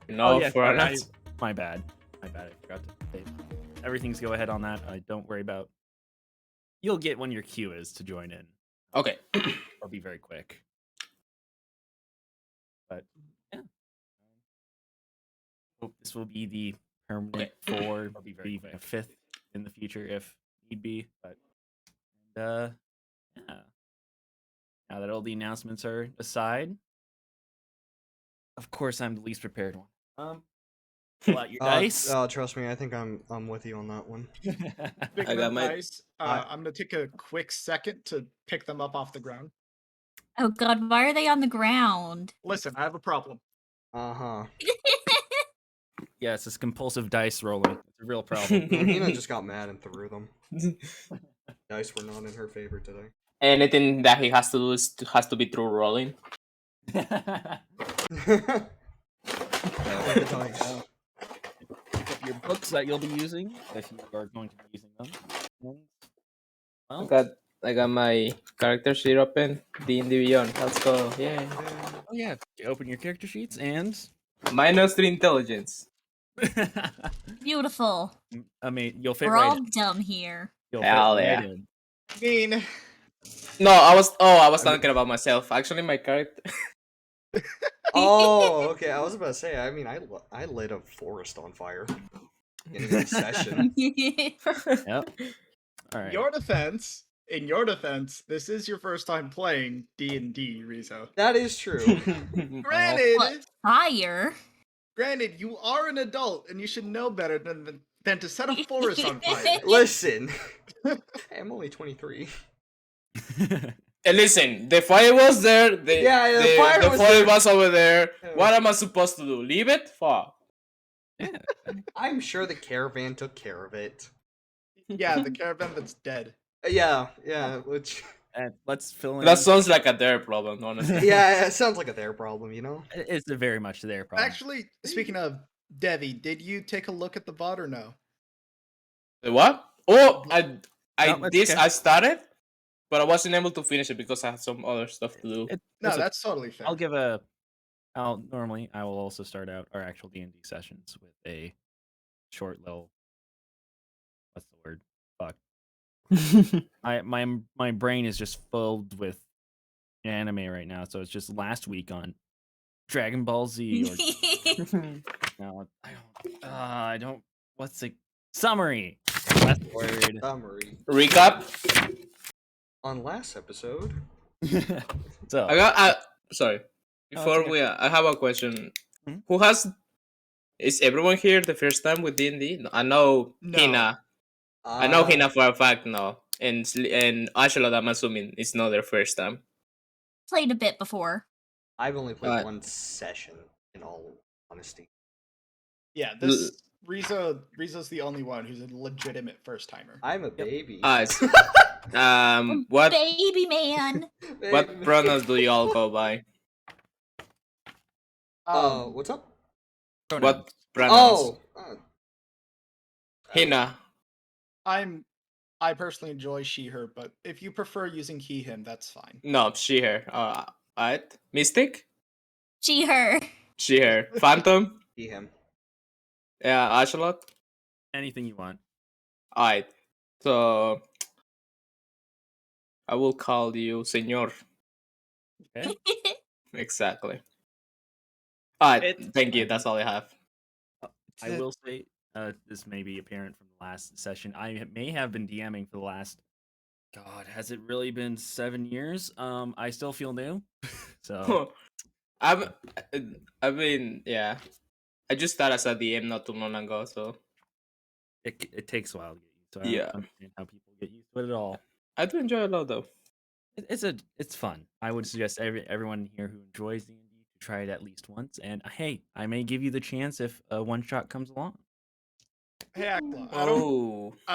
No, for sorry, us. my bad. I forgot to say everything's go ahead on that. Don't worry about. You'll get when your cue is to join in. Okay. I'll be very quick. But yeah, hope this will be the permanent four. I'll be very a fifth in the future if need be. But yeah. Now that all the announcements are aside, of course I'm the least prepared one. Pull out your dice. Trust me, I think I'm with you on that one. Speaking of dice, I'm gonna take a quick second to pick them up off the ground. Oh god, why are they on the ground? Listen, I have a problem. Yeah, it's this compulsive dice rolling. It's a real problem. Nina just got mad and threw them. Dice were not in her favor today. Anything that he has to do has to be through rolling. Pick up your books that you'll be using if you are going to be using them. And, well, I got my character sheet open. D&D Beyond. Let's go. Yay. Oh yeah, open your character sheets and -3 intelligence. Beautiful. I mean, you'll fit We're right all in. dumb here. You'll Hell fit yeah. right in. I mean, No, I was thinking about myself. Actually, my character. Oh, okay. I was about to say. I mean, I lit a forest on fire in a session. Yep. All right. In your defense, this is your first time playing D&D, Rizzo. That is true. Granted, you are an adult and you should know better than to set a forest on fire. Listen, I'm only 23. And listen, the fire was there. The fire was over there. What am I supposed to do? Leave it? Fuck. Yeah. I'm sure the caravan took care of it. Yeah, the caravan that's dead. Yeah, which... let's fill in. That sounds like a their problem, honestly. Yeah, it sounds like a their problem, you know? It's very much their problem. Actually, speaking of, Devi, did you take a look at the VOD or no? The what? Oh, Okay. I started, but I wasn't able to finish it because I had some other stuff to do. That's totally fair. Normally, I will also start out our actual D&D sessions with a short little... What's the word? Fuck. My brain is just filled with anime right now, so it's just last week on Dragon Ball Z. No, I don't. What's the summary? Last word. Summary. Recap. On last episode. So sorry. Before I have a question. Mm-hmm. Is everyone here the first time with D&D? I know Hina. I know Hina for a fact now, and Angela, I'm assuming it's not their first time. Played a bit before. I've only played one session, in all honesty. Yeah, this Rizzo's the only one who's a legitimate first timer. I'm a baby. What baby man? What pronouns do you all go by? What's up? What pronouns? Hina. I personally enjoy she, her, but if you prefer using he, him, that's fine. No, she, her. Alright. Mystic? She, her. She, her. Phantom? He, him. Yeah, Ashelot? Anything you want. Alright. So I will call you Señor. Okay. Exactly. Alright, thank you. That's all I have. I will say, this may be apparent from the last session. I may have been DMing for the last... God, has it really been 7 years? I still feel new. So... I mean, yeah. I just started as a DM not too long ago, so... It takes a while to get used to. I don't understand how people get used to it at all. I do enjoy it a lot, though. It's fun. I would suggest everyone here who enjoys D&D to try it at least once. And hey, I may give you the chance if a one shot comes along. Hey, Akla, I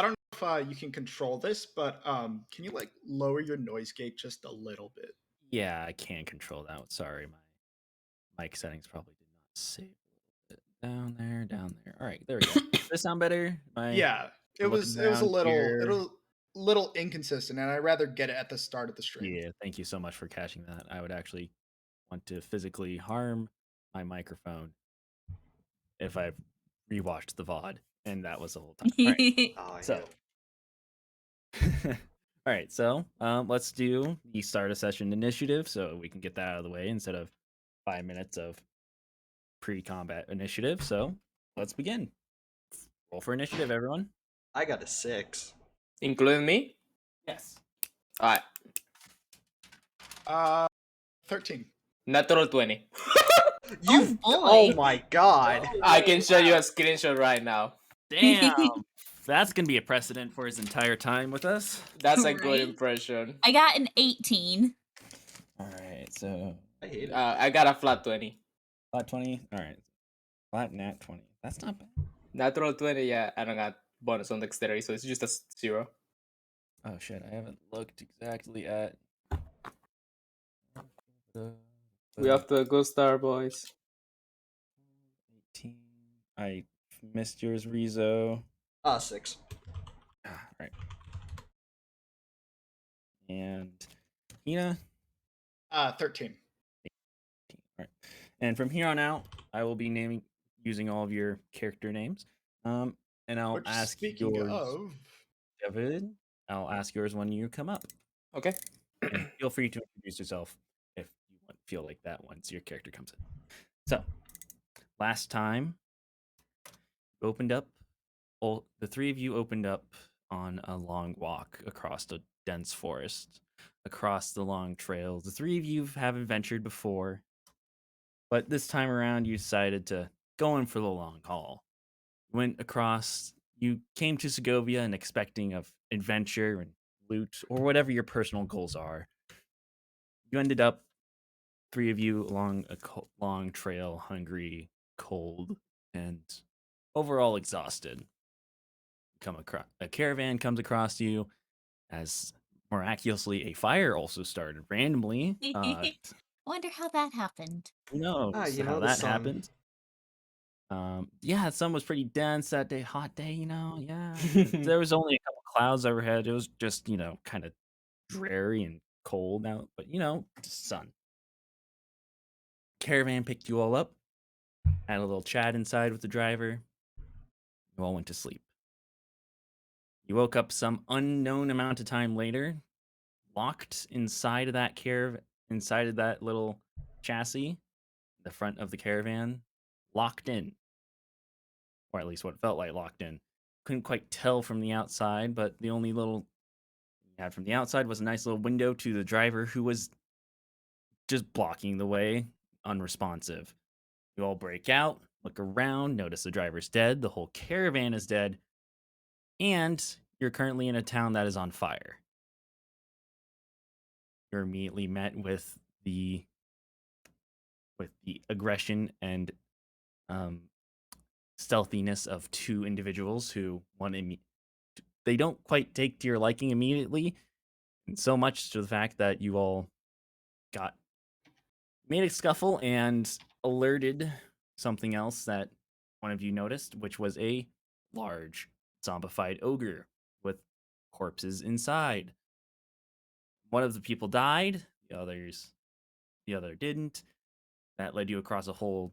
don't know if you can control this, but can you like lower your noise gate just a little bit? Yeah, I can control that. Sorry, my mic settings probably did not save. Down there. All right, there we go. Does this sound better? Yeah, it was a little inconsistent, and I'd rather get it at the start of the stream. Yeah, thank you so much for catching that. I would actually want to physically harm my microphone if I've rewatched the VOD, and that was the whole time. All right. Oh, So, all right. So, let's do the start a session initiative, so we can get that out of the way instead of 5 minutes of pre-combat initiative. So, let's begin. Roll for initiative, everyone. I got a 6. Including me? Yes. Alright. 13. Natural 20. You. boy. Oh my god. I can show you a screenshot right now. Damn. That's gonna be a precedent for his entire time with us. That's a good Right? impression. I got an 18. All right. So I hate it. I got a flat 20. flat 20. All right. Flat nat 20. That's not bad. Natural 20, yeah. I don't got bonus on dexterity, so it's just a 0. Oh shit! I haven't looked exactly at. We off to a good start, boys. 18. I missed yours, Rizo. 6. Right. And Hina. 13. All right. And from here on out, I will be using all of your character names. And I'll Which, ask speaking yours, of, David. I'll ask yours when you come up. Okay. And feel free to introduce yourself if you feel like that once your character comes in. So, last time, opened up. Well, the three of you opened up on a long walk across the dense forest, across the long trails. The three of you have adventured before, but this time around you decided to go in for the long haul. Went across. You came to Segovia and expecting of adventure and loot or whatever your personal goals are. You ended up, three of you, along a long trail, hungry, cold, and overall exhausted. Come across a caravan comes across you, as miraculously a fire also started randomly. Wonder how that happened. Who knows how the that sun. happened? Yeah, the sun was pretty dense that day, hot day. Yeah, there was only a couple clouds overhead. It was just kind of dreary and cold out, but just sun. Caravan picked you all up, had a little chat inside with the driver. You all went to sleep. You woke up some unknown amount of time later, locked inside of that inside of that little chassis, the front of the caravan, locked in. Or at least what it felt like locked in. Couldn't quite tell from the outside, but the only little you had from the outside was a nice little window to the driver, who was just blocking the way, unresponsive. You all break out, look around, notice the driver's dead, the whole caravan is dead, and you're currently in a town that is on fire. You're immediately met with the aggression and stealthiness of two individuals who they don't quite take to your liking immediately, and so much to the fact that you all made a scuffle and alerted something else that one of you noticed, which was a large zombified ogre with corpses inside. One of the people died, the other didn't. That led you across a whole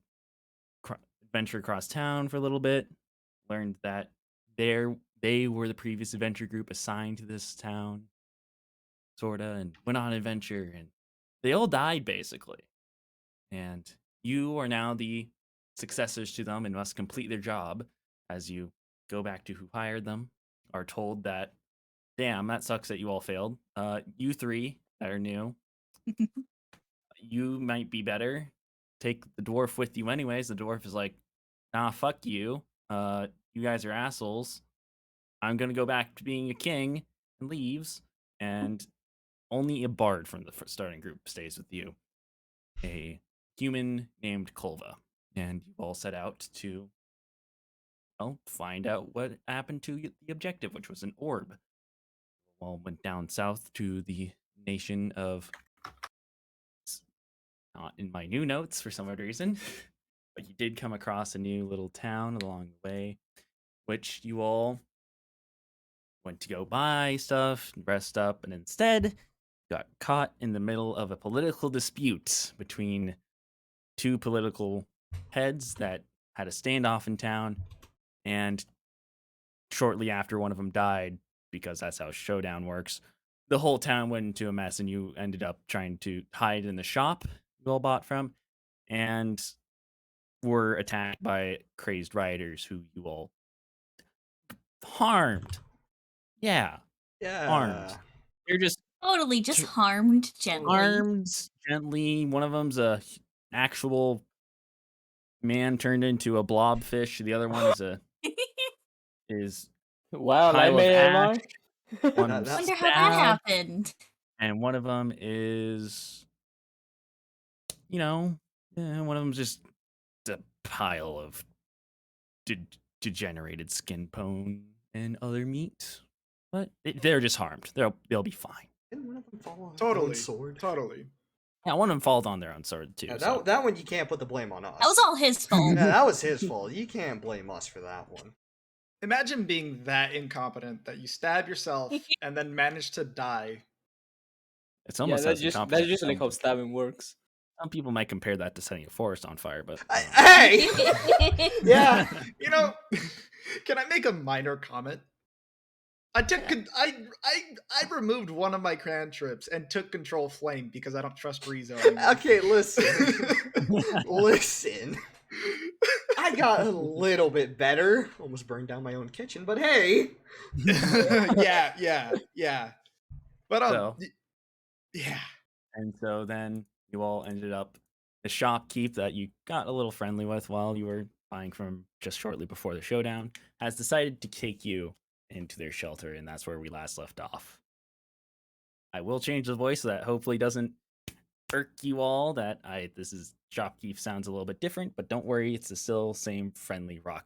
adventure across town for a little bit. Learned that they were the previous adventure group assigned to this town, sorta, and went on an adventure, and they all died basically. And you are now the successors to them and must complete their job. As you go back to who hired them, are told that, damn, that sucks that you all failed. You three that are new, you might be better. Take the dwarf with you anyways. The dwarf is like, nah, fuck you. You guys are assholes. I'm gonna go back to being a king, and leaves. And only a bard from the starting group stays with you. A human named Kulva. And you all set out to, find out what happened to the objective, which was an orb. You all went down south to the nation of, not in my new notes for some odd reason, but you did come across a new little town along the way, which you all went to go buy stuff, rest up, and instead got caught in the middle of a political dispute between two political heads that had a standoff in town, and shortly after one of them died, because that's how Showdown works, the whole town went into a mess, and you ended up trying to hide in the shop you all bought from, and were attacked by crazed rioters who you all harmed. Yeah, harmed. Yeah. They're just Totally just harmed gently. harmed gently. One of them's a actual man turned into a blobfish. The other one is Wow, pile of nightmare ash. alarm. One That- was that's- Wonder how that stabbed, happened. and one of them is, one of them's just a pile of degenerated skin bone and other meat. But they're just harmed. They'll be fine. Didn't one of them fall on their own Totally. sword? Totally. Yeah, one of them falls on their own sword too. Yeah, so. that one you can't put the blame on us. That was all his fault. Yeah, that was his fault. You can't blame us for that one. Imagine being that incompetent that you stab yourself and then manage to die. It's Yeah, almost that's as just incompetent that's as usually some how people. stabbing works. Some people might compare that to setting a forest on fire, but Hey! Yeah. You know, can I make a minor comment? I removed one of my cantrips and took control flame because I don't trust Rizzo anymore. Okay, listen. Listen. I got a little bit better. Almost burned down my own kitchen, but hey. yeah. But So- yeah. and so then you all ended up the shopkeep that you got a little friendly with while you were buying from just shortly before the showdown has decided to take you into their shelter, and that's where we last left off. I will change the voice so that hopefully doesn't irk you all that this is shopkeep sounds a little bit different, but don't worry, it's the still same friendly rock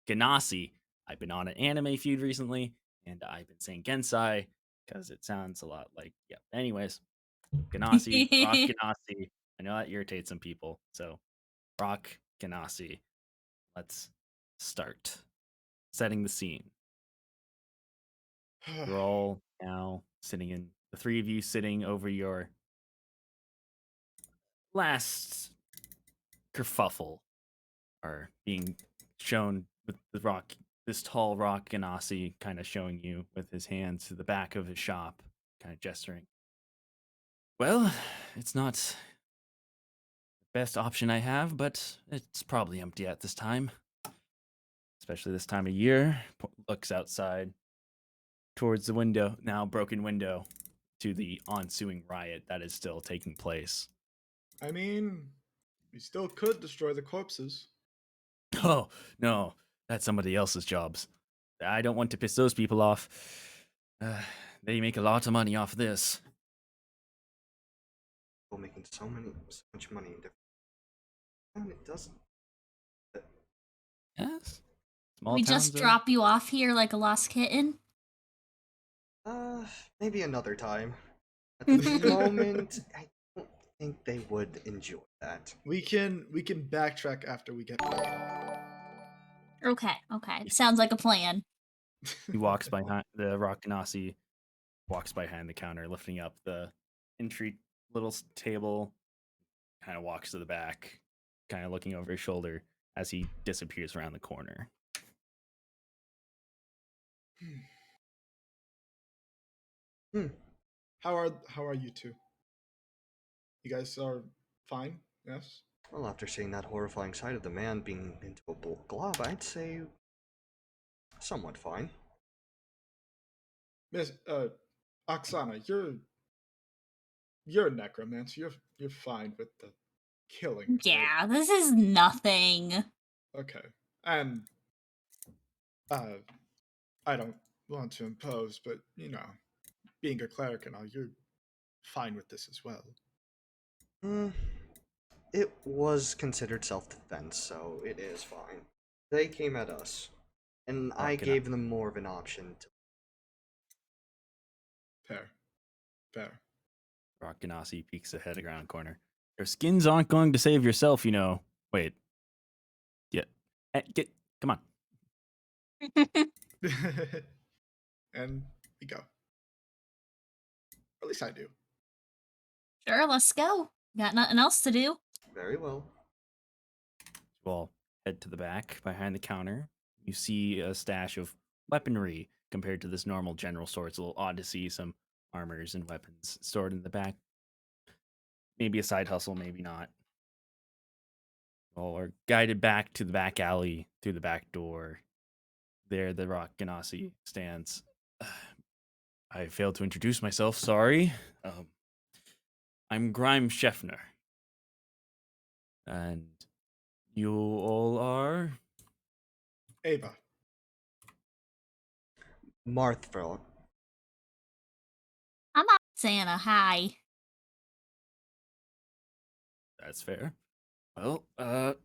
Genasi. I've been on an anime feud recently, and I've been saying Gensai because it sounds a lot like anyways. Genasi, rock Genasi. I know that irritates some people, so rock Genasi. Let's start setting the scene. You're all now the three of you sitting over your last kerfuffle are being shown with this tall rock Ganassi kind of showing you with his hands to the back of his shop, kind of gesturing. Well, it's not the best option I have, but it's probably empty at this time. Especially this time of year. Looks outside towards the window, now broken window, to the ensuing riot that is still taking place. I mean, we still could destroy the corpses. Oh, no, that's somebody else's jobs. I don't want to piss those people off. They make a lot of money off this. We're making so much money in different. And it doesn't. Yes. Small We towns just are- drop you off here like a lost kitten. Maybe another time. At the moment, I don't think they would enjoy that. We can backtrack after we get paid. Okay. Sounds like a plan. He walks behind the rock Ganassi, walks behind the counter, lifting up the entry little table, kind of walks to the back, kind of looking over his shoulder as he disappears around the corner. How are you two? You guys are fine? Yes. Well, after seeing that horrifying sight of the man being into a glob, I'd say somewhat fine. Miss Oksana, you're a necromancer. You're fine with the killing. right? Yeah, this is nothing. Okay. And I don't want to impose, but being a cleric and all, you're fine with this as well. It was considered self-defense, so it is fine. They came at us, and I gave them more of an option to. Fair. Rock Ganassi peeks ahead around the corner. Your skins aren't going to save yourself, you know. Wait. Yeah. Come on. And we go. Or at least I do. Sure, let's go. Got nothing else to do. Very well. You all head to the back behind the counter. You see a stash of weaponry compared to this normal general store. It's a little odd to see some armors and weapons stored in the back. Maybe a side hustle, maybe not. Or guided back to the back alley through the back door. There, the Rock Ganassi stands. I failed to introduce myself. Sorry. I'm Grime Scheffner. And you all are? Ava. Marthville. I'm not Santa. Hi. That's fair. Well, kind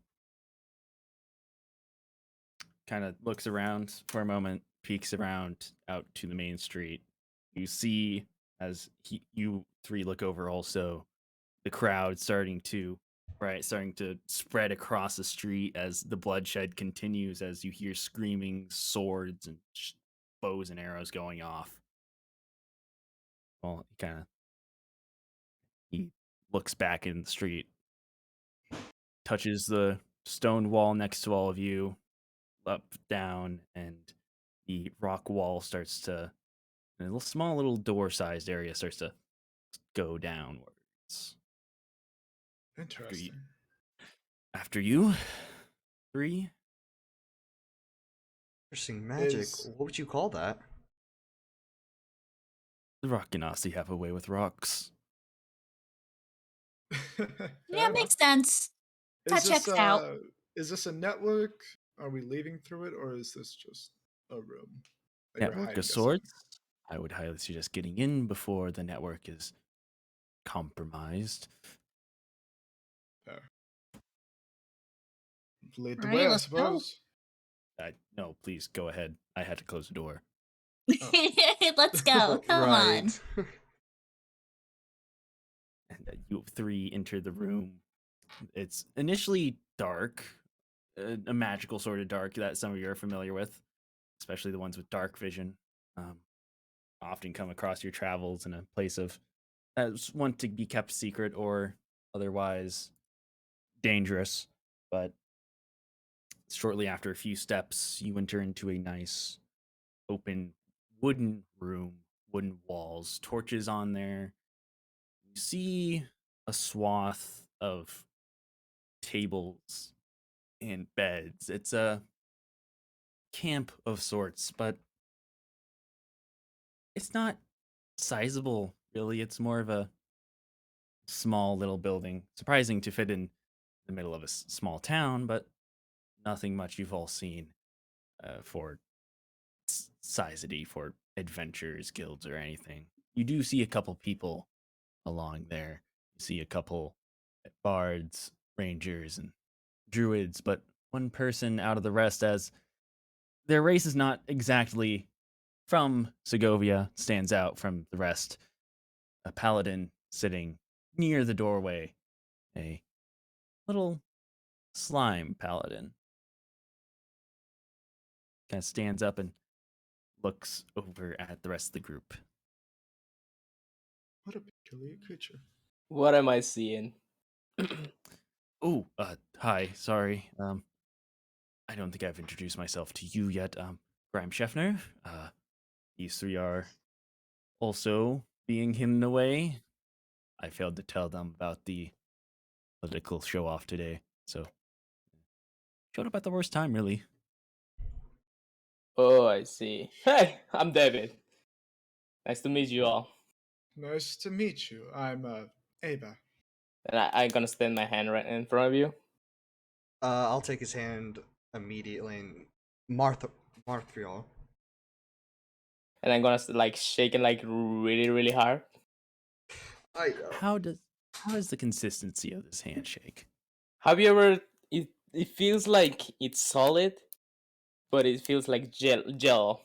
of looks around for a moment, peeks around out to the main street. You see, as you three look over also, the crowd starting to spread across the street as the bloodshed continues, as you hear screaming, swords and bows and arrows going off. Well, he looks back in the street, touches the stone wall next to all of you, up, down, and the rock wall starts to, a little small little door-sized area starts to go downwards. Interesting. After you, 3. Interesting magic. What would you call that? The Rock Ganassi have a way with rocks. Yeah, makes sense. That checks out. Is this a network? Are we leaving through it, or is this just a room? Network of sorts. I would highly suggest getting in before the network is compromised. Fair. Lead the way, I suppose. No, please go ahead. I had to close the door. Let's go. Come on. And you 3 enter the room. It's initially dark, a magical sort of dark that some of you are familiar with, especially the ones with dark vision. Often come across your travels in a place of want to be kept secret or otherwise dangerous. But shortly after a few steps, you enter into a nice open wooden room, wooden walls, torches on there. You see a swath of tables and beds. It's a camp of sorts, but it's not sizable, really. It's more of a small little building. Surprising to fit in the middle of a small town, but nothing much you've all seen for sizety, for adventures, guilds, or anything. You do see a couple people along there. You see a couple bards, rangers, and druids, but one person out of the rest, as their race is not exactly from Segovia, stands out from the rest. A paladin sitting near the doorway, a little slime paladin. Kind of stands up and looks over at the rest of the group. What a peculiar creature. What am I seeing? Oh, hi, sorry. I don't think I've introduced myself to you yet. Grime Scheffner. These 3 are also being hidden away. I failed to tell them about the political show off today, so showed up at the worst time, really. Oh, I see. Hey, I'm David. Nice to meet you all. Nice to meet you. I'm Ava. And I'm gonna stand my hand right in front of you. I'll take his hand immediately and Marthville. And I'm gonna like shake it like really, really hard. How is the consistency of this handshake? Have you ever? It feels like it's solid, but it feels like gel.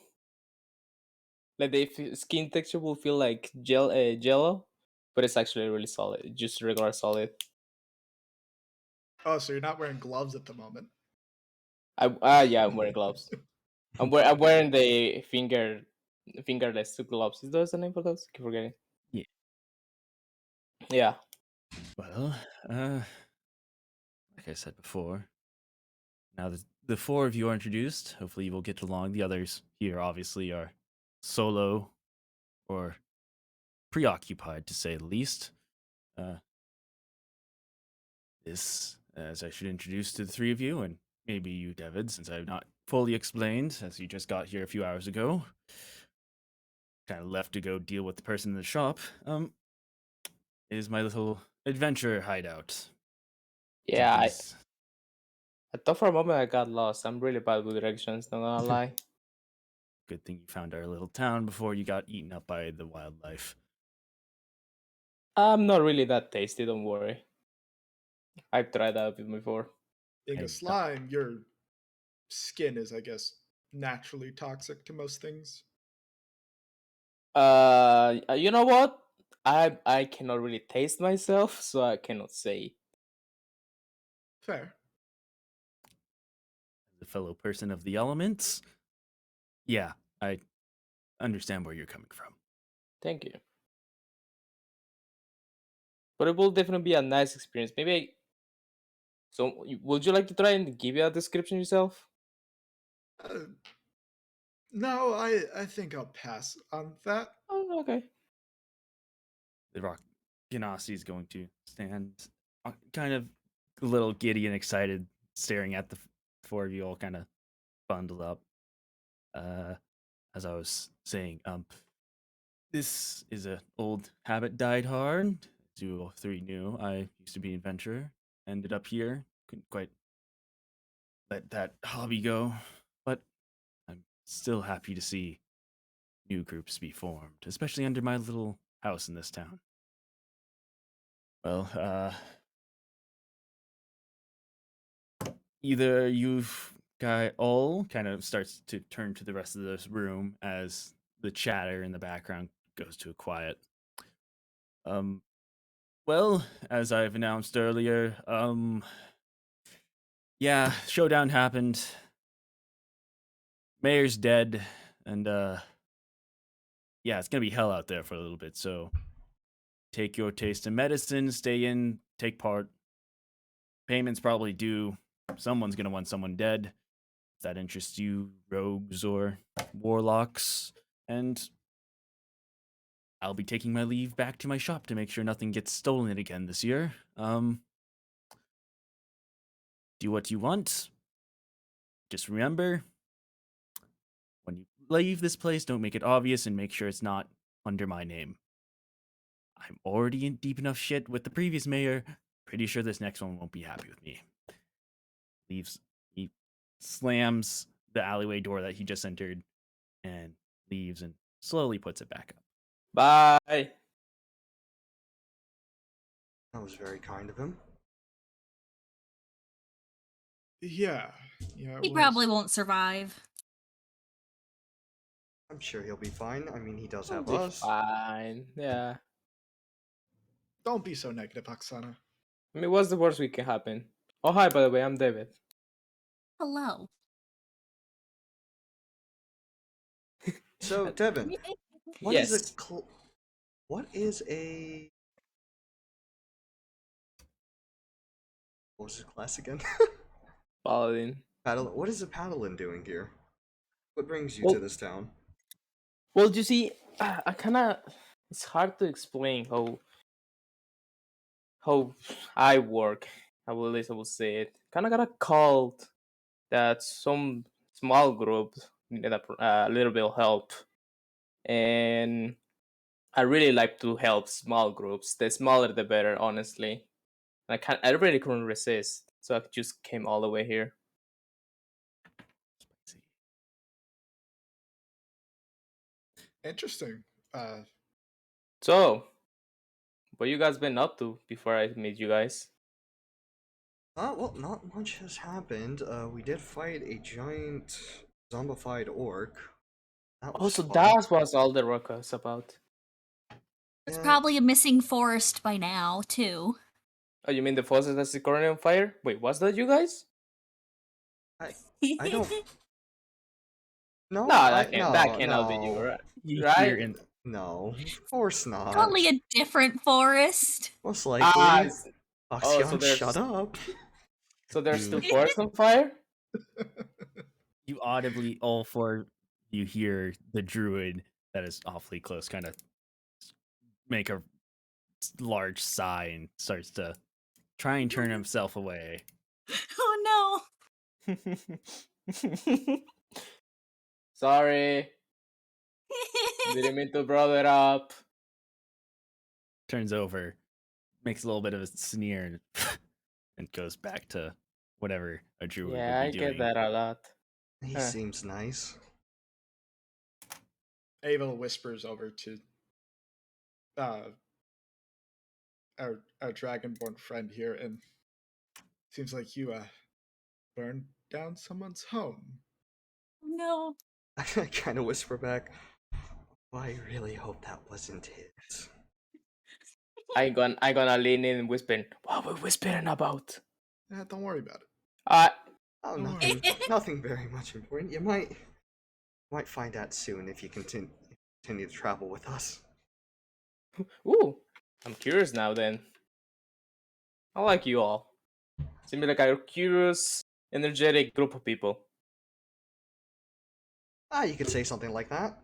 Like the skin texture will feel like jello, but it's actually really solid, just regular solid. Oh, so you're not wearing gloves at the moment? Yeah, I'm wearing gloves. I'm wearing the fingerless gloves. Is that the name for those? I keep forgetting. Yeah. Yeah. Well, like I said before, Now that the four of you are introduced, hopefully you will get along. The others here obviously are solo or preoccupied, to say the least. As I should introduce to the three of you, and maybe you, David, since I have not fully explained, as you just got here a few hours ago. Kind of left to go deal with the person in the shop. Is my little adventure hideout. Yeah, I Something's thought for a moment I got lost. I'm really bad with directions, not gonna lie. good thing you found our little town before you got eaten up by the wildlife. I'm not really that tasty, don't worry. I've tried that before. Being a And slime, your skin is, I guess, naturally toxic to most things. You know what? I cannot really taste myself, so I cannot say. Fair. as a fellow person of the elements, yeah, I understand where you're coming from. Thank you. But it will definitely be a nice experience. Maybe. Would you like to try and give you a description yourself? No, I think I'll pass on that. Oh, okay. The rock Ganassi is going to stand kind of a little giddy and excited, staring at the four of you all kind of bundled up. As I was saying, this is an old habit, died hard. As you all three knew, I used to be an adventurer, ended up here, couldn't quite let that hobby go, but I'm still happy to see new groups be formed, especially under my little house in this town. Well, either you've guy all kind of starts to turn to the rest of this room as the chatter in the background goes to a quiet. Well, as I've announced earlier, yeah, showdown happened. Mayor's dead, and yeah, it's gonna be hell out there for a little bit, so take your taste of medicine, stay in, take part. Payment's probably due. Someone's gonna want someone dead. If that interests you, rogues or warlocks. And I'll be taking my leave back to my shop to make sure nothing gets stolen again this year. Do what you want. Just remember, when you leave this place, don't make it obvious and make sure it's not under my name. I'm already in deep enough shit with the previous mayor. Pretty sure this next one won't be happy with me. Leaves. He slams the alleyway door that he just entered and leaves and slowly puts it back up. Bye. That was very kind of him. Yeah. Yeah. He probably won't survive. I'm sure he'll be fine. I mean, he does It'll have be us. fine. Yeah. Don't be so negative, Oksana. I mean, what's the worst we can happen? Oh, hi, by the way, I'm David. Hello. So, Devin, what is Yes. what is a what was his class again? Paladin. What is a paladin doing here? What brings you Well- to this town? Well, you see, I kind of. It's hard to explain how I work. At least I will say it. Kind of got a called that some small group needed a little bit of help, and I really like to help small groups. The smaller, the better, honestly. I really couldn't resist, so I just came all the way here. Interesting. So, what you guys been up to before I meet you guys? Well, not much has happened. We did fight a giant zombified orc. That Oh, was so fun. that's what all the rock was about. There's Yeah. probably a missing forest by now, too. Oh, you mean the forces that's currently on fire? Wait, was that you guys? I don't. No, No, that cannot be you, no, right? You're Right? in no, of course not. Probably a different forest. Most likely. Ah, Oxyon, so there's- shut up. so there's two Dude. forests on fire? You audibly, all four, you hear the druid that is awfully close kind of make a large sigh and starts to try and turn himself away. Oh Sorry, no. didn't mean to brought it up. Turns over, makes a little bit of a sneer, and, and goes back to whatever a druid would Yeah, be I get doing. that a lot. He Huh. seems nice. Ava whispers over to uh, our dragonborn friend here, and seems like you burned down someone's home. No. I kind of whisper back. Well, I really hope that wasn't his. I gonna lean in and whisper. What we whispering about? Don't worry about it. Oh, Don't nothing, worry. nothing very much important. You might find out soon if you continue to travel with us. Ooh, I'm curious now. Then I like you all. Seem like a curious, energetic group of people. You could say something like that.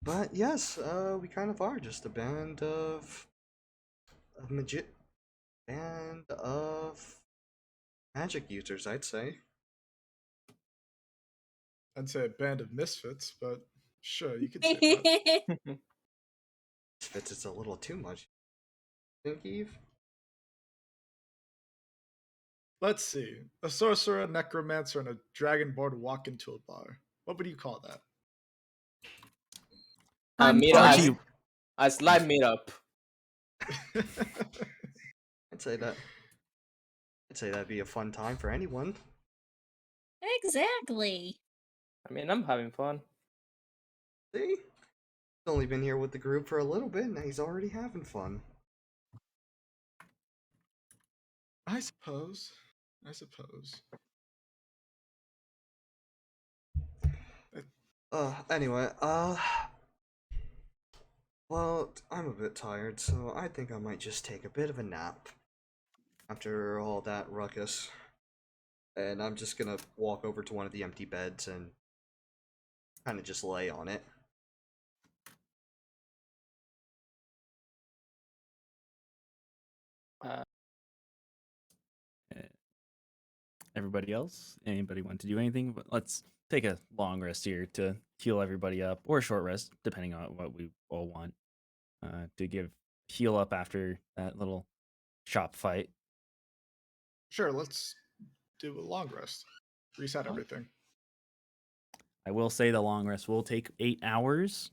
But yes, we kind of are just a band of band of magic users, I'd say. I'd say a band of misfits, but sure, you could say that. Fits it's a little too much. Think, Eve? Let's see. A sorcerer, a necromancer, and a dragonborn walk into a bar. What would you call that? Fun Meet party. a slime meetup. I'd say that. I'd say that'd be a fun time for anyone. Exactly. I mean, I'm having fun. See? He's only been here with the group for a little bit, and he's already having fun. I suppose. I suppose. Anyway, well, I'm a bit tired, so I think I might just take a bit of a nap after all that ruckus. And I'm just gonna walk over to one of the empty beds and kind of just lay on it. Uh, Everybody else, anybody want to do anything? But let's take a long rest here to heal everybody up, or a short rest, depending on what we all want. To heal up after that little shop fight. Sure, let's do a long rest. Reset Fine. everything. I will say the long rest will take 8 hours.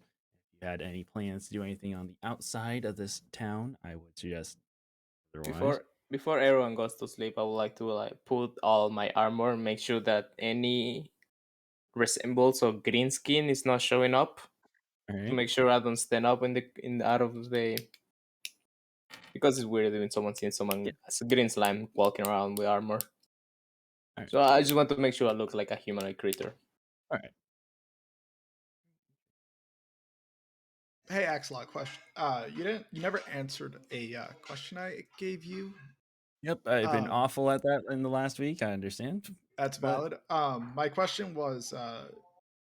If you had any plans to do anything on the outside of this town, I would suggest otherwise. before everyone goes to sleep, I would like to put all my armor, make sure that any resemblance of green skin is not showing up. All To right. make sure I don't stand up out of the, because it's weird when someone sees someone as a green slime walking around with armor. All right. So I just want to make sure I look like a humanoid creature. All right. Hey, Axelot, question. You never answered a question I gave you. Yep, I've been awful at that in the last week. I understand. That's valid. My question was,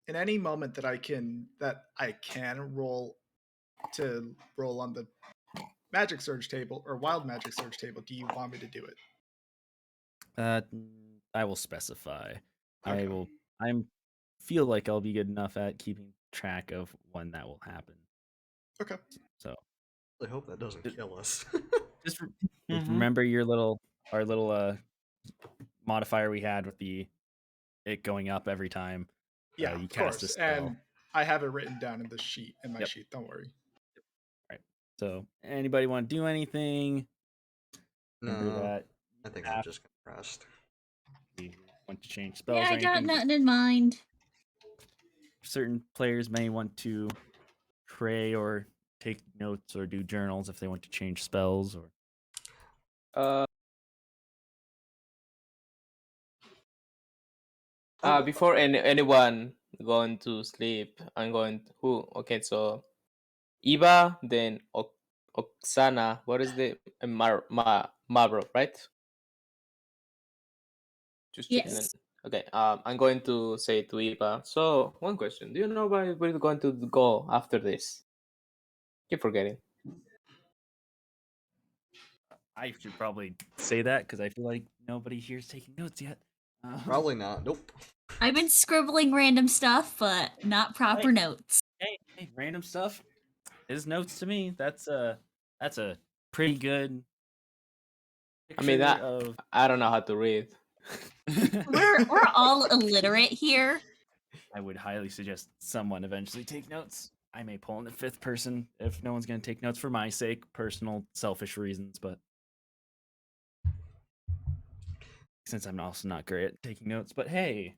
in any moment that I can roll on the magic surge table or wild magic surge table, do you want me to do it? I will specify. Okay. I'm feel like I'll be good enough at keeping track of when that will happen. Okay. So I hope that doesn't kill us. just remember our little modifier we had with it going up every time. Yeah, you of cast course. a spell. And I have it written down in the sheet in my Yep. sheet. Don't worry. Right. So anybody want to do anything? Remember No, that. I think I'm just compressed. You want to change spells Yeah, or I got anything? nothing in mind. Certain players may want to pray or take notes or do journals if they want to change spells or Before anyone going to sleep, I'm going to, who? Okay, so Eva, then Oksana. What is the Mabro, right? Just checking in. Yes. Okay, I'm going to say to Ipa. So, one question: do you know where we're going to go after this? Keep forgetting. I should probably say that because I feel like nobody here's taking notes yet. Probably not. Nope. I've been scribbling random stuff, but not proper Hey. notes. Hey, random stuff is notes to me. That's a pretty good I mean, picture of. I don't know how to read. We're all illiterate here. I would highly suggest someone eventually take notes. I may pull in the fifth person if no one's going to take notes for my sake, personal, selfish reasons, but since I'm also not great at taking notes. But hey,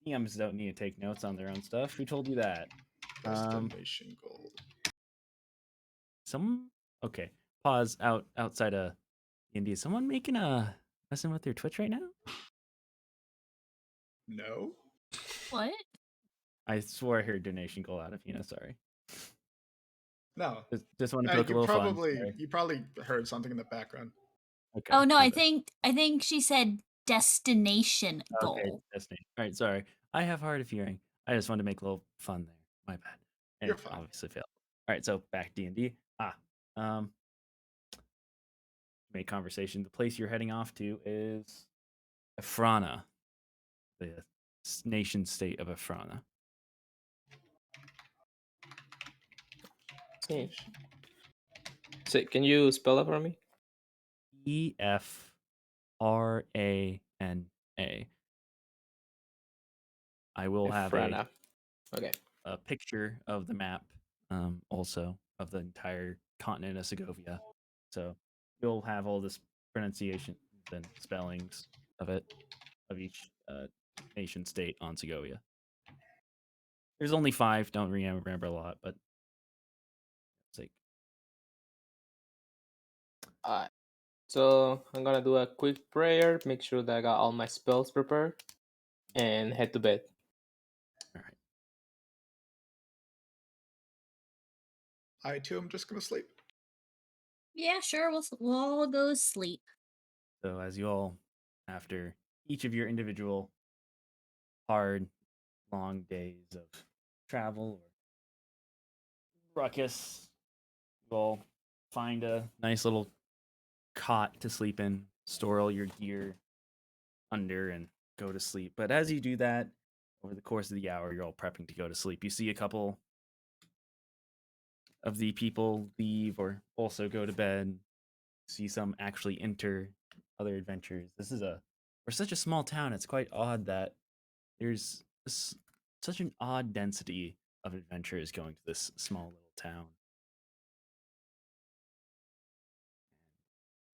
EMs don't need to take notes on their own stuff. Who told you that? Destination goal. Some okay. Pause outside of D&D. Is someone making a messing with their Twitch right now? No. What? I swore I heard donation goal out of sorry. No. Just want to poke a little fun. Sorry. You probably heard something in the background. Okay. Oh no, my I bad. think she said destination Okay, goal. destination. All right, sorry. I have hard of hearing. I just wanted to make a little fun there. My bad. And You're it fine. obviously failed. All right, so back D&D. Um, make conversation. The place you're heading off to is Ephrana, the nation state of Ephrana. See. So, can you spell it for me? EFRANA. I will have Frana. Okay. a picture of the map, also of the entire continent of Segovia. So you'll have all this pronunciations and spellings of it, of each nation state on Segovia. There's only 5. Don't remember a lot, but it's like Alright. So I'm gonna do a quick prayer, make sure that I got all my spells prepared, and head to bed. all right. I too am just gonna sleep. Yeah, sure. We'll all go to sleep. So as you all, after each of your individual hard, long days of travel or ruckus, you all find a nice little cot to sleep in, store all your gear under, and go to sleep. But as you do that, over the course of the hour, you're all prepping to go to sleep. You see a couple of the people leave or also go to bed. See some actually enter other adventures. We're such a small town. It's quite odd that there's such an odd density of adventurers going to this small little town.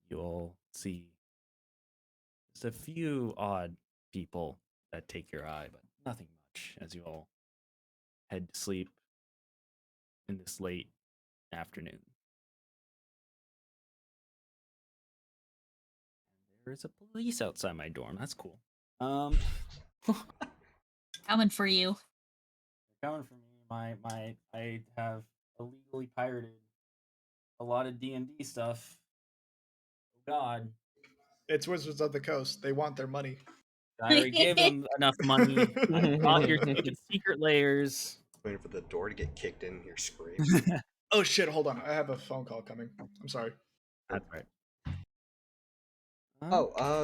You'll see just a few odd people that take your eye, but nothing much as you all head to sleep in this late afternoon. There's a police outside my dorm. That's cool. Coming for you. They're coming for me. I have illegally pirated a lot of D&D stuff. Oh God. It's Wizards of the Coast. They want their money. I already gave them enough money. I got your secret layers. Waiting for the door to get kicked in here, scrape. Oh shit! Hold on. I have a phone call coming. I'm sorry. That's right.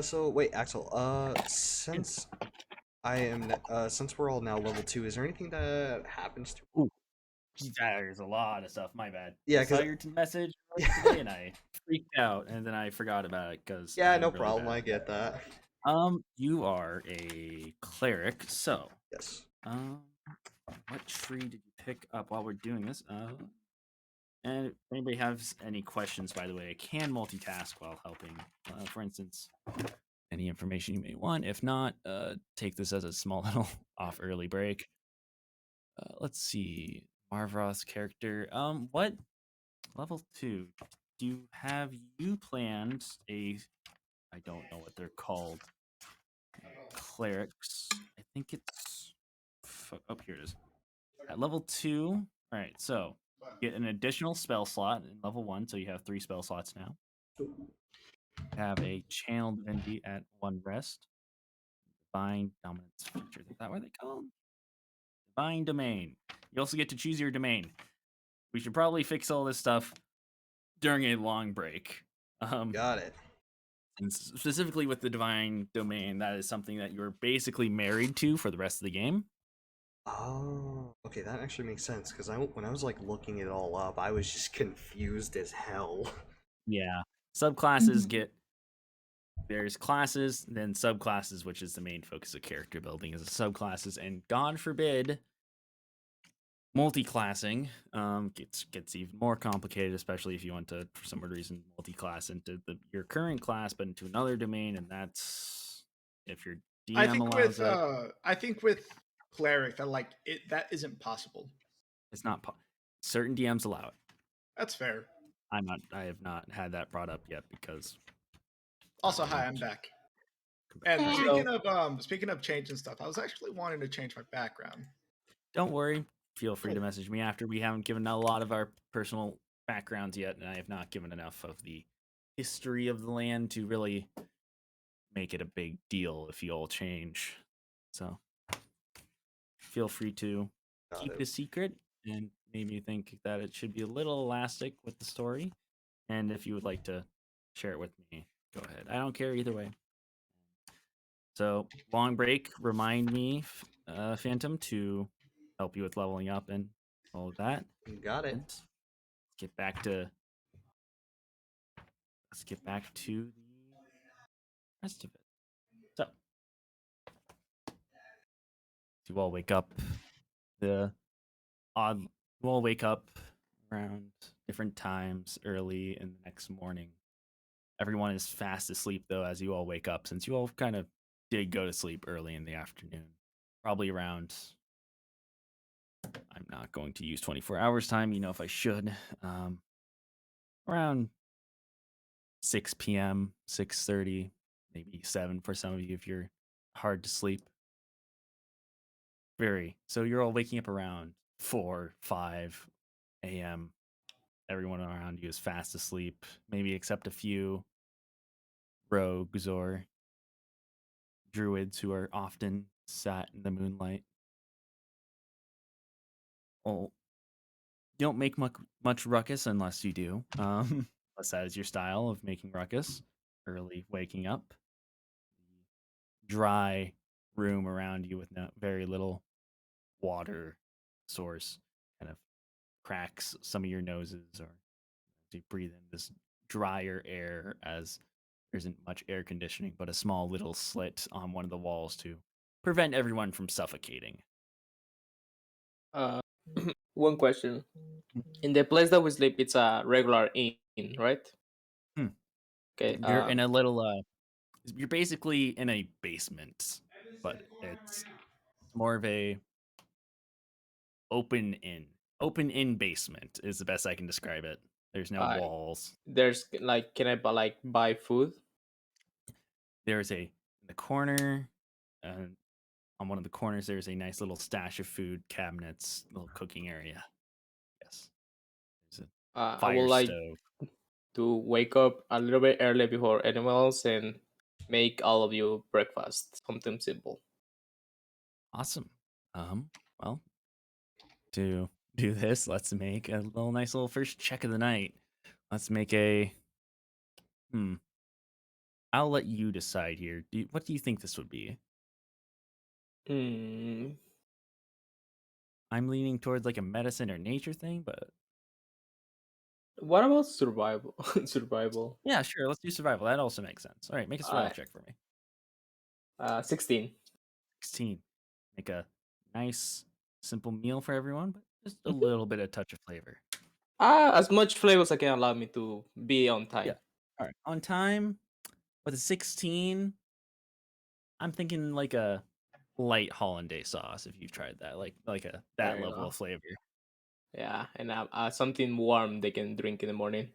So wait, Axel, since since we're all now level 2, is there anything that happens to... Ooh, there's a lot of stuff. My bad. Yeah, I saw 'cause- your message earlier today and I freaked out, and then I forgot about it because Yeah, no problem, I get that. You are a cleric, so Yes. what tree did you pick up while we're doing this? And if anybody has any questions, by the way, I can multitask while helping. For instance, any information you may want. If not, take this as a small little off early break. Let's see. Marvroth's character. What level 2? Have you planned a I don't know what they're called. Clerics. I think it's here it is. At level 2. Alright, so you get an additional spell slot in level 1, so you have 3 spell slots now. have a channel divinity at 1 rest. Divine dominance features. Is that what they call them? Divine domain. You also get to choose your domain. We should probably fix all this stuff during a long break. Got it. And specifically with the divine domain, that is something that you're basically married to for the rest of the game. Oh, okay, that actually makes sense because when I was like looking it all up, I was just confused as hell. Yeah. Subclasses Mhm. get there's classes, then subclasses, which is the main focus of character building, is subclasses, and God forbid, multi-classing gets even more complicated, especially if you want to, for some reason, multi-class into your current class, but into another domain, and that's if your I DM think allows with it. I think with cleric that like it that isn't possible. It's not certain DMs allow it. That's fair. I have not had that brought up yet because Also, hi, I'm back. come And back. Hey. speaking of changing stuff, I was actually wanting to change my background. Don't worry. Feel free to Cool. message me after. We haven't given a lot of our personal backgrounds yet, and I have not given enough of the history of the land to really make it a big deal if you all change. So feel free to Got keep it. it a secret and maybe think that it should be a little elastic with the story. And if you would like to share it with me, go ahead. I don't care either way. So long break. Remind me, Phantom, to help you with leveling up and all of that. You got it. And get back to let's get back to the rest of it. So you all wake up. The odd you all wake up around different times early in the next morning. Everyone is fast asleep though as you all wake up, since you all kind of did go to sleep early in the afternoon. Probably around I'm not going to use 24 hours time, if I should. Around 6 p.m., 6:30, maybe 7 for some of you if you're hard to sleep. So you're all waking up around 4, 5 a.m. Everyone around you is fast asleep, maybe except a few rogues or druids who are often sat in the moonlight. Well, you don't make much ruckus unless you do. Unless that is your style of making ruckus. Early waking up. Dry room around you with very little water source kind of cracks some of your noses, or you breathe in this drier air as there isn't much air conditioning, but a small little slit on one of the walls to prevent everyone from suffocating. Uh, one question. In the place that we sleep, it's a regular inn, right? Hmm. Okay. You're in a little you're basically in a basement, but it's more of a open in basement is the best I can describe it. There's no I walls. there's like, can I buy food? There's in the corner, uh, on one of the corners, there's a nice little stash of food cabinets, little cooking area. Yes, there's a I would fire like stove. to wake up a little bit early before anyone else and make all of you breakfast. Something simple. Awesome. Well, to do this, let's make a nice little first check of the night. Let's make a I'll let you decide here. What do you think this would be? Hmm. I'm leaning towards like a medicine or nature thing, but What about survival? Survival. yeah, sure. Let's do survival. That also makes sense. All right, make a survival check for me. 16. 16. Make a nice, simple meal for everyone, but just a Mhm. little bit of touch of flavor. As much flavor as I can allow me to be on Yeah. time. All right. On time with a 16, I'm thinking like a light hollandaise sauce. If you've tried that, like that There you level go. of flavor. Yeah, and something warm they can drink in the morning.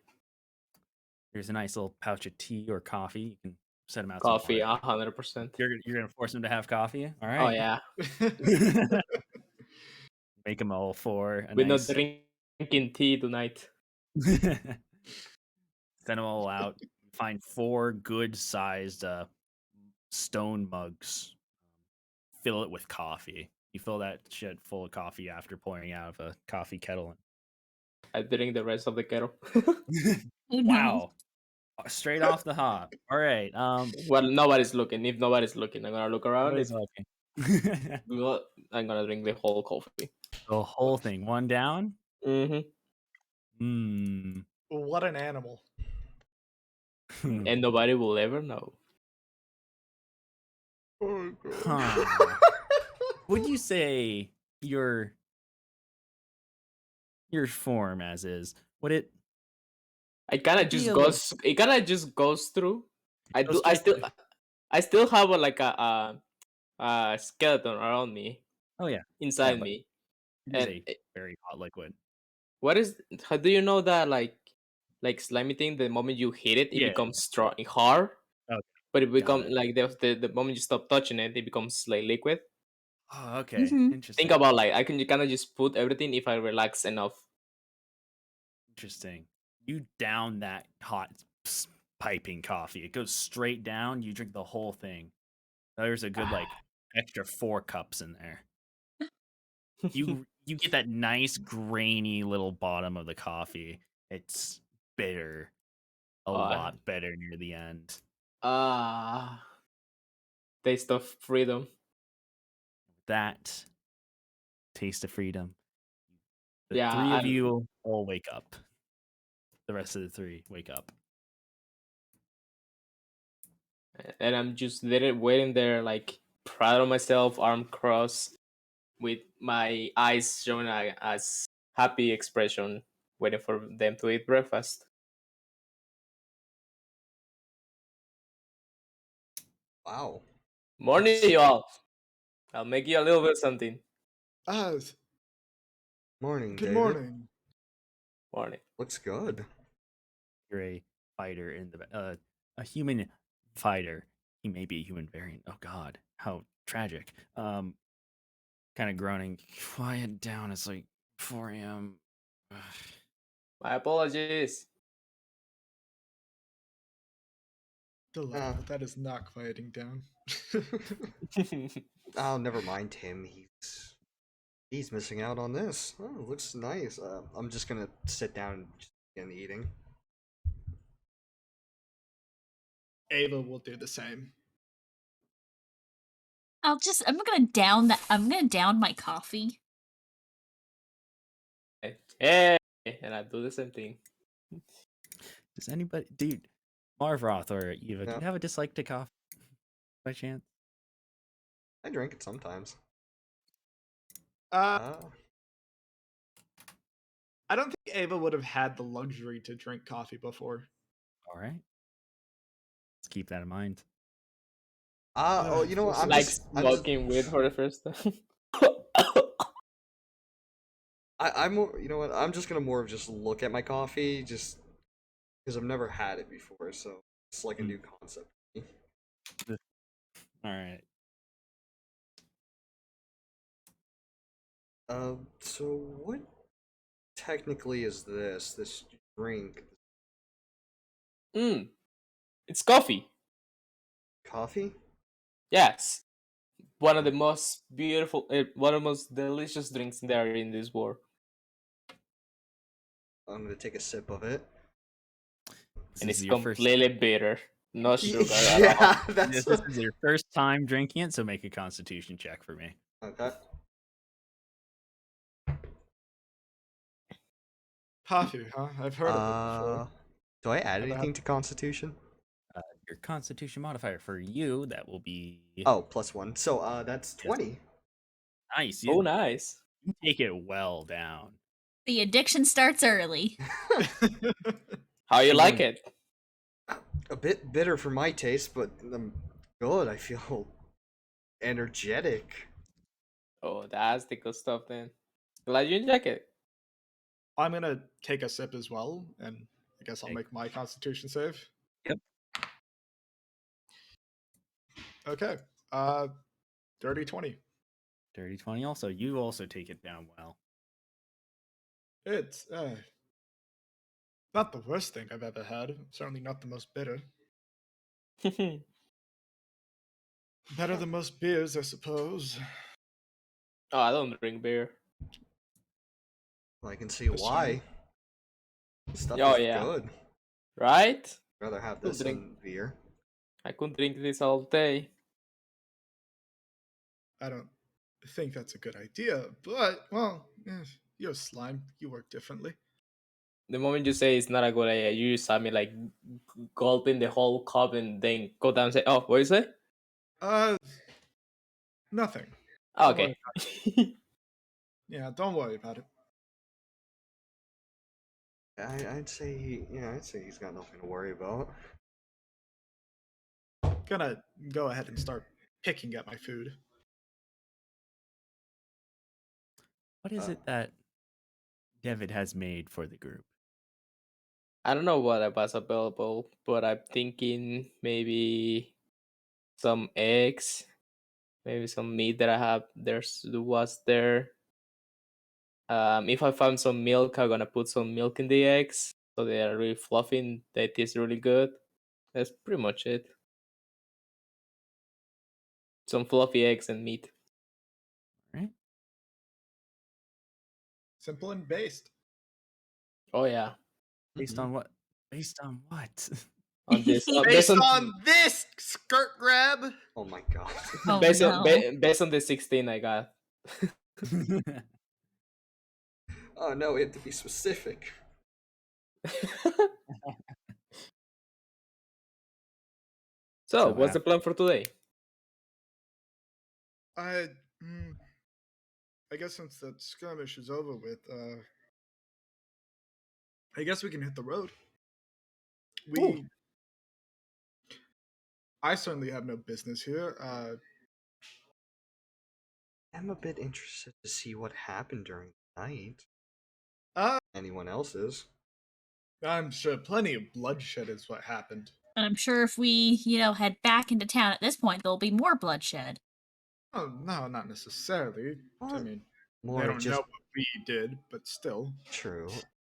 There's a nice little pouch of tea or coffee. You can set them out some Coffee, water. 100%. You're gonna force them to have coffee. All Oh right. yeah, Make them all for a we're not nice. drinking tea tonight. Send them all out. find 4 good-sized stone mugs. Fill it with coffee. You fill that shit full of coffee after pouring out of a coffee kettle. I drink the rest of the kettle. Oh no. Wow. Straight off the hop. All right. Well, nobody's looking. If nobody's looking, I'm gonna look around. What If is okay? not, I'm gonna drink the whole coffee. The whole thing. One down? Mm-hmm. Hmm. What an animal. And nobody will ever know. Oh, Huh. Would you say your form as is? Would it I kind of be just a little goes. It kind of just goes through. I go do. I straight still. through? I still have a skeleton around me, Oh yeah. inside but me, it is and a very hot liquid. what is? How do you know that like slimy thing? The moment you hit it, it Yeah. becomes strong, hard. Okay. But it becomes it. like the moment you stop touching it, it becomes like liquid. Oh, okay. Mhm. Interesting. Think about like I can kind of just put everything if I relax enough. Interesting. You down that hot piping coffee. It goes straight down. You drink the whole thing. There's a good like extra 4 cups in there. You get that nice grainy little bottom of the coffee. It's bitter. A lot better near the end. Taste of freedom. That taste of freedom. The Yeah, 3 of you all wake up. The rest of the 3 wake up. and I'm just there, waiting there, like proud of myself, arm crossed, with my eyes showing a happy expression, waiting for them to eat breakfast. Wow. Morning, That's- you all. I'll make you a little bit something. Morning, Good David. morning. Morning. Looks good. You're a fighter in the a human fighter. He may be a human variant. Oh God, how tragic. Kind of groaning. Quiet down. It's like 4 a.m. My apologies. Delightful. That is not quieting down. Oh, never mind him. He's missing out on this. Oh, looks nice. I'm just gonna sit down and just begin eating. Ava will do the same. I'm gonna down my coffee. Hey, and I do the same thing. Does anybody, dude, Marvroth or Eva, do Yeah. you have a dislike to coffee by chance? I drink it sometimes. I don't think Ava would have had the luxury to drink coffee before. All right. Let's keep that in mind. Oh, you know what? I'm Like just smoking weed for the first time. I'm more, you know what? I'm just gonna more of just look at my coffee, just because I've never had it before, so it's like a new concept. All right. So what technically is this drink? It's coffee. Coffee? Yes, one of the most beautiful, one of the most delicious drinks there in this world. I'm gonna take a sip of it. And This it's is your first. completely bitter, no sugar at all. Yeah, that's This is your first time drinking it, so make a Constitution check for me. okay. Coffee, huh? I've heard of it before. Do I add Never had- anything to Constitution? Your Constitution modifier for you, that will be Oh, +1. So that's 20. nice. Oh, You nice. take it well down. The addiction starts early. How you You're like doing- it? A bit bitter for my taste, but good. I feel energetic. Oh, that's the good stuff then. Glad you enjoy it. I'm gonna take a sip as well, and I guess I'll Take- make my Constitution save. Yep. Okay. Dirty 20. Dirty 20 also. You also take it down well. It's Not the worst thing I've ever had. Certainly not the most bitter. Better than most beers, I suppose. Oh, I don't drink beer. Well, I can see That's fine. why. Stuff Oh is yeah, good. right? Rather have Could this drink. than beer. I could drink this all day. I don't think that's a good idea, but, well, you're a slime. You work differently. The moment you say it's not a good idea, you just saw me like gulping the whole cup and then go down and say, "Oh, what is it?" Nothing. Oh, Don't worry. okay. Yeah, don't worry about it. I'd say I'd say he's got nothing to worry about. Gonna go ahead and start picking at my food. What is it that David has made for the group? I don't know what was available, but I'm thinking maybe some eggs, maybe some meat that I have. Was there. If I found some milk, I'm gonna put some milk in the eggs so they are really fluffy and they taste really good. That's pretty much it. Some fluffy eggs and meat. Right? Simple and based. Oh yeah, Based on what? Based on what? on this Based on this skirt grab. Oh my god. Oh, based on no. based on the 16 I got. Oh no, we have to be specific. So, So what's the after- plan for today? I guess since that skirmish is over with, I guess we can hit the road. I certainly have no business here. I'm a bit interested to see what happened during the night. Uh, Anyone else is? I'm sure plenty of bloodshed is what happened. And I'm sure if we, head back into town at this point, there'll be more bloodshed. Oh no, not necessarily. I What? mean, More they of don't just know what we did, but still. true.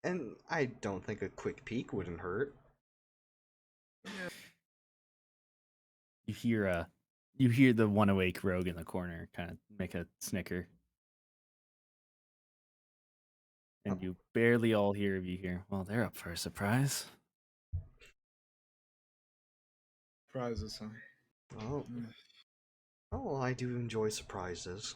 And I don't think a quick peek wouldn't hurt. Yeah. you hear the one awake rogue in the corner kind of make a snicker. And you barely all hear of you here. Well, they're up for a surprise. Prizes, huh? Oh, well, I do enjoy surprises.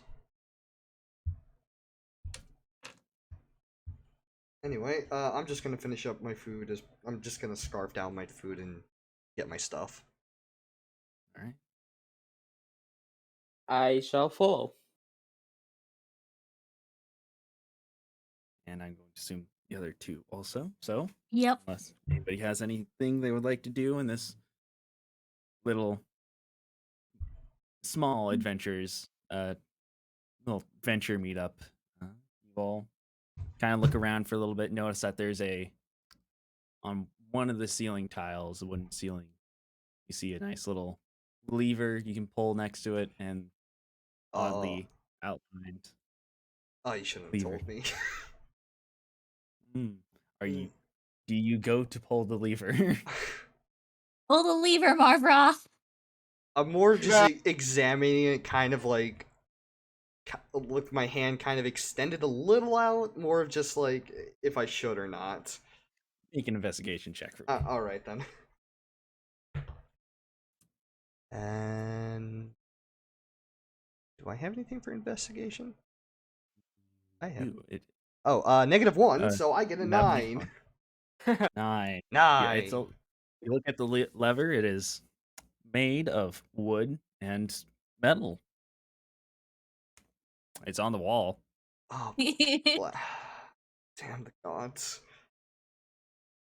Anyway, I'm just gonna finish up my food. I'm just gonna scarf down my food and get my stuff. All right. I shall follow. And I'm going to assume the other two also. So, Yep. unless anybody has anything they would like to do in this little small adventures, little venture meetup, you all kind of look around for a little bit. Notice that there's on one of the ceiling tiles, the wooden ceiling, you see a nice little lever you can pull next to it, and oddly outlined Oh, you shouldn't have lever. told me. Are you? Do you go to pull the lever? Pull the lever, Marvroth. I'm more just examining it, kind of like with my hand kind of extended a little out. More of just like if I should or not. Make an investigation check for me. All right then. And do I have anything for investigation? I have. Ooh, Oh, -1, so I get a that'd be 9. fun. 9. Yeah, 9. you look at the lever. It is made of wood and metal. It's on the wall. Oh, damn the gods.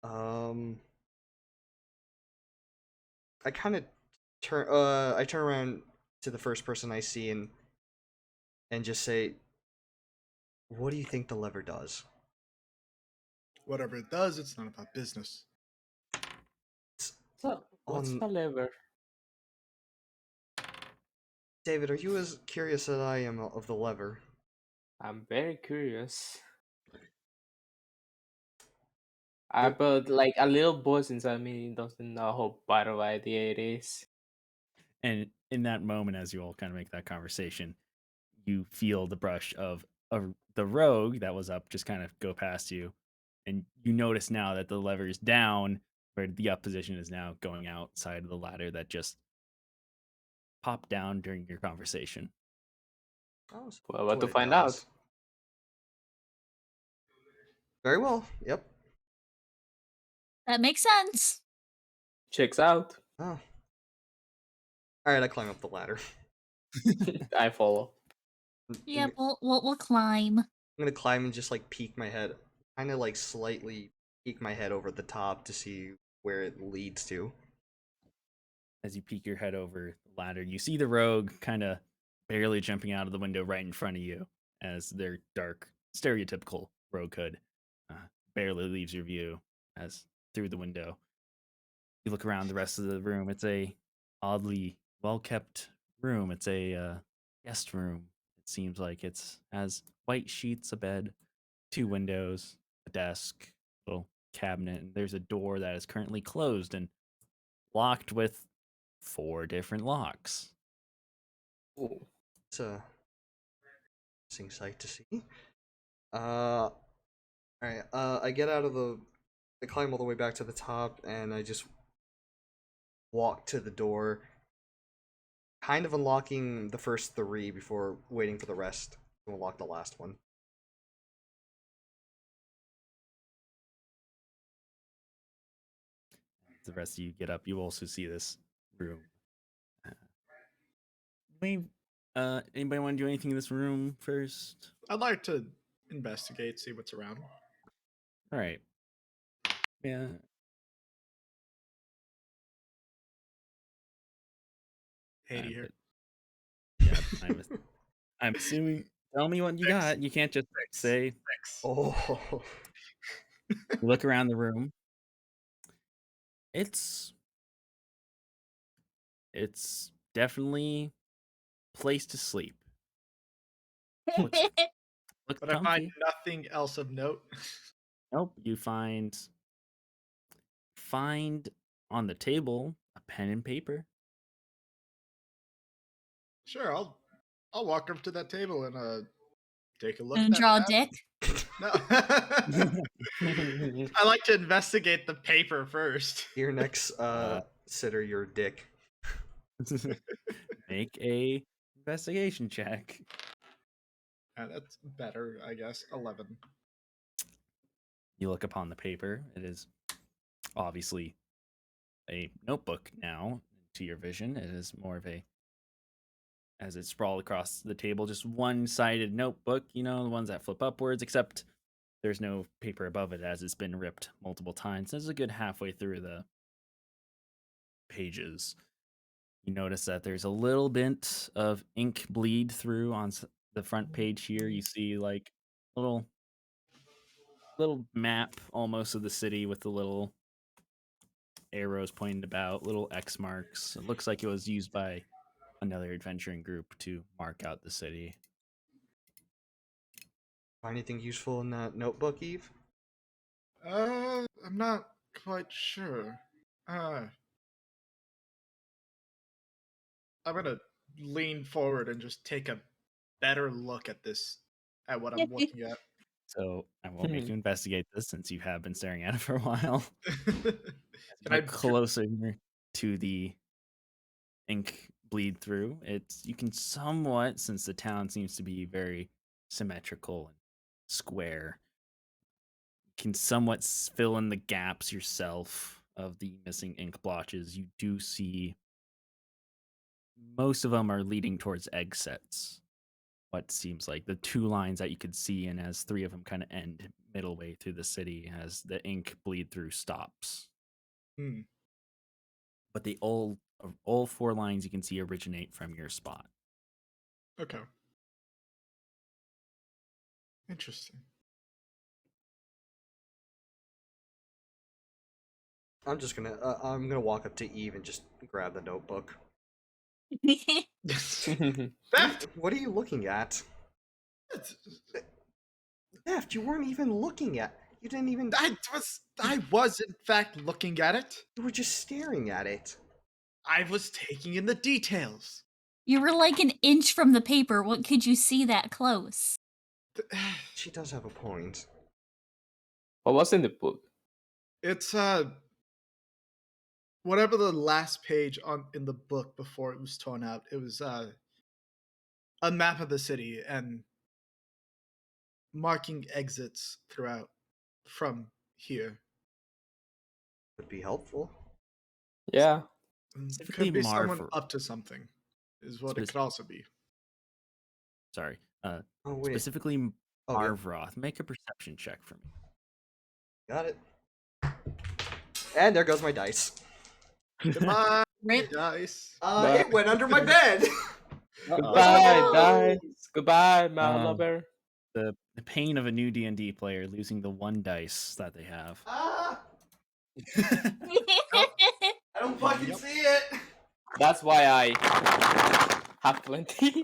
I kind of I turn around to the first person I see and just say, "What do you think the lever does?" Whatever it does, it's none of our business. So, what's On the lever? David, are you as curious as I am of the lever? I'm very curious. But like a little voice inside me doesn't know how bad of an idea it is. And in that moment, as you all kind of make that conversation, you feel the brush of the rogue that was up just kind of go past you. And you notice now that the lever is down, where the up position is now going outside of the ladder that just popped down during your conversation. Oh, so Well, that's what to what it find does. out? Very well. Yep. That makes sense. Checks out. Oh. All right, I climb up the ladder. I follow. Yeah, we'll climb. I'm gonna climb and just like peek my head, kind of like slightly peek my head over the top to see where it leads to. As you peek your head over the ladder, you see the rogue kind of barely jumping out of the window right in front of you as their dark, stereotypical rogue hood barely leaves your view as through the window. You look around the rest of the room. It's a oddly well-kept room. It's a guest room. It seems like it's has white sheets, a bed, 2 windows, a desk, little cabinet, and there's a door that is currently closed and locked with 4 different locks. Ooh. It's a interesting sight to see. All right. I get out of I climb all the way back to the top, and I just walk to the door, kind of unlocking the first 3 before waiting for the rest to unlock the last one. The rest of you get up. You also see this room. Maybe, anybody want to do anything in this room first? I'd like to investigate, see what's around. All right. Yeah. Haiti here. Yeah, I'm assuming. Tell me what you Six. got. You can't just say. Thanks. Oh. You look around the room. It's definitely place to sleep. Looks But I find comfy. nothing else of note. Nope. You find on the table a pen and paper. Sure, I'll walk up to that table and take a look And at that draw a pad. dick. No. I like to investigate the paper first. Your next sitter, your dick. Make a investigation check. That's better, I guess. 11. You look upon the paper. It is obviously a notebook now to your vision. It is more of a, as it's sprawled across the table, just one-sided notebook, the ones that flip upwards, except there's no paper above it as it's been ripped multiple times. This is a good halfway through the pages. You notice that there's a little bit of ink bleed through on the front page here. You see like little map almost of the city with the little arrows pointed about, little X marks. It looks like it was used by another adventuring group to mark out the city. Find anything useful in that notebook, Eve? I'm not quite sure. I'm gonna lean forward and just take a better look at what I'm looking at. So I won't make you investigate this since you have been staring at it for a while. Can I Look closer to the ink bleed through. You can somewhat, since the town seems to be very symmetrical and square, you can somewhat fill in the gaps yourself of the missing ink blotches. You do see most of them are leading towards exits. What seems like the 2 lines that you could see, and as 3 of them kind of end middle way through the city as the ink bleed through stops. But the all 4 lines you can see originate from your spot. Okay. Interesting. I'm gonna walk up to Eve and just grab the notebook. Theft! What are you looking at? Theft, you weren't even looking at. You didn't even. I was in fact looking at it. You were just staring at it. I was taking in the details. You were like an inch from the paper. What could you see that close? She does have a point. What was in the book? It's whatever the last page in the book before it was torn out. It was a map of the city and marking exits throughout from here. Would be helpful. Yeah. Specifically Could be someone Marv- up to something, is what it could also be. Sorry. Oh wait. Specifically Oh, yeah. Marvroth. Make a perception check for me. Got it. And there goes my dice. Goodbye, Rip. dice. It went under my bed. Goodbye, No. dice. Goodbye, my Um, lover. The pain of a new D&D player losing the one dice that they have. I don't fucking Yep. see it. That's why I have plenty.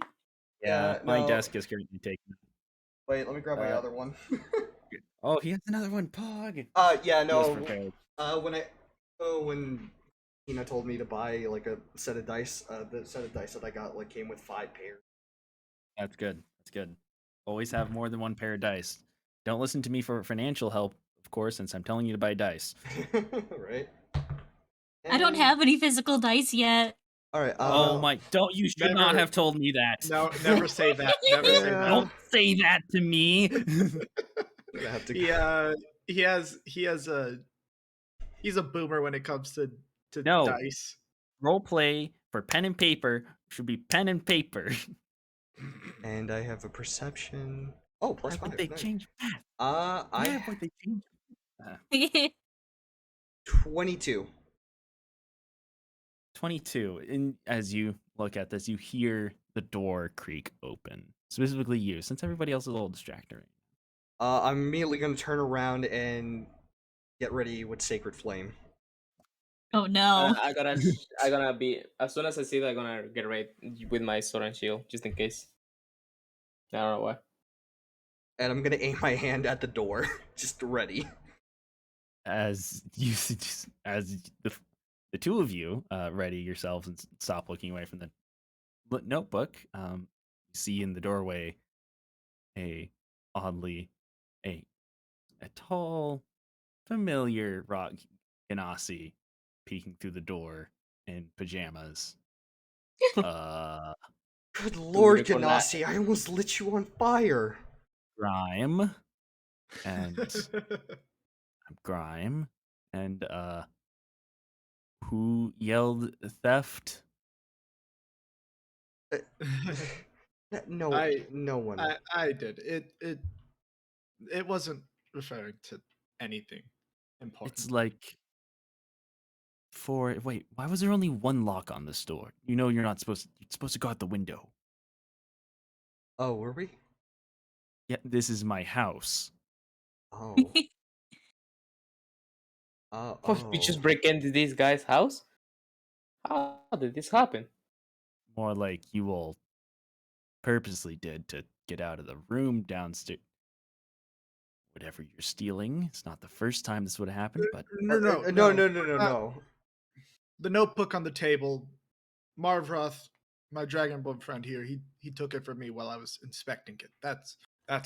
Yeah, My no. desk is currently taken. Wait, let me grab my Uh, other one. Oh, he has another one, Pog. Yeah, He was no. prepared. When Tina told me to buy like a set of dice, the set of dice that I got like came with 5 pairs. That's good. That's good. Always have more than one pair of dice. Don't listen to me for financial help, of course, since I'm telling you to buy dice. Right. I don't have any physical dice yet. All right. Oh my! Don't you should not Never- have told me that. No, never say that. Never say Yeah. that. Don't say that to me. I have to. He's a boomer when it comes to No. dice. Role play for pen and paper should be pen and paper. And I have a perception. Oh, plus Why would 5. they nice. change math? I Why would they change? 22. 22. And as you look at this, you hear the door creak open. Specifically you, since everybody else is a little distracted. I'm immediately gonna turn around and get ready with Sacred Flame. Oh no. I gonna be as soon as I see that, I'm gonna get ready with my sword and shield just in case. I don't know why. And I'm gonna aim my hand at the door, just ready. As you as the two of you ready yourselves and stop looking away from the notebook, you see in the doorway a tall, familiar rock ganassi peeking through the door in pajamas. Good lord, recall that. Ganassi, I almost lit you on fire. Grime and who yelled theft? No, no one. I did. It wasn't referring to anything important. It's like wait, why was there only one lock on this door? You know you're supposed to go out the window. Oh, were we? Yeah, this is my house. Oh. We just break into this guy's house? How did this happen? More like you all purposely did to get out of the room downstairs. Whatever you're stealing, it's not the first time this would have happened, but No. The notebook on the table, Marvroth, my dragonborn friend here, he took it from me while I was inspecting it. That's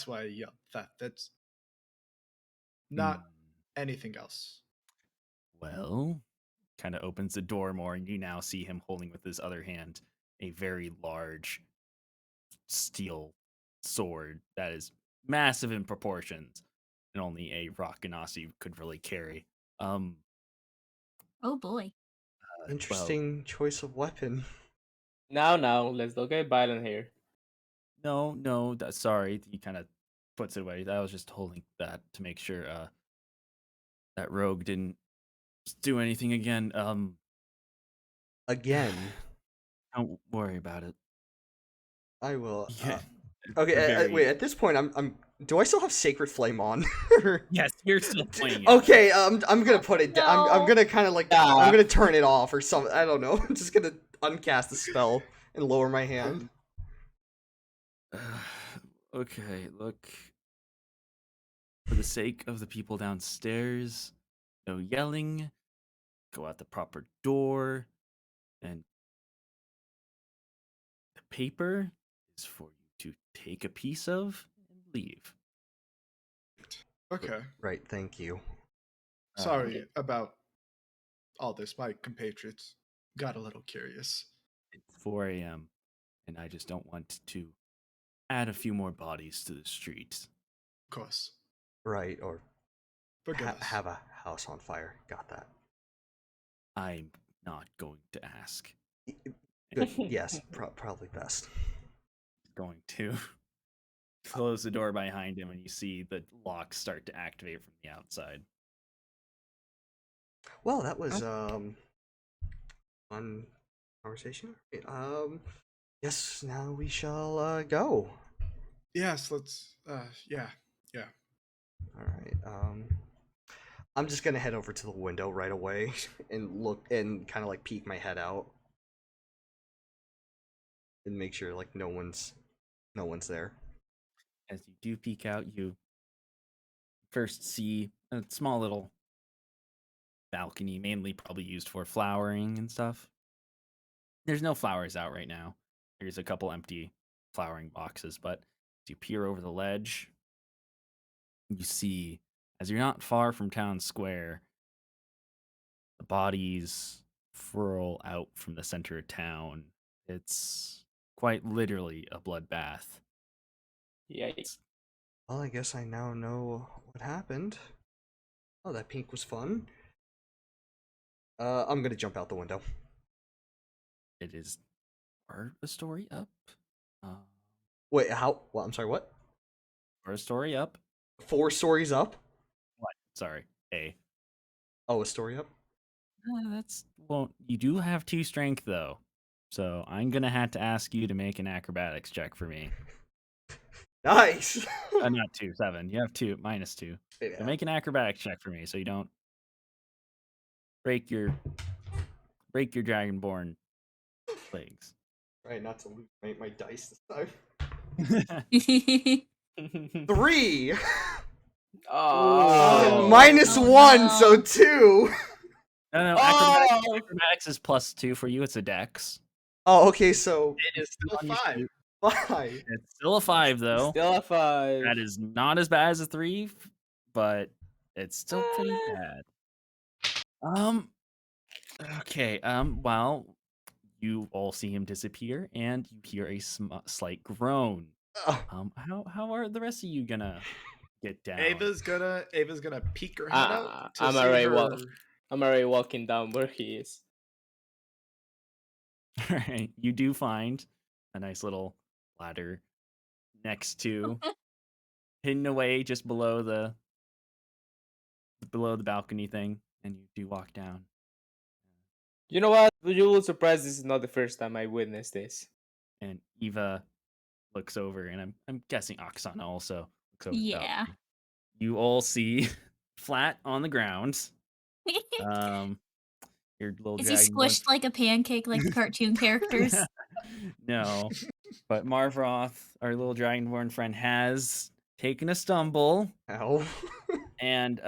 why I yelled theft. That's not anything else. Well, kind of opens the door more, and you now see him holding with his other hand a very large steel sword that is massive in proportions, and only a rock ganassi could really carry. Oh boy. Interesting choice of weapon. Now, let's not get violent here. No, sorry. He kind of puts it away. I was just holding that to make sure that rogue didn't do anything again. Again. Don't worry about it. I will. Yeah. Okay, wait. At this point, I'm. Do I still have Sacred Flame on? Yes, you're still playing it. Okay, I'm gonna put it down. I'm No. gonna kind of like. I'm gonna turn it off or something. I don't know. I'm just gonna uncast the spell and lower my hand. Okay, look. for the sake of the people downstairs, no yelling, go out the proper door, and the paper is for you to take a piece of and leave. Okay. Right, thank you. Sorry about all this. My compatriots got a little curious. It's 4 a.m., and I just don't want to add a few more bodies to the streets. Of course. Right, or Forgive us. have a house on fire. Got that. I'm not going to ask. Good. Yes, probably best. Going to close the door behind him, and you see the locks start to activate from the outside. Well, that was fun conversation. Yes, now we shall go. Yes, let's yeah. All right. I'm just gonna head over to the window right away and look and kind of like peek my head out and make sure like no one's there. As you do peek out, you first see a small little balcony, mainly probably used for flowering and stuff. There's no flowers out right now. There's a couple empty flowering boxes, but as you peer over the ledge, you see, as you're not far from town square, the bodies furl out from the center of town. It's quite literally a bloodbath. Yikes. Well, I guess I now know what happened. Oh, that pink was fun. I'm gonna jump out the window. It is or a story up. Wait, how? Well, I'm sorry. What? Or a story up. 4 stories up? What? Sorry. A. Oh, a story up. That's won't. You do have 2 strength though, so I'm gonna have to ask you to make an acrobatics check for me. Nice. Not 2, 7. You have 2 minus 2. So Yeah. make an acrobatics check for me, so you don't break your dragonborn legs. Right, not to lose my dice this time. Oh, 3 Oh, minus Oh, 1, no. so 2. No, Oh! acrobatics is +2 for you. It's a dex. Oh, okay, so It is Still on your 5. sheet. 5. It's still a 5 though. Still a 5. That is not as bad as a 3, but it's still pretty bad. Okay. Well, you all see him disappear, and you hear a slight groan. How are the rest of you gonna get down? Ava's gonna peek her head out to I'm see already her. I'm already walking down where he is. All right, you do find a nice little ladder next to, hidden away just below the balcony thing, and you do walk down. You know what? You will surprise. This is not the first time I witnessed this. And Eva looks over, and I'm guessing Oksana also looks over. The yeah. balcony. You all see flat on the ground. Your little Is he dragonborn. squished like a pancake like the cartoon characters? No, but Marvroth, our little dragonborn friend, has taken a stumble Ow. and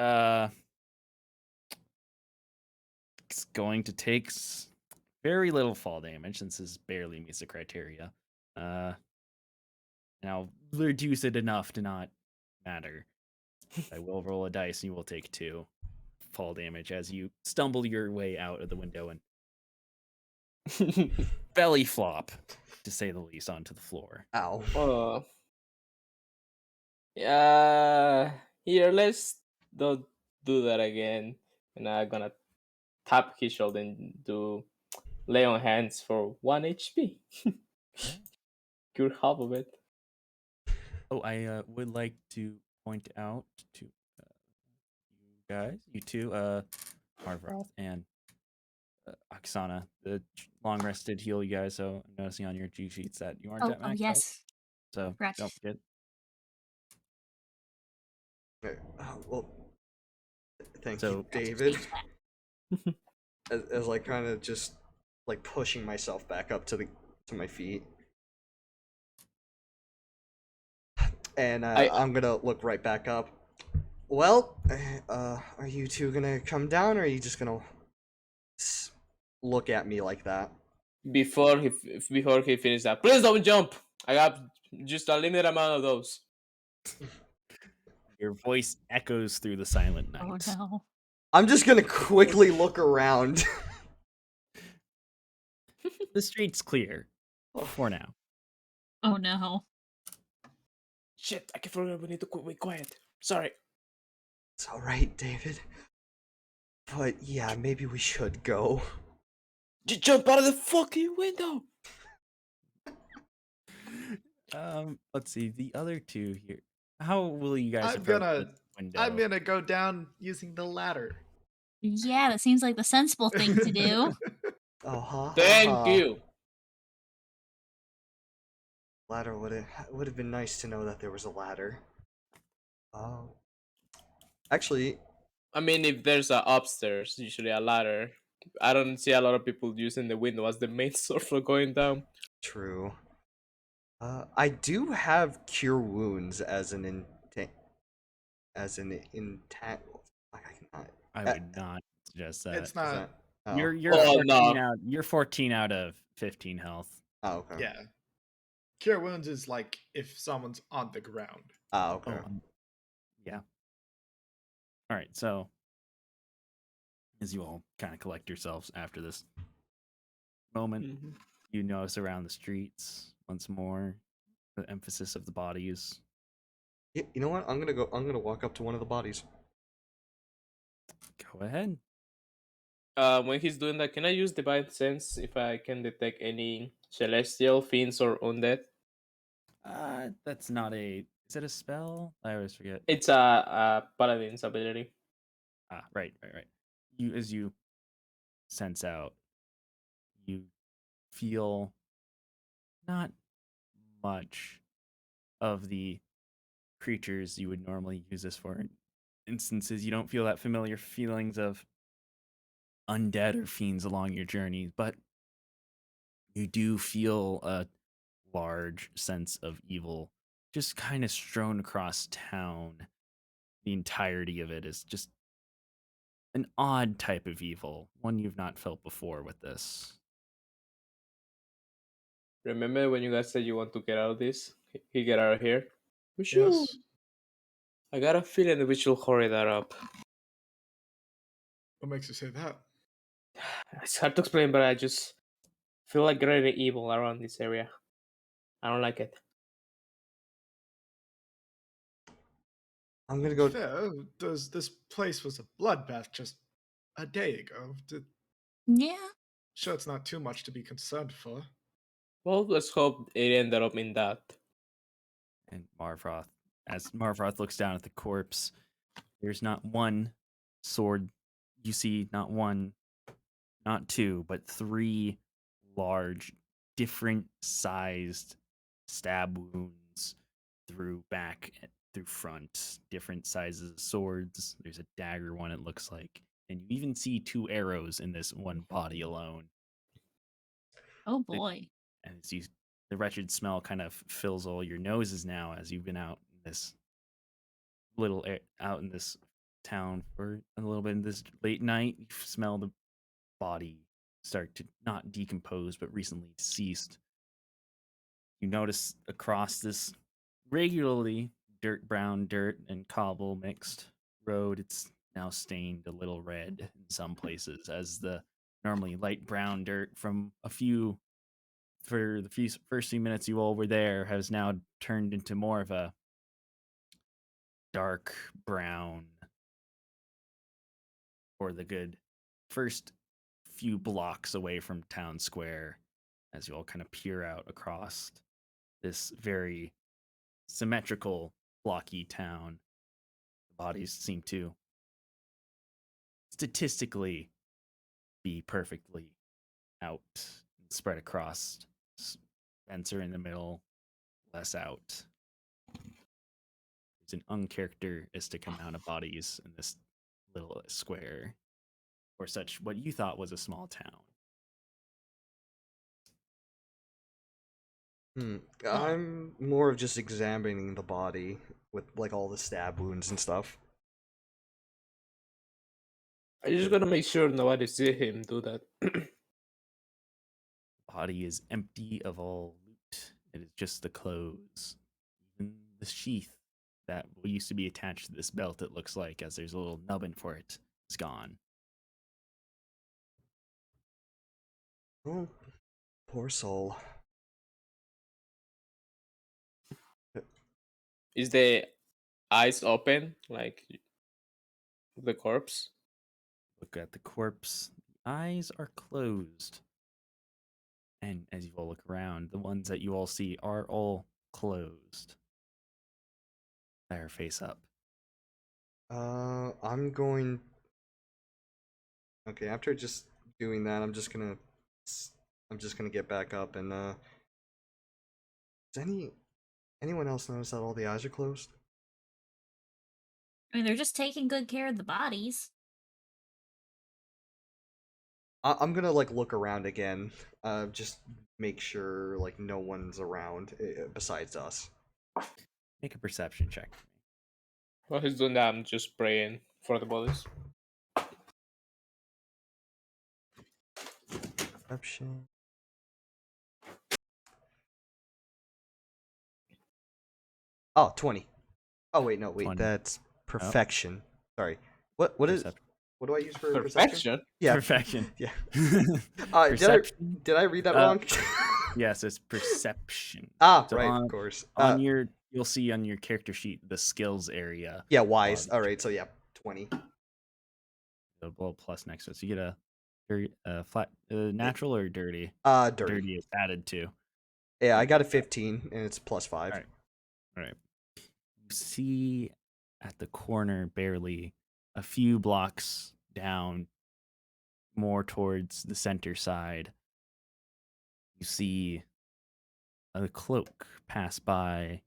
it's going to take very little fall damage since this barely meets the criteria. And I'll reduce it enough to not matter. I will roll a dice and you will take 2 fall damage as you stumble your way out of the window and belly flop, to say the least, onto the floor. Ow. Yeah. Here, let's don't do that again. And I'm gonna tap his shoulder and do lay on hands for 1 HP. Cure half of it. Oh, I would like to point out to you guys, you two, Marvroth and Oksana, the long rested heal you guys. So I'm noticing on your G sheets that you aren't at Oh max health. yes. So Congrats. don't forget. Okay, well, thank So- you, David. as like kind of just like pushing myself back up to my feet, and I'm gonna look right back up. Well, are you two gonna come down, or are you just gonna look at me like that? Before he finishes that, please don't jump. I have just a limited amount of those. Your voice echoes through the silent Oh night. no. I'm just gonna quickly look around. The street's clear for now. Oh no. Shit, I forgot we need to be quiet. Sorry. It's alright, David. But yeah, maybe we should go. Jump out of the fucking window. Let's see the other two here. How will you guys I'm approach gonna this window? I'm gonna go down using the ladder. Yeah, that seems like the sensible thing to do. Oh, ha, Thank you. Ladder would have been nice to know that there was a ladder. Oh, actually, I mean, if there's a upstairs, usually a ladder. I don't see a lot of people using the window as the main source for going down. true. I do have cure wounds as an intact. I cannot. I would not suggest that. It's Is not. that? Oh. You're Oh, 14 no. out. You're 14 out of 15 health. Oh, okay. Yeah. Cure wounds is like if someone's on the ground. Oh, okay. Yeah. All right. So, as you all kind of collect yourselves after this moment, Mhm. you notice around the streets once more the emphasis of the bodies. You know what? I'm gonna walk up to one of the bodies. Go ahead. When he's doing that, can I use Divine Sense if I can detect any celestial fiends or undead? That's not a. Is it a spell? I always forget. It's a paladin's ability. Right. You, as you sense out, you feel not much of the creatures you would normally use this for. Instances, you don't feel that familiar feelings of undead or fiends along your journey, but you do feel a large sense of evil just kind of strewn across town. The entirety of it is just an odd type of evil, one you've not felt before with this. Remember when you guys said you want to get out of this? He get out of here. We should. Yes. I got a feeling that we should hurry that up. What makes you say that? It's hard to explain, but I just feel like really evil around this area. I don't like it. I'm gonna go. Fair. This place was a bloodbath just a day ago. Yeah. Sure, it's not too much to be concerned for. Well, let's hope it ended up in that. And as Marvroth looks down at the corpse, there's not one sword. You see not one, not two, but three large, different sized stab wounds through back, through front, different sizes of swords. There's a dagger one, it looks like. And you even see two arrows in this one body alone. Oh The- boy. And as you, the wretched smell kind of fills all your noses now as you've been out in this out in this town for a little bit in this late night. You smell the body start to not decompose but recently deceased. You notice across this regularly brown dirt and cobble mixed road, it's now stained a little red in some places as the normally light brown dirt from for the first few minutes you all were there has now turned into more of a dark brown for the good first few blocks away from town square as you all kind of peer out across this very symmetrical blocky town. The bodies seem to statistically be perfectly out and spread across. Spencer in the middle, less out. There's an uncharacteristic amount of bodies in this little square, or such what you thought was a small town. I'm more of just examining the body with like all the stab wounds and stuff. I just gotta make sure nobody see him do that. Body is empty of all loot. It is just the clothes. Even the sheath that used to be attached to this belt, it looks like, as there's a little nubbin for it, is gone. Oh, poor soul. Is the eyes open like the corpse? Look at the corpse. The eyes are closed. And as you all look around, the ones that you all see are all closed. They're face up. I'm going. Okay, after just doing that, I'm just gonna get back up and does anyone else notice that all the eyes are closed? I mean, they're just taking good care of the bodies. I'm gonna like look around again, just make sure like no one's around besides us. Make a perception check for me. While he's doing that, I'm just praying for the bodies. Perception. Oh, 20. Oh wait, no, wait, 20. that's perfection. Sorry. What is Perception. what do I use for perception? Perfection. Yeah. Perfection. Yeah. Perception. Did I read that wrong? Yes, it's perception. Ah, So right, on, of course. on your, you'll see on your character sheet the skills area. Yeah, wise. on- All right, so yeah, 20. The blow plus next to it. So you get a flat natural or dirty. Dirty. Dirty is added to. Yeah, I got a 15 and it's plus 5. Alright. All right. You see at the corner, barely a few blocks down, more towards the center side, you see a cloak pass by,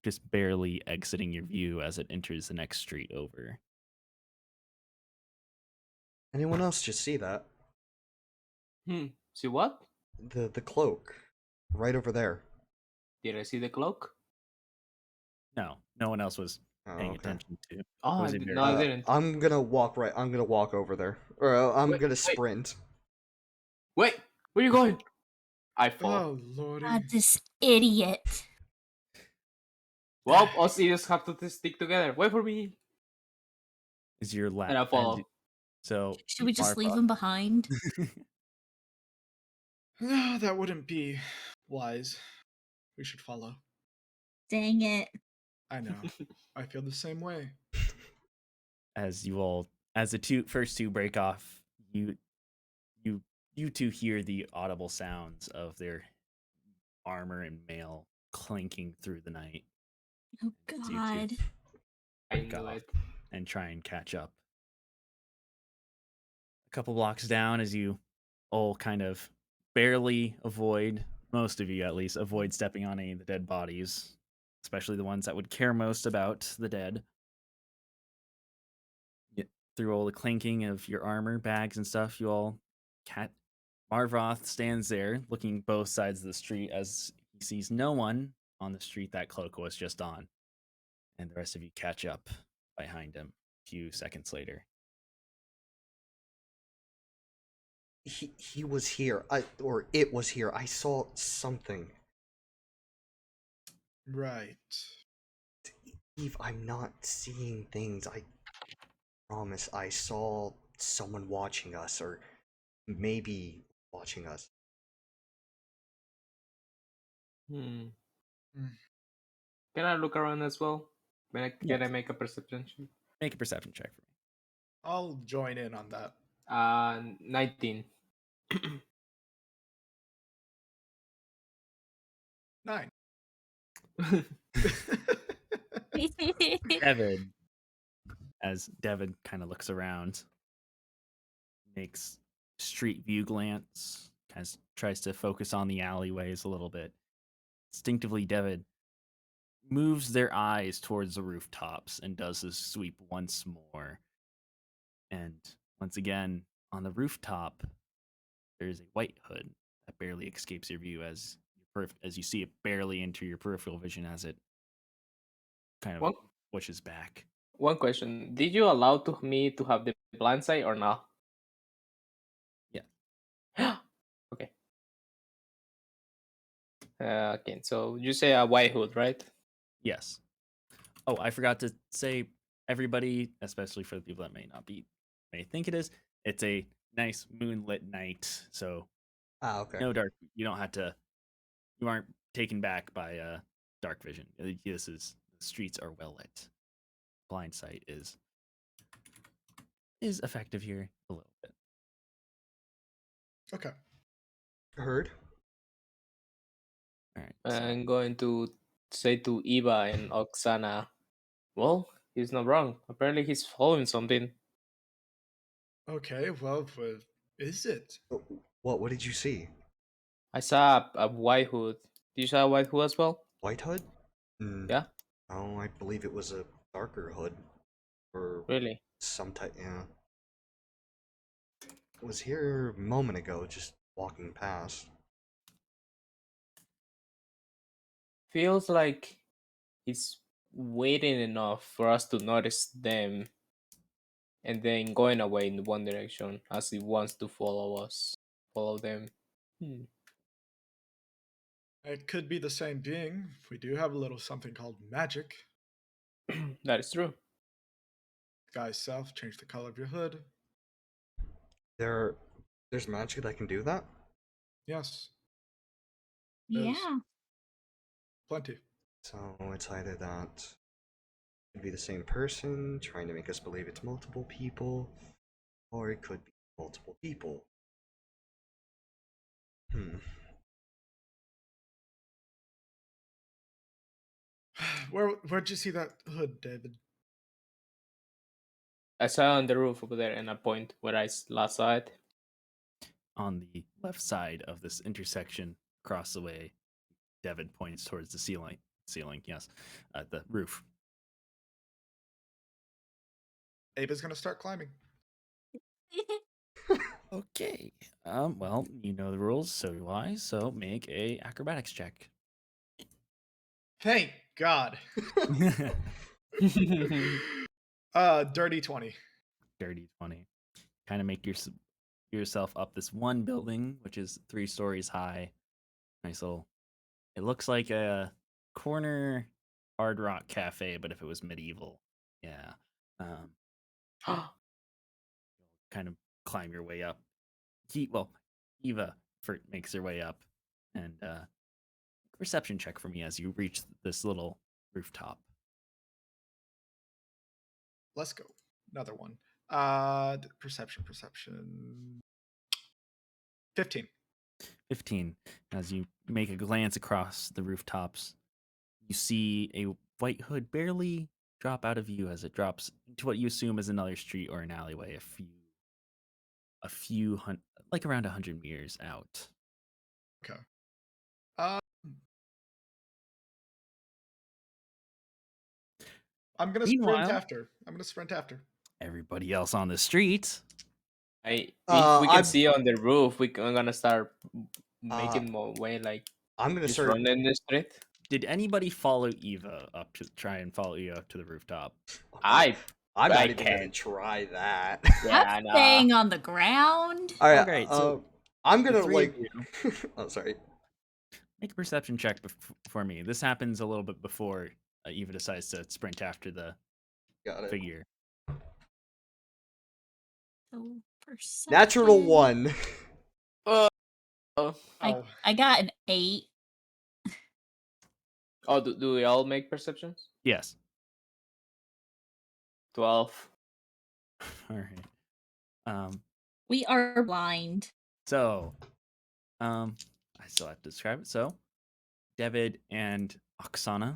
just barely exiting your view as it enters the next street over. Anyone else just see that? See what? The cloak right over there. Did I see the cloak? No, no one else was Oh, paying okay. attention to. Oh, Was it very- no, I didn't. I'm gonna walk over there. Or I'm Wait, gonna wait. sprint. Wait, where are you going? I fall. Oh lordy. God, this idiot. Well, us idiots have to stick together. Wait for me. Is your lap? And I follow. So Should we just leave Marfa- him behind? No, that wouldn't be wise. We should follow. Dang it. I know. I feel the same way. as the first two break off, you two hear the audible sounds of their armor and mail clinking through the night. Oh, as you two God. I break knew off it. and try and catch up. A couple blocks down, as you all kind of barely avoid, most of you at least, avoid stepping on any of the dead bodies, especially the ones that would care most about the dead. Through all the clinking of your armor, bags, and stuff, you all Marvoth stands there looking both sides of the street as he sees no one on the street that Cloak was just on. And the rest of you catch up behind him a few seconds later. He was here. Or it was here. I saw something. Right. Eve, I'm not seeing things. I promise I saw someone watching us, or maybe watching us. Hmm. Hmm. Can I look around as well? Can I Yes. make a perception check? Make a perception check for me. I'll join in on that. 19. 9. Devin, as Devin kind of looks around, makes street view glance, kind of tries to focus on the alleyways a little bit. Instinctively, Devin moves their eyes towards the rooftops and does this sweep once more. And once again, on the rooftop, there's a white hood that barely escapes your view as you see it barely enter your peripheral vision as it kind of One, pushes back. one question. Did you allow me to have the blind sight or not? Okay. Okay, so you say a white hood, right? Yes. Oh, I forgot to say, everybody, especially for the people that may think it is, it's a nice moonlit night, so Ah, okay. no dark. You don't have to. You aren't taken back by dark vision. The streets are well lit. Blind sight is effective here a little bit. Okay. Heard. All right. So I'm going to say to Eva and Oksana, well, he's not wrong. Apparently, he's following something. Okay. Well, what is it? Oh, what did you see? I saw a white hood. Did you saw a white hood as well? White hood? Mm, Yeah, oh, I believe it was a darker hood or really. some type. Yeah, was here a moment ago, just walking past. Feels like he's waiting enough for us to notice them and then going away in one direction as he wants to follow us, follow them. Hmm. It could be the same being. We do have a little something called magic. That is true. Guys, self, change the color of your hood. There, there's magic that can do that. Yes, there's Yeah. plenty. So it's either that could be the same person trying to make us believe it's multiple people, or it could be multiple people. Hmm. Where'd you see that hood, David? I saw on the roof over there and a point where I last saw it. on the left side of this intersection, across the way, David points towards the ceiling. Ceiling, yes, the roof. Ava's gonna start climbing. Okay. Well, you know the rules, so do I. So make a acrobatics check. Thank God. Dirty 20. Dirty 20. Kind of make yourself up this one building, which is 3 stories high. Nice little. It looks like a corner Hard Rock Cafe, but if it was medieval. Yeah. Kind of climb your way up. Eva makes her way up, and perception check for me as you reach this little rooftop. Let's go. Another one. Perception. 15. 15. As you make a glance across the rooftops, you see a white hood barely drop out of view as it drops into what you assume is another street or an alleyway, like around 100 meters out. Okay. Uh, I'm gonna sprint Meanwhile, after. I'm gonna sprint after. everybody else on the street. If we can I'm see on the roof, we're gonna start uh, making more way, like I'm gonna just start. run in the street. Did anybody follow Eva up to try and follow you up to the rooftop? I I'm I not even gonna can't. try that. Yeah, I'm nah. staying on the ground. All right. Okay, so I'm the gonna three of like. you Oh, sorry. make a perception check for me. This happens a little bit before Eva decides to sprint after the Got it. figure. So perception. Natural 1. Oh, Oh, I got an 8. oh, do we all make perceptions? Yes. 12. All right. We are blind. So, I still have to describe it. So, David and Oksana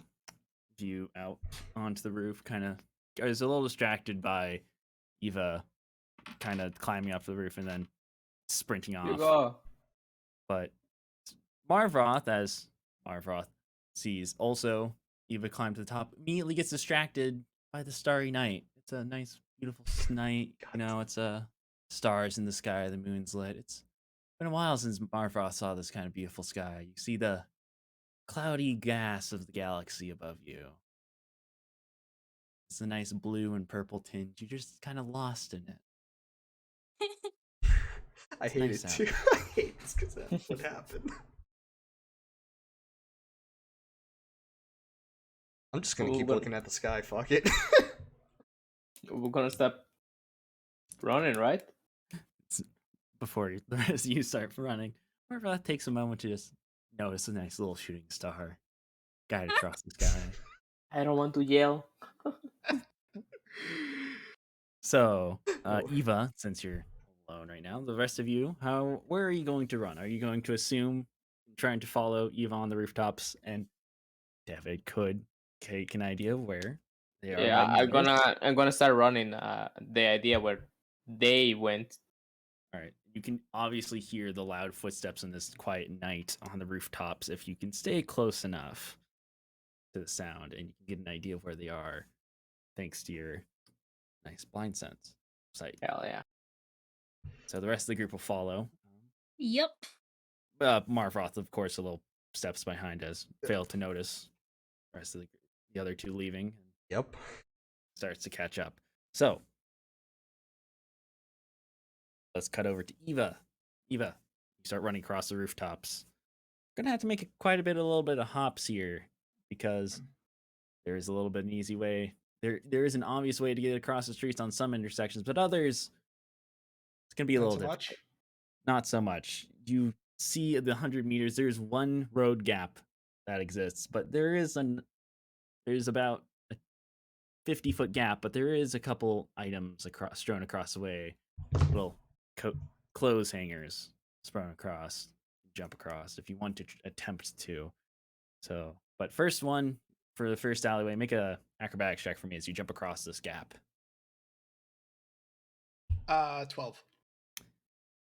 view out onto the roof. Kind of, I was a little distracted by Eva, kind of climbing up the roof and then sprinting You off. go. But Marvroth, as Marvroth sees, also Eva climbed to the top, immediately gets distracted by the starry night. It's a nice, beautiful night. You know, it's stars in the sky, the moon's lit. It's been a while since Marvroth saw this kind of beautiful sky. You see the cloudy gas of the galaxy above you. It's a nice blue and purple tinge. You're just kind of lost in it. I It's hate nice it out. too. I hate this because that's what happened. I'm just gonna We're keep gonna, looking at the sky. Fuck it. we're gonna stop running, right? Before the rest of you start running, Marva takes a moment to just notice a nice little shooting star guide across the sky. I don't want to yell. So, Oh. Eva, since you're alone right now, the rest of you, where are you going to run? Are you going to assume trying to follow Eva on the rooftops? And David could take an idea of where they are Yeah, by notice. I'm gonna start running. The idea where they went. All right. You can obviously hear the loud footsteps in this quiet night on the rooftops if you can stay close enough to the sound, and you can get an idea of where they are thanks to your nice blind sense sight. Hell yeah. So the rest of the group will follow. Yep. Marvoth, of course, a little steps behind us, fail to notice the rest of the other two leaving, and Yep. starts to catch up. So let's cut over to Eva. Eva, you start running across the rooftops. Gonna have to make quite a little bit of hops here because there is a little bit of an easy way. There is an obvious way to get across the streets on some intersections, but others it's gonna be a Not little so difficult. much. Not so much. You see the 100 meters. There's one road gap that exists, but there's about a 50-foot gap, but there is a couple items strewn across the way, little clothes hangers strewn across, jump across if you want to attempt to. So, but first one for the first alleyway, make a acrobatics check for me as you jump across this gap. 12.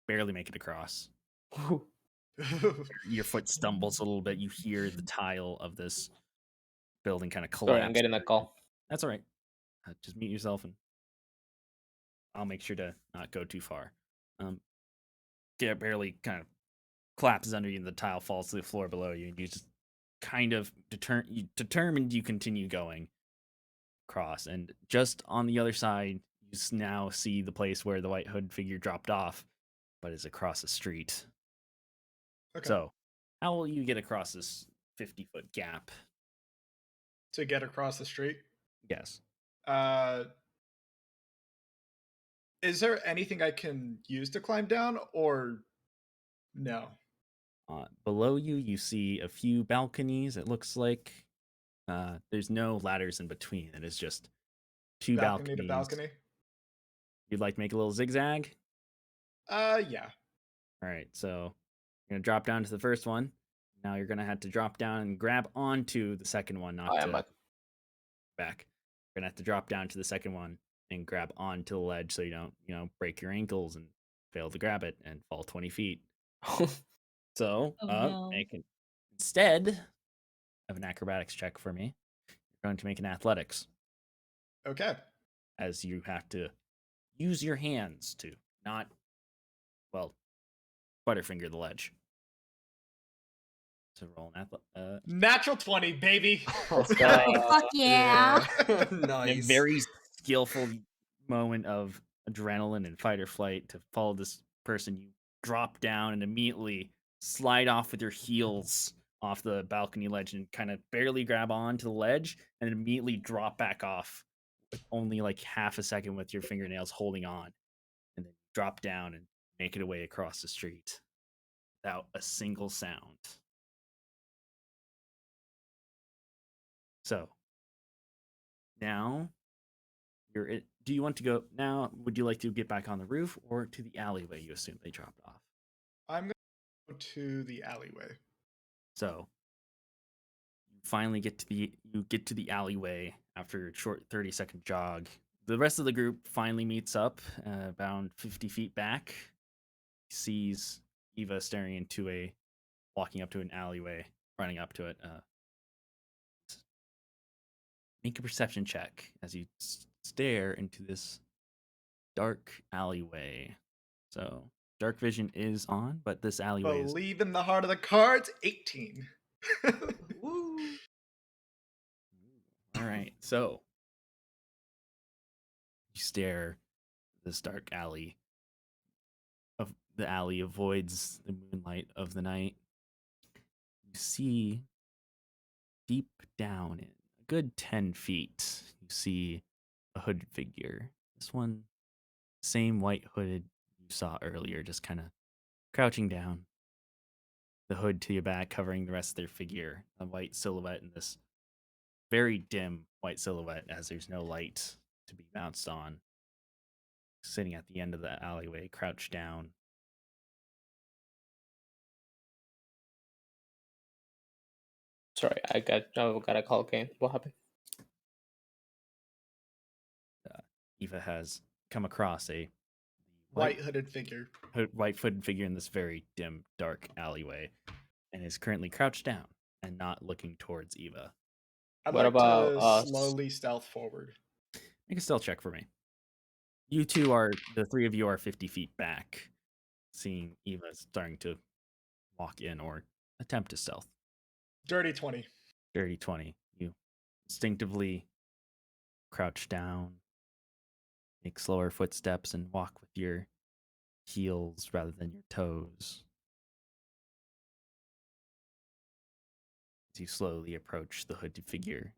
Barely make it across. Your foot stumbles a little bit. You hear the tile of this building kind of collapse. Sorry, I'm getting a call. That's all right. Just mute yourself, and I'll make sure to not go too far. Get barely kind of collapses under you, and the tile falls to the floor below you, and you just kind of determined you continue going across. And just on the other side, you now see the place where the white hood figure dropped off, but is across the street. Okay. So, how will you get across this 50-foot gap? To get across the street. Yes. Is there anything I can use to climb down, or no? Below you, you see a few balconies. It looks like there's no ladders in between. It is just two Balcony to balconies. balcony. You'd like to make a little zigzag? Yeah. All right, so you're gonna drop down to the first one. Now you're gonna have to drop down and grab onto the second one, not I am to back. back. You're gonna have to drop down to the second one and grab onto the ledge so you don't, break your ankles and fail to grab it and fall 20 feet. So, Oh, no. instead of an acrobatics check for me, you're going to make an athletics, Okay. as you have to use your hands to not, butterfinger the ledge. So roll an Natural 20, baby. Let's go. Oh, fuck yeah. in a Nice. very skillful moment of adrenaline and fight or flight to follow this person. You drop down and immediately slide off with your heels off the balcony ledge and kind of barely grab onto the ledge and immediately drop back off with only like half a second with your fingernails holding on, and then drop down and make it away across the street without a single sound. So now do you want to go now? Would you like to get back on the roof or to the alleyway you assume they dropped off? I'm going to go to the alleyway. So you finally get to the alleyway after a short 30-second jog. The rest of the group finally meets up about 50 feet back. Sees Eva walking up to an alleyway, running up to it. Make a perception check as you stare into this dark alleyway. So dark vision is on, but this alleyway is Believe in the heart of the cards. 18. Woo. all right. So you stare this dark alley of the alley avoids the moonlight of the night, you see deep down in a good 10 feet, you see a hooded figure. This one, same white hooded you saw earlier, just kind of crouching down, the hood to your back covering the rest of their figure, a white silhouette in this very dim white silhouette as there's no light to be bounced on, sitting at the end of the alleyway, crouched down. Sorry, I got a call. Okay, what happened? Eva has come across a White hooded figure. white-footed figure in this very dim, dark alleyway, and is currently crouched down and not looking towards Eva. I'd What like about to us? slowly stealth forward. Make a stealth check for me. You two are, the three of you are 50 feet back, seeing Eva starting to walk in or attempt to stealth. Dirty 20. Dirty 20. You instinctively crouch down, make slower footsteps, and walk with your heels rather than your toes. As you slowly approach the hooded figure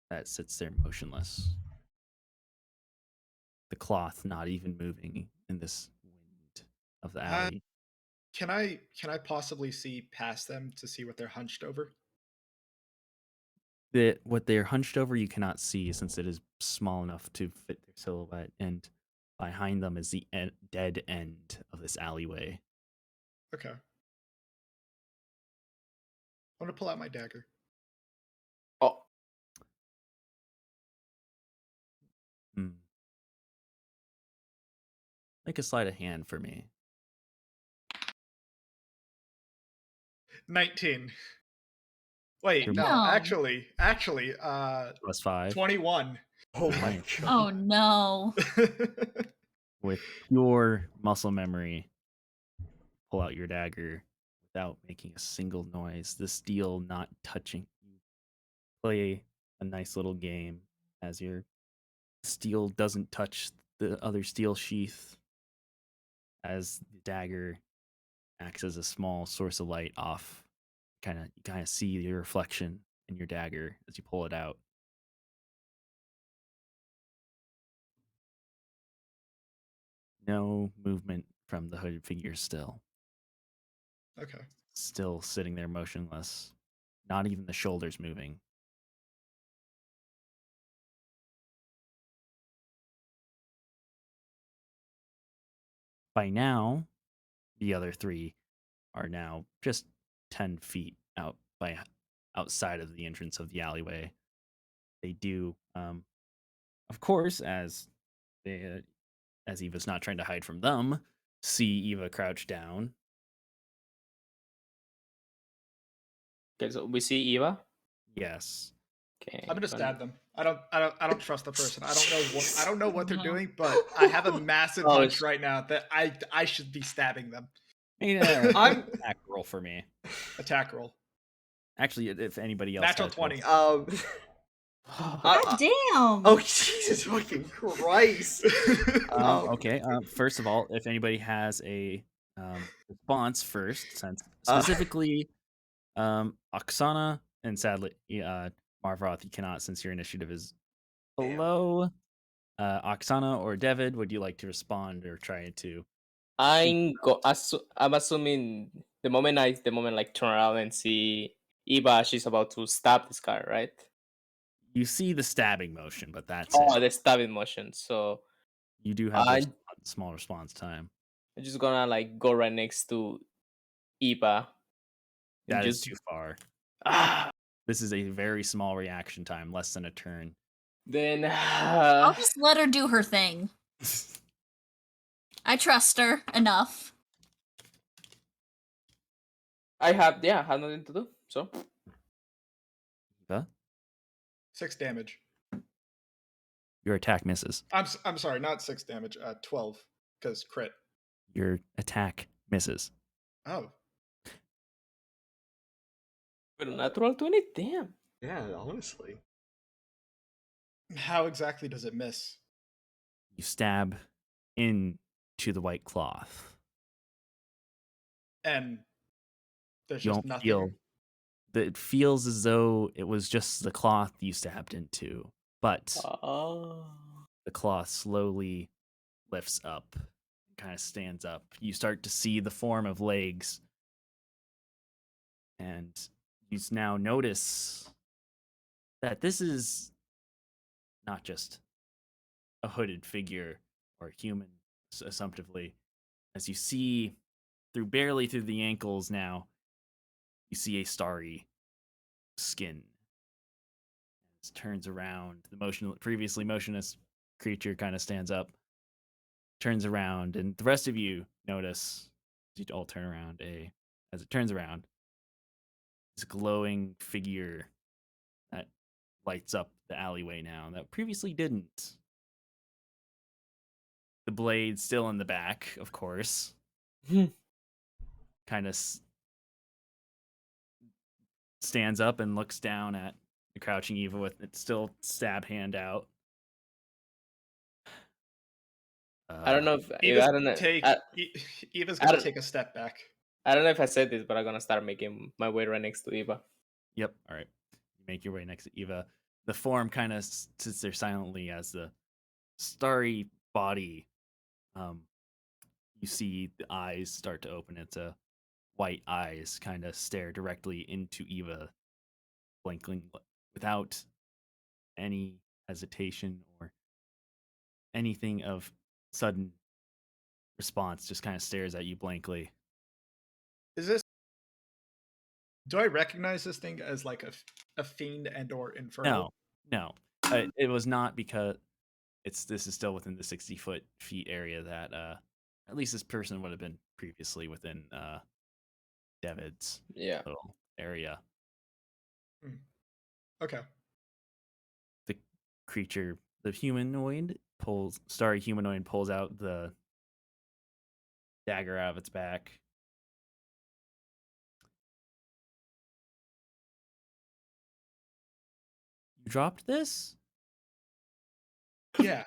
that sits there motionless. The cloth not even moving in this wind of the alley. Can I possibly see past them to see what they're hunched over? What they're hunched over you cannot see since it is small enough to fit their silhouette, and behind them is the dead end of this alleyway. Okay. I'm gonna pull out my dagger. Oh, Hmm. Make a sleight of hand for me. 19. Wait, Your no, No. actually, +5. 21. Oh my Nice. god. Oh no. With pure muscle memory, pull out your dagger without making a single noise. The steel not touching. You play a nice little game as your steel doesn't touch the other steel sheath, as the dagger acts as a small source of light off. You kind of see your reflection in your dagger as you pull it out. No movement from the hooded figure still. Okay. Still sitting there motionless. Not even the shoulders moving. By now, the other three are now just 10 feet outside of the entrance of the alleyway. They do, of course, as Eva's not trying to hide from them, see Eva crouch down. okay. So we see Eva. Yes. Okay. I'm gonna stab them. I don't trust the person. I Jeez. don't know what they're No. doing, but I have a massive Oh, hunch it's- right now that I should be stabbing them. Make I'm- attack roll for me. Attack roll. Actually, if anybody else Natural has 20. God Damn. oh Jesus fucking Christ. Okay. First of all, if anybody has a response first, since Uh, specifically Oksana and sadly Marvoth, you cannot since your initiative is Damn. below. Oksana or David, would you like to respond or try to? I'm assuming the moment like turn around and see Eva, she's about to stab this guy, right? You see the stabbing motion, but that's Oh, it. the stabbing motion. So You do have I- a small response time. I'm just gonna like go right next to Eva. And That is just too far. ah, This is a very small reaction time, less than a turn. then I'll just let her do her thing. I trust her enough. I have nothing to do. So Eva, 6 damage. your attack misses. I'm sorry, not 6 damage. 12 because crit. Your attack misses. Oh, with a natural 20, damn. Yeah, honestly. how exactly does it miss? You stab into the white cloth. and there's You just don't nothing. feel that it feels as though it was just the cloth you stabbed into, but Oh. the cloth slowly lifts up, kind of stands up. You start to see the form of legs, and you now notice that this is not just a hooded figure or human, assumptively. As you see barely through the ankles now, you see a starry skin. It turns around. The previously motionless creature kind of stands up, turns around, and the rest of you notice, you all turn around, as it turns around, this glowing figure that lights up the alleyway now that previously didn't. The blade still in the back, of course. Kind of stands up and looks down at the crouching Eva with its still stab hand out. I don't know if Eva's I don't know. Eva's I gonna don't- take a step back. I don't know if I said this, but I'm gonna start making my way right next to Eva. Yep. All right. You make your way next to Eva. The form kind of sits there silently as the starry body. You see the eyes start to open. It's a white eyes kind of stare directly into Eva, blinking without any hesitation or anything of sudden response. Just kind of stares at you blankly. Is this? Do I recognize this thing as like a fiend and or infernal? No. It was not, because this is still within the 60 feet area that at least this person would have been previously within David's Yeah. little area. Okay. The creature, the starry humanoid pulls out the dagger out of its back. You dropped this? Yeah.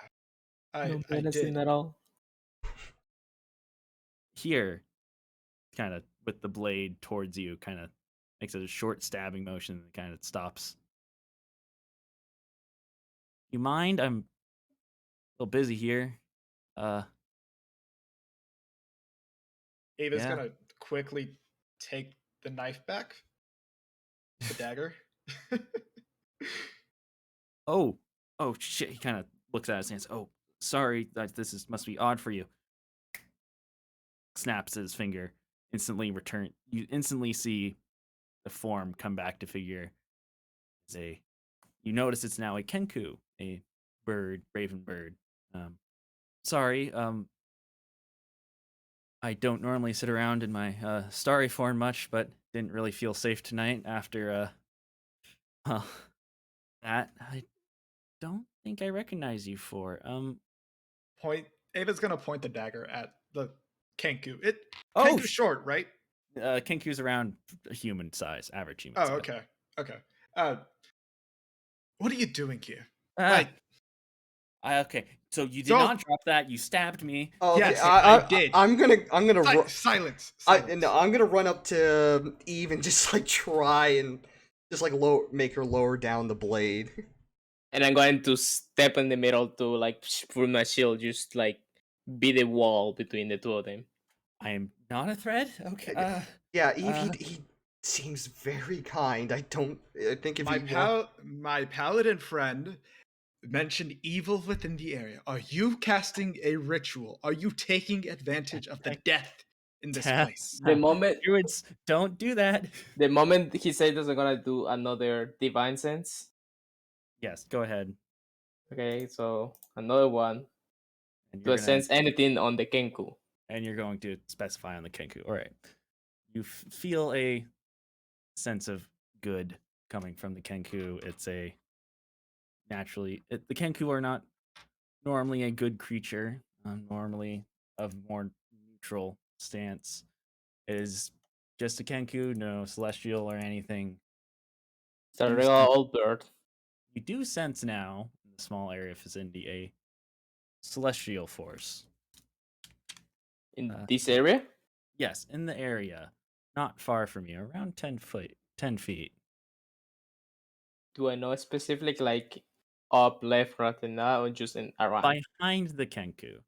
I No I menacing did. at all. Here, kind of with the blade towards you, kind of makes a short stabbing motion and kind of stops. You mind? I'm a little busy here. Ava's Yeah. gonna quickly take the knife back. The dagger. Oh shit! He kind of looks at his hands. Oh, sorry, must be odd for you. Snaps his finger. Instantly return. You instantly see the form come back to figure. You notice it's now a kenku, a bird, raven bird. Sorry, I don't normally sit around in my starry form much, but didn't really feel safe tonight after that. I don't think I recognize you for. Ava's gonna point the dagger at the Kenku. Oh, Kenku's short, right? Kenku's around human size, average human Oh, size. okay. Okay. What are you doing here? Ah, okay, so you did Don't- not drop that. You stabbed me. Oh, okay, Yes, I did. I'm gonna Silence. no, I'm gonna run up to Eve and just like try and just like make her lower down the blade. And I'm going to step in the middle to like with my shield, just like be the wall between the two of them. I am not a threat. Okay. Yeah, Eve, he seems very kind. I think if my paladin friend mentioned evil within the area. Are you casting a ritual? Are you taking advantage of the death in this place? The moment Druids don't do that. the moment he said he's gonna do another divine sense. Yes, go ahead. Okay, so another one And to sense anything on the Kenku. And you're going to specify on the Kenku. All right. You feel a sense of good coming from the Kenku. It's the Kenku are not normally a good creature. Normally of more neutral stance. It is just a Kenku, no celestial or anything. It's a real old bird. You do sense now, in the small area of vicinity, a celestial force. In this area? Yes, in the area, not far from you, around 10 feet. Do I know specifically like up, left, right, and now, or just in around Behind the Kenku.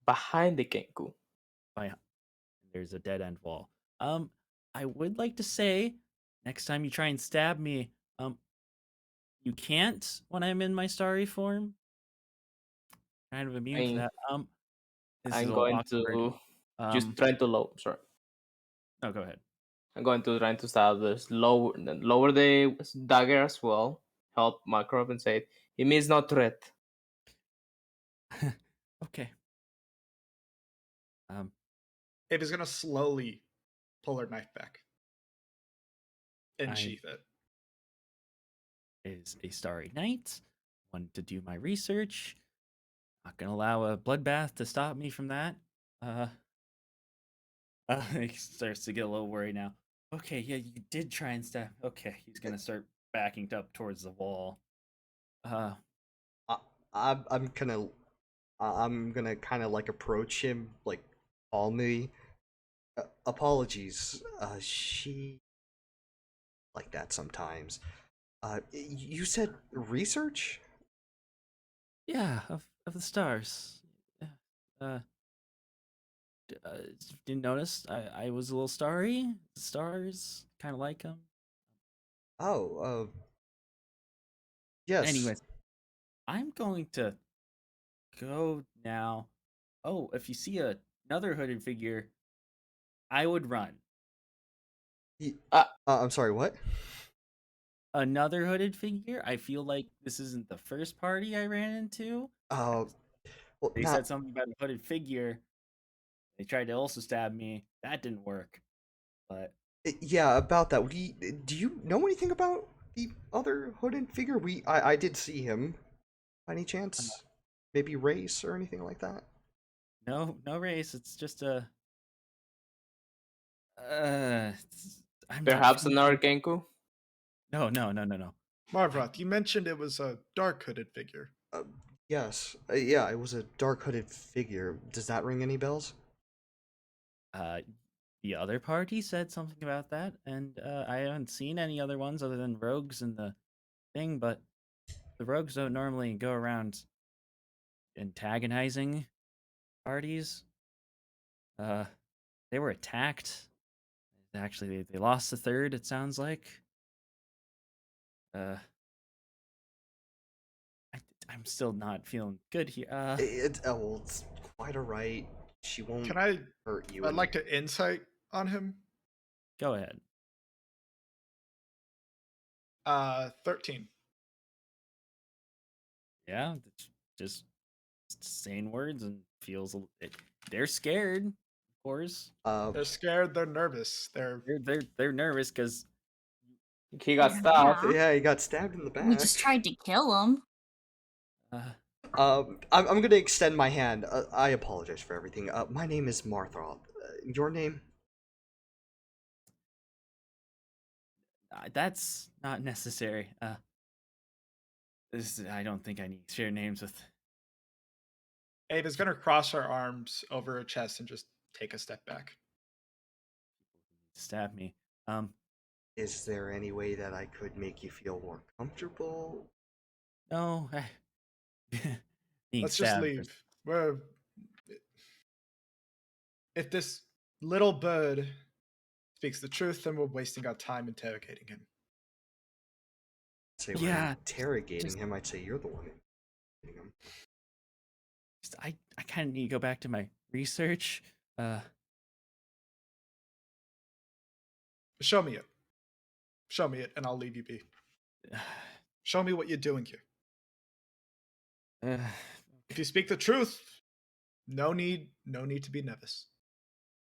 behind the Kenku? By there's a dead end wall. Um, I would like to say, next time you try and stab me, you can't when I'm in my starry form. Kind of immune to I that. This is a I'm little going awkward. to just trying to low. Sorry, No, go ahead. I'm going to try to start this lower the dagger as well. Help Macro and say it means no threat. Okay. Ava's gonna slowly pull her knife back and I sheath it. is a starry night. Wanted to do my research. Not gonna allow a bloodbath to stop me from that. He starts to get a little worried now. Okay, yeah, you did try and stab. Okay, he's gonna start backing up towards the wall. I, I'm gonna kind of like approach him like calmly. Apologies. She like that sometimes. You said research? Yeah, of the stars. Yeah. Uh, uh, didn't notice. I was a little starry. Stars, kind of like them. Oh, yes. Anyways, I'm going to go now. Oh, if you see another hooded figure, I would run. Y- Uh, I'm sorry. What? Another hooded figure? I feel like this isn't the first party I ran into. Uh, well, They said something about a hooded figure. They tried to also stab me. That didn't work. But yeah, about that. Do you know anything about the other hooded figure? I did see him. By any uh, chance? Maybe race or anything like that? no race. It's just a. I'm not perhaps feeling. another Kenku. No. Marvroth, you mentioned it was a dark hooded figure. Uh, yes. Yeah, it was a dark hooded figure. Does that ring any bells? Uh, the other party said something about that, and I haven't seen any other ones other than rogues in the thing. But the rogues don't normally go around antagonizing parties. Uh, they were attacked. Actually, they lost the third. It sounds like. Uh, I'm still not feeling good here. Well, it's quite alright. She won't Can I? hurt you. I'd like to insight on him. Go ahead. 13. Yeah, just saying words and they're scared, of course. They're scared. They're nervous. They're They're nervous because He got stabbed. Yeah. Yeah, he got stabbed in the back. We just tried to kill him. I'm gonna extend my hand. I apologize for everything. My name is Marthrop. Your name? that's not necessary. I don't think I need to share names with. Ava's gonna cross her arms over her chest and just take a step back. Stab me. Is there any way that I could make you feel more comfortable? No, being Let's just stabbed. leave. If this little bird speaks the truth, then we're wasting our time interrogating him. Say we're Yeah, interrogating just- him. I'd say you're the one interrogating him. I kind of need to go back to my research. Show me it. Show me it, and I'll leave you be. Show me what you're doing here. If you speak the truth, no need to be nervous.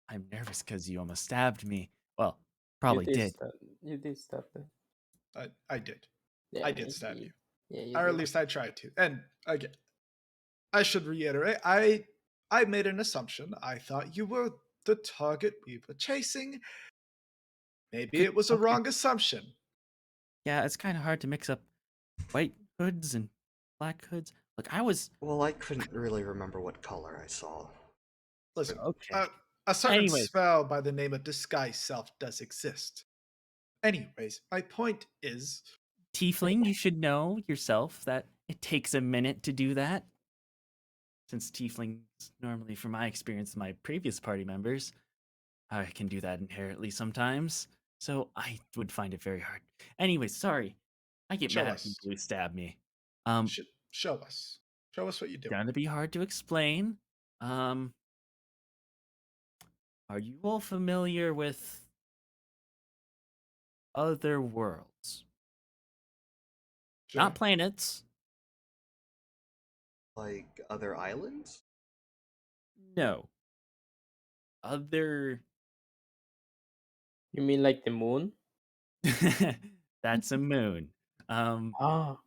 I'm nervous because you almost stabbed me. Well, probably did. You did stab them. I did. Yeah, I did stab you. Yeah, you Or at did. least I tried to. And again, I should reiterate, I made an assumption. I thought you were the target we were chasing. Maybe it was a Okay. wrong assumption. Yeah, it's kind of hard to mix up white hoods and black hoods. Look, I was Well, I couldn't really remember what color I saw. Listen, okay. A certain Anyways. spell by the name of Disguise Self does exist. Anyways, my point is, Tiefling, you should know yourself that it takes a minute to do that. Since Tieflings, normally, from my experience, my previous party members, I can do that inherently sometimes. So I would find it very hard. Anyways, sorry. I get Show mad at us. people who stab me. show us. Show us what you do. Gonna be hard to explain. Are you all familiar with other worlds? Sure. Not planets. Like other islands? No. Other. You mean like the moon? That's a moon. Ah, Not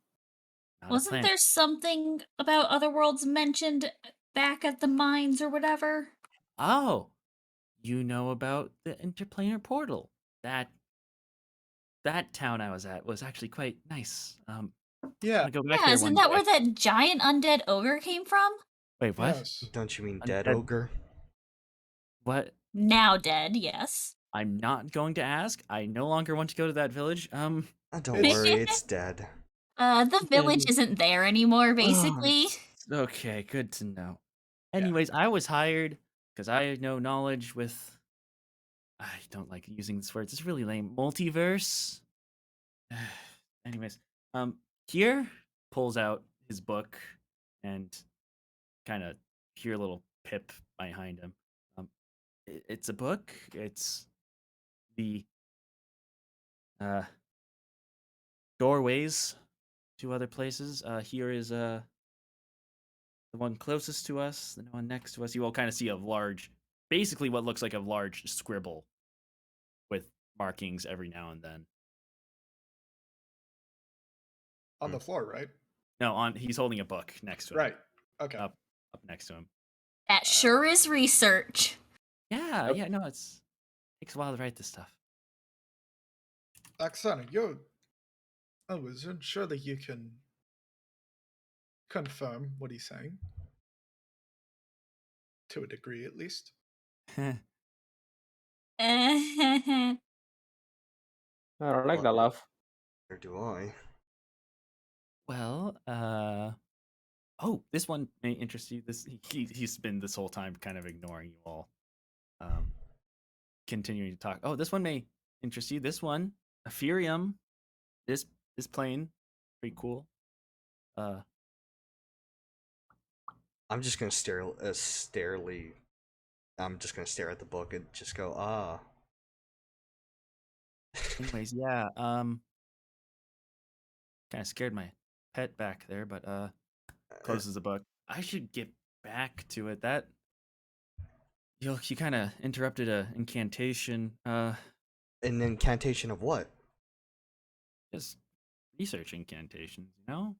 a Wasn't planet. there something about other worlds mentioned back at the mines or whatever? Oh, you know about the interplanar portal. That town I was at was actually quite nice. Yeah. I'll go back Yeah, there isn't one that day. where that giant undead ogre came from? Wait, what? Yes. Don't you mean dead Undead- ogre? What? Now dead, yes. I'm not going to ask. I no longer want to go to that village. Don't It's- worry, it's dead. The village Dead. isn't there anymore, basically. Okay, good to know. Yeah. Anyways, I was hired because I know knowledge with. I don't like using this word. It's really lame. Multiverse. Anyways, here pulls out his book and kind of hear a little pip behind him. It's a book. It's the doorways to other places. Here is the one closest to us, the one next to us. You all kind of see a large, basically what looks like a large scribble with markings every now and then. On the floor, right? No, he's holding a book next to him. Right. Okay. Up next to him. That sure is research. Yeah, Yep. yeah, no, takes a while to write this stuff. Oksana, I wasn't sure that you can confirm what he's saying. To a degree, at least. I don't like that laugh. Or do I? Well, oh, this one may interest you. He's been this whole time kind of ignoring you all. Continuing to talk. Oh, this one may interest you. This one, Epherium. This plane, pretty cool. I'm just gonna I'm just gonna stare at the book and just go, ah. Anyways, yeah. Kind of scared my pet back there, but closes the book. I should get back to it. That you kind of interrupted a incantation. An incantation of what? Just research incantations. You know.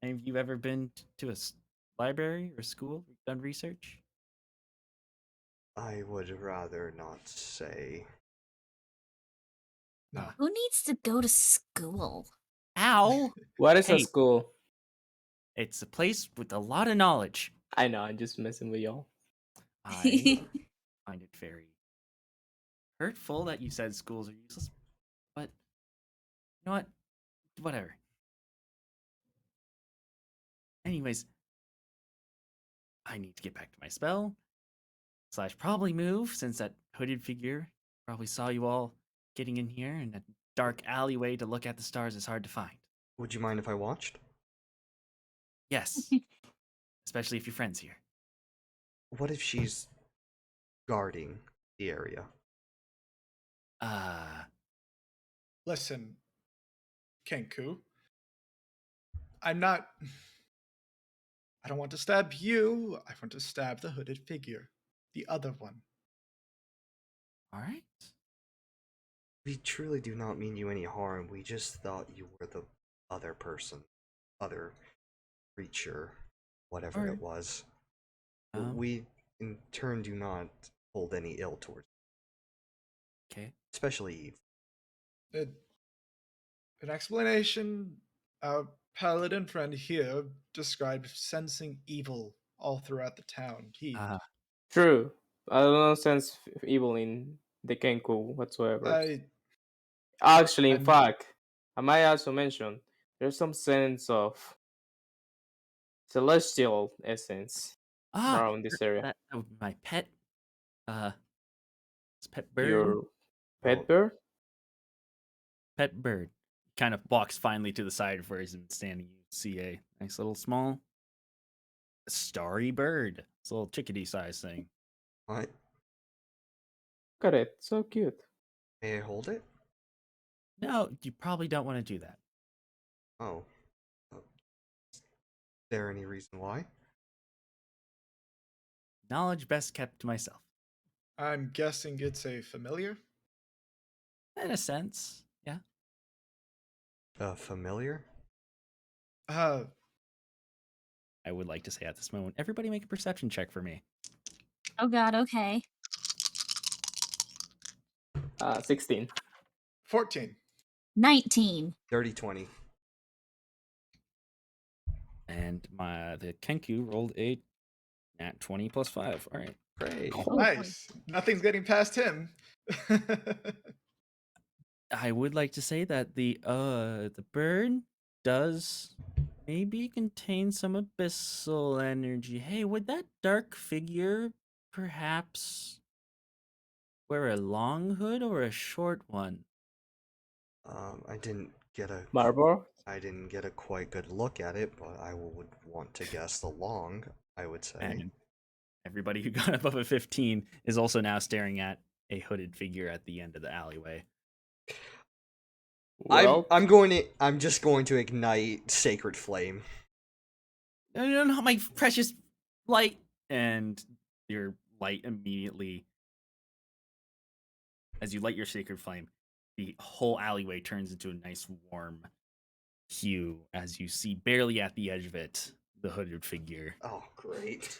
Have you ever been to a library or school done research? I would rather not say. No. Who needs to go to school? Ow! What is a Hey. school? It's a place with a lot of knowledge. I know, I'm just messing with y'all. I find it very hurtful that you said schools are useless, but you know what? Whatever. Anyways, I need to get back to my spell. / probably move, since that hooded figure probably saw you all getting in here, and a dark alleyway to look at the stars is hard to find. Would you mind if I watched? Yes. Especially if your friend's here. What if she's guarding the area? Listen, Kenku. I don't want to stab you. I want to stab the hooded figure. The other one. Alright. We truly do not mean you any harm. We just thought you were the other person, other creature, whatever Alright. it was. Um, We, in turn, do not hold any ill towards, Okay. especially Eve. An explanation. Our paladin friend here described sensing evil all throughout the town. He Uh, True. I don't sense evil in the Kenku whatsoever. I Actually, in I'm fact, I might also mention there's some sense of celestial essence Ah, around this area. that would be my pet. It's pet bird. Your pet Oh, bird? Pet bird. Kind of walks finally to the side of where he's been standing. You see a nice little small starry bird. It's a little chickadee size thing. what? Look at it, so cute. May I hold it? No, you probably don't want to do that. Oh. Is there any reason why? Knowledge best kept to myself. I'm guessing it's a familiar. In a sense, yeah. Familiar? Uh, I would like to say at this moment, everybody make a perception check for me. Oh God. Okay. 16. 14. 19. Dirty 20. And the Kenku rolled a nat 20 plus 5. All right. Great. Oh, boy. Nice. Nothing's getting past him. I would like to say that the bird does maybe contain some abyssal energy. Hey, would that dark figure perhaps wear a long hood or a short one? I didn't get a Marble? I didn't get a quite good look at it, but I would want to guess the long, I would say. And everybody who got above a 15 is also now staring at a hooded figure at the end of the alleyway. Well, I'm just going to ignite Sacred Flame. No, no, no, my precious light. And your light immediately, as you light your sacred flame, the whole alleyway turns into a nice warm hue as you see barely at the edge of it the hooded figure. Oh, great.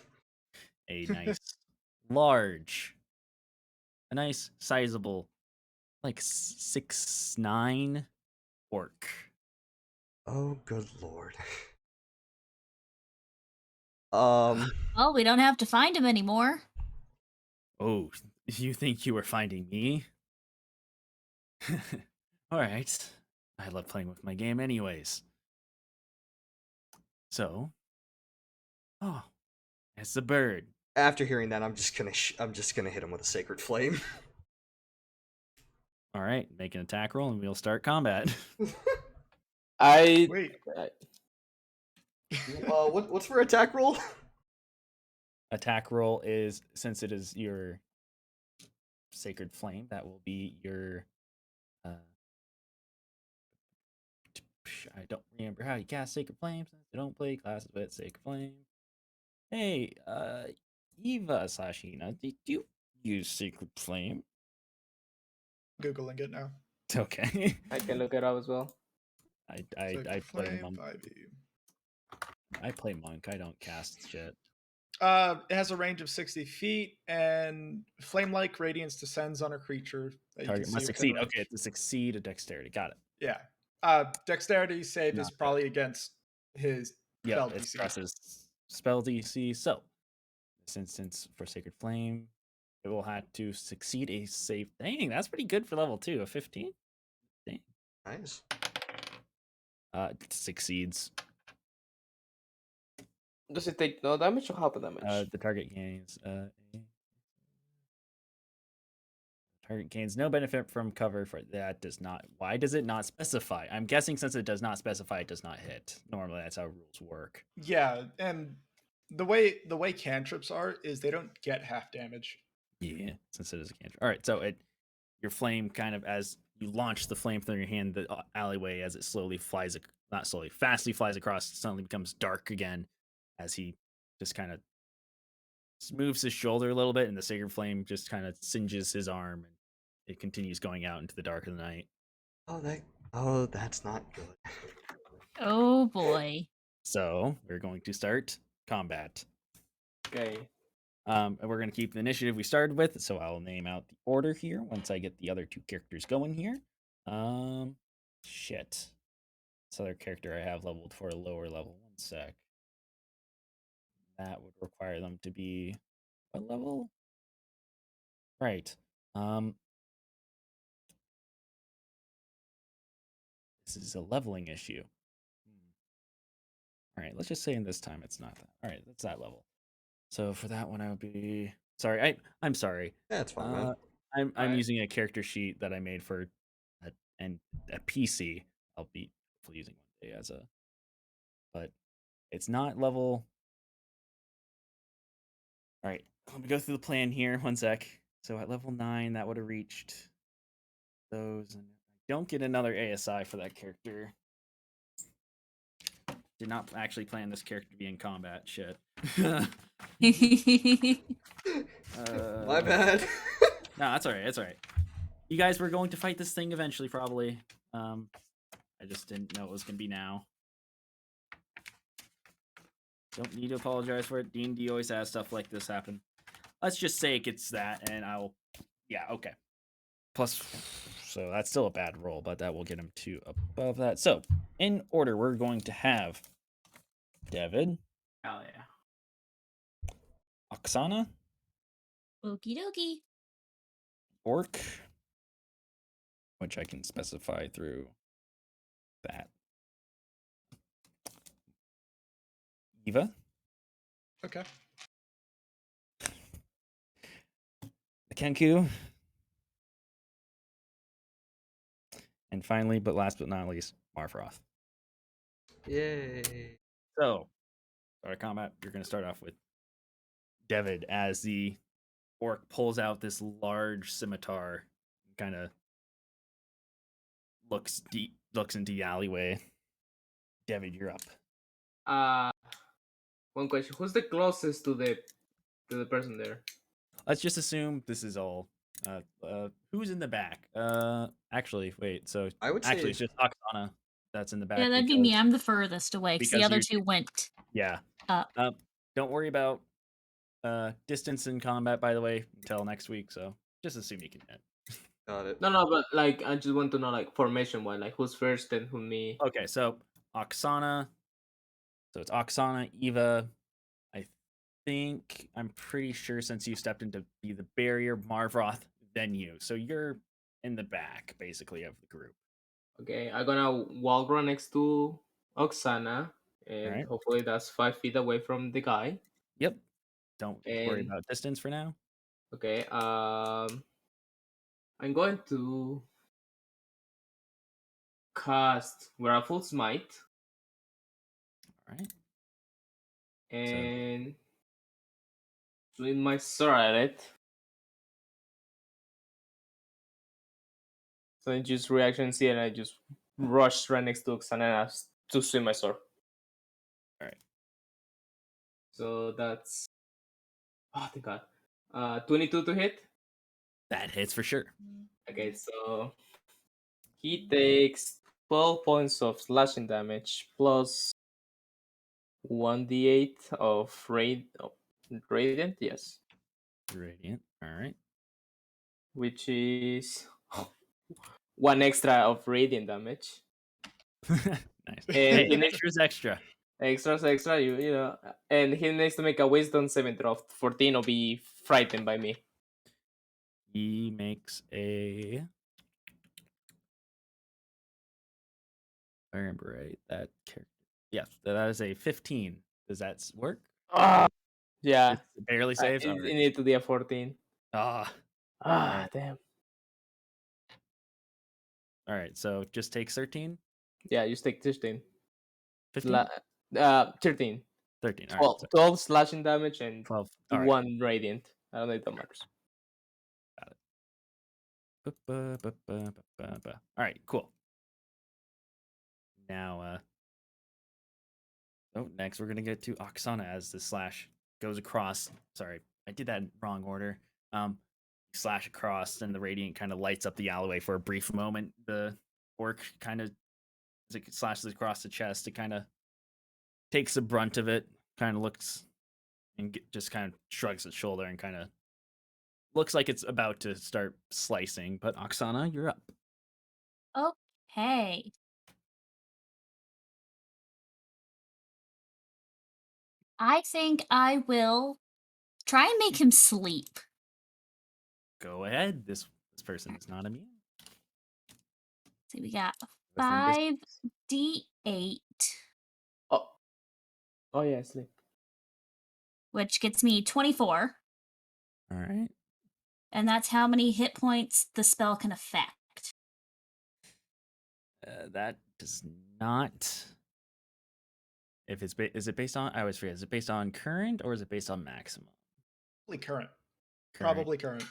A nice, large, a nice, sizable, like 6'9" orc. Oh, good lord. Well, we don't have to find him anymore. Oh, you think you were finding me? All right. I love playing with my game, anyways. So, oh, it's the bird. After hearing that, I'm just gonna hit him with a Sacred Flame. All right, make an attack roll and we'll start combat. I. Wait. What's for attack roll? Attack roll is, since it is your sacred flame, that will be your. I don't remember how you cast sacred flame since I don't play classes with sacred flame. Hey, Eva Sashina, did you use sacred flame? Googling it now. Okay. I can look it up as well. I Sacred play Flame, monk. 5e. I play monk. I don't cast shit. It has a range of 60 feet, and flame-like radiance descends on a creature that you Target can must see within succeed. range. Okay, to succeed a dexterity. Got it. Yeah. Dexterity save is Not probably against his Yep, spell it's DC. Cress's spell DC. So, this instance for Sacred Flame, it will have to succeed a save. Dang, that's pretty good for level 2. A 15? Dang. Nice. It succeeds. Does it take no damage or half damage? The target gains. Target gains no benefit from cover for that. Does not. Why does it not specify? I'm guessing since it does not specify, it does not hit. Normally, that's how rules work. Yeah, and the way cantrips are is they don't get half damage. Yeah, since it is a cantrip. All right, so your flame kind of, as you launch the flame through your hand, the alleyway, as it slowly flies, not slowly, fastly flies across, suddenly becomes dark again as he just kind of moves his shoulder a little bit, and the sacred flame just kind of singes his arm, and it continues going out into the dark of the night. That's not good. Oh boy. So we're going to start combat. Okay. And we're going to keep the initiative we started with, so I'll name out the order here once I get the other two characters going here. Shit. This other character I have leveled for a lower level. One sec. That would require them to be what level? Right. Um, this is a leveling issue. All right, let's just say in this time it's not that. All right, that's that level. So for that one, I would be sorry. I'm sorry. Yeah, it's fine, man. I'm Alright. using a character sheet that I made for a PC. I'll be hopefully using one day as a, but it's not level. All right, let me go through the plan here. One sec. So at level 9, that would have reached those, and I don't get another ASI for that character. Did not actually plan this character to be in combat. Shit. My bad. No, that's all right. That's all right. You guys were going to fight this thing eventually, probably. I just didn't know it was gonna be now. Don't need to apologize for it. D&D always has stuff like this happen. Let's just say it gets that, and I'll. Yeah, okay. Plus, so that's still a bad roll, but that will get him to above that. So, in order, we're going to have David, Hell yeah. Oksana, Okie dokie. Orc, which I can specify through that. Eva, Okay. Kenku, and finally, but last but not least, Marfroth. Yay. So, start of combat, you're going to start off with David as the orc pulls out this large scimitar, kind of looks into the alleyway. David, you're up. One question: who's the closest to the person there? Let's just assume this is all. Who's in the back? Actually, wait. So I would actually, say it's just Oksana that's in the back. Yeah, that'd be me. I'm the furthest away because the because other you- two went Yeah. up. Don't worry about distance in combat. By the way, until next week. So just assume you can hit. got it. No, but like I just want to know like formation wise, like who's first and who me. Okay, so Oksana. So it's Oksana, Eva. I think I'm pretty sure since you stepped into be the barrier, Marvroth, then you. So you're in the back, basically, of the group. Okay, I'm gonna walk right next to Oksana, and Alright. hopefully that's 5 feet away from the guy. Yep. Don't worry And about distance for now. okay, I'm going to cast Grapple Smite Alright. and swing my sword at it. So I just reaction see and I just rush right next to Oksana and ask to swing my sword. Alright. So that's oh thank god. 22 to hit. That hits for sure. Okay, so he takes 12 points of slashing damage plus 1d8 of radiant, yes, Radiant. Alright. which is one extra of radiant damage. Nice. And Hey, he needs extra's extra. extra, you know, and he needs to make a wisdom saving throw of 14 or be frightened by me. He makes a. I remember right. That character. Yes, that is a 15. Does that work? Yeah, It barely saves. it Alright. need to be a 14. Ah. Alright. Damn. All right. So just takes 13, Yeah, you take 13. 15, 13. 13. All right. 12, So 12 slashing damage and 12. All right. 1 radiant. I don't know if that matters. All right. Cool. Now, next we're gonna get to Oksana as the slash goes across. Sorry, I did that in wrong order. Slash across, and the radiant kind of lights up the alleyway for a brief moment. The orc kind of, as it slashes across the chest, it kind of takes the brunt of it. Kind of looks and just kind of shrugs its shoulder and kind of looks like it's about to start slicing. But Oksana, you're up. Okay. I think I will try and make him sleep. go ahead. This person is not immune. See, we got Within this- 5d8, Oh, oh yeah, sleep. which gets me 24, All right. and that's how many hit points the spell can affect. That does not. If it's is it based on? I always forget. Is it based on current or is it based on maximum? Probably current. Current. Probably current.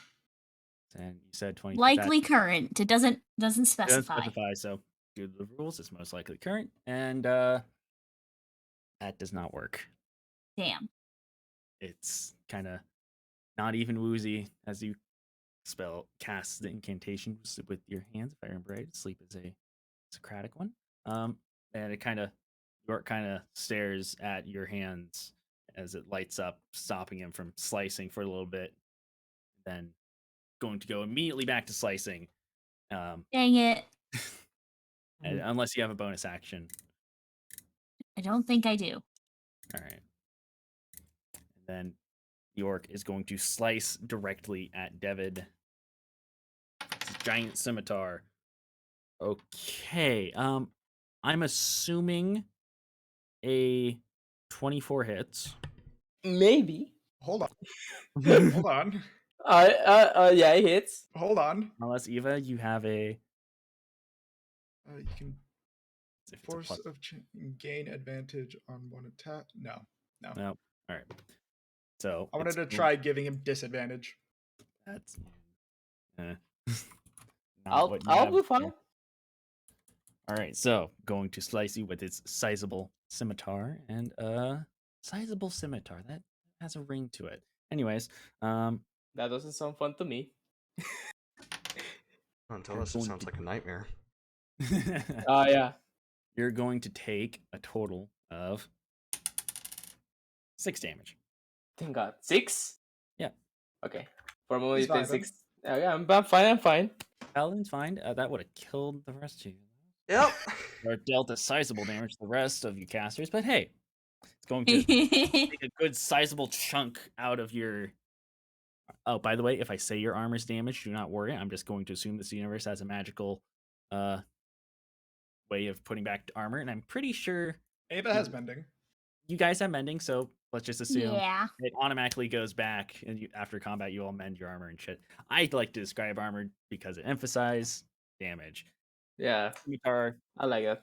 And you said 20. Likely current. It doesn't Doesn't specify. specify. So due to the rules, it's most likely current, and that does not work. Damn. It's kind of not even woozy as you cast the incantation with your hands. If I remember right, sleep is a Socratic one. And it York kind of stares at your hands as it lights up, stopping him from slicing for a little bit. Then going to go immediately back to slicing. Dang it. And unless you have a bonus action. I don't think I do. All right. And then York is going to slice directly at David. It's a giant scimitar. Okay. I'm assuming a 24 hits. Maybe. Hold on. Unless Hold on. Yeah, it hits. Hold on. Eva, you have a You can if it's a force plus. of gain advantage on one attack. No. No. All right. So I wanted it's to try giving him disadvantage. That's not what you I'll have be here. fine. All right, so going to slice you with its sizable scimitar, and sizable scimitar that has a ring to it. Anyways, That doesn't sound fun to me. Until us, it sounds like a nightmare. Yeah. You're going to take a total of 6 damage. Thank God. 6? Yeah. Okay. For a moment, He's you think vibing. 6. Yeah, I'm fine. I'm fine. Paladin's fine. That would have killed the rest of you. Yep. Or dealt a sizable damage to the rest of you casters, but hey, it's going to take a good sizable chunk out of your. Oh, by the way, if I say your armor's damaged, do not worry. I'm just going to assume this universe has a magical way of putting back armor, and I'm pretty sure Ava has mending. you guys have mending, so let's just assume Yeah. it automatically goes back, and after combat, you all mend your armor and shit. I like to describe armor because it emphasizes damage. Yeah. Scimitar I like that.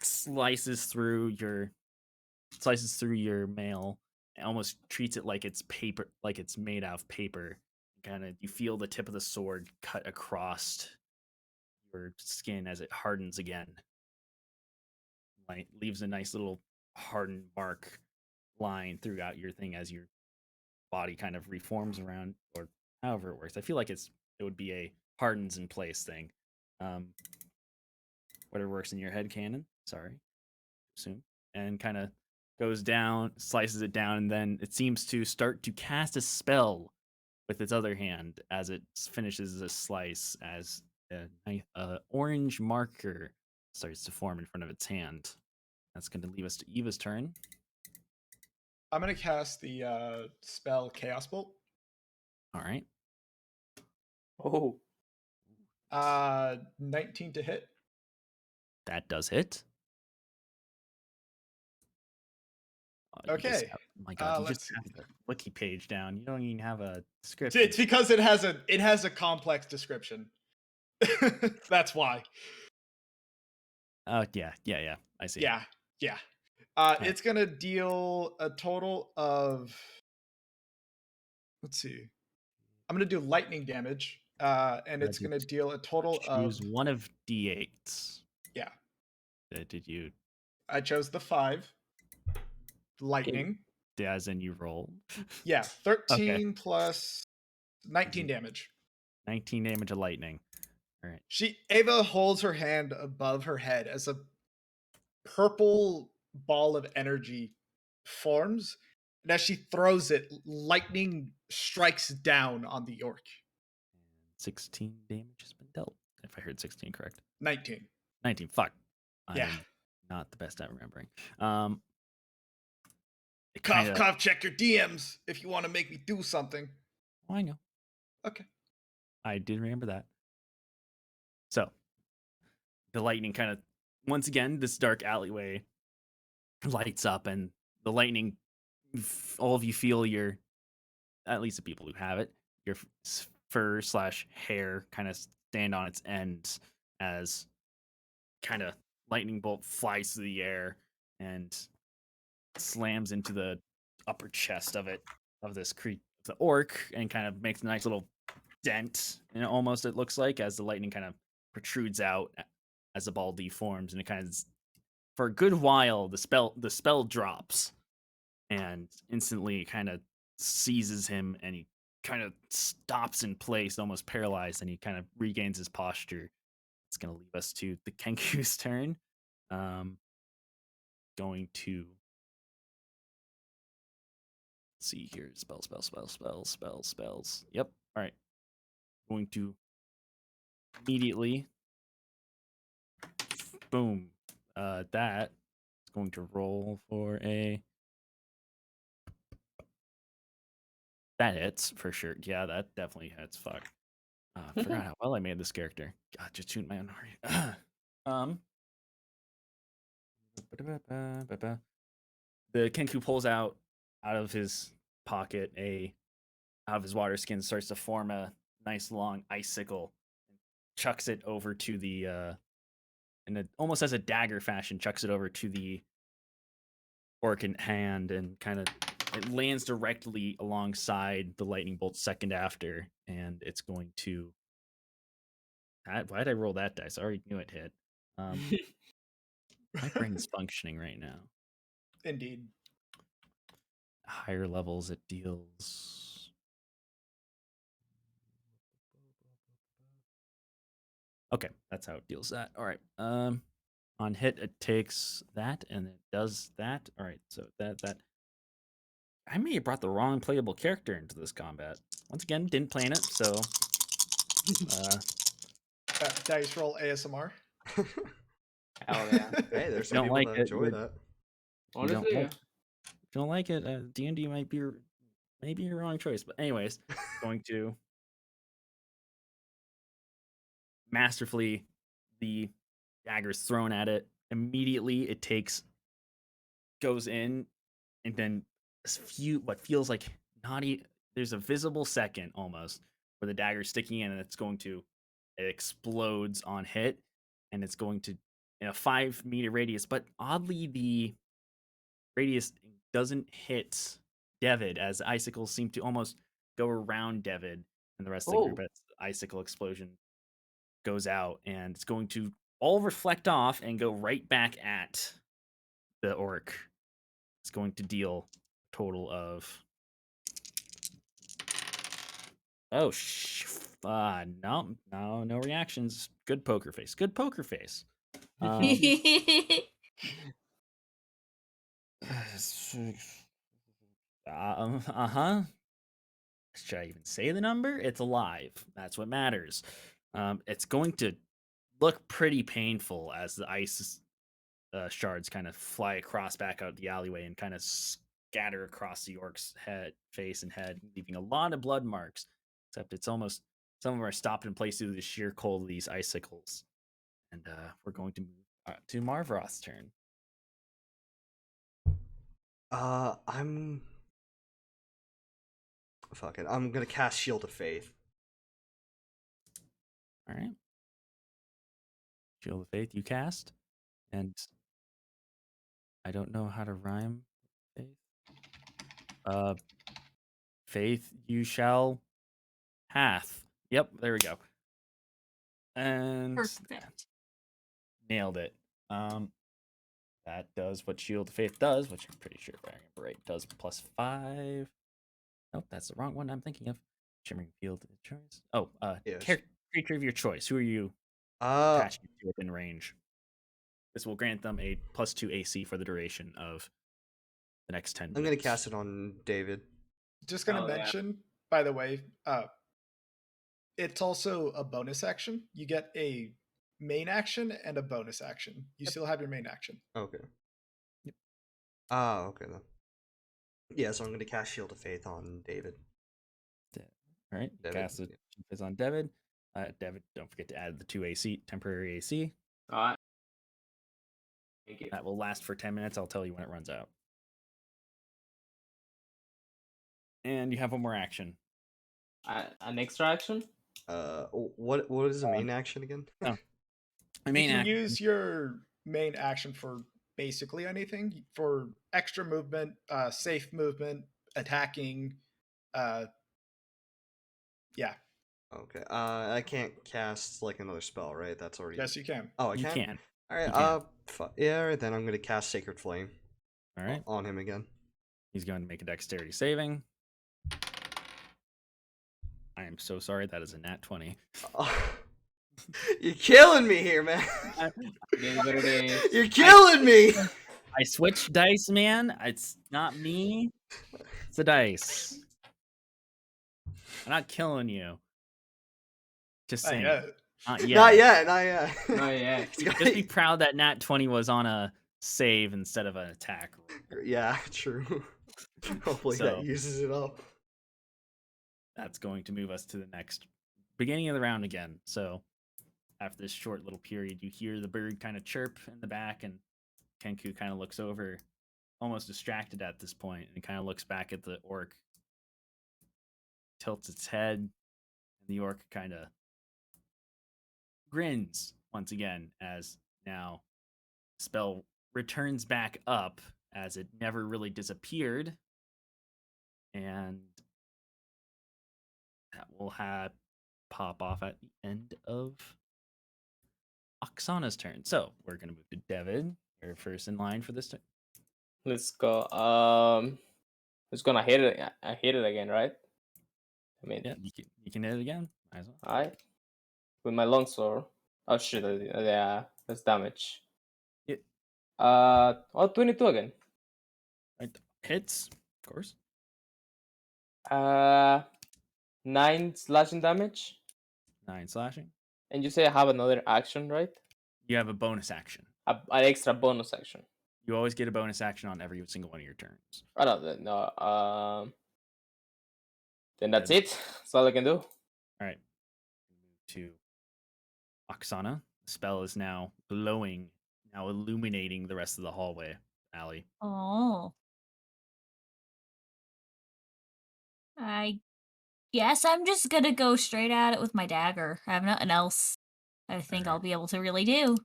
slices through your mail and almost treats it like it's paper, like it's made out of paper. Kind of, you feel the tip of the sword cut across your skin as it hardens again. Like leaves a nice little hardened mark line throughout your thing as your body kind of reforms around, or however it works. I feel like it would be a hardens in place thing. Whatever works in your head canon. Sorry, assume, and kind of goes down, slices it down, and then it seems to start to cast a spell with its other hand as it finishes the slice, as a orange marker starts to form in front of its hand. That's going to leave us to Eva's turn. I'm going to cast the spell Chaos Bolt. All right. Oh. 19 to hit. That does hit. Oh, Okay. My God, you let's just have the wiki page down. You don't even have a script. It's because it has a complex description. That's why. Yeah. I see. Yeah. It's gonna deal a total of. Let's see. I'm gonna do lightning damage, and it's gonna deal a total Choose of. one of D8s. Yeah. Did you? I chose the 5. Lightning. As in you roll. Yeah. 13 Okay. plus 19 damage. 19 damage of lightning. All right. Ava holds her hand above her head as a purple ball of energy forms, and as she throws it, lightning strikes down on the orc. 16 damage has been dealt. If I heard 16 correct. 19. 19. Fuck. Yeah. I'm not the best at remembering. Cough, check your DMs if you want to make me do something. Oh, I know. Okay. I did remember that. So the lightning kind of, once again, this dark alleyway lights up, and the lightning, all of you feel your, at least the people who have it, your fur slash hair kind of stand on its end as kind of lightning bolt flies through the air and slams into the upper chest of this the orc, and kind of makes a nice little dent, and almost, it looks like, as the lightning kind of protrudes out as the ball deforms, and it kind of, for a good while, the spell drops, and instantly kind of seizes him, and he kind of stops in place, almost paralyzed, and he kind of regains his posture. It's going to leave us to the Kenku's turn. Going to see here. Spells. Yep. All right. Going to immediately. Boom. That is going to roll for a. That hits for sure. Yeah, that definitely hits. Fuck. I forgot how well I made this character. God, just shooting my own heart. The Kenku pulls out of his pocket out of his water skin, starts to form a nice long icicle, chucks it over to the almost as a dagger fashion, chucks it over to the orc in hand, and kind of it lands directly alongside the lightning bolt second after, and it's going to. Why did I roll that dice? I already knew it hit. My brain's functioning right now. Indeed. Higher levels, it deals. Okay, that's how it deals that. All right. On hit, it takes that, and it does that. All right, so that. I may have brought the wrong playable character into this combat. Once again, didn't plan it, so. Dice roll ASMR. Hell yeah. Hey, there's some Don't people like that it, enjoy you're- that. Honestly, don't yeah. like, if you don't like it, D&D might be maybe your wrong choice. But anyways, going to masterfully, the dagger's thrown at it. Immediately, it goes in, and then what feels like there's a visible second almost where the dagger's sticking in, and it explodes on hit, and it's going to, in a 5-meter radius. But oddly, the radius doesn't hit David, as icicles seem to almost go around David and the rest of the group Oh. as the icicle explosion goes out, and it's going to all reflect off and go right back at the orc. It's going to deal a total of. Oh, no reactions. Good poker face. Good poker face. Uh-huh. Should I even say the number? It's alive. That's what matters. It's going to look pretty painful as the ice shards kind of fly across back out the alleyway and kind of scatter across the orc's face and head, leaving a lot of blood marks. Except it's almost, some of them are stopped in place due to the sheer cold of these icicles. And we're going to move to Marvroth's turn. I'm. Fuck it. I'm gonna cast Shield of Faith. All right. Shield of Faith, you cast. And I don't know how to rhyme faith. Faith you shall hath. Yep, there we go. And Perfect. nailed it. That does what Shield of Faith does, which I'm pretty sure if I remember right, does +5. Nope, that's the wrong one I'm thinking of. Shimmering Field of Choice. Oh, Yes. creature of your choice. Who are you Uh, attaching to within range? This will grant them a +2 AC for the duration of the next 10 minutes. I'm gonna cast it on David. Just gonna Oh, yeah. mention, by the way, it's also a bonus action. You get a main action and a bonus action. You still have your main action. Okay. Yep. Okay then. Yeah, so I'm gonna cast Shield of Faith on David. All right, David, cast it. yeah. is on David. David, don't forget to add the 2 AC, temporary AC. Alright. Thank you. That will last for 10 minutes. I'll tell you when it runs out. And you have one more action. An extra action? What is the main action again? Oh. I You mean, can use your main action for basically anything. For extra movement, safe movement, attacking. Yeah. Okay. I can't cast like another spell, right? That's already. Yes, you can. Oh, I you can. can. All right. You can. Yeah. All right. Then I'm gonna cast Sacred Flame. All right. On him again. He's going to make a dexterity saving. I am so sorry. That is a nat 20. You're killing me here, man. It is what it is. You're killing me. I switched dice, man. It's not me. It's the dice. I'm not killing you. Just saying. Not yet. Not yet. Not yet. Not yet. Just be proud that nat 20 was on a save instead of an attack. Yeah, true. Hopefully So- that uses it up. That's going to move us to the next beginning of the round again. So after this short little period, you hear the bird kind of chirp in the back, and Kenku kind of looks over, almost distracted at this point, and kind of looks back at the orc, tilts its head, and the orc kind of grins once again as now the spell returns back up as it never really disappeared, and that will have pop off at the end of Oksana's turn. So we're gonna move to David. You're first in line for this turn. Let's go. It's gonna hit it. I hit it again, right? I mean, Yeah, you can hit it again. Might as well. alright. With my longsword. Oh shit! Yeah, that's damage. Yeah. 22 again. Right. Hits, of course. 9 slashing damage. 9 slashing. And you say I have another action, right? You have a bonus action. An extra bonus action. You always get a bonus action on every single one of your turns. Oh no. Then that's it. That's all I can do. All right. Move to Oksana. The spell is now glowing, now illuminating the rest of the hallway alley. Oh. I guess I'm just gonna go straight at it with my dagger. I have nothing else I think I'll be able to really do.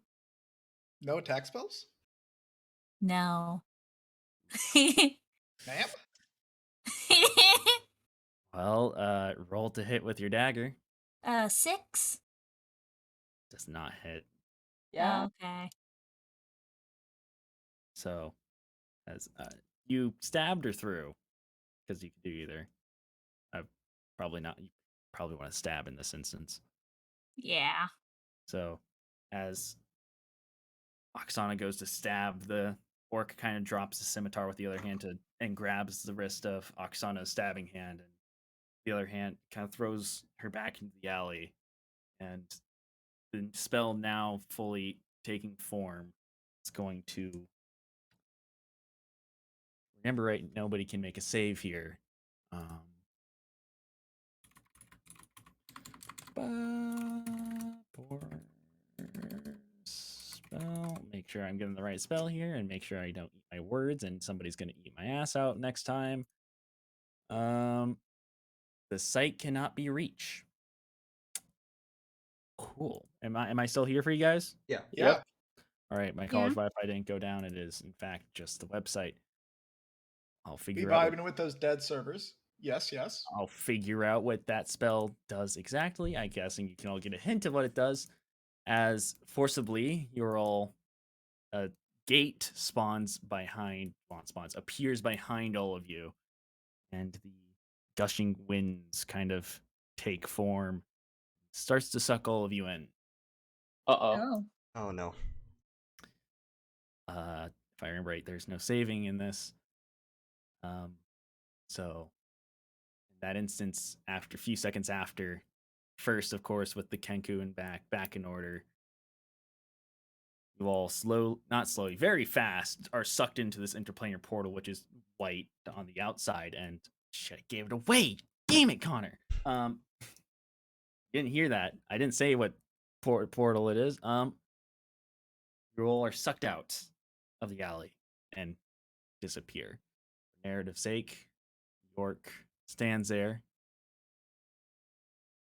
No attack spells? No. Ma'am? Well, roll to hit with your dagger. 6? Does not hit. Okay. So, as you stabbed her through, because you could do either. Probably not. You probably want to stab in this instance. Yeah. So, as Oksana goes to stab, the orc kind of drops the scimitar with the other hand and grabs the wrist of Oksana's stabbing hand, and the other hand kind of throws her back into the alley, and the spell now fully taking form. It's going to remember, right? Nobody can make a save here. Spell. Make sure I'm getting the right spell here, and make sure I don't eat my words, and somebody's gonna eat my ass out next time. The site cannot be reached. Cool. Am I still here for you guys? Yeah. Yeah. All right. My college Wi-Fi didn't go down. It is in fact just the website. I'll Be figure out. vibing with those dead servers. Yes, yes. I'll figure out what that spell does exactly. I guess, and you can all get a hint of what it does. As forcibly, you're all a gate appears behind all of you, and the gushing winds kind of take form, starts to suck all of you in. Uh-oh. Oh no. If I remember right, there's no saving in this. So in that instance, after a few seconds after, first of course with the Kenku and back in order, you all not slowly, very fast are sucked into this interplanar portal, which is white on the outside, and shit, I gave it away. Damn it, Connor. You didn't hear that. I didn't say what portal it is. You all are sucked out of the alley and disappear. For narrative's sake, York stands there,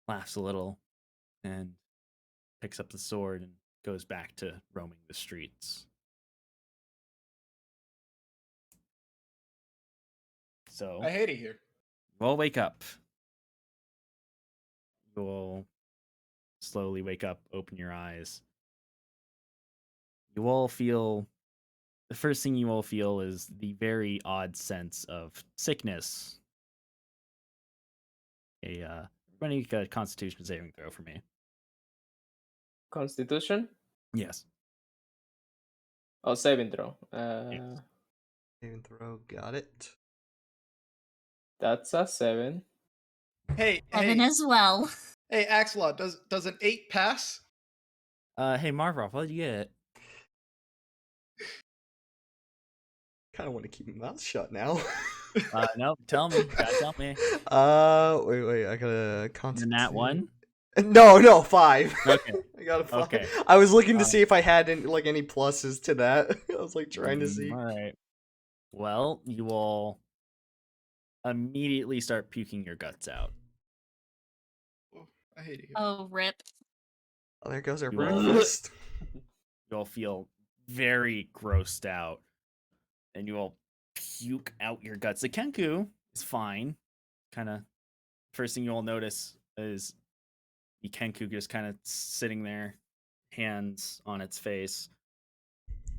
laughs a little, and picks up the sword and goes back to roaming the streets. So I hate it here. you all wake up. You all slowly wake up, open your eyes. You all feel the first thing you all feel is the very odd sense of sickness. Everybody make a Constitution saving throw for me. Constitution? Yes. Oh, saving throw. Yes. Saving throw, got it. That's a 7. Hey, 7 hey, as well. hey, Axelot, does an 8 pass? Hey Marvov, what did you get? Kind of want to keep my mouth shut now. No, tell me. Gotta tell me. Wait, I got a The constitution. nat 1? No, 5. Okay. I got a 5. Okay. I was looking to see if I had any pluses to that. I was like trying to see. All right. Well, you all immediately start puking your guts out. I hate it here. Oh, rip. Oh, there goes our You all- breakfast. You all feel very grossed out, and you all puke out your guts. The Kenku is fine. Kind of, first thing you all notice is the Kenku just kind of sitting there, hands on its face.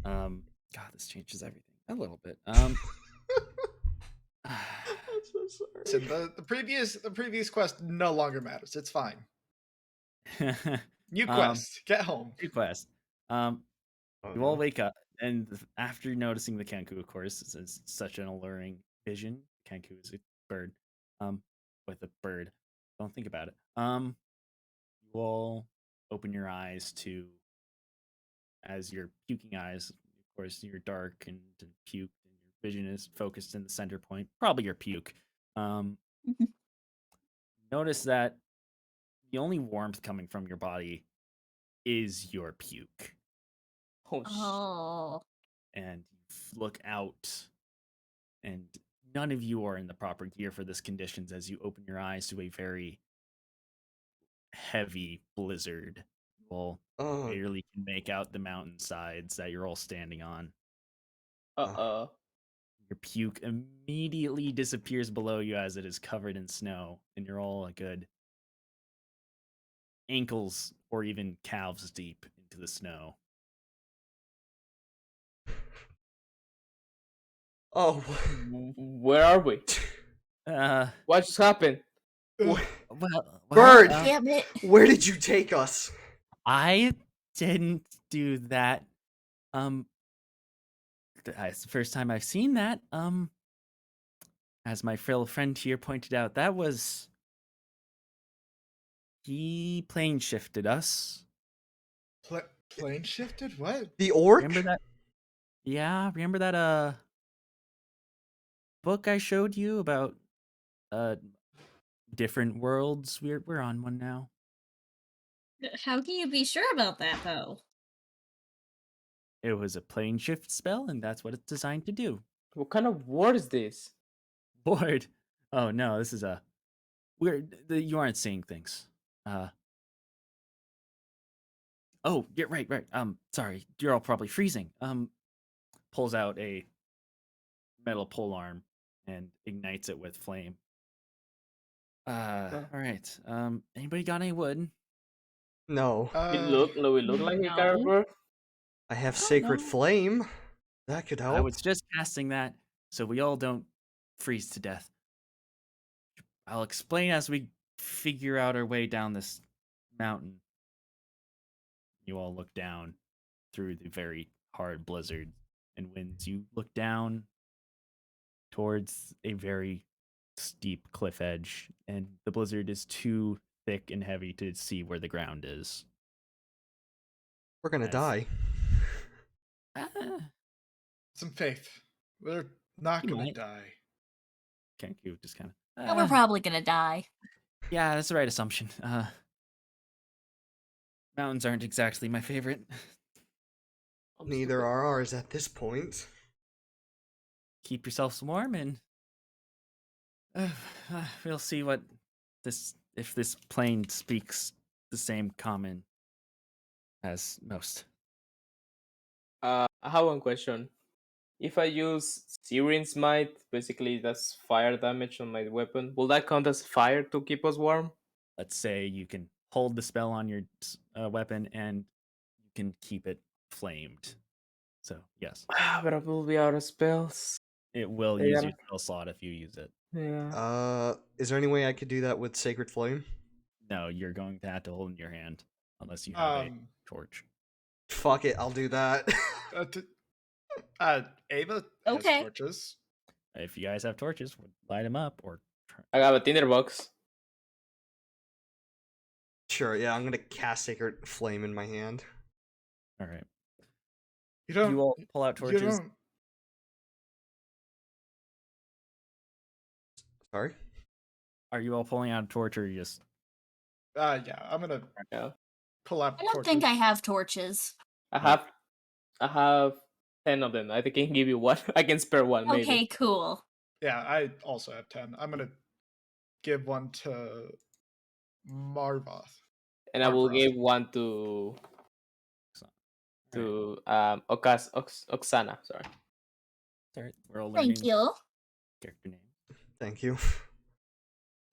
God, this changes everything a little bit. I'm so sorry. Listen, the previous quest no longer matters. It's fine. New quest. Get home. New quest. Oh, You all no. wake up, and after noticing the Kenku, of course, it's such an alluring vision. Kenku is a bird, with a bird. Don't think about it. You all open your eyes to, as your puking eyes, of course, you're dark and puke, and your vision is focused in the center point, probably your puke. Notice that the only warmth coming from your body is your puke. Oh, sh- Oh. And you look out, and none of you are in the proper gear for this conditions as you open your eyes to a very heavy blizzard. You all Oh, barely can make out the mountainsides that you're all standing on. uh-oh. Your puke immediately disappears below you as it is covered in snow, and you're all a good ankles or even calves deep into the snow. oh, Where are we? What just happened? Well, Bird! Damn it. Where did you take us? I didn't do that. It's the first time I've seen that. As my frail friend here pointed out, that was he plane shifted us. Plane shifted? What? The orc? Remember that? Yeah, remember that book I showed you about different worlds? We're on one now. How can you be sure about that, though? It was a plane shift spell, and that's what it's designed to do. What kind of word is this? Bored. Oh no, this is a weird. You aren't seeing things. Oh, yeah, right. Sorry, you're all probably freezing. Pulls out a metal pole arm and ignites it with flame. All right. Anybody got any wood? No. We look like a No. character. I have I don't Sacred know. Flame. That could help. I was just casting that so we all don't freeze to death. I'll explain as we figure out our way down this mountain. You all look down through the very hard blizzard and winds. You look down towards a very steep cliff edge, and the blizzard is too thick and heavy to see where the ground is. We're gonna Yes. die. Some faith. We're not You gonna might. die. Kenku just kind But we're of. probably gonna die. Yeah, that's the right assumption. Mountains aren't exactly my favorite. Neither are ours at this point. Keep yourselves warm, and uh, we'll see what if this plane speaks the same common as most. I have one question. If I use Syrian's Might, basically that's fire damage on my weapon. Will that count as fire to keep us warm? Let's say you can hold the spell on your weapon, and you can keep it flamed. So yes, But I will be out of spells. it will use Yeah. your spell slot if you use it. Yeah. Is there any way I could do that with Sacred Flame? No, you're going to have to hold in your hand unless you have a torch. Fuck it, I'll do that. Ava Okay. has torches. If you guys have torches, light them up or. I got a tinderbox. Sure, yeah, I'm gonna cast Sacred Flame in my hand. All right. You don't. You all pull out You torches. don't. Sorry? Are you all pulling out a torch, or you just? Yeah, I'm gonna Yeah. pull out I don't torches. think I have torches. I have 10 of them. I think I can give you one. I can spare one, maybe. Okay, cool. Yeah, I also have 10. I'm gonna give one to Marvoth. And I will Marvroth. give one to Oksana. Sorry. Sorry, we're all learning Thank you. character names. Thank you.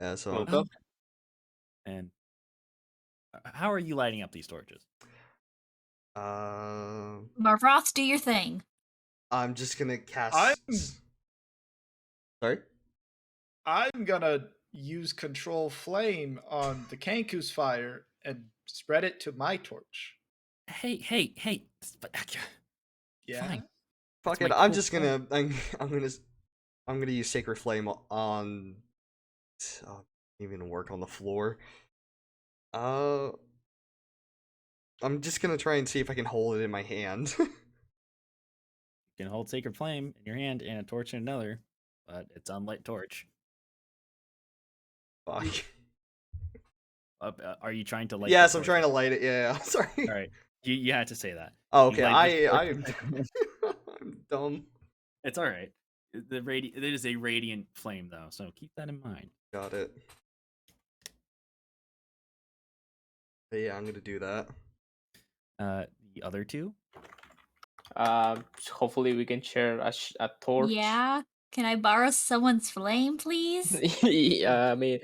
Yeah, so Welcome. And how are you lighting up these torches? Marvroth, do your thing. I'm just gonna cast. Sorry? I'm gonna use Control Flame on the Kanku's fire and spread it to my torch. Hey! Yeah. Fine. Fuck That's it, my I'm cool just plan. gonna I'm gonna use Sacred Flame on even work on the floor. I'm just gonna try and see if I can hold it in my hand. You can hold Sacred Flame in your hand and a torch in another, but it's unlit torch. Fuck. Are you trying to light? Yes, I'm trying to light it. Yeah, sorry. All right, you had to say that. Oh, You okay. light this torch. I'm dumb. It's all right. It is a radiant flame, though, so keep that in mind. Got it. But yeah, I'm gonna do that. The other two. Hopefully we can share a torch. Yeah. Can I borrow someone's flame, please? Yeah, I mean,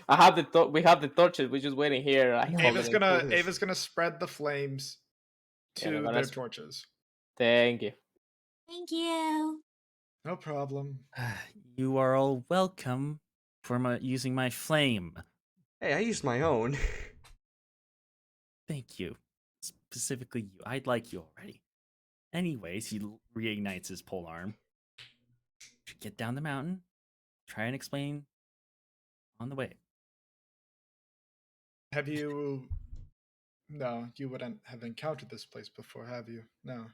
we have the torches. We're just waiting here. Ava's gonna spread the flames Yeah, to I'm gonna their torches. Thank you. Thank you. No problem. You are all welcome for using my flame. Hey, I used my own. Thank you. Specifically you. I'd like you already. Anyways, he reignites his pole arm. Get down the mountain. Try and explain on the way. Have you? No, you wouldn't have encountered this place before, have you? No.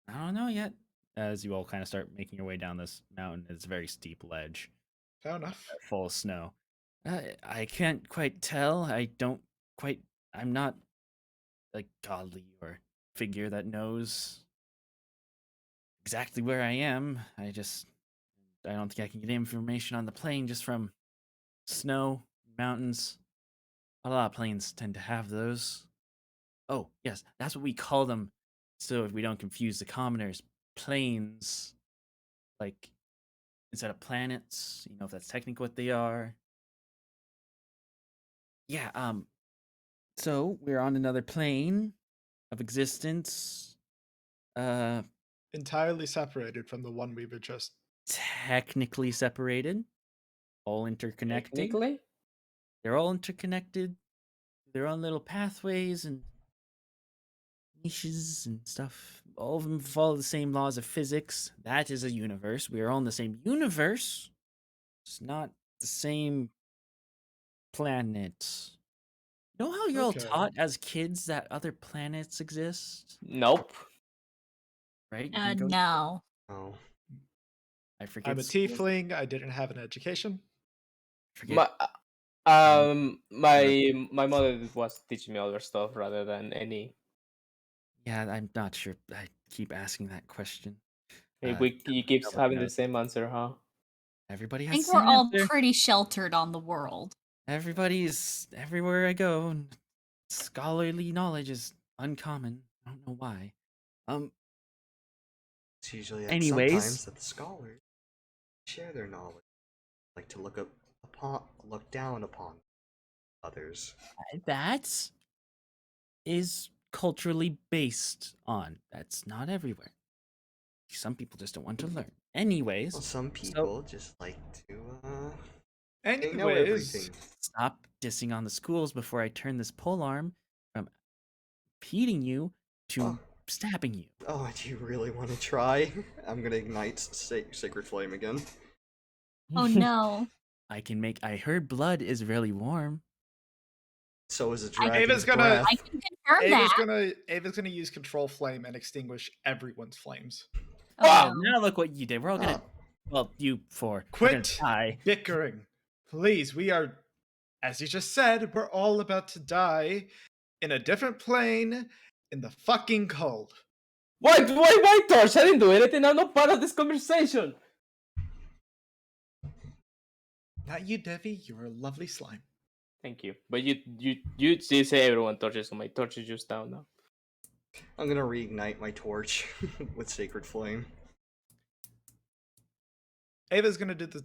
I don't know yet. As you all kind of start making your way down this mountain, it's a very steep ledge. Fair enough. Full of snow. I can't quite tell. I'm not like godly or figure that knows exactly where I am. I don't think I can get information on the plane just from snow, mountains. A lot of planes tend to have those. Oh, yes, that's what we call them. So if we don't confuse the commoners, planes, like instead of planets, if that's technically what they are. Yeah, so we're on another plane of existence. Entirely separated from the one we were just. Technically separated, all interconnected. Technically? They're all interconnected. Their own little pathways and niches and stuff. All of them follow the same laws of physics. That is a universe. We are all in the same universe. It's not the same planet. You know how you're all Okay. taught as kids that other planets exist? Nope. Right? You can go- No. Oh. I forget. I'm a tiefling. I didn't have an education. Forget. My, My mother was teaching me other stuff rather than any. Yeah, I'm not sure. I keep asking that question. He keeps Nobody having the knows. same answer, huh? Everybody I has think the we're same all answer. pretty sheltered on the world. Everybody's everywhere I go. And scholarly knowledge is uncommon. I don't know why. Um. It's usually Anyways, sometimes that the scholars share their knowledge, like to look down upon others. that is culturally based on. That's not everywhere. Some people just don't want to learn. Well, Anyways, some so people just like to they know Anyways, everything. stop dissing on the schools before I turn this pole arm from feeding you Oh, to stabbing you. oh, do you really want to try? I'm gonna ignite Sacred Flame again. Oh no. I can make. I heard blood is really warm. So is a I- dragon's Ava's gonna- I breath. can confirm that. Ava's gonna use control flame and extinguish everyone's flames. Oh, Oh, no. now look what you did. We're all gonna. Oh, Well, you four. We're gonna Quit die. bickering. Please, we are, as you just said, we're all about to die in a different plane in the fucking cold. Why, Torch? I didn't do anything. I'm not part of this conversation. Not you, Devi. You're a lovely slime. Thank you. But you say everyone torches, so my torch is just down now. I'm gonna reignite my torch with Sacred Flame. Ava's gonna do the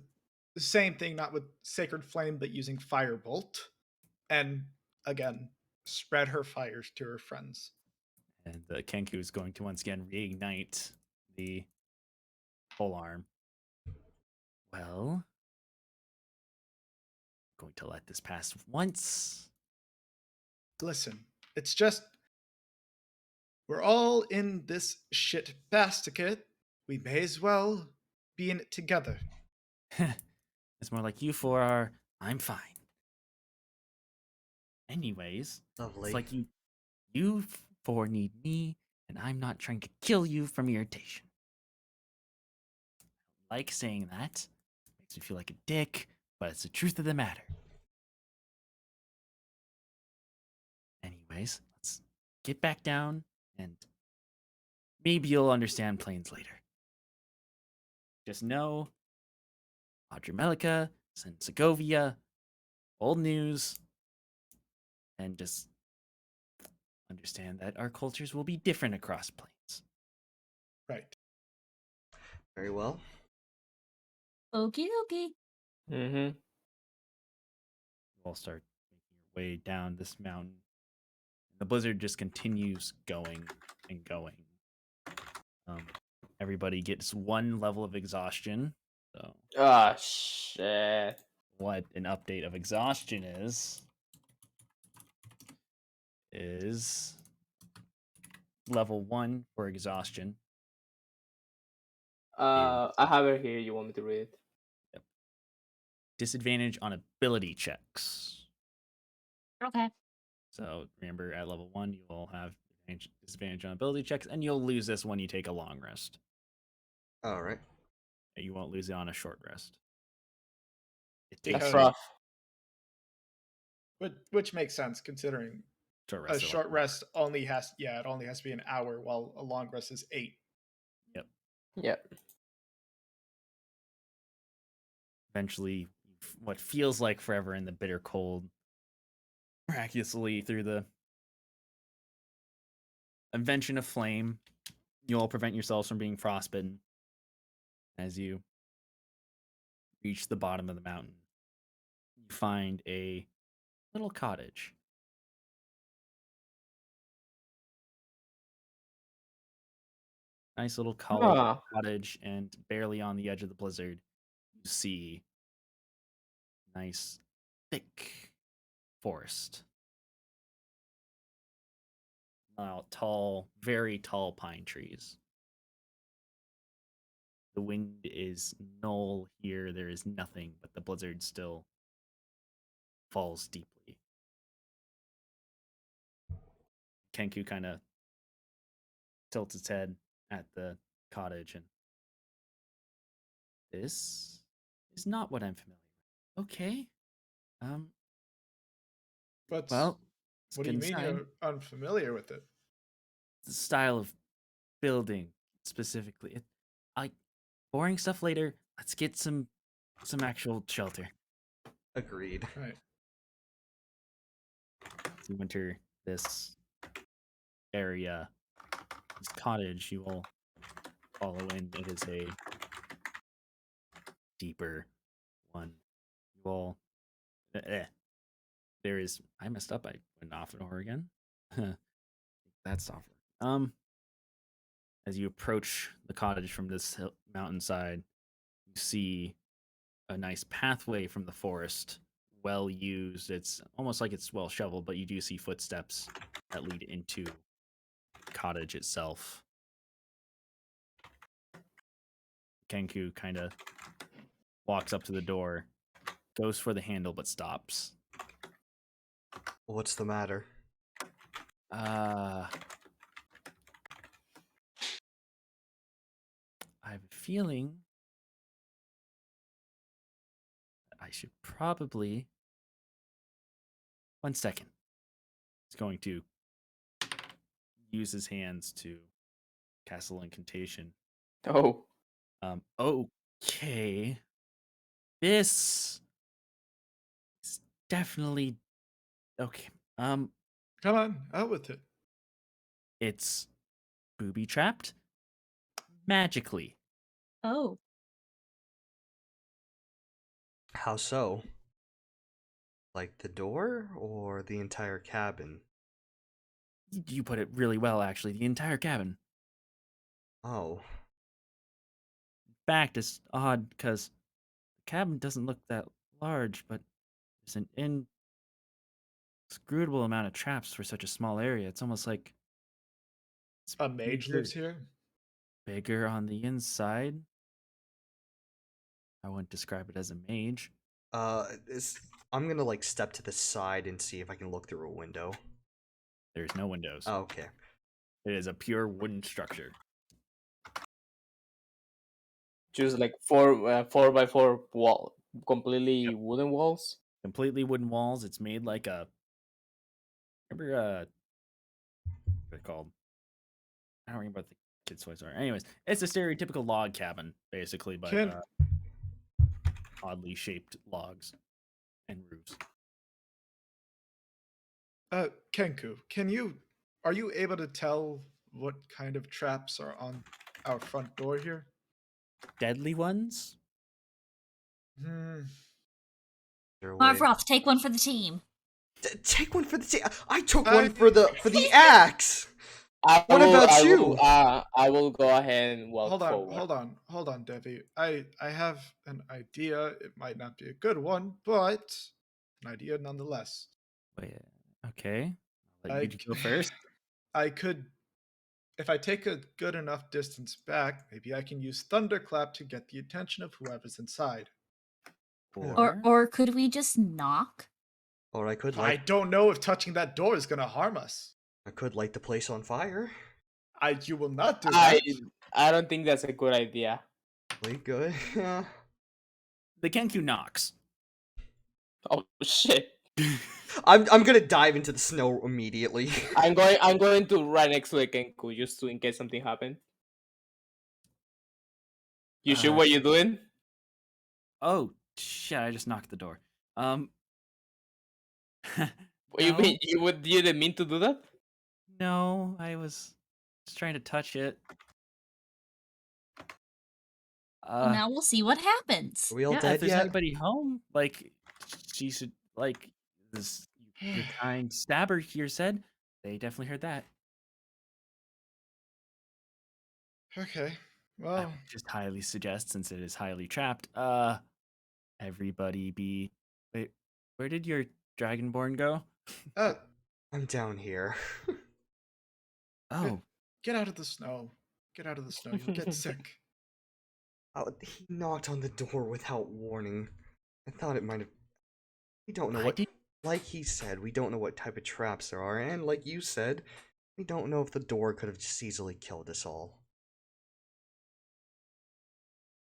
same thing, not with Sacred Flame, but using Firebolt. And again, spread her fires to her friends. And Kenku is going to once again reignite the pole arm. Well, I'm going to let this pass once. Listen, it's just we're all in this shit basket. We may as well be in it together. It's more like you four are. I'm fine. Anyways, Lovely. it's like you four need me, and I'm not trying to kill you from irritation. Like saying that makes me feel like a dick, but it's the truth of the matter. Anyways, let's get back down, and maybe you'll understand planes later. Just know, Adramelica, Segovia, old news, and just understand that our cultures will be different across planes. Right. Very well. Okie dokie. Mm-hmm. We'll start making your way down this mountain. The blizzard just continues going and going. Everybody gets one level of exhaustion. So, Ah, shit. what an update of exhaustion is level 1 for exhaustion. I have it here. You want me to read it? Yep. Disadvantage on ability checks. Okay. So remember, at level 1, you will have disadvantage on ability checks, and you'll lose this when you take a long rest. Alright. You won't lose it on a short rest. It Because- That's takes rough. Which makes sense considering short a rest. short rest only has it only has to be an hour, while a long rest is 8. Yep. Eventually, what feels like forever in the bitter cold, miraculously through the invention of flame, you'll prevent yourselves from being frostbitten as you reach the bottom of the mountain. You find a little cottage. Nice little Ah. cottage, and barely on the edge of the blizzard, you see nice, thick forest. Tall, very tall pine trees. The wind is null here. There is nothing, but the blizzard still falls deeply. Kenku kind of tilts its head at the cottage, and this is not what I'm familiar with. Okay. But Well, let's what do get you mean inside. you're unfamiliar with it? The style of building specifically. I boring stuff later. Let's get some actual shelter. Agreed. Right. So you enter this area, this cottage. You will follow in. It is a deeper one. You all. There is. I messed up. I went off in Oregon. That's not. As you approach the cottage from this mountainside, you see a nice pathway from the forest, well used. It's almost like it's well shoveled, but you do see footsteps that lead into the cottage itself. Kenku kind of walks up to the door, goes for the handle, but stops. What's the matter? I have a feeling I should probably. 1 second. He's going to use his hands to cast a incantation. Oh, Okay. This is definitely okay. Come on, out with it. It's booby trapped magically. Oh. How so? Like the door or the entire cabin? You put it really well, actually. The entire cabin. Oh, In fact, it's odd because the cabin doesn't look that large, but there's an inscrutable amount of traps for such a small area. It's almost like it's A mage bigger, lives here. bigger on the inside. I wouldn't describe it as a mage. I'm gonna like step to the side and see if I can look through a window. There's no windows. Oh, okay. It is a pure wooden structure. just like 4x4 wall, completely wooden walls. Completely wooden walls. It's made like a. Remember, what they're called? I don't remember what the kids' toys are. Anyways, it's a stereotypical log cabin, basically, but Can oddly shaped logs and roofs. Kenku, are you able to tell what kind of traps are on our front door here? Deadly ones? Hmm. Either way. Marvroth, take one for the team. Take one for the. I took I- one for the axe. What about you? I will go ahead and walk Hold on, forward. hold on, Devi. I have an idea. It might not be a good one, but an idea nonetheless. Wait, okay. I'll let I you go first. I could, if I take a good enough distance back, maybe I can use Thunderclap to get the attention of whoever's inside. Or could we just knock? Or I could I light. don't know if touching that door is gonna harm us. I could light the place on fire. You will not do that. I don't think that's a good idea. Really good. Yeah. The Kenku knocks. Oh shit! I'm gonna dive into the snow immediately. I'm going to right next to the Kenku just to in case something happened. You sure what you're doing? Oh shit! I just knocked the door. You No. mean you didn't mean to do that? No, I was just trying to touch it. Well, now we'll see what happens. Are we all Yeah, if dead there's yet? anybody home, like she should like this. Your kind stabber here said they definitely heard that. Okay. I Well, would just highly suggest, since it is highly trapped, everybody be. Wait, where did your dragonborn go? I'm down here. Oh, get out of the snow. Get out of the snow. You'll get sick. Oh, he knocked on the door without warning. I thought it might have. We don't know I what. did. Like he said, we don't know what type of traps there are, and like you said, we don't know if the door could have just easily killed us all.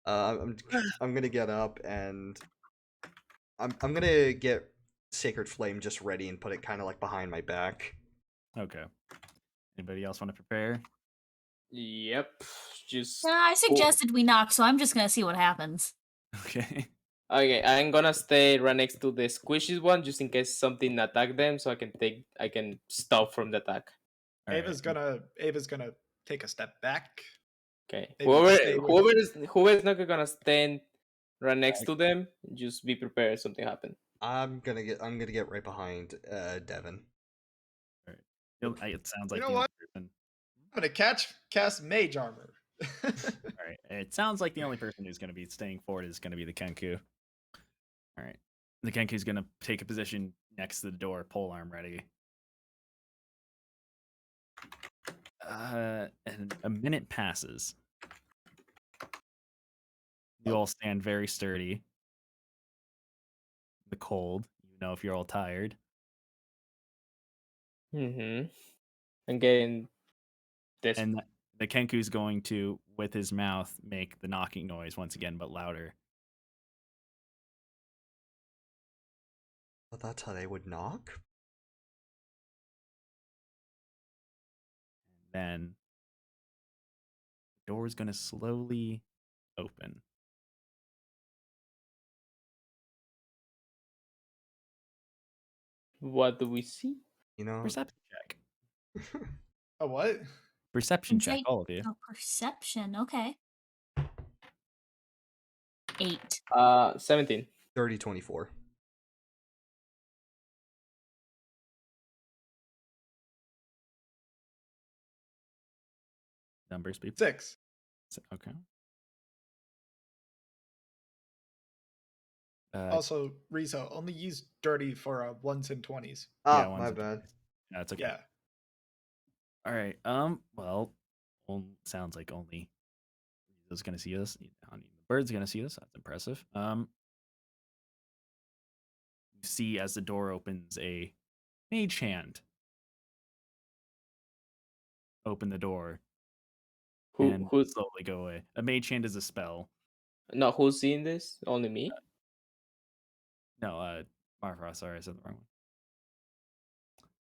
I'm gonna get up and I'm gonna get sacred flame just ready and put it kind of like behind my back. Okay. Anybody else want to prepare? Yep. Just I suggested we knock, so I'm just gonna see what happens. Okay. Okay, I'm gonna stay right next to the squishy one just in case something attack them, so I can stop from the attack. All right. Ava's gonna take a step back. Okay. Maybe stay with- Whoever's not gonna stand right next to them, just be prepared if something happen. I'm gonna get right behind Devin. All right. It sounds like You know the only what? person. I'm gonna cast mage armor. All right. It sounds like the only person who's going to be staying forward is going to be the Kenku. All right. The Kenku's going to take a position next to the door, pole arm ready. And a minute passes. You all stand very sturdy. The cold, you know, if you're all tired. Mm-hmm. I'm getting this. And the Kenku's going to, with his mouth, make the knocking noise once again, but louder. Well, that's how they would knock. Then the door is going to slowly open. What do we see? You know. Perception check. A what? Perception check, Insight- all of you. Oh, perception. Okay. 8. 17. 30-24. Numbers, people. 6. Okay. Also, Rizzo, only use dirty for 1s and 20s. Ah, ones my and bad. twenties. That's okay. Yeah. All right. Well, sounds like only Rizzo's gonna see this. The bird's gonna see this. That's impressive. You see as the door opens, a mage hand open the door and Who's slowly go away. A mage hand is a spell. no? Who's seeing this? Only me. No, Marfra, sorry, I said the wrong one.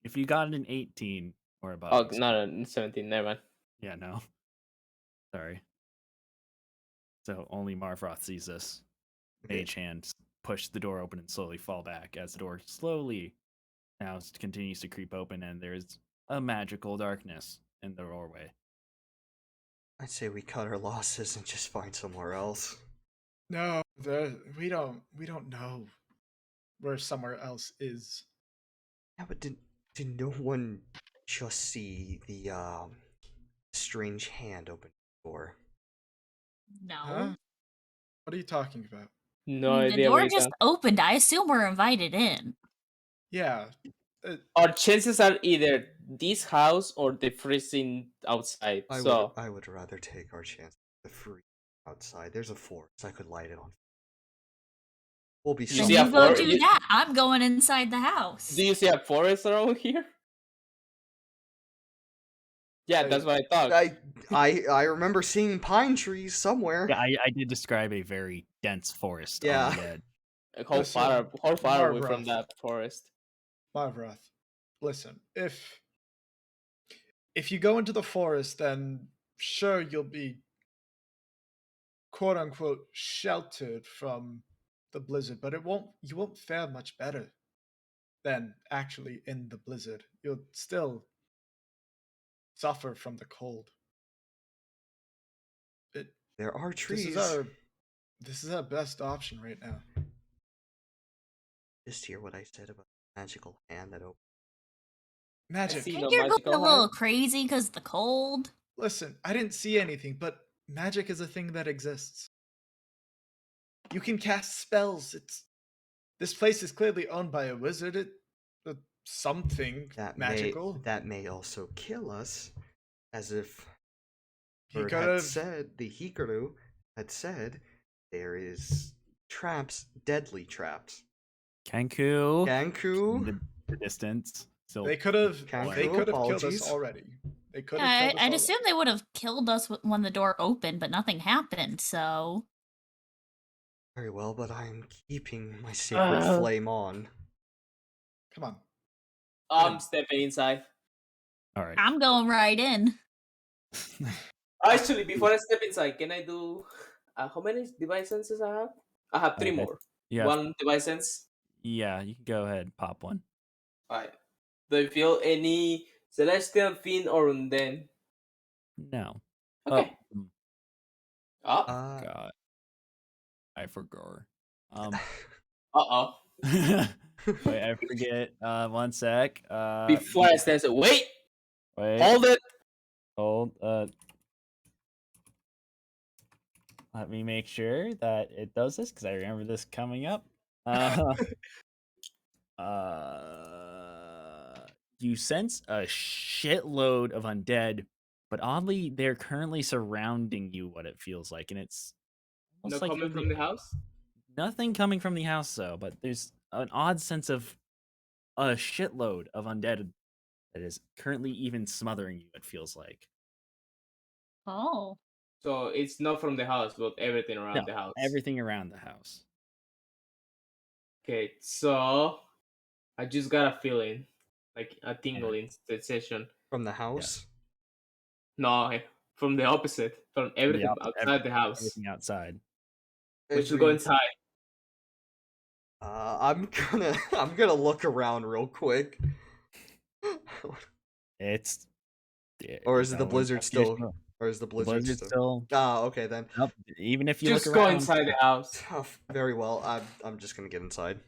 If you got an 18 or above. Oh, no, 17. Never mind. Yeah, no. Sorry. So only Marfroth sees this. Okay. Mage hand push the door open and slowly fall back as the door slowly now continues to creep open and there's a magical darkness in the doorway. I'd say we cut our losses and just find somewhere else. No, we don't know where somewhere else is. Yeah, but did no one just see the strange hand open the door? No. Huh? What are you talking about? No I mean, the idea what door you're just talking. opened. I assume we're invited in. Yeah. Our chances are either this house or the freezing outside. I would rather take our chance with the free outside. There's a forest. I could light it on. We'll be You Then see a you go forest? do that. I'm going inside the house. Do you see a forest around here? Yeah, that's what I thought. I remember seeing pine trees somewhere. Yeah, I did describe a very dense forest Yeah. on the edge. How Listen, far away from Marvroth. that forest? Marvroth, listen, if you go into the forest, then sure you'll be quote unquote sheltered from the blizzard, but you won't fare much better than actually in the blizzard. You'll still suffer from the cold. There are trees. This is our best option right now. Just hear what I said about the magical hand that opened. Magic. see I no think you're going magical a little hand? crazy because the cold. Listen, I didn't see anything, but magic is a thing that exists. You can cast spells. This place is clearly owned by a wizard. Something magical. That may also kill us, as if He Bird could had have. said, the Hikaru had said, there is traps, deadly traps. Kenku. Ganku. In the distance. So They could have. Kanku, They could have killed apologies. us already. They could Yeah, have killed us I'd already. assume they would have killed us when the door opened, but nothing happened, so. Very well, but I'm keeping my sacred flame on. Come on. I'm stepping inside. All right. I'm going right in. Actually, before I step inside, can I do how many device senses I have? I have three more. Yeah. One device sense. Yeah, you can go ahead, pop one. Alright. Do you feel any celestial fiend or undead? No. Okay. Oh, Oh. God. I forgot. Uh-oh. Wait, I forget. 1 sec. Before I step, wait. Wait. Hold it. Let me make sure that it does this because I remember this coming up. You sense a shitload of undead, but oddly, they're currently surrounding you. What it feels like, and it's No almost like coming from the house? nothing coming from the house, though. But there's an odd sense of a shitload of undead that is currently even smothering you. It feels like. Oh. So it's not from the house, but everything No, around the house. everything around the house. Okay, so I just got a feeling, like a tingling sensation. From the house? No, from the opposite, from everything outside the house. Everything outside. We should go inside. I'm gonna look around real quick. It's Or is it the blizzard it's your still? show. Or is the The blizzard blizzard's still? still. Ah, okay then. Nope. Even if you Just look go around, inside the house. Oh, very well. I'm just gonna get inside.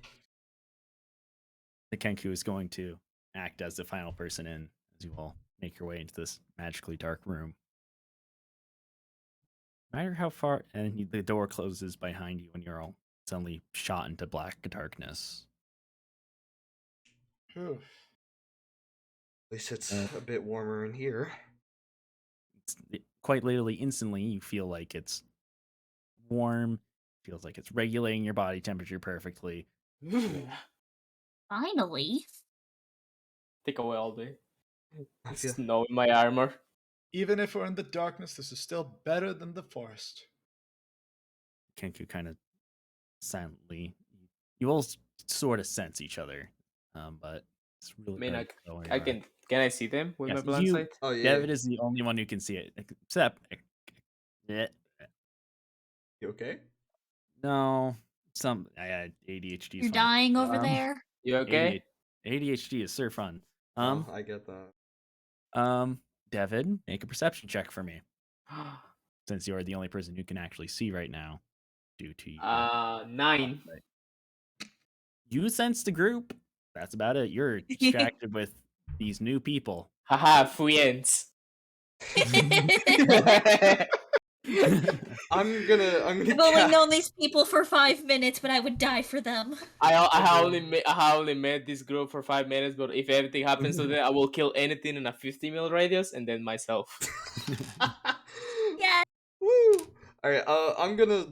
the Kenku is going to act as the final person in, as you all make your way into this magically dark room. No matter how far, and the door closes behind you, and you're all suddenly shot into black darkness. Whew. At least it's a bit warmer in here. Quite literally, instantly, you feel like it's warm. Feels like it's regulating your body temperature perfectly. Finally. Take away all the I feel snow in my armor. Even if we're in the darkness, this is still better than the forest. Kenku kind of silently, you all sort of sense each other, but it's really I mean, hard to tell where I you are. can I see them with Yes, my blind sight? Oh yeah. David is the only one who can see it, except You okay? no, some ADHD. You're dying over Um, there? You okay? ADHD is so fun. Oh, I get that. David, make a perception check for me, since you are the only person who can actually see right now, due to your 9. you sense the group. That's about it. You're distracted with these new people. Haha, friends. I'm gonna I've only known these people for 5 minutes, but I would die for them. I only met this group for 5 minutes, but if anything happens to them, I will kill anything in a 50-mile radius and then myself. Yeah. Woo! Alright, I'm gonna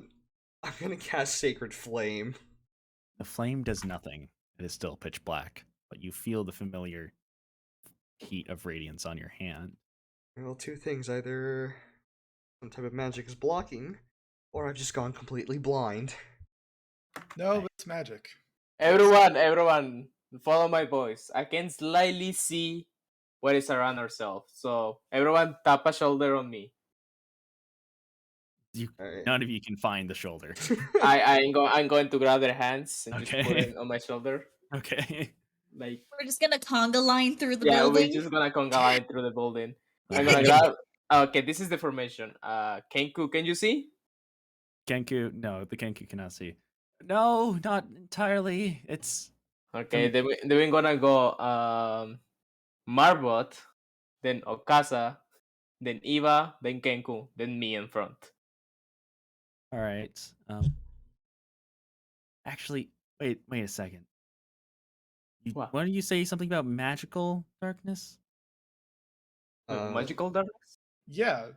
cast Sacred Flame. The flame does nothing. It is still pitch black, but you feel the familiar heat of radiance on your hand. Well, two things. Either some type of magic is blocking, or I've just gone completely blind. No, it's magic. Everyone, follow my voice. I can slightly see what is around ourselves. So everyone, tap a shoulder on me. Alright. None of you can find the shoulder. I'm going to grab their hands and just put Okay. it on my shoulder. Okay. Like We're just gonna conga line through the yeah, building. we're just gonna conga line through the building. I'm Alright. gonna grab. Okay, this is the formation. Kenku, can you see? Kenku, no, the Kenku cannot see. No, not entirely. It's Okay, then we're gonna go Marbot, then Okasa, then Eva, then Kenku, then me in front. all right. Actually, wait a second. What? Why don't you say something about magical darkness? Magical darkness? Yeah,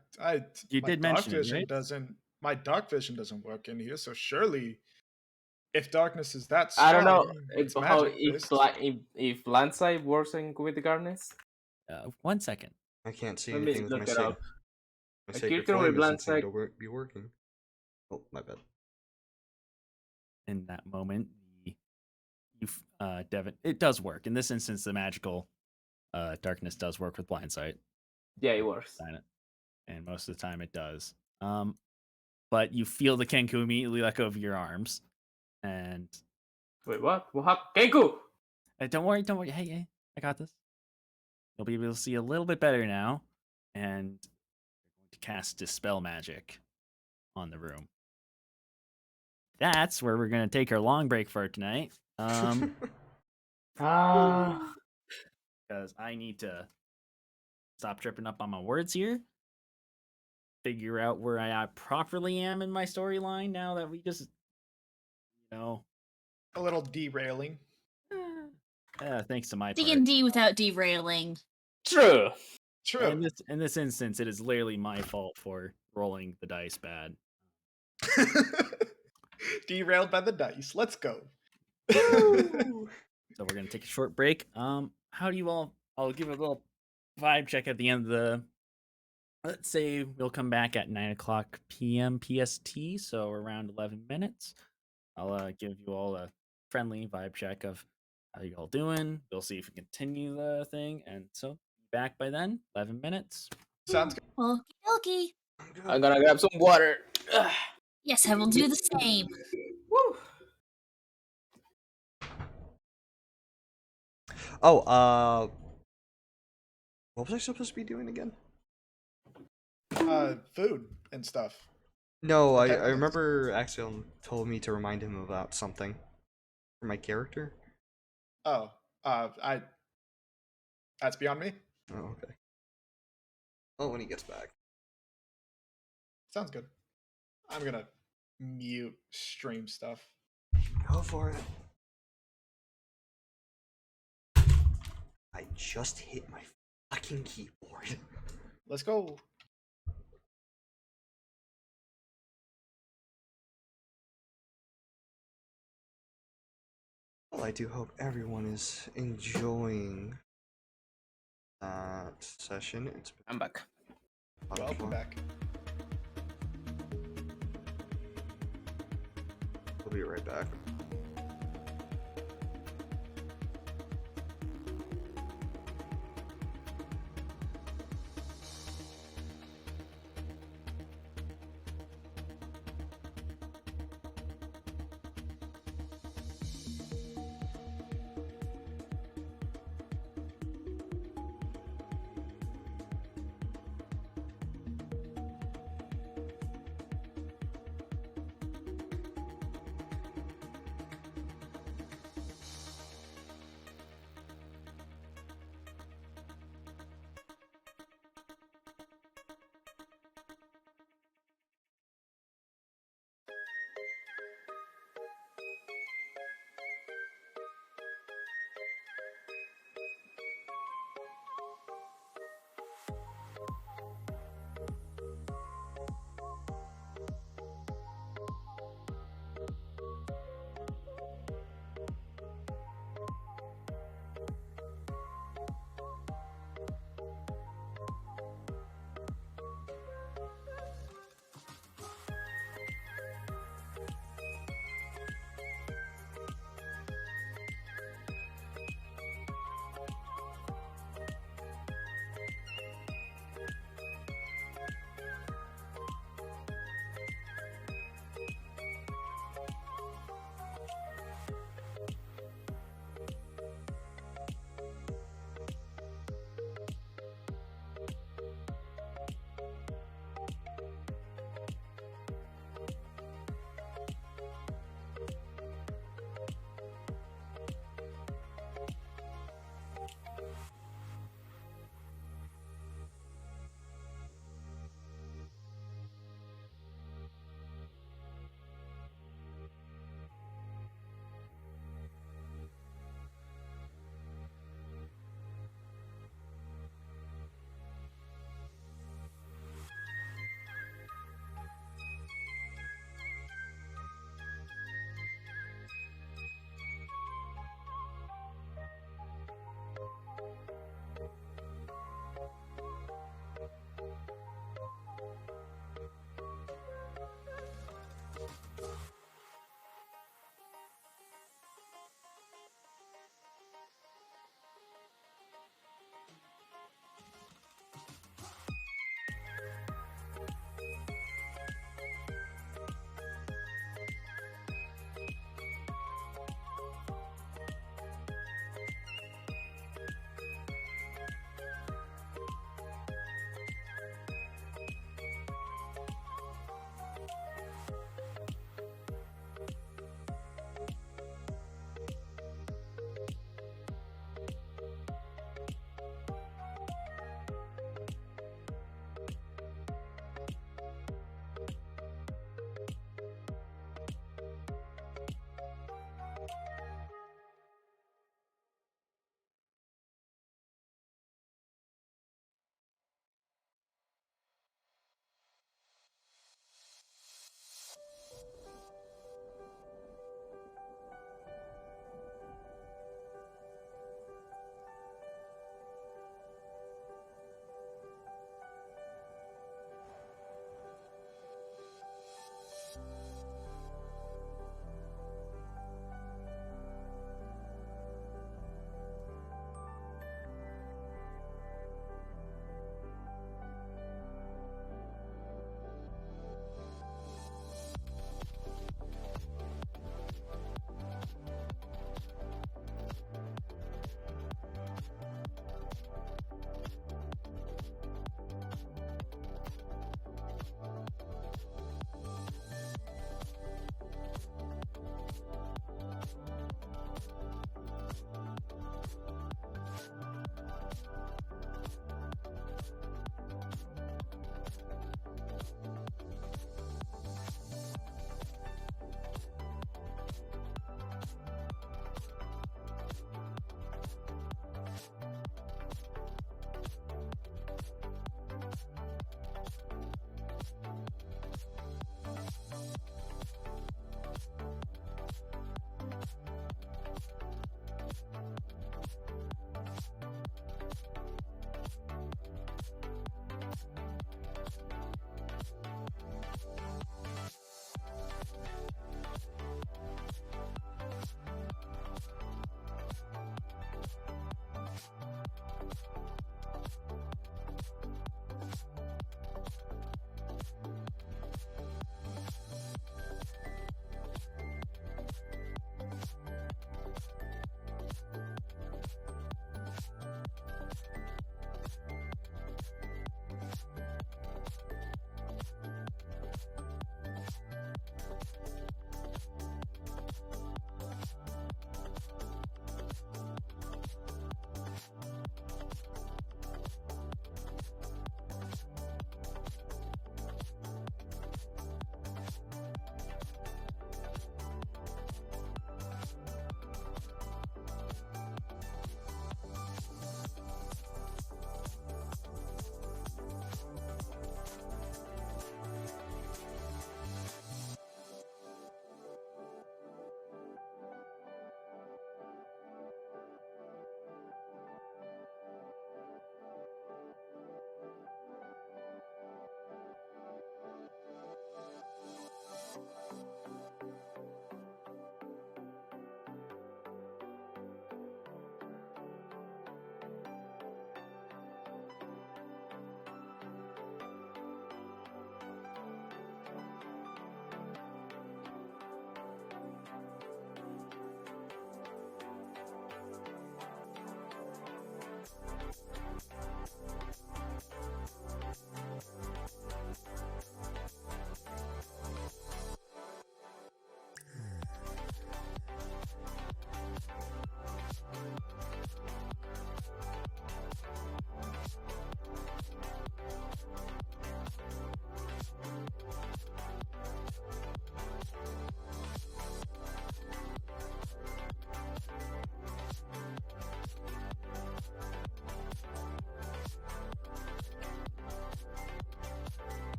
You my did dark mention it, vision right? doesn't. My dark vision doesn't work in here, so surely, if darkness is that I don't know strong, it's how magic based. if blind sight works in with the darkness. 1 second. I can't see Let me anything with my look it up. my A Sacred character with Flame blind doesn't seem sight. to be working. Oh, my bad. In that moment, Devin, it does work. In this instance, the magical darkness does work with blind sight. Yeah, it works. And most of the time it does. But you feel the Kenku immediately let go of your arms. And Wait, what? Kenku! don't worry. Hey, I got this. You'll be able to see a little bit better now. And you're going to cast Dispel Magic on the room. That's where we're going to take our long break for tonight. Ah. Because I need to stop tripping up on my words here. Figure out where I properly am in my storyline now that we just, A little derailing. thanks to my part. D&D without derailing. True. True. In this instance, it is literally my fault for rolling the dice bad. Derailed by the dice. Let's go. So we're gonna take a short break. How do you all? I'll give a little vibe check at the end of the. Let's say we'll come back at 9:00 p.m. PST, so around 11 minutes. I'll give you all a friendly vibe check of how you all doing. We'll see if we continue the thing, and so back by then. 11 minutes. Sounds good. Okie dokie. I'm gonna grab some water. Yes, I will do the same. Woo. Oh, what was I supposed to be doing again? Food and stuff. No, I Protect us. remember Axiom told me to remind him about something for my character. Oh, that's beyond me. Oh, okay. Oh, when he gets back. Sounds good. I'm gonna mute stream stuff. Go for it. I just hit my fucking keyboard. Let's go. Well, I do hope everyone is enjoying that session. It's been I'm back. a lot of Welcome fun. back. We'll be right back.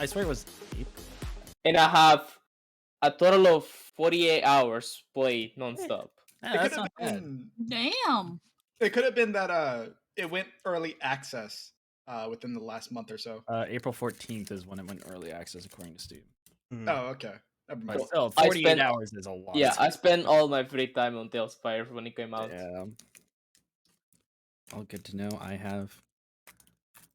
I swear it was April. And I have a total of 48 hours played nonstop. Yeah, It could that's have not bad. been. Damn. It could have been that it went early access within the last month or so. April 14th is when it went early access according to Steam. Mhm. Oh, okay. Never mind. But still, I 48 spent- hours is a lot. Yeah, of I time. spent all my free time on Spire when it came out. Yeah. All good to know. I have.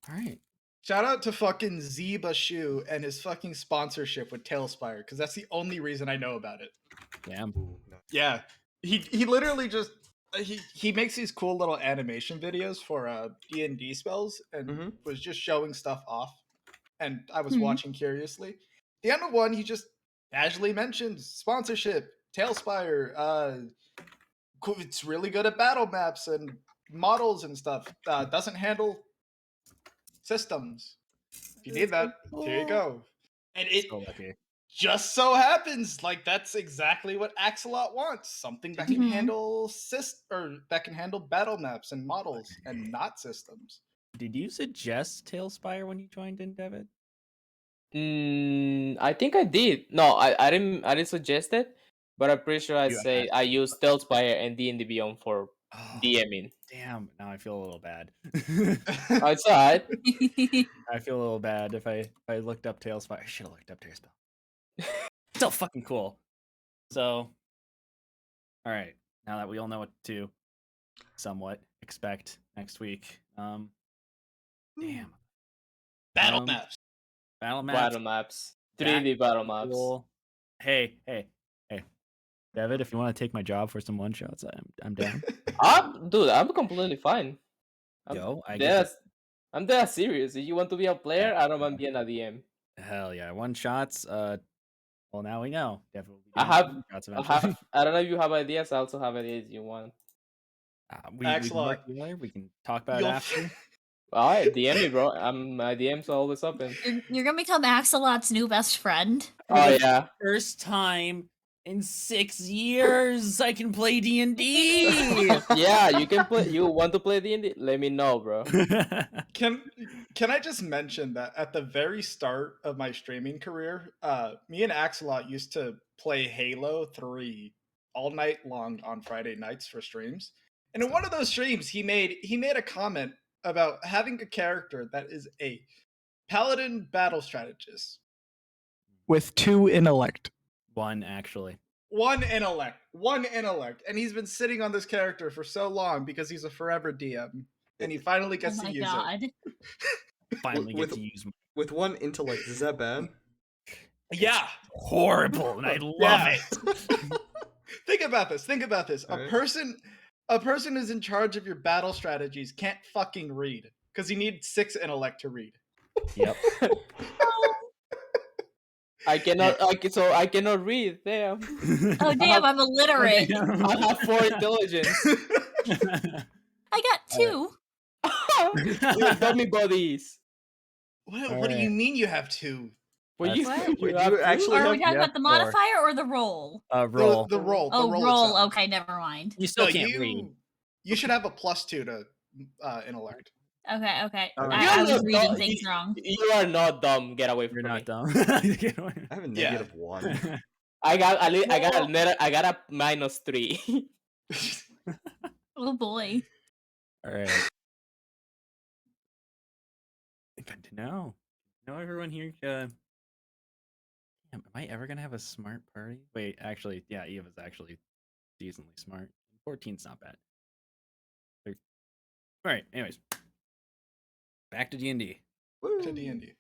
All right. Shout out to fucking Zeba Shu and his fucking sponsorship with Tailspire, because that's the only reason I know about it. Damn. Ooh, no. Yeah, he literally just he makes these cool little animation videos for D&D spells and Mhm. was just showing stuff off, and I was Mhm. watching curiously. The end of one, he just casually mentions sponsorship, Tailspire. It's really good at battle maps and models and stuff. Doesn't handle systems. If you need that, here you go. And it So lucky. just so happens like that's exactly what Axolot wants. Something that can Mhm. handle that can handle battle maps and models and not systems. Did you suggest Tailspire when you joined in, David? I think I did. No, I didn't suggest it, but I'm pretty sure I You say I use Spire and D&D Beyond for Oh, DMing. damn. Now I feel a little bad. Oh, it's alright. I feel a little bad if I looked up Tailspire. I should have looked up Tailspire. Still fucking cool. So, all right. Now that we all know what to somewhat expect next week. Damn. Battle Um, maps. Battle maps. Battle maps. that 3D battle is maps. cool. Hey. David, if you want to take my job for some one shots, I'm down. Dude, I'm completely fine. I'm Yo, I dead get as- I'm dead serious. If you want to be a player, Yeah, I don't mind being a DM. hell yeah, one shots. Well now we know. David will be I doing have- one shots I eventually. have. I don't know if you have ideas. I also have ideas you want. We can Axolot. work together. We can talk about it You'll- after. Alright, DM me, bro. My DMs are always open. You're gonna become Axolot's new best friend. Oh yeah. First time in 6 years, I can play D&D. Yeah, you can play. You want to play D&D? Let me know, bro. Can I just mention that at the very start of my streaming career, me and Axolot used to play Halo 3 all night long on Friday nights for streams. And in one of those streams, he made a comment about having a character that is a paladin battle strategist with 2 intellect. One actually. One intellect. And he's been sitting on this character for so long because he's a forever DM. And he finally Oh gets to my use god. Finally get with- to use my With one intellect, is that bad? it. Yeah. horrible, and I love Yeah. it. Think about this. Alright. A person who's in charge of your battle strategies can't fucking read because he needs 6 intellect to read. Yep. I cannot. I cannot read. Damn. Oh damn, I'm illiterate. I have 4 intelligence. I got 2. We're dummy buddies. What do you mean you have 2? Well, you, What? you Wait, have you two? actually Or are have we talking yeah, about the 4. modifier or the roll? Roll. The roll. Oh, the roll. itself. Okay, never mind. You still No, can't read. you should have a +2 to intellect. Okay. Alright. I was You're reading not- things wrong. You are not dumb. Get away from You're me. not dumb. I have a Yeah. -1. I got a No. I got a -3. Oh boy. All right. Good to know. Know everyone here. Damn, am I ever gonna have a smart party? Wait, actually, yeah, Eva's actually decently smart. 14's not bad. All right. Anyways, back to D&D. To D&D.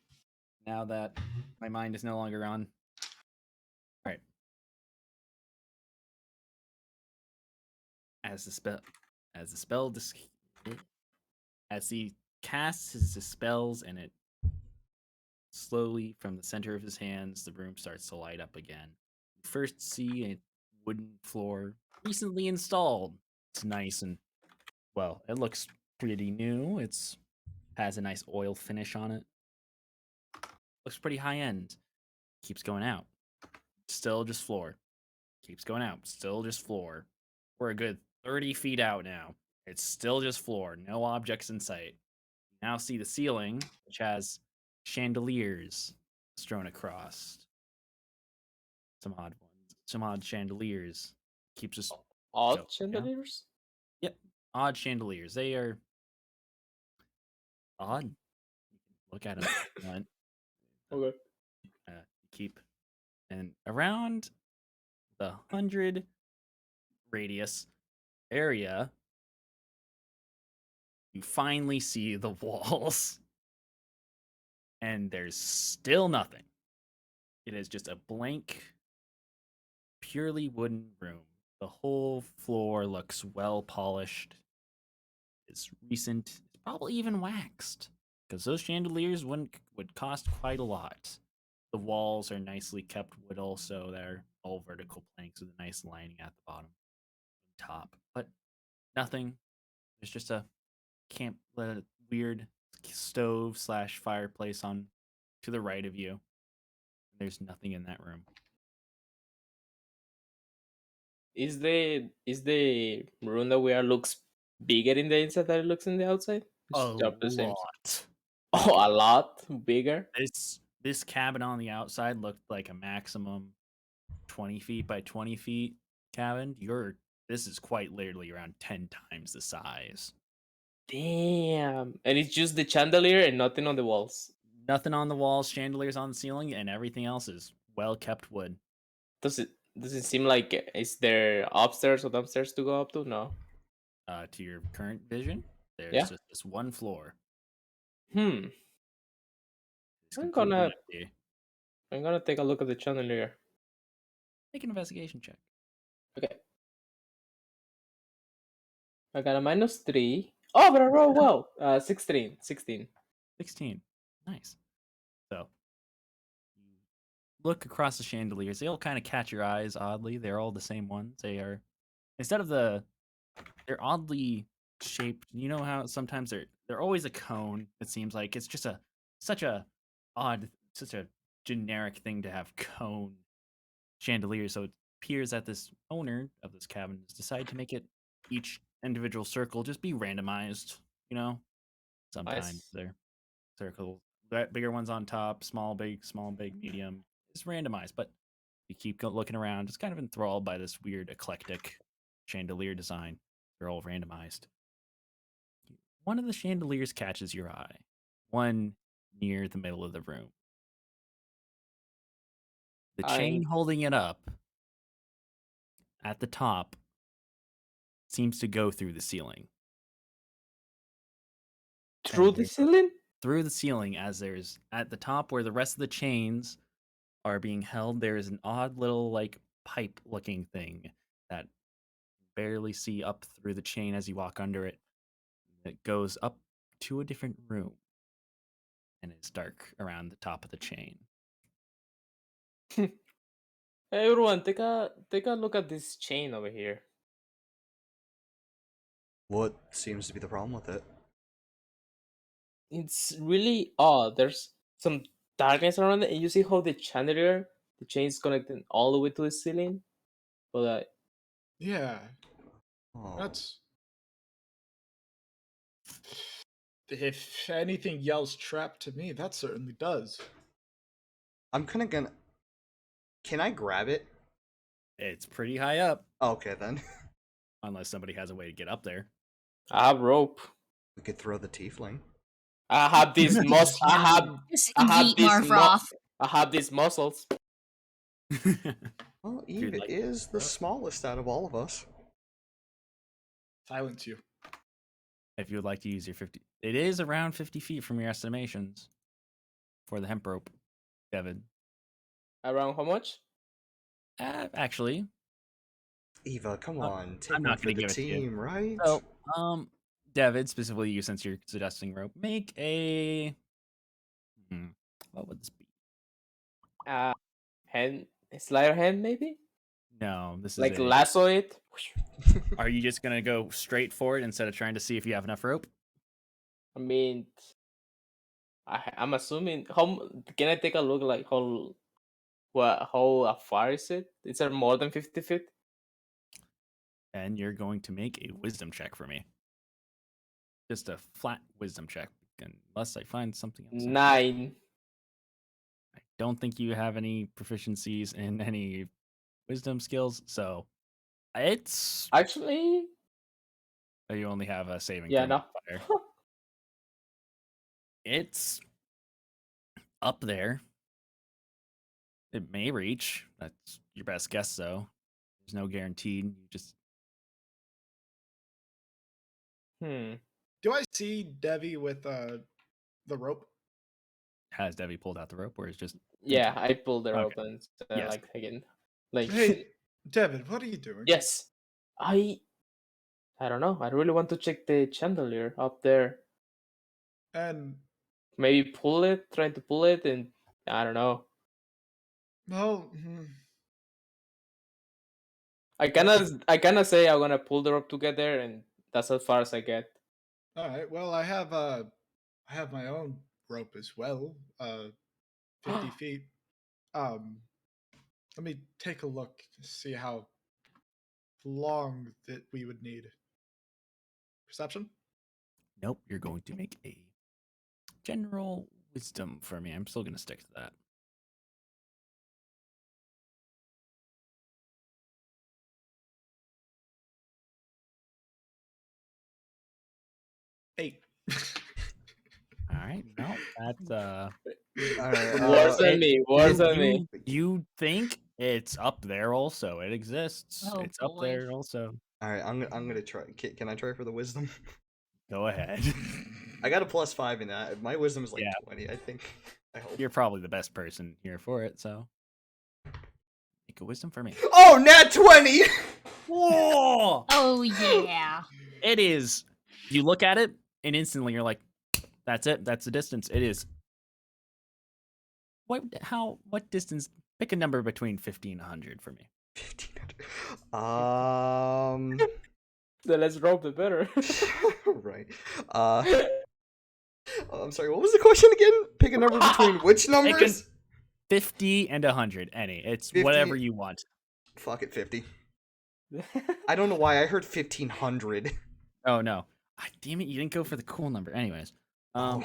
Now that my mind is no longer on. All right. As he casts his spells and it slowly from the center of his hands, the room starts to light up again. You first see a wooden floor recently installed. It's nice and well, it looks pretty new. It's has a nice oil finish on it. Looks pretty high end. Keeps going out. Still just floor. Keeps going out. Still just floor. We're a good 30 feet out now. It's still just floor. No objects in sight. You now see the ceiling, which has chandeliers strewn across. Some odd ones. Some odd chandeliers. Keeps us Odd going, chandeliers? Yep. Odd chandeliers. They are odd. You can look at them. Okay. Keep. And around the 100 radius area, you finally see the walls. And there's still nothing. It is just a blank, purely wooden room. The whole floor looks well polished. It's recent. It's probably even waxed. Because those chandeliers would cost quite a lot. The walls are nicely kept wood also. They're all vertical planks with a nice lining at the bottom and top. But nothing. There's just a weird stove / fireplace on to the right of you. There's nothing in that room. Is the room that we are looks bigger in the inside than it looks in the outside? A It's just the same. lot. Oh, a lot bigger. This cabin on the outside looked like a maximum 20 feet by 20 feet cabin. This is quite literally around 10 times the size. Damn. And it's just the chandelier and nothing on the walls. Nothing on the walls, chandeliers on the ceiling, and everything else is well kept wood. Does it seem like is there upstairs or downstairs to go up to? No. To your current vision, there's Yeah. just this one floor. Hmm. It's I'm completely gonna empty. take a look at the chandelier. Make an investigation check. Okay. I got a -3. Oh, but I rolled well. 16. 16. 16. Nice. So, you look across the chandeliers. They all kind of catch your eyes oddly. They're all the same ones. They are, instead of they're oddly shaped. You know how sometimes they're always a cone. It seems like it's just such a generic thing to have cone chandeliers. So it appears that this owner of this cabin has decided to make it each individual circle just be randomized. You know, sometimes Nice. they're circles, bigger ones on top, small, big, medium. It's randomized, but you keep looking around, just kind of enthralled by this weird eclectic chandelier design. They're all randomized. One of the chandeliers catches your eye, one near the middle of the room. The chain holding it up at the top seems to go through the ceiling. Through the ceiling? Through the ceiling, as there's at the top where the rest of the chains are being held, there is an odd little like pipe looking thing that you barely see up through the chain as you walk under it. It goes up to a different room, and it's dark around the top of the chain. Hey everyone, take a look at this chain over here. What seems to be the problem with it? It's really odd. There's some darkness around it, and you see how the chandelier, the chain is connected all the way to the ceiling. But Yeah, Oh, that's. If anything yells trap to me, that certainly does. I'm kind of gonna. Can I grab it? It's pretty high up, Okay, then. unless somebody has a way to get up there. I have rope. We could throw the tiefling. I have these mus. Just I have yeet these Marfroth. I have these muscles. Well, You'd Eve like is the smallest out of all of us. Silence you. If you would like to use your 50, it is around 50 feet from your estimations for the hemp rope, David. Around how much? Actually, Eva, come on, take I'm one not for going to the give it to you. team, right? So, David, specifically you, since you're suggesting rope, make a. What would this be? Hand, sleight of hand, maybe. No, this is Like lasso it. Are you just gonna go straight for it instead of trying to see if you have enough rope? I mean, I'm assuming. Can I take a look? Like how far is it? Is it more than 50 feet? And you're going to make a wisdom check for me. Just a flat wisdom check, unless I find something else. 9. don't think you have any proficiencies in any wisdom skills, so it's Actually, you only have a saving yeah, throw no. modifier. It's up there. It may reach. That's your best guess, though. There's no guaranteed. You just Do I see Devi with the rope? has Devi pulled out the rope, or is just Yeah, I pulled the Okay. rope and Yes. like again, like Hey, David, what are you doing? yes, I don't know. I really want to check the chandelier up there. And Maybe pull it, trying to pull it, and I don't know. well, I cannot say I'm gonna pull the rope together, and that's as far as I get. all right. Well, I have my own rope as well. 50 feet. Let me take a look to see how long that we would need. Perception? nope. You're going to make a general wisdom for me. I'm still going to stick to that. Eight. All right. No, that's All right. Worse than me. Worse than me. You think it's up there? Also, it exists. Oh, It's up boy. there. Also, all right. I'm gonna try. Can I try for the wisdom? go ahead. I got a +5 in that. My wisdom is like Yeah. 20. I think. I hope. You're probably the best person here for it. So, make a wisdom for me. Oh, nat 20. Whoa! Oh yeah. It is. You look at it, and instantly you're like, "That's it. That's the distance." It is. What? How? What distance? Pick a number between 50 and 100 for me. 1500. The less rope, the better. Right. I'm sorry. What was the question again? Pick a number between which numbers? 50 and 100. Any. It's 50. whatever you want. Fuck it, 50. I don't know why I heard 1500. Oh no! Ah, damn it! You didn't go for the cool number. Anyways, Oh.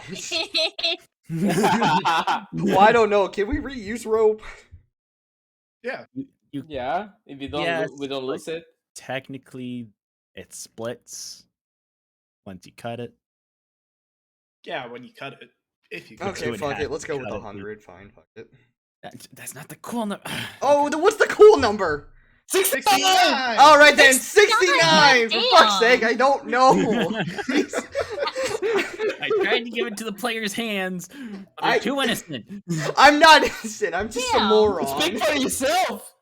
Well, I don't know. Can we reuse rope? Yeah. you Yeah, if you don't, Yes, we don't but- lose it. technically it splits once you cut it. Yeah, when you cut it. If you cut Okay, would fuck have it. Let's to go with cut it, 100. Fine, fuck it. That's not the cool number. Oh, what's the cool number? 69! All right then, 69, 69. For fuck's sake, I don't know. I tried to give it to the player's hands, but they're too innocent. I'm not innocent. I'm just a Damn. moron. Speak for yourself.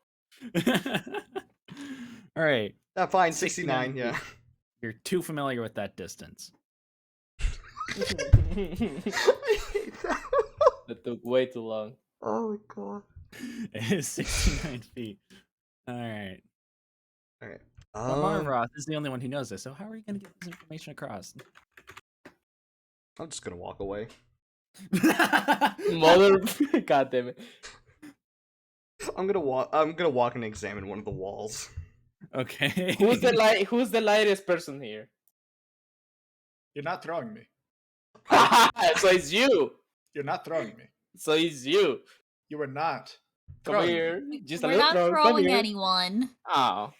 All right, Fine, 69 69. Yeah. you're too familiar with that distance. I hate that. That took way too long. Oh my god. It is 69 feet. All right. All right. Well, Marvroth is the only one who knows this, so how are you going to get this information across? I'm just gonna walk away. Mother, god damn it. I'm gonna walk and examine one of the walls. Okay. Who's the lightest person here? You're not throwing me. So it's you. You're not throwing me. So it's you. You are not. Come throwing me. here. Just a We're little not throw. Come throwing here. anyone. Oh.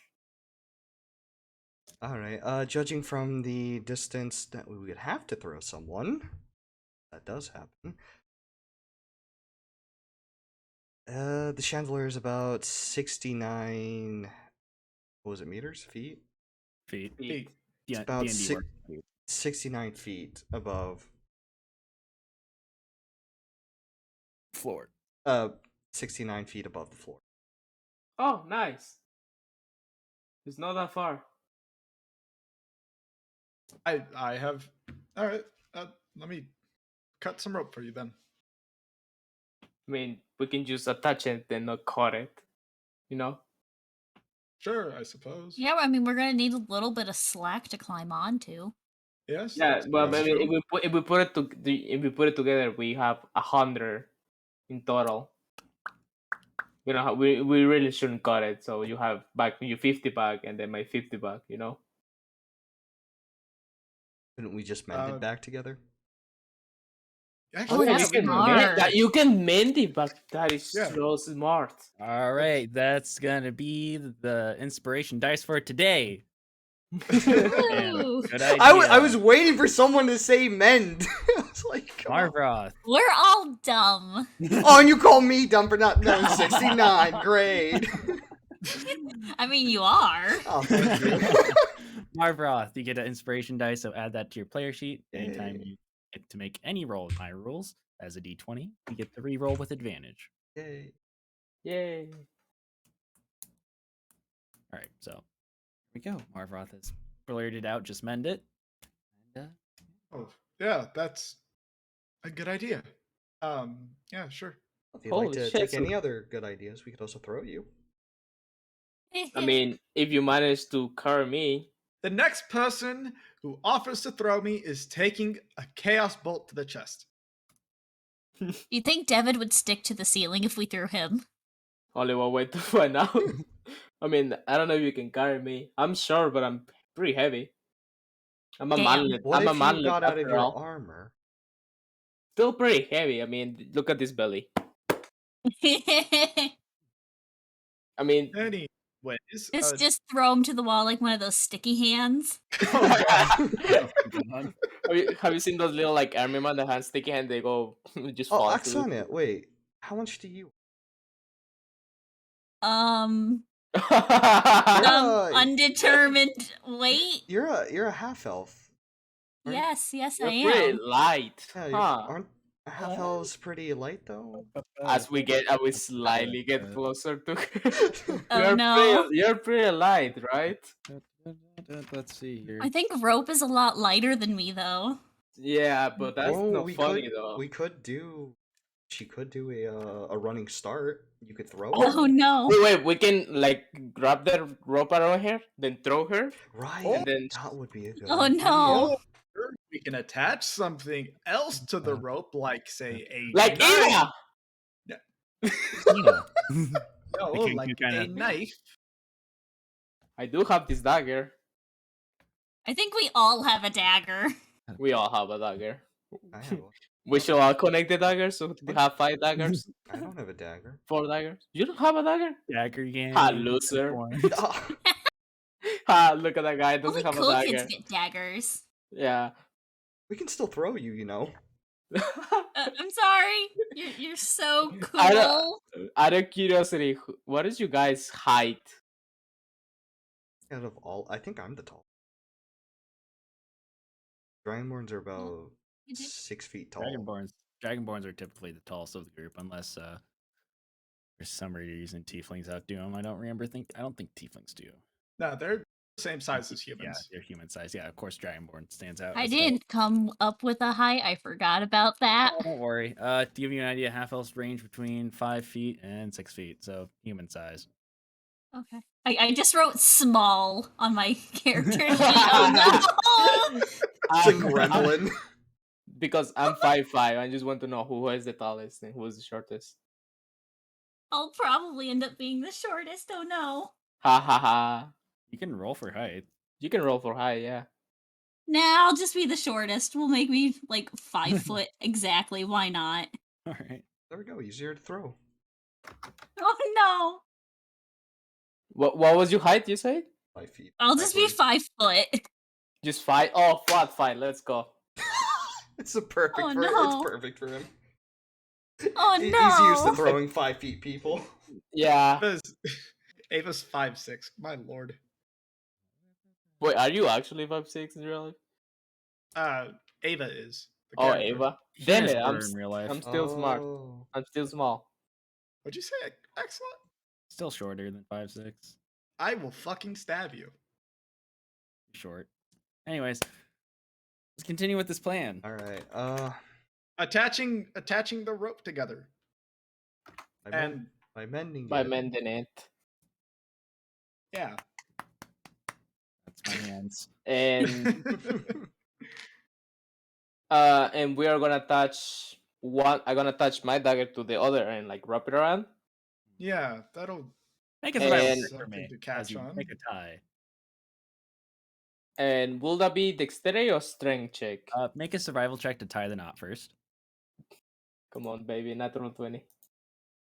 All right. Judging from the distance that we would have to throw someone, that does happen. The chandelier is about 69. What was it? Meters? Feet? Feet. Feet. Yeah, about D&D six- works with feet. 69 feet above. Floor. 69 feet above the floor. Oh, nice. It's not that far. I have. All right. Let me cut some rope for you then. I mean, we can just attach it and not cut it. You know? Sure, I suppose. Yeah, I mean, we're gonna need a little bit of slack to climb onto. Yes. Yeah, that's- well, that's maybe true. if we put it together, we have 100 in total. You know, we really shouldn't cut it. So you have back your 50 back, and then my 50 back. You know. Couldn't we just mend it Uh, back together? Actually, that's yeah, you we can can. smart. you can mend it, but that is Yeah. so smart. All right, that's gonna be the inspiration dice for today. And Ooh, good idea. I was waiting for someone to say mend. I was like, come on. Marvroth. we're all dumb. Oh, and you call me dumb for not knowing 69. Great. I mean, you are. Oh, thank you. Marvroth, you get an inspiration dice, so add that to your player sheet. Anytime Yay. you get to make any roll with my rules as a d20, you get to re-roll with advantage. Yay. Yay. All right, so here we go. Marvroth has blurted out, just mend it. And, Oh, yeah, that's a good idea. Yeah, sure. If you'd like Holy to shit, take so- any other good ideas, we could also throw you. I mean, if you manage to carry me, The next person who offers to throw me is taking a chaos bolt to the chest. you think David would stick to the ceiling if we threw him? only one way to find out. I mean, I don't know if you can carry me. I'm sure, but I'm pretty heavy. I'm a Damn. manlet. What I'm a if you manlet got out of after your all. armor? Still pretty heavy. I mean, look at this belly. I mean, Anyways, just throw him to the wall like one of those sticky hands. oh god. have you seen those little like army man that have sticky hand? They go just Oh, fall. Axonia, wait. How much do you? Some Yeah. undetermined weight. You're a half elf. Aren't- Yes, yes, I You're pretty am. light, Yeah, huh? aren't half elves pretty light though? As we slightly get closer to. Oh no. You're pretty light, right? Let's see here. I think Rope is a lot lighter than me, though. Yeah, but that's Oh, not funny though. we could do. She could do a running start. You could throw. Oh her. no. Wait, we can like grab the rope around her, then throw her, Right. and then That would be a good. Oh idea. no. Sure, we can attach something else to the rope, like say a like knife. Eva. Tina. No, Like, you like kinda- a knife. I do have this dagger. I think we all have a dagger. We all have a dagger. I have. We should all connect the daggers, so we have 5 daggers, I don't have a dagger. 4 daggers. You don't have a dagger? Dagger game. Ha, loser. Point. Ha! Look at that guy. Only Doesn't have a cool dagger. kids get daggers. Yeah. We can still throw you, you know. I'm sorry. You're so I don't- cool. Out of curiosity, what is you guys' height? Out of all, I think I'm the tall. Dragonborns are about You did- 6 feet tall. Dragonborns are typically the tallest of the group, unless for some reason tieflings outdo them. I don't think tieflings do. No, they're the same size as Yeah, humans. they're human size. Yeah, of course, Dragonborn stands out. I as didn't come up with a height. I forgot about that. Oh, don't worry. To give you an idea, half elves range between 5 feet and 6 feet, so human size. Okay. I just wrote small on my character sheet. Oh no! It's a I'm- gremlin. Because I'm 5'5", I just want to know who is the tallest and who is the shortest. I'll probably end up being the shortest. Oh no. Ha ha ha. You can roll for height. You can roll for high, yeah. Nah, I'll just be the shortest. Will make me like 5 foot exactly. Why not? All right. There we go. Easier to throw. Oh no. What was your height, you said? 5 feet. I'll just be 5 foot. Just 5? Oh, flat 5, let's go. It's a perfect Oh, for no. It's perfect for him. Oh He's used to no. throwing 5 feet people. Yeah. Ava's 5'6". My lord. Wait, are you actually 5'6" in real life? Ava is. the Oh, character. Ava. She Damn is it, shorter in real life. I'm still smart. Oh. I'm still small. What'd you say? Excellent. Still shorter than 5'6". I will fucking stab you. Short. Anyways, let's continue with this plan. All right. Attaching the rope together. And by mending By it. mending it. yeah. That's my hands. And we are gonna attach one. I'm gonna attach my dagger to the other and like wrap it around. Yeah, that'll Make a survival And- check for Something me. to catch as you on. Make a tie. And will that be dexterity or strength check? Make a survival check to tie the knot first. Come on, baby, natural 20.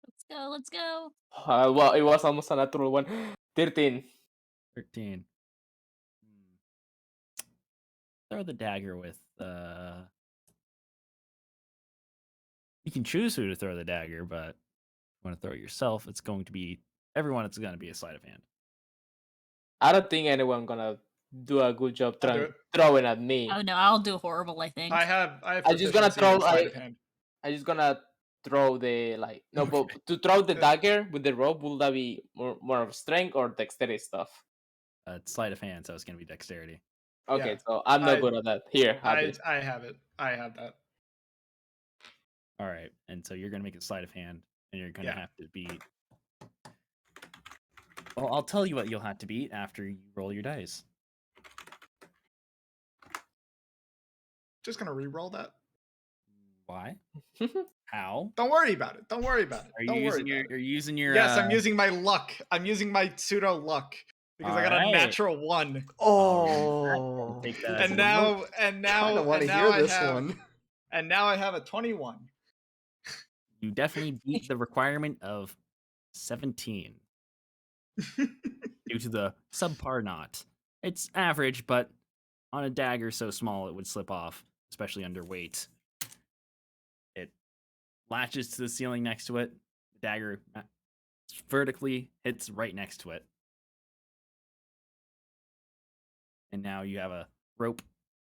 Let's go. Let's go. Well, it was almost a natural one. 13. 13. Throw the dagger with. You can choose who to throw the dagger, but if you want to throw it yourself, it's going to be everyone. It's going to be a sleight of hand. I don't think anyone gonna do a good job I'll do it. throwing at me. Oh no, I'll do horrible. I think. I have I'm just gonna proficiency in throw. sleight of hand. I'm just gonna throw the no, but to throw the dagger with the rope, will that be more of strength or dexterity stuff? It's sleight of hand, so it's going to be dexterity. Okay, Yeah. so I'm not I- good at that. Here, have it. I have it. I have that. All right, and so you're going to make it sleight of hand, and you're going to Yeah. have to beat. Well, I'll tell you what you'll have to beat after you roll your dice. Just gonna re-roll that. Why? How? Don't worry about it. Don't worry about it. Are you Don't worry using your? about it. Are you using your? Yes, I'm using my luck. I'm using my pseudo luck because I got a Alright. natural 1. Oh, take that as And a now I want to hear this one. And now I have a 21. You definitely beat the requirement of 17 due to the subpar knot. It's average, but on a dagger so small it would slip off, especially under weight. It latches to the ceiling next to it. The dagger vertically hits right next to it. And now you have a rope.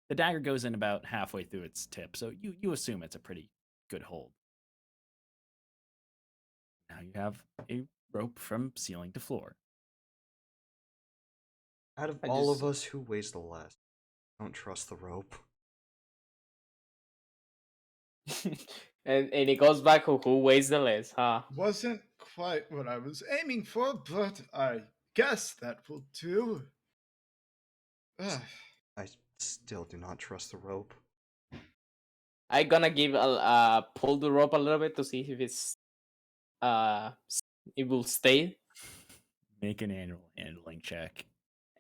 The dagger goes in about halfway through its tip, so you assume it's a pretty good hold. Now you have a rope from ceiling to floor. Out of I all just- of us, who weighs the less? Don't trust the rope. and it goes back who weighs the less, huh? Wasn't quite what I was aiming for, but I guess that will do. Ugh. I still do not trust the rope. I gonna give pull the rope a little bit to see if it's it will stay. Make an animal handling check.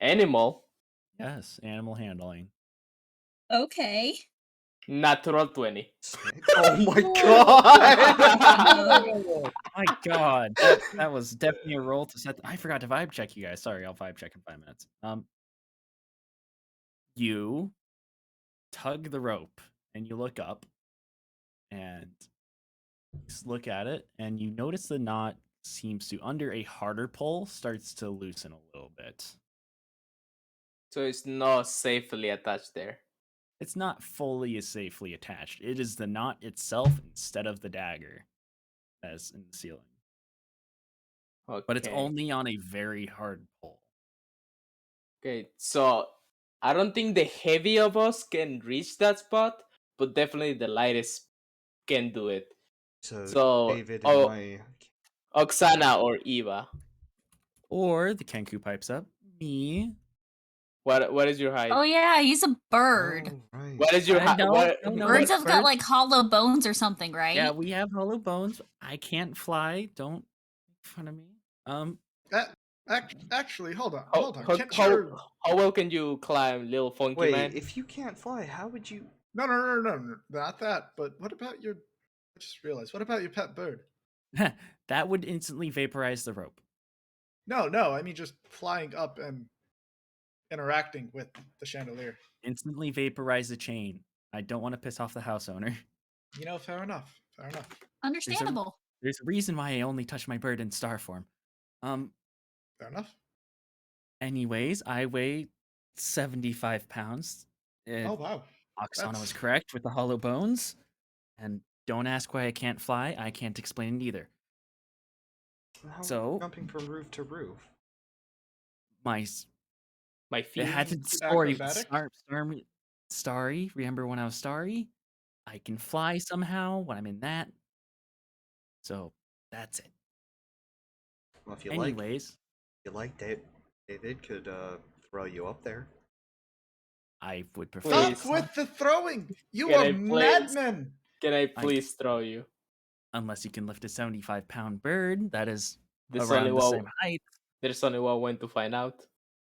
Animal, Yes, animal handling. Okay. natural 20. Oh my god! Oh my god, that was definitely a roll to set. I forgot to vibe check you guys. Sorry, I'll vibe check in 5 minutes. You tug the rope and you look up and just look at it, and you notice the knot seems to, under a harder pull, starts to loosen a little bit. So it's not safely attached there. It's not fully as safely attached. It is the knot itself instead of the dagger as in the ceiling. Okay. But it's only on a very hard pull. Okay, so I don't think the heavy of us can reach that spot, but definitely the lightest can do it. So David and my Oksana or Eva. Or the Kenku pipes up. Me. What is your height? Oh yeah, he's a bird. Oh, right. What is your height? No, Birds have got birds- like hollow bones or something, right? Yeah, we have hollow bones. I can't fly. Don't make fun of me. Actually, hold on. How, Hold on. how, Can't how, sure. how well can you climb, little funky Wait, man? if you can't fly, how would you? No, not that. But what about your? I just realized. What about your pet bird? That would instantly vaporize the rope. No. I mean, just flying up and interacting with the chandelier. Instantly vaporize the chain. I don't want to piss off the house owner. You know, fair enough. Fair enough. Understandable. There's a reason why I only touch my bird in star form. Fair enough. Anyways, I weigh 75 pounds. Oh wow. Oksana was that's- correct with the hollow bones. And don't ask why I can't fly. I can't explain it either. How are So- you jumping from roof to roof? My feet. It had Feet story. acrobatic? Starry. Remember when I was starry? I can fly somehow when I'm in that. So that's it. Well, if you Anyways, like, David could throw you up there. I would prefer. Please. Stop with the throwing. You Can are I please? madmen. Can I please throw you? Unless you can lift a 75-pound bird that is There's around only the one. same height. There's only one way to find out.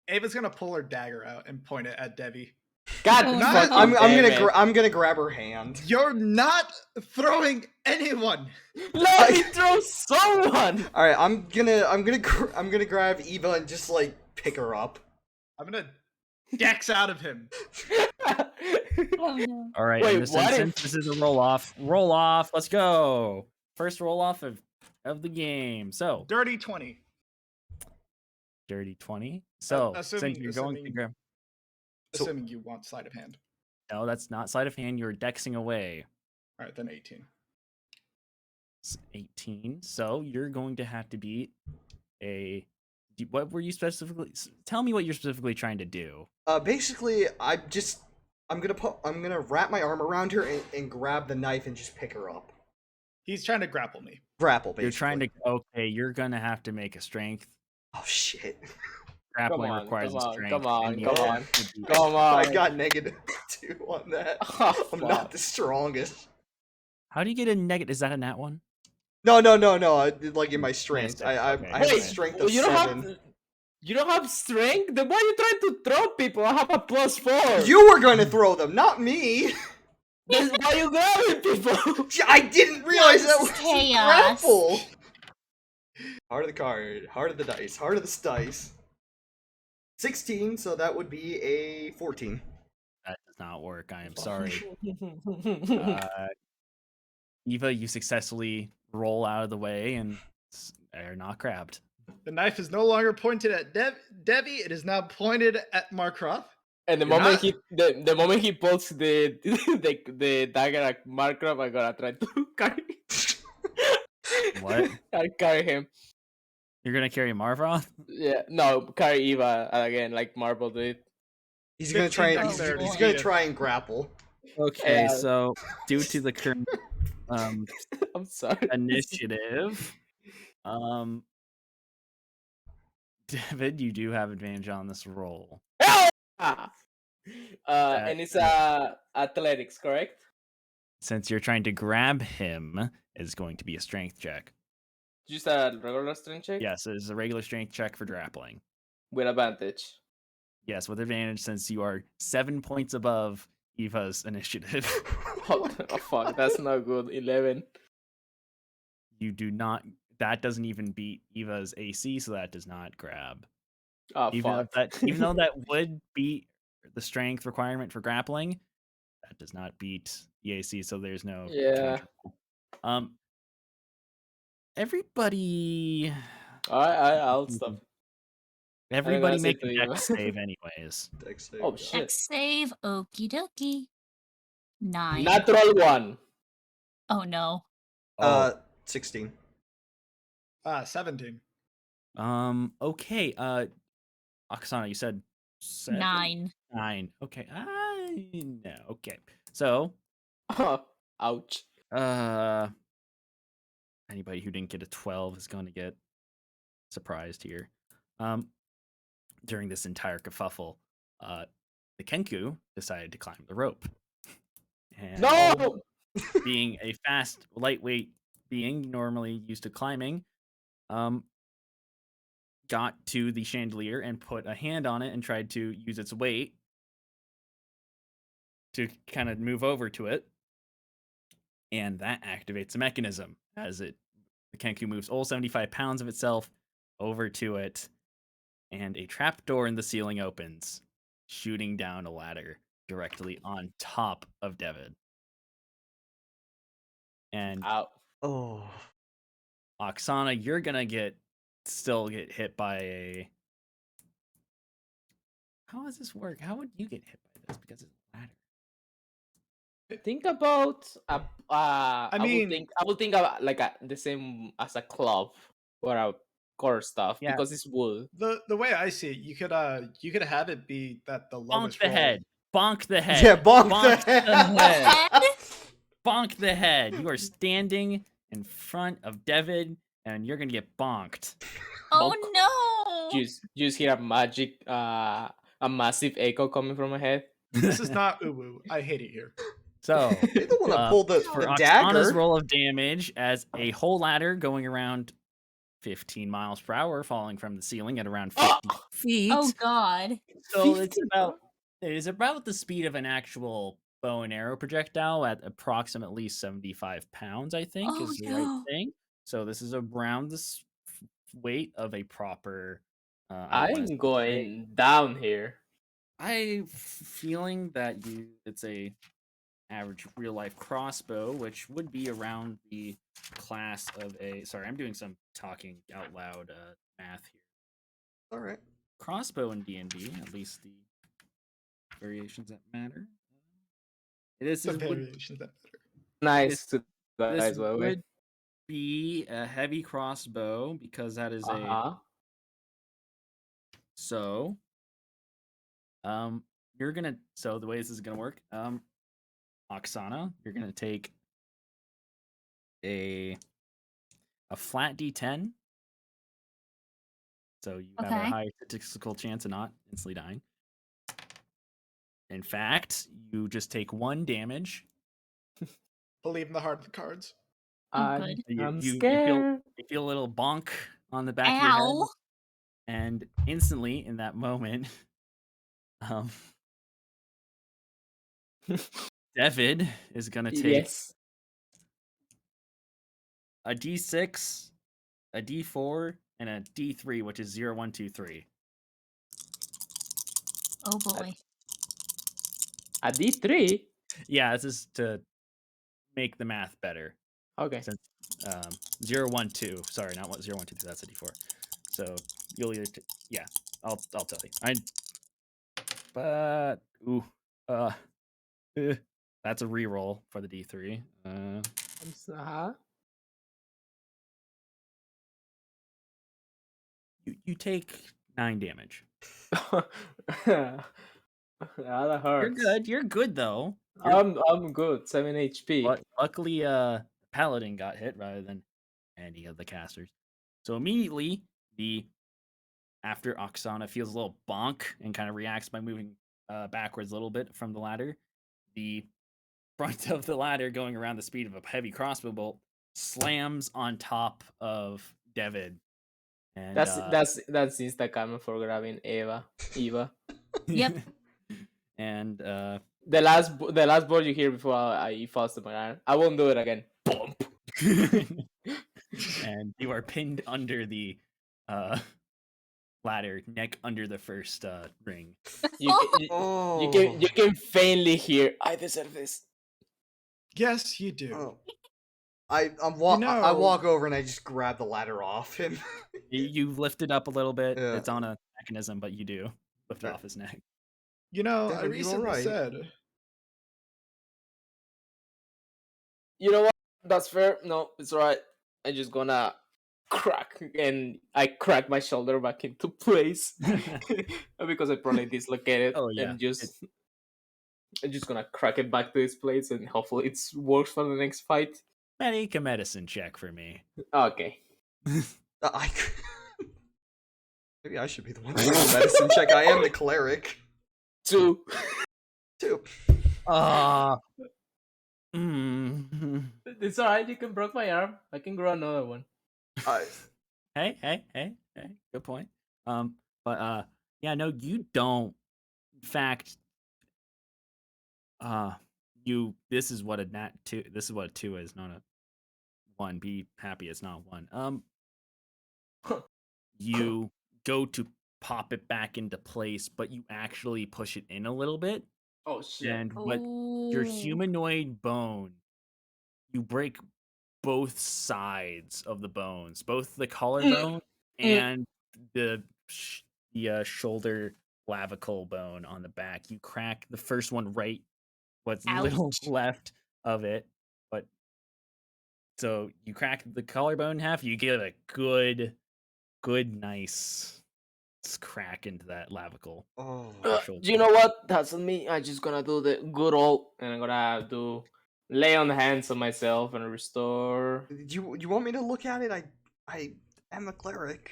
Ava's gonna pull her dagger out and point it at Debbie. God Oh, fucking no. damn it. I'm gonna grab her hand. You're not throwing anyone. Let me throw someone. All right, I'm gonna grab Eva and just like pick her up. I'm gonna dex out of him. Oh no. All right, Wait, in this what instance, if- this is a roll off. Roll off. Let's go. First roll off of the game. So Dirty 20. dirty 20. So assuming- since you're going to assuming- grab, So- Assuming you want sleight of hand. no, that's not sleight of hand. You're dexing away. All right, then 18. It's 18. So you're going to have to beat a. What were you specifically? Tell me what you're specifically trying to do. Basically, I'm gonna wrap my arm around her and grab the knife and just pick her up. He's trying to grapple me. Grapple, basically. You're trying to. Okay, you're gonna have to make a strength. Oh shit! Grappling on, requires come a on, strength. come on, and come you on. have to beat- Come on. I got -2 on that. Oh, I'm fuck. not the strongest. How do you get a negative? Is that a nat one? No. I did, like in my strength. Missed it. I Okay. have a Wait, strength of you don't 7. have you don't have strength? Then why are you trying to throw people? I have a +4. You were going to throw them, not me. Then why are you grabbing people? I didn't realize that was That's a chaos. grapple. Heart of the card, heart of the dice, heart of the dice. 16, so that would be a 14. That does not work. I am sorry. Eva, you successfully roll out of the way and are not grabbed. The knife is no longer pointed at Debbie. It is now pointed at Markroth. And the You're moment not- the moment he pulls the dagger at Markov, I'm gonna try to carry. What? I carry him. You're gonna carry Marvroth? Yeah, no, carry Eva again, like Marble did. He's gonna try and 15 he's dexterity. gonna try and grapple. Okay, Yeah. so due to the current I'm sorry. initiative, David, you do have advantage on this roll. Ah! That- And it's athletics, correct? Since you're trying to grab him, it's going to be a strength check. Just a regular strength check. Yes, it is a regular strength check for grappling. With advantage. Yes, with advantage since you are 7 points above Eva's initiative. Oh fuck, that's not good. 11. You do not. That doesn't even beat Eva's AC, so that does not grab. Oh Even fuck. though that would beat the strength requirement for grappling, that does not beat the AC, so there's no Yeah. counter. Everybody I'll stop. everybody that's make it a for you. dex save anyways. Dex save, Oh yeah. shit. Dex save. Okie dokie. 9. Natural 1. Oh no. 16. 17. Okay. Oksana, you said 7? 9. 9. Okay. No. Okay. So, Ouch. anybody who didn't get a 12 is going to get surprised here. During this entire kerfuffle, the Kenku decided to climb the rope. And No! being a fast, lightweight being normally used to climbing, got to the chandelier and put a hand on it and tried to use its weight to kind of move over to it. And that activates a mechanism as the Kenku moves all 75 pounds of itself over to it, and a trapdoor in the ceiling opens, shooting down a ladder directly on top of David. And Ow. Oh. Oksana, you're gonna still get hit by a. How does this work? How would you get hit by this? Because it's a ladder. Think about I mean- would think about like the same as a club or a core stuff Yeah. because it's wood. The way I see it, you could have it be that the Bonk lowest the roll- head. Bonk the head. Yeah, bonk Bonk the the head. head. Bonk the head. You are standing in front of David, and you're gonna get bonked. Oh Bonk. no. You just hear a massive echo coming from my head. This is not uwu. I hate it here. So You're the one that pulled the for dagger. Oksana's roll of damage, as a whole ladder going around 15 miles per hour, falling from the ceiling at around 50 feet. Oh god. So it's about It is about the speed of an actual bow and arrow projectile at approximately 75 pounds, I think, Oh is the right no. thing. So this is around the weight of a proper. I want I'm to say. going down here. I'm feeling that it's a average real life crossbow, which would be around the class of a. Sorry, I'm doing some talking out loud math here. All right. Crossbow in D&D, at least the variations that matter. This The is would variations that matter. Nice to this guys, by the way. would be a heavy crossbow because that is a Uh-huh. so. You're gonna so the way this is gonna work. Oksana, you're gonna take a flat D10. So you have a Okay. high statistical chance of not instantly dying. In fact, you just take 1 damage. Believe in the heart of the cards. Oh, I'm, good. I'm You feel scared. a little bonk on the back of your head, Ow. and instantly in that moment, um, David is gonna take Yes. a D6, a D4, and a D3, which is 0, 1, 2, 3. Oh boy. A D3? Yeah, this is to make the math better. Okay. Since 0, 1, 2. Sorry, not 1, 0, 1, 2, 3. That's a D4. So you'll either yeah, I'll tell you. But ooh, uh, eh, that's a reroll for the D3. Uh-huh. You take 9 damage. That You're hurts. good. You're good though. You're I'm good. 7 HP. but luckily Paladin got hit rather than any of the casters. So immediately after Oksana feels a little bonk and kind of reacts by moving backwards a little bit from the ladder, the front of the ladder going around the speed of a heavy crossbow bolt slams on top of David. And That's insta karma for grabbing Eva. Yep. and The last board you hear before I falls to my iron. I won't do it again. Bump. and you are pinned under the ladder, neck under the first ring. You can, Oh. you can faintly hear. I deserve this. Yes, you do. Oh. I know- walk over and I just grab the ladder off him. You lift it up a little bit. Yeah. It's on a mechanism, but you do lift it Yeah. off his neck. You know, I Devin, you recently alright? said You know what? That's fair. No, it's alright. I'm just gonna crack, and I crack my shoulder back into place because I probably dislocated. Oh, yeah. And I'm just gonna crack it back to its place, and hopefully it works for the next fight. Make a medicine check for me. Okay. I maybe I should be the one to do the medicine check. I am the cleric. 2. 2. It's alright. You can break my arm. I can grow another one. Hey. Good point. But yeah, no, you don't. In fact, this is what a nat 2. This is what a 2 is, not a 1. Be happy it's not 1. You go to pop it back into place, but you actually push it in a little bit, Oh shit. and what your Oh. humanoid bone, you break both sides of the bones, both the collarbone and the shoulder clavicle bone on the back. You crack the first one right, what's little Ouch. left of it, but so you crack the collarbone in half. You get a good, nice crack into that clavicle. Oh. Do you know what? That's on me. I'm just gonna do the good old, and I'm gonna do lay on hands on myself and restore. Do you want me to look at it? I am a cleric.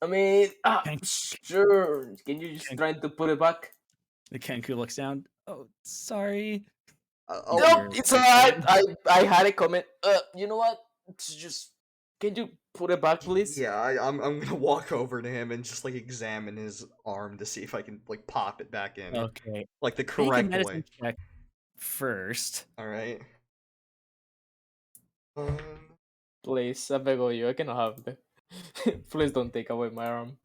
I mean, Thank- sure. Can you just try to put it back? The Kenku looks down. Oh, sorry. Oh, Nope, it's alright. I had it coming. You know what? It's just Can you put it back, please? Yeah, I'm gonna walk over to him and just like examine his arm to see if I can like pop it back in, Okay. like the Make a correct medicine way. check first. All right. Please, I beg of you. I cannot have the. Please don't take away my arm.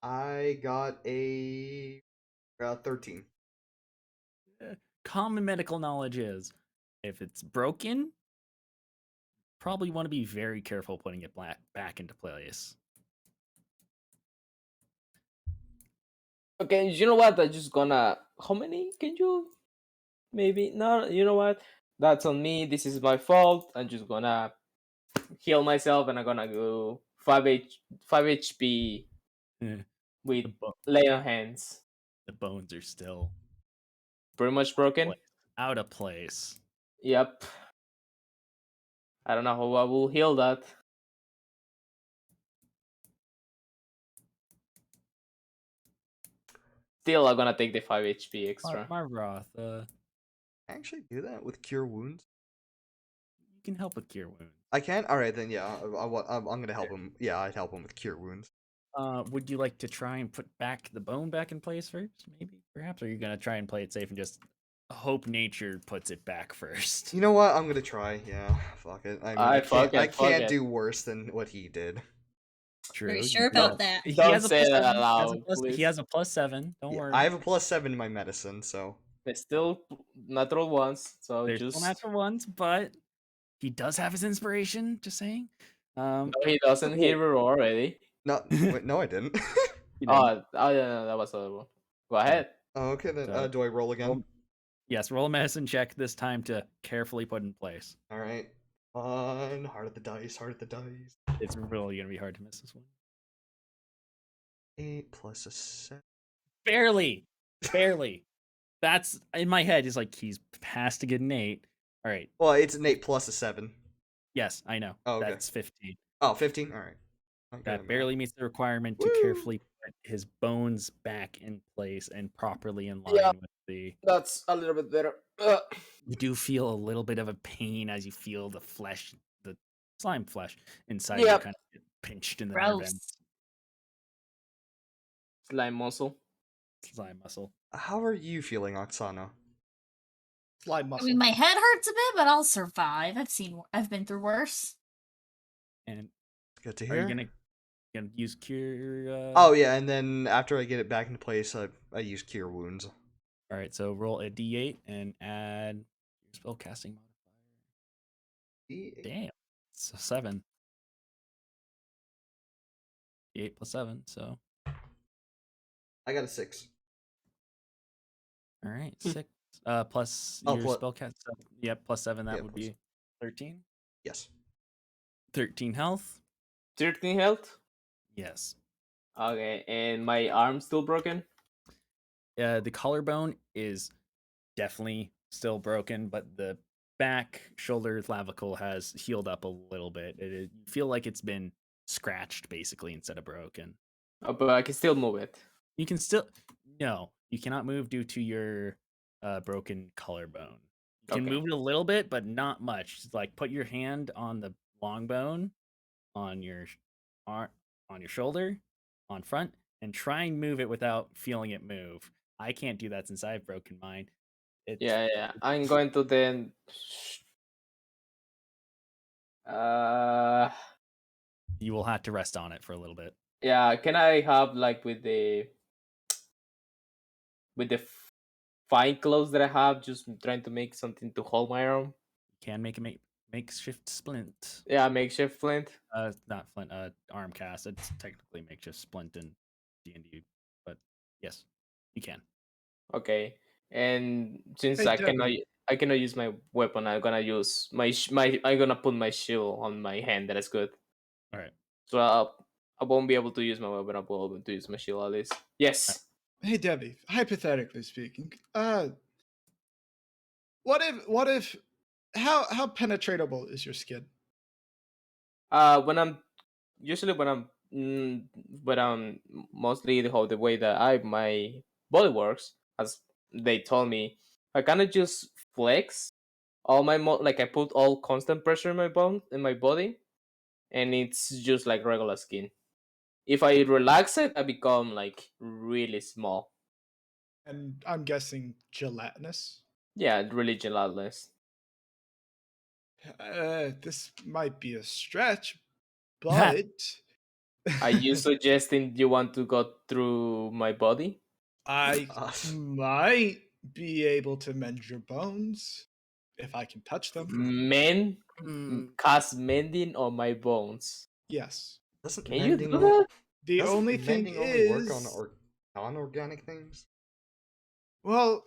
I got a 13. Common medical knowledge is if it's broken, probably want to be very careful putting it back into place. Okay, you know what? I'm just gonna. How many can you? Maybe no. You know what? That's on me. This is my fault. I'm just gonna heal myself, and I'm gonna go 5 HP Eh, with the, bo- lay on hands. the bones are still Pretty much broken. out of place. Yep. I don't know how I will heal that. Still, I'm gonna take the 5 HP extra. Marroth, Actually, do that with cure wounds. you can help with cure wounds. I can. All right, then. Yeah, I'm gonna help him. Yeah, I'd help him with cure wounds. Would you like to try and put the bone back in place first? Maybe, perhaps, or are you gonna try and play it safe and just hope nature puts it back first? You know what? I'm gonna try. Yeah, fuck it. I mean, I fuck can't. I it, fuck can't it. do worse than what he did. True. Are you you sure can- about that? He Don't has a say plus that 7. aloud, He please. has a +7. Don't Yeah, worry. I have a +7 in my medicine, so It's still natural ones, so There's just still natural ones, but he does have his inspiration. Just saying. no, he doesn't. He roll already. no. Wait, no, I didn't. He didn't. Oh yeah, no, that was the other one. Go ahead. Oh, okay, then. So, Do I roll again? Yes, roll a medicine check this time to carefully put in place. All right. Heart of the dice. Heart of the dice. It's really gonna be hard to miss this one. 8 plus a 7. Barely. That's in my head. Is like he's past to get an 8. All right. Well, it's an 8 plus a 7. Yes, I know. Oh, okay. That's 15. Oh, 15? All right. I'm good That at barely meets the requirement to Woo! carefully put his bones back in place and properly in line Yeah. with the. That's a little bit better. You do feel a little bit of a pain as you feel the flesh, the slime flesh inside Yep. you kind of get pinched in the nerve Gross. ends, Slime muscle. slime muscle. How are you feeling, Oksana? Slide I muscle. mean, my head hurts a bit, but I'll survive. I've been through worse. And Good to are you hear. gonna use cure? Oh yeah, and then after I get it back into place, I use cure wounds. All right, so roll a d8 and add your spell casting modifier. Damn, so 7. D8 plus 7, so I got a 6. all right, 6. Plus Oh, your plus- spell cast. Yep, plus 7. That Yeah, would plus- be 13. Yes. 13 health. 13 health. Yes. Okay, and my arm's still broken. The collarbone is definitely still broken, but the back shoulder clavicle has healed up a little bit. You feel like it's been scratched basically instead of broken. But I can still move it. You can you cannot move due to your broken collarbone. You can Okay. move it a little bit, but not much. Just, like put your hand on the long bone on your arm, on your shoulder, on front, and try and move it without feeling it move. I can't do that since I've broken mine. Yeah. I'm going to then. You will have to rest on it for a little bit. Yeah. Can I have like with the fine clothes that I have, just trying to make something to hold my arm? You can make a makeshift splint. Yeah, makeshift flint. Not flint. Arm cast. It's technically makeshift splint in D&D, but yes, you can. Okay. And since Hey, I cannot, Debbie. I cannot use my weapon, I'm gonna use I'm gonna put my shield on my hand. That is good. All right. So I won't be able to use my weapon. I'll be able to use my shield at least. Yes. Hey, Debbie. Hypothetically speaking, what if how penetratable is your skin? When I'm usually when I'm mostly the way that my body works, as they told me, I kind of just flex all my like I put all constant pressure in my body, and it's just like regular skin. If I relax it, I become like really small. And I'm guessing gelatinous. Yeah, really gelatinous. This might be a stretch, but Are you suggesting you want to go through my body? I God. might be able to mend your bones if I can touch them. Men Mm, cast mending on my bones. Yes. Doesn't Can you do mending that? The doesn't only thing mending only work on is, non-organic things? well,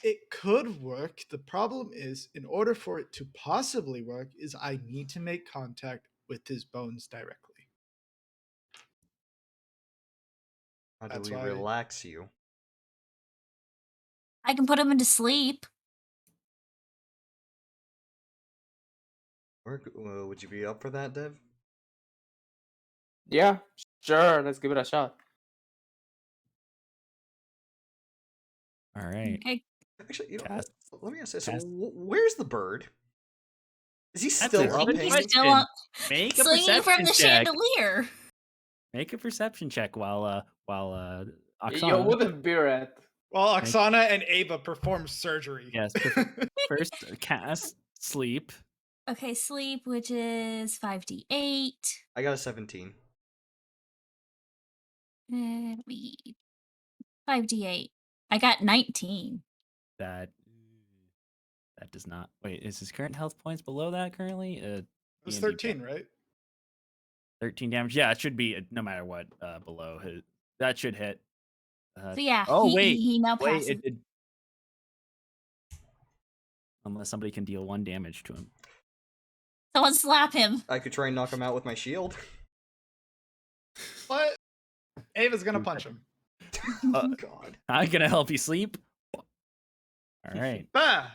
it could work. The problem is, in order for it to possibly work, is I need to make contact with his bones directly. How do That's we why- relax you? I can put him into sleep. Would you be up for that, Dev? Yeah, sure. Let's give it a shot. all right. Okay. Actually, you know, Cast- let me ask this: cast- where's the bird? Is he That's still a up good hanging? He's still question. up, Make a swinging from perception the check. chandelier. Make a perception check while Yo, Oksana. wouldn't be rat. Well, Oksana and Ava perform surgery. Yes, first cast sleep. Okay, sleep, which is 5d8. I got a 17. And we 5d8. I got 19. That does not wait. Is his current health points below that currently? It was D&D 13, check. right? 13 damage. Yeah, it should be no matter what below his. That should hit. So yeah, Oh he, wait, he now wait. passes. Unless somebody can deal 1 damage to him. Someone slap him. I could try and knock him out with my shield. What? Ava's gonna punch him. God. I'm gonna help you sleep. All right. Bah!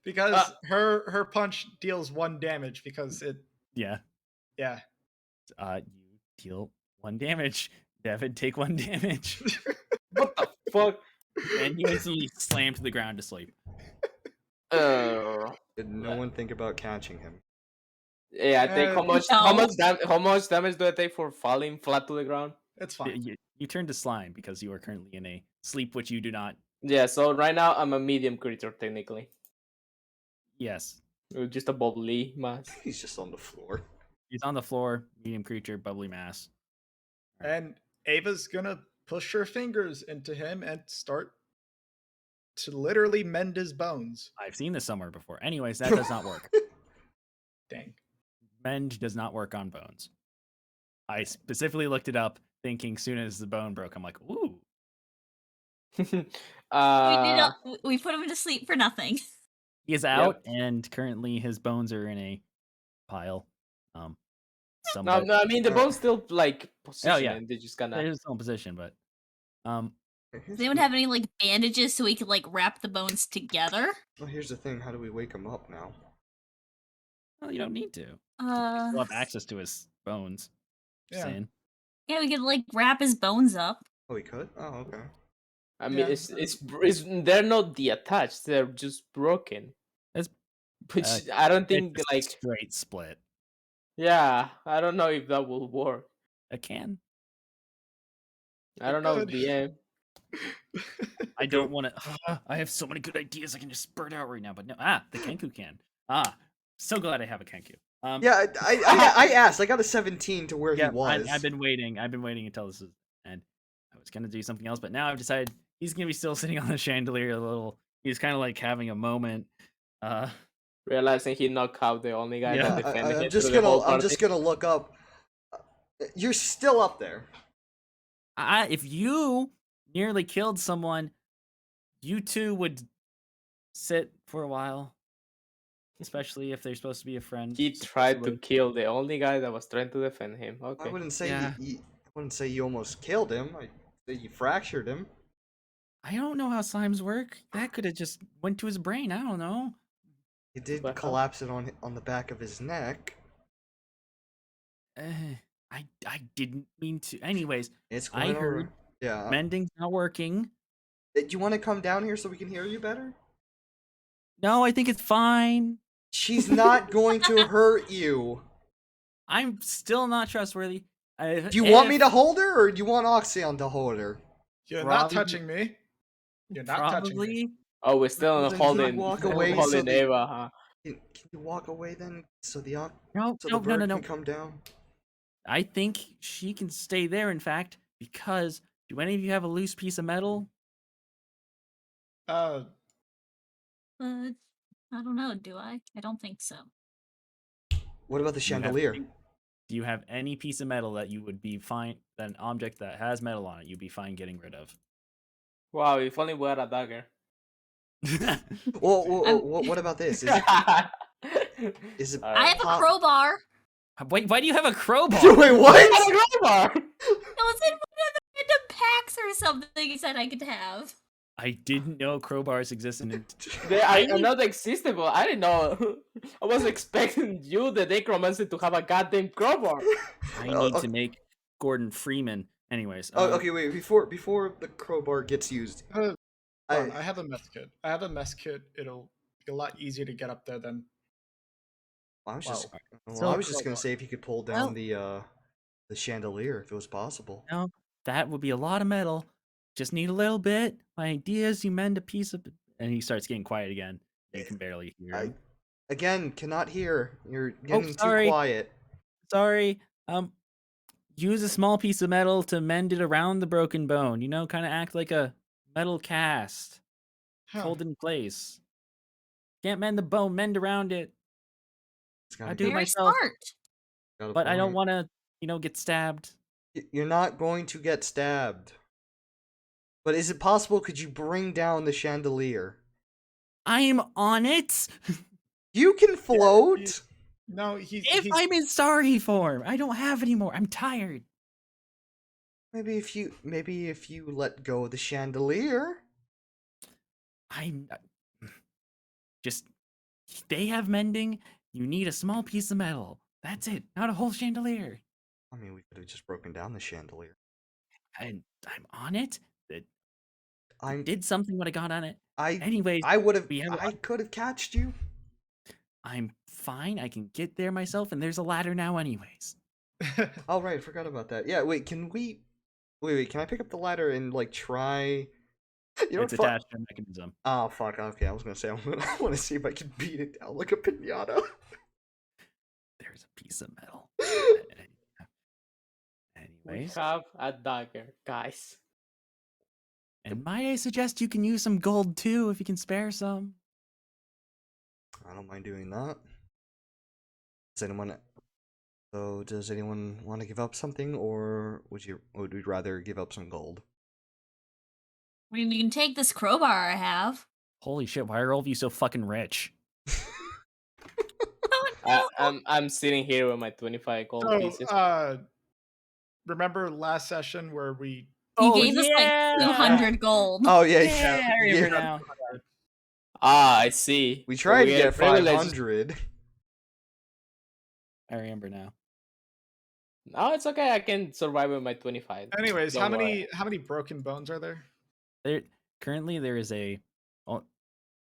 Because her punch deals 1 damage because it, Yeah. yeah. You deal 1 damage. Devin, take 1 damage. What the fuck? And you instantly slam to the ground to sleep. Did no one think about catching him? Yeah, I think Uh, how much damage do I take for falling flat to the ground? It's fine. You turn to slime because you are currently in a sleep which you do not. Yeah, so right now I'm a medium creature technically. Yes. Just a bubbly mass. He's just on the floor. He's on the floor, medium creature, bubbly mass. And Ava's gonna push her fingers into him and start to literally mend his bones. I've seen this somewhere before. Anyways, that does not work. Dang. Mend does not work on bones. I specifically looked it up, thinking soon as the bone broke, I'm like, ooh. We put him to sleep for nothing. He is out, and currently his bones are in a pile. No, Somewhat. I mean the bones still like position, Oh, yeah. and they just kind They're of. still in position, but Does anyone have any like bandages so we could like wrap the bones together? Well, here's the thing. How do we wake him up now? well, you don't need to. You Uh, still have access to his bones. Just Yeah. saying. yeah, we could like wrap his bones up. Oh, we could? Oh, okay. I mean, Yeah. it's they're not detached; they're just broken. It's Which uh, I don't it's think a like. straight split. Yeah, I don't know if that will work. It can. I don't know, Good. DM. I don't want to. I have so many good ideas I can just spurt out right now, but no. The Kenku can. So glad I have a Kenku. Yeah, I asked. I got a 17 to where yeah, he was. I've been waiting. I've been waiting until this is, and I was gonna do something else, but now I've decided he's gonna be still sitting on the chandelier a little. He's kind of like having a moment. Realizing he knocked out the only guy Yeah, that defended him I'm just through the whole gonna I'm party. just gonna look up. You're still up there. If you nearly killed someone, you too would sit for a while, especially if they're supposed to be a friend. He tried to supposedly. kill the only guy that was trying to defend him. I Okay. wouldn't say Yeah. I wouldn't say you almost killed him. I say you fractured him. I don't know how slimes work. That could have just went to his brain. I don't know. You did Well. collapse it on the back of his neck. I didn't mean to. Anyways, It's I quite heard alright. Yeah. mending's not working. Do you want to come down here so we can hear you better? No, I think it's fine. She's not going to hurt you. I'm still not trustworthy. Do you want me to hold her, or do you want Oxeon to hold her? You're not Probably- touching me. You're not touching me. Probably. Oh, we're still Well, then holding, walk still away so holding the- Ava, huh? Can you walk away then, so the No, so no, the bird no, no, can no. come down? I think she can stay there, in fact, because do any of you have a loose piece of metal? Uh, I don't know, do I? I don't think so. What about the Do you have- chandelier? Do you have any piece of metal that you would be fine, that an object that has metal on it, you'd be fine getting rid of? Wow, if only we had a dagger. Well, I'm- what about this? Is it I have a pop- crowbar. Wait, why do you have a crowbar? Wait, I what? got a crowbar! It was in one of the random packs or something he said I could have. I didn't know crowbars existed in. I know they existed, but I didn't know. I was expecting you, the necromancer, to have a goddamn crowbar. I need to make Gordon Freeman. Anyways. Okay, wait. Before the crowbar gets used, hold on, I I have a mess kit. I have a mess kit. It'll be a lot easier to get up there than. I was just Wow. well, So I was just gonna crowbar. say if you could pull down the chandelier if it was possible. No, that would be a lot of metal. Just need a little bit. My idea is you mend a piece of. And he starts getting quiet again. You can barely hear him. Again, cannot hear. You're getting too sorry. quiet. Sorry. Use a small piece of metal to mend it around the broken bone. You know, kind of act like a metal cast. Huh. Hold it in place. Can't mend the bone, mend around it. It's got I a do good- Very myself. smart. got a But I don't point. want to, get stabbed. You're not going to get stabbed. But is it possible? Could you bring down the chandelier? I'm on it. You can float. he's- No, he's. If he's I'm in sorry form, I don't have any more. I'm tired. Maybe if you let go of the chandelier. I'm just. They have mending. You need a small piece of metal. That's it. Not a whole chandelier. I mean, we could have just broken down the chandelier. And I'm on it. It I'm. did something when I got on it. I. Anyways, I would have. we have a I could have catched you. I'm fine. I can get there myself, and there's a ladder now, anyways. Oh right, I forgot about that. Yeah, wait. Can we? Wait. Can I pick up the ladder and like try? You know It's what? Fuck. attached to a mechanism. Oh fuck. Okay, I was gonna say I want to see if I can beat it down like a pinata. There's a piece of metal. We Anyways, have a dagger, guys. and might I suggest you can use some gold too if you can spare some. I don't mind doing that. Does anyone? So does anyone want to give up something, or would you rather give up some gold? I mean, you can take this crowbar I have. Holy shit! Why are all of you so fucking rich? Oh, no. I'm sitting here with my 25 gold so, pieces. remember last session where we? You Oh, gave us like 200 gold. Oh yeah, Yeah, I remember yeah. now. Ah, I see. We So tried to we get are privileged. 500. I remember now. No, it's okay. I can survive with my 25. Anyways, Don't worry. how many broken bones are there? Currently there is from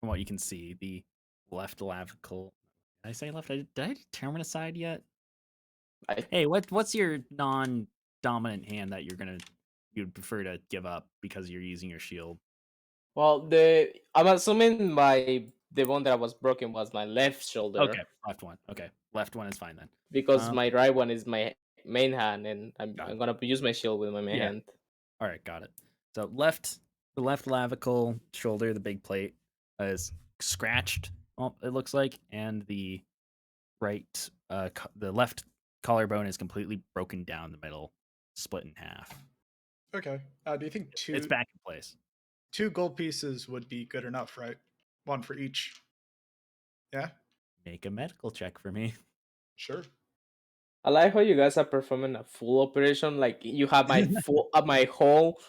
what you can see, the left clavicle. Did I say left? Did I determine a side yet? Hey, what's your non-dominant hand that you'd prefer to give up because you're using your shield? Well, I'm assuming the one that was broken was my left shoulder. Okay, left one. Okay, left one is fine then. Because my right one is my main hand, and I'm Got it. gonna use my shield with my main Yeah. hand. All right, got it. So the left clavicle shoulder, the big plate, is scratched. It looks like, and the right, the left collarbone is completely broken down the middle, split in half. Okay. Do you think It's back in place. 2 gold pieces would be good enough, right? One for each. Yeah. Make a medical check for me. Sure. I like how you guys are performing a full operation. Like you have my my whole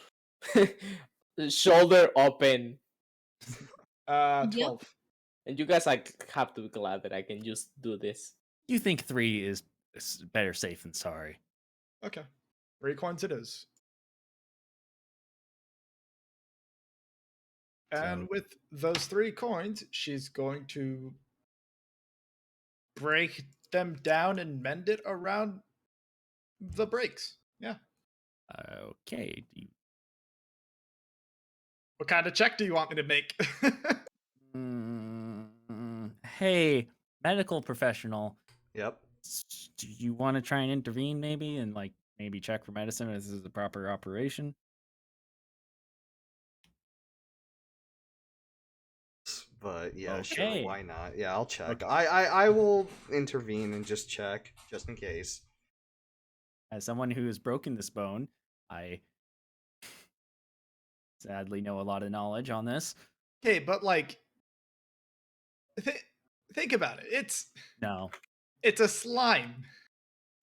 shoulder open, 12. and you guys like have to be glad that I can just do this. You think 3 is better safe than sorry? Okay. 3 coins it is. And So- with those 3 coins, she's going to break them down and mend it around the breaks. Yeah. Okay. What kind of check do you want me to make? Hey, medical professional, Yep. do you want to try and intervene maybe and maybe check for medicine if this is the proper operation? But yeah, sure, Okay. why not? Yeah, I'll check. Okay. I will intervene and just check, just in case. As someone who has broken this bone, I sadly know a lot of knowledge on this. Okay, but think about it. No, It's a slime.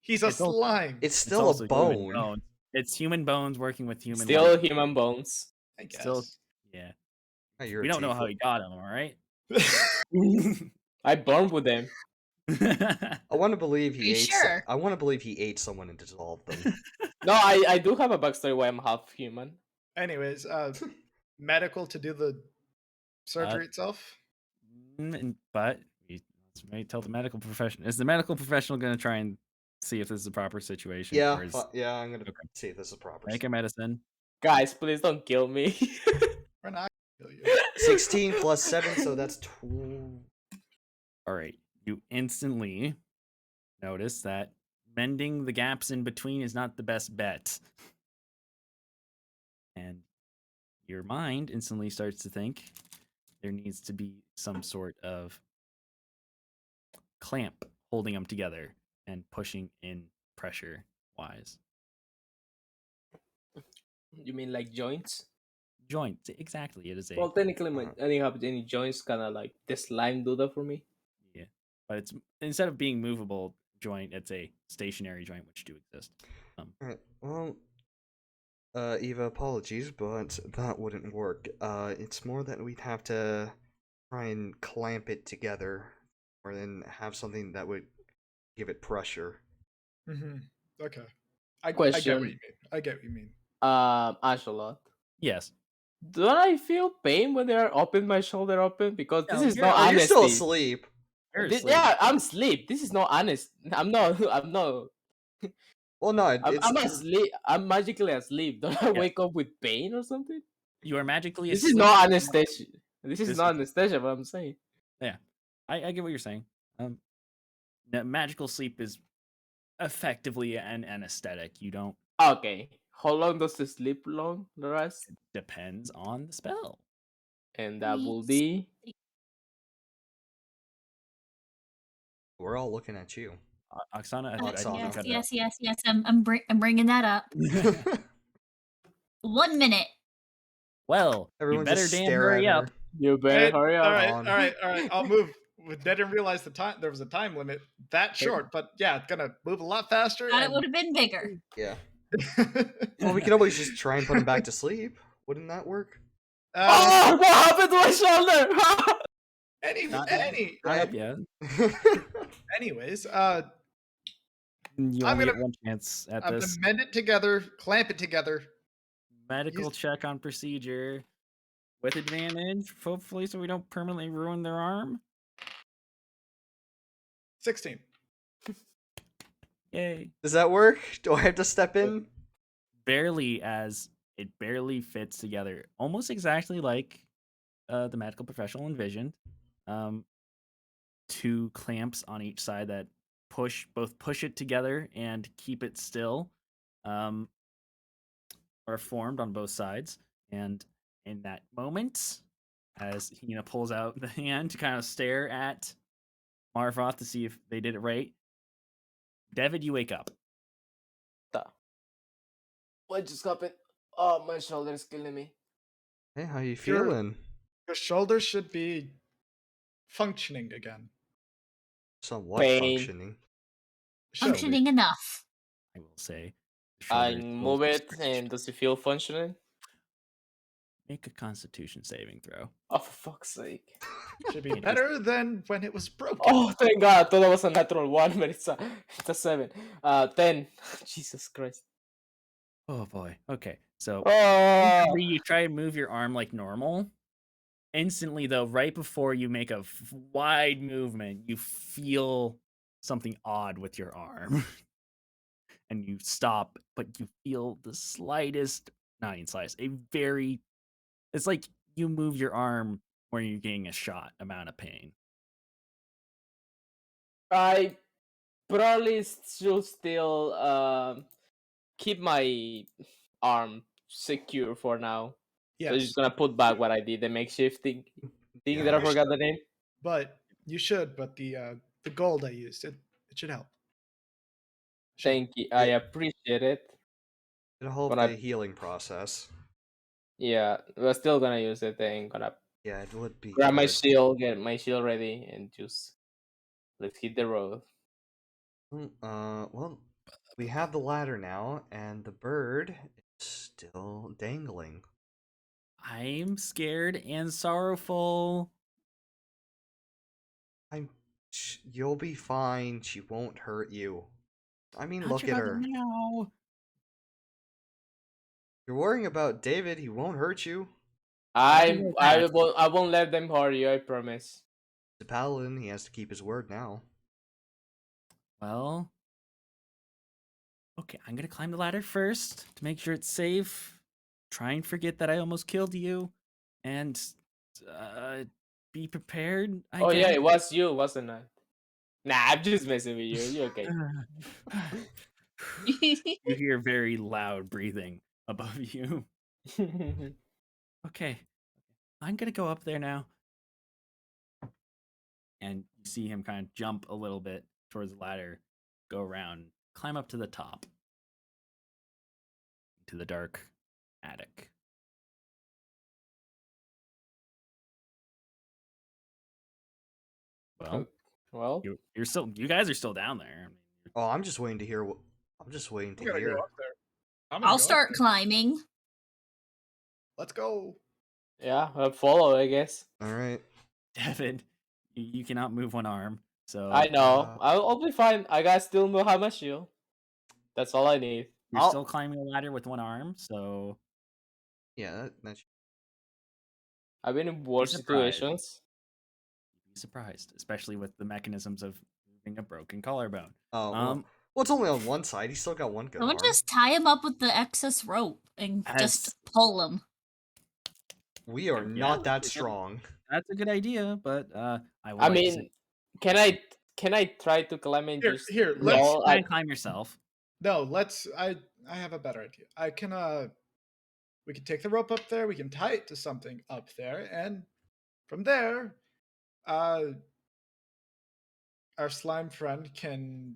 He's a It's also- slime. It's it's still a also human bone. bones. It's human bones working with human. Still life. human bones. I guess. Still, yeah. Oh, you're We a don't know how tiefling. he got him. All right. I born with them. I want to believe he You ate. sure? I want to believe he ate someone and dissolved them. No, I do have a backstory why I'm half human. Anyways, medical to do the surgery itself. But let's wait till the medical professional. Is the medical professional going to try and see if this is a proper situation? Yeah, Or is yeah. I'm gonna Okay. see if this is proper. make a medicine? Guys, please don't kill me. We're not gonna kill you. 16 plus 7, so that's 12. All right. You instantly notice that mending the gaps in between is not the best bet. And your mind instantly starts to think there needs to be some sort of clamp holding them together and pushing in pressure wise. You mean like joints? Joint, exactly. It is a Well, technically, I didn't have any joints. Kind of like the slime do that for me. yeah, but it's instead of being movable joint, it's a stationary joint, which do exist. Alright, well, Eva, apologies, but that wouldn't work. It's more that we'd have to try and clamp it together, or then have something that would give it pressure. Mm-hmm. Okay. I get Question. what you mean. I get what you mean. Angelot. Yes. Don't I feel pain when they are open my shoulder open? Because this No, is you're- not Oh, you're still honesty. asleep. You're Thi- asleep. yeah, I'm asleep. This is not honest. I'm not. I'm not. Well, no, I'm asleep. I'm magically asleep. Don't I Yeah. wake up with pain or something? You are magically This asleep. is not anesthesia. This is This not is- anesthesia. What I'm saying. Yeah, I get what you're saying. Magical sleep is effectively an anesthetic. You don't Okay. How long does the sleep long last? depends on the spell. And that will Yes. be. We're all looking at you. Oksana, Oksana. Yes. I'm bringing that up. 1 minute. Well, Everyone you better just damn stare hurry at up. her. You better hurry up. All right, on. all right. I'll move. Didn't realize the time. There was a time limit that short, but yeah, it's gonna move a lot faster. Thought it and- would have been bigger. Yeah. Well, we can always just try and put him back to sleep. Wouldn't that work? Oh, what happened to my shoulder? Not up yet. Anyways, You I'm only gonna- get one chance at I'm this. gonna mend it together, clamp it together. Medical use- check on procedure with advantage, hopefully, so we don't permanently ruin their arm. 16. Yay! Does that work? Do I have to step in? Barely, as it barely fits together, almost exactly like the medical professional envisioned. 2 clamps on each side that both push it together and keep it still. Are formed on both sides, and in that moment, as Hina pulls out the hand to kind of stare at Marvoth to see if they did it right, David, you wake up. What just happened? Oh, my shoulder is killing me. Hey, how you You're- feeling? Your shoulders should be functioning again. Somewhat Pain. functioning. Should. Functioning enough. I will say. The I shoulder is still move it, stretched. and does it feel functioning? Make a Constitution saving throw. Oh, for fuck's sake. Should be It is- better than when it was broken. Oh, thank God. I thought it was a natural 1, but it's a 7. 10. Jesus Christ. Oh boy. Okay, so Oh, you try and move your arm like normal, instantly, though, right before you make a wide movement, you feel something odd with your arm. And you stop, but you feel the slightest, not even slightest, it's like you move your arm when you're getting a shot amount of pain. I probably should still keep my arm secure for now. So I'm Yes, just gonna put back what I did, the makeshift thing Yeah. that I You forgot the name. but you should. But the gold I used, it should help. Should. Thank you. I appreciate it. It'll help But the I healing process. yeah, we're still gonna use it. I'm gonna Yeah, it would be grab my good. shield, get my shield ready, and just let's hit the road. Well, we have the ladder now, and the bird is still dangling. I'm scared and sorrowful. You'll be fine. She won't hurt you. I mean, Not look sure at about her. that now. You're worrying about David. He won't hurt you. Don't know that. I won't let them hurt you. I promise. He's a paladin. He has to keep his word now. Well, okay, I'm gonna climb the ladder first to make sure it's safe. Try and forget that I almost killed you, and be prepared. I Oh yeah, guess. it was you, wasn't it? Nah, I'm just messing with you. You okay? You hear very loud breathing above you. Okay, I'm gonna go up there now. And you see him kind of jump a little bit towards the ladder, go around, climb up to the top, to the dark attic. Well, Well, you guys are still down there. I mean, Oh, I'm just waiting to hear what. I'm just waiting I'm to gonna go hear. up there. I'm gonna I'll go up start there. climbing. Let's go. yeah, follow, I guess. All right. Devin, you cannot move one arm, so I know. Uh, I'll be fine. I got still know how much shield. That's all I need. you're I'll- still climbing the ladder with one arm. So Yeah, that's I've been in worse surprised. situations. you'd be surprised, especially with the mechanisms of moving a broken collarbone. Oh, well, it's only on one side. He's still got one good Someone arm. just tie him up with the excess rope and just As- pull him. We are Yeah, not that that's a good- strong. That's a good idea, but I would I like to mean, say, can I try to climb and just Here, let's roll? try and climb yourself. No, let's. I have a better idea. I can. We can take the rope up there. We can tie it to something up there, and from there, our slime friend can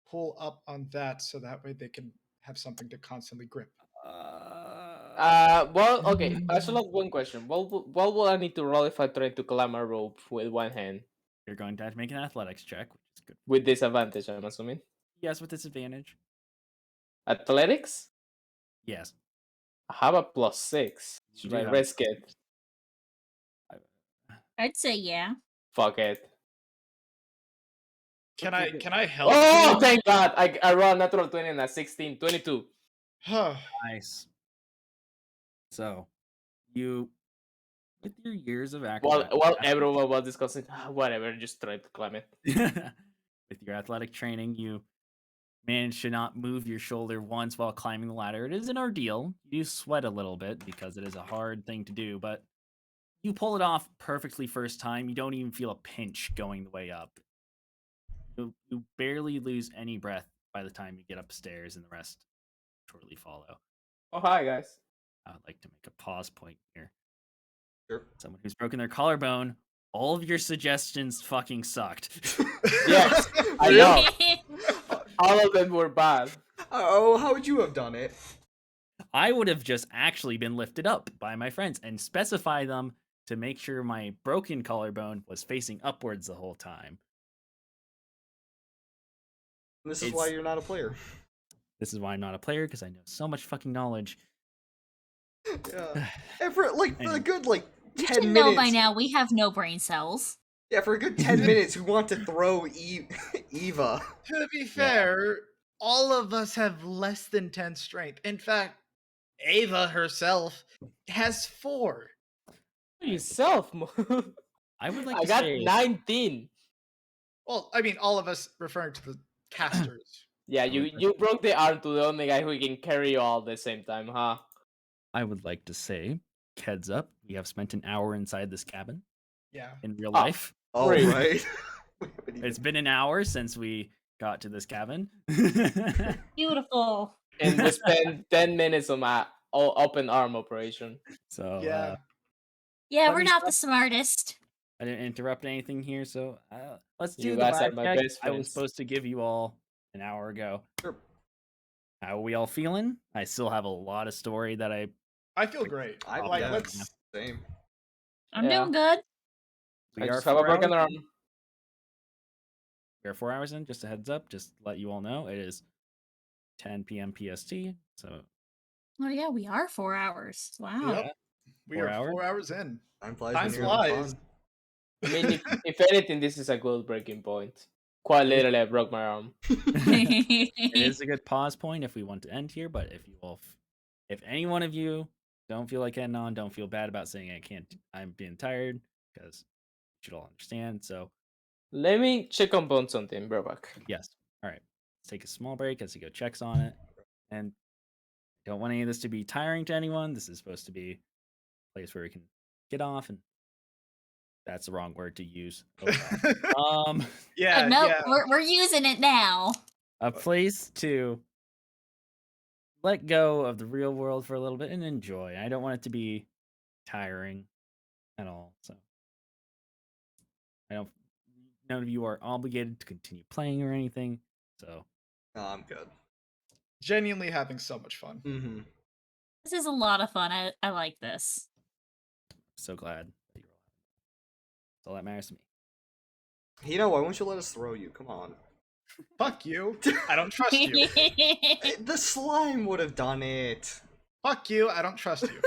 pull up on that, so that way they can have something to constantly grip. Well, okay. I still have one question. What will I need to roll if I try to climb a rope with one hand? You're going to have to make an athletics check, which is good. With disadvantage, I'm assuming. Yes, with disadvantage. Athletics? Yes. I have a +6. You Should do I have- risk it? I'd say yeah. Fuck it. Can I help? Oh, you? thank God! I rolled a natural 20 and a 16, 22. Nice. So, you, with your years of While everyone was discussing, whatever, just try to climb it. with your athletic training, you manage to not move your shoulder once while climbing the ladder. It is an ordeal. You sweat a little bit because it is a hard thing to do, but you pull it off perfectly first time. You don't even feel a pinch going the way up. You barely lose any breath by the time you get upstairs, and the rest shortly follow. Oh, hi, guys. I would like to make a pause point here. Sure. Someone who's broken their collarbone, all of your suggestions fucking sucked. Yes, I know. All of them were bad. Oh, how would you have done it? I would have just actually been lifted up by my friends and specify them to make sure my broken collarbone was facing upwards the whole time. This is why you're not a player. This is why I'm not a player, because I know so much fucking knowledge. Yeah. And for a good You 10 should minutes. know by now we have no brain cells. Yeah, for a good 10 minutes, we want to throw Eva. To be fair, all of us have less than 10 strength. In fact, Ava herself has 4. yourself. I would like I to got say 19. Well, I mean, all of us referring to the casters. Yeah, would you broke the arm to the only guy who can carry you all at the same time, huh? I would like to say, heads up, we have spent an hour inside this cabin Yeah. in real Oh. life. Oh, Rude. right. It's been an hour since we got to this cabin. Beautiful. And we spent 10 minutes on my open arm operation. So Yeah. Yeah, Let we're me not the stop. smartest. I didn't interrupt anything here, so let's do You the guys are vibe my check best I was friends. supposed to give you all an hour ago. Sure. How are we all feeling? I still have a lot of story that I feel great. I Like, yeah. let's. same. I'm Yeah. doing good. we I are just have a 4 hours broken in. arm. We are 4 hours in. Just a heads up, just to let you all know, it is 10 p.m. PST. So Oh yeah, we are 4 hours. Wow. Yep. We 4 are hours? 4 hours in. Time flies Time when you're having flies. fun. I mean, if anything, this is a good breaking point. Quite literally, I broke my arm. it is a good pause point if we want to end here. But if you all, if any one of you don't feel like ending on, don't feel bad about saying I can't. I'm being tired because you should all understand. So Let me check on something, bro. Back. yes, all right. Let's take a small break as he go checks on it, and don't want any of this to be tiring to anyone. This is supposed to be a place where we can get off, and that's the wrong word to use. Yeah, no, yeah. we're using it now. A place to let go of the real world for a little bit and enjoy. I don't want it to be tiring at all. So I don't. None of you are obligated to continue playing or anything. So No, I'm good. Genuinely having so much fun. Mm-hmm. This is a lot of fun. I like this. so glad that you're alive. That's all that matters to me. Hino, why won't you let us throw you? Come on. Fuck you. I don't trust you. The slime would have done it. Fuck you. I don't trust you.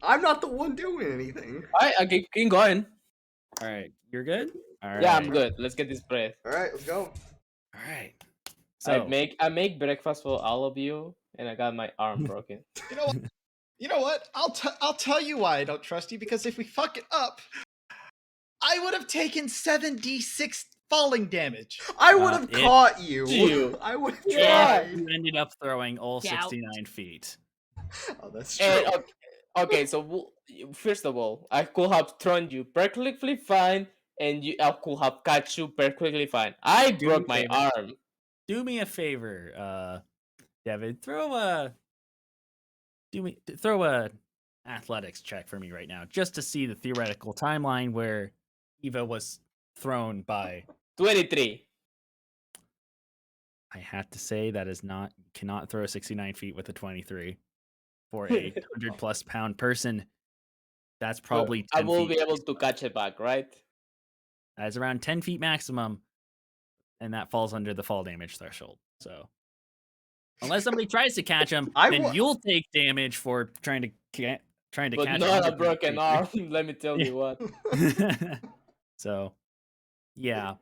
I'm not the one doing anything. I keep going. All right, you're good. All right. Yeah, I'm good. Let's get this bread. All right, let's go. All right. I So make breakfast for all of you, and I got my arm broken. You know what? You know what? I'll tell you why I don't trust you, because if we fuck it up, I would have taken 7d6 falling damage. I would have it- caught you. You. I would have Yeah. tried. you ended up throwing all Doubt. 69 feet. Oh, that's true. And, okay, so first of all, I could have thrown you perfectly fine, and I could have caught you perfectly fine. I Do broke me a my favor. arm. Do me a favor, David. Throw a athletics check for me right now, just to see the theoretical timeline where Eva was thrown by. 23. I have to say that is not, you cannot throw 69 feet with a 23 for a 100+ pound person. That's probably 10 I will feet. be able to catch it back, right? That's around 10 feet maximum, and that falls under the fall damage threshold. So unless somebody tries to catch him, then you'll take damage for trying to But catch not a 100 broken feet. arm. Let me tell Yeah. you what. So yeah,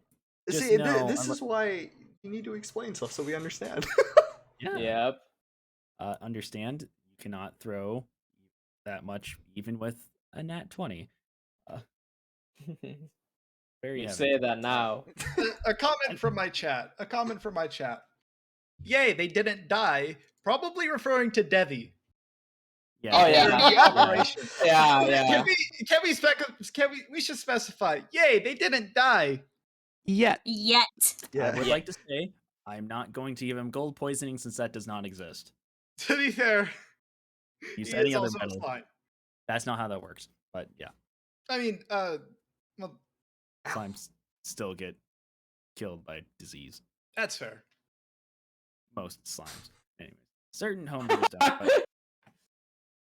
just See, know, this is why you need to explain stuff so we understand. yeah. Yep. Understand you cannot throw that much even with a nat 20. Very You heavy. say that now. A comment from my chat. A comment from my chat. Yay, they didn't die. Probably referring to Devi. Yeah. Oh, yeah. During the operation. Yeah. We should specify. Yay, they didn't die. Yet. Yet. Yeah. I would Yeah. like to say I'm not going to give him gold poisoning since that does not exist. To be fair, Use he any is other also metal. slime. That's not how that works. But yeah, I mean, well, slimes still get killed by disease. that's fair. Most slimes. Anyways, certain homebrewers don't. But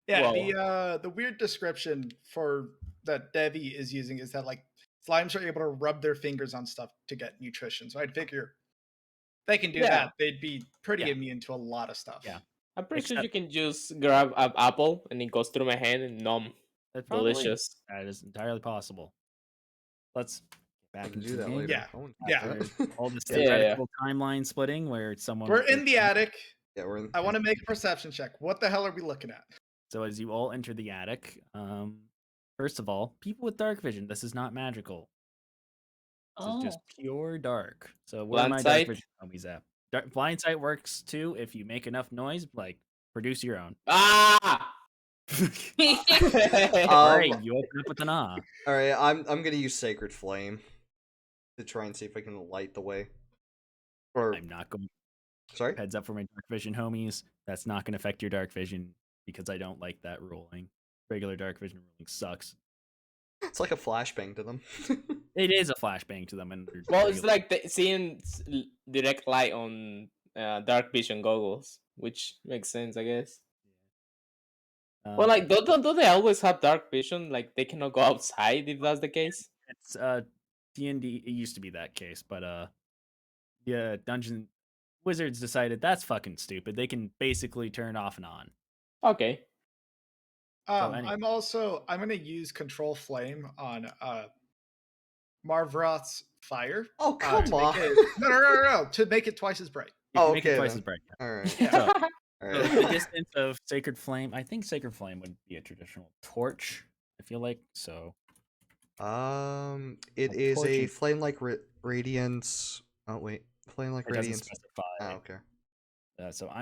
Yeah, Whoa. the weird description for that Devi is using is that like slimes are able to rub their fingers on stuff to get nutrition. So I'd figure they can do Yeah. that. They'd be pretty Yeah. immune to a lot of stuff. Yeah. I'm pretty sure Except- you can just grab an apple and it goes through my hand and nom. that's probably- Delicious. That is entirely possible. Let's get back Can into do the that game. later. Yeah. I won't do Yeah. that. All this Yeah, yeah. theoretical timeline splitting where someone We're in the attic. Yeah, we're in. I want to make a perception check. What the hell are we looking at? So as you all enter the attic, first of all, people with dark vision, this is not magical. This is just Oh. pure dark. So where are Blind my dark sight? vision homies at? Blind sight works too if you make enough noise. Like produce your own. Ah! All right, Um, you open up with an ah. all right, I'm gonna use Sacred Flame to try and see if I can light the way. Or I'm not going. sorry. Heads up for my dark vision homies. That's not going to affect your dark vision because I don't like that ruling. Regular dark vision ruling sucks. It's like a flashbang to them. It is a flashbang to them. And Well, it's like seeing direct light on dark vision goggles, which makes sense, I guess. Well, like, don't they always have dark vision? Like, they cannot go outside if that's the case. It's D&D. It used to be that case, but yeah, Dungeon Wizards decided that's fucking stupid. They can basically turn off and on. Okay. Anyway. I'm gonna use Control Flame on Marvroth's fire. Oh come on! No, to make it twice as bright. Oh, Make it okay twice then. as bright. Yeah. All right. So, All so right. the distance of Sacred Flame, I think Sacred Flame would be a traditional torch. I feel like so. It is a torching. flame-like radiance. Oh wait, flame-like It doesn't radiance. specify. Oh, okay. So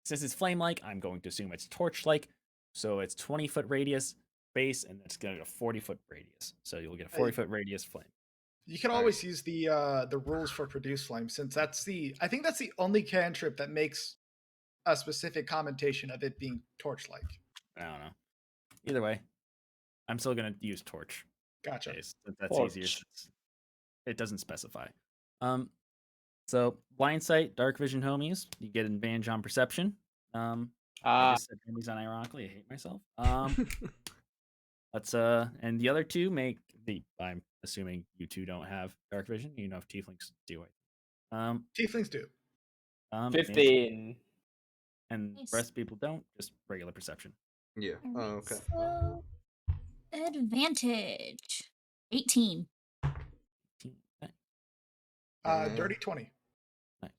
since it's flame-like, I'm going to assume it's torch-like. So it's 20-foot radius base, and it's going to get a 40-foot radius. So you'll get a 40-foot radius flame. You can always use the rules for produce flame, since I think that's the only cantrip that makes a specific commentation of it being torch-like. I don't know. Either way, I'm still going to use torch. Gotcha. Base. That's easier. It doesn't specify. So blind sight, dark vision homies, you get an advantage on perception. I just said homies unironically. I hate myself. Let's and the other two make the. I'm assuming you two don't have dark vision. You know if tieflings do. Tieflings do. 15. And Nice. the rest of people don't. Just regular perception. Yeah. Oh, okay. So, advantage 18. Dirty 20. Nice.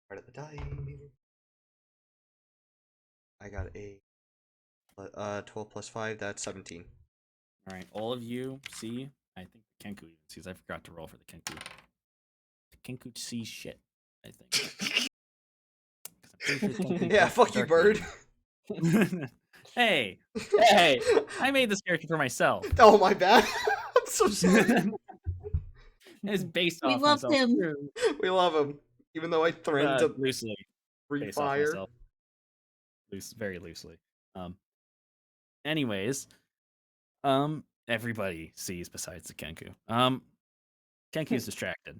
Part of the die. I got a 12 plus 5. That's 17. All right, all of you see. I think the Kenku even sees. I forgot to roll for the Kenku. The Kenku sees shit. I think. Yeah, fuck you, bird. Hey, Hey! I made this character for myself. Oh my bad. I'm so sorry. It's based We off loved myself. him. True. We love him, even though I threatened to Loosely based off refire. myself. Very loosely. Anyways, everybody sees besides the Kenku. Kenku's distracted.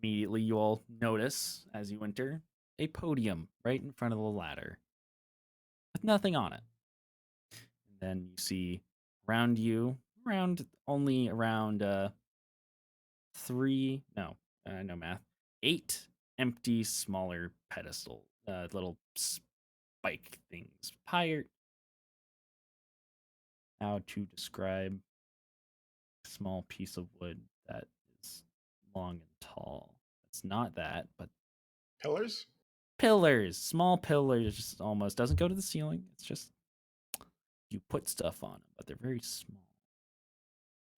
Immediately you all notice as you enter a podium right in front of the ladder with nothing on it. And then you see around you, only around 8 empty smaller pedestal, little spike things. How to describe a small piece of wood that is long and tall. It's not that, but Pillars? pillars, small pillars, almost doesn't go to the ceiling. It's just you put stuff on them, but they're very small.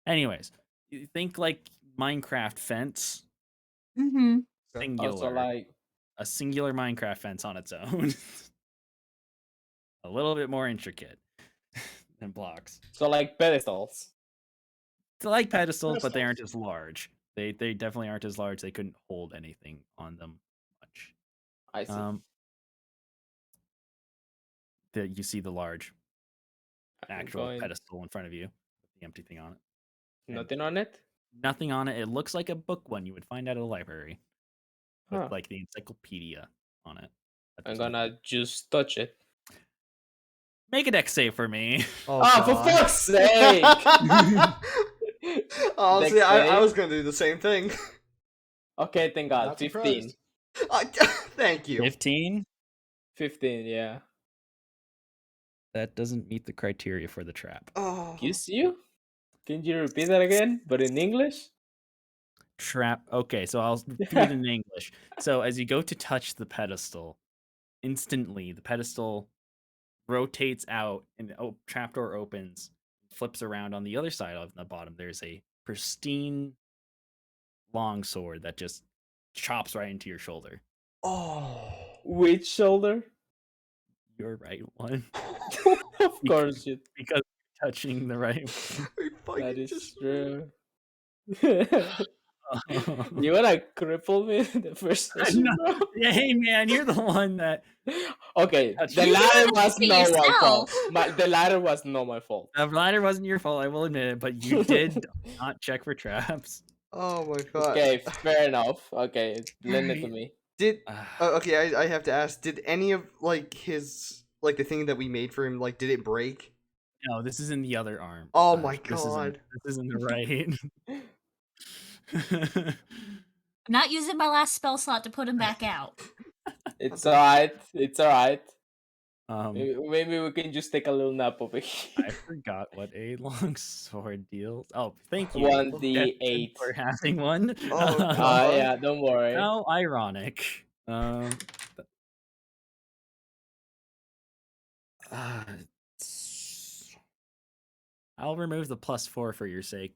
Anyways, you think like Minecraft fence. Mm-hmm. Singular. Also, like, a singular Minecraft fence on its own. A little bit more intricate than blocks. so like pedestals. They're like pedestals, but they aren't as large. They definitely aren't as large. They couldn't hold anything on them much. I see. You see the large I'm actual going- pedestal in front of you with the empty thing on it. Nothing on it? Nothing on it. It looks like a book one you would find at a library with Huh. like the encyclopedia on it. But I'm there's nothing. gonna just touch it. Make a dex save for me. Oh, For God. fuck's sake! Honestly, Dex I save? was gonna do the same thing. Okay, thank God. Not 15. surprised. Thank you. 15? 15, yeah. That doesn't meet the criteria for the trap. Oh. Excuse you? Can you repeat that again? But in English? trap. Okay, so I'll do it in English. So as you go to touch the pedestal, instantly the pedestal rotates out and the trapdoor opens, flips around. On the other side of the bottom, there's a pristine long sword that just chops right into your shoulder. Oh. Which shoulder? Your right one. Of course, you. Because you're touching the right one. I fucking That is just true. You wanna cripple me the first I'm session, not- bro? Yeah, hey man, you're the one that Okay, Touch the you. You're ladder doing this was to not my fault. yourself. The ladder was not my fault. the ladder wasn't your fault, I will admit it, but you did not check for traps. Oh my god. Okay, fair enough. Okay, lend it to me. Did Ah, okay, I have to ask, did any of like his like the thing that we made for him, like did it break? no, this is in the other arm. Oh my This isn't, god. this isn't the right. I'm not using my last spell slot to put him back out. It's alright. It's alright. um, Maybe we can just take a little nap over I here. forgot what a long sword deals. Oh, thank you. 1d8. Jetson, for having one. Oh, God. Yeah, don't worry. How ironic. I'll remove the +4 for your sake.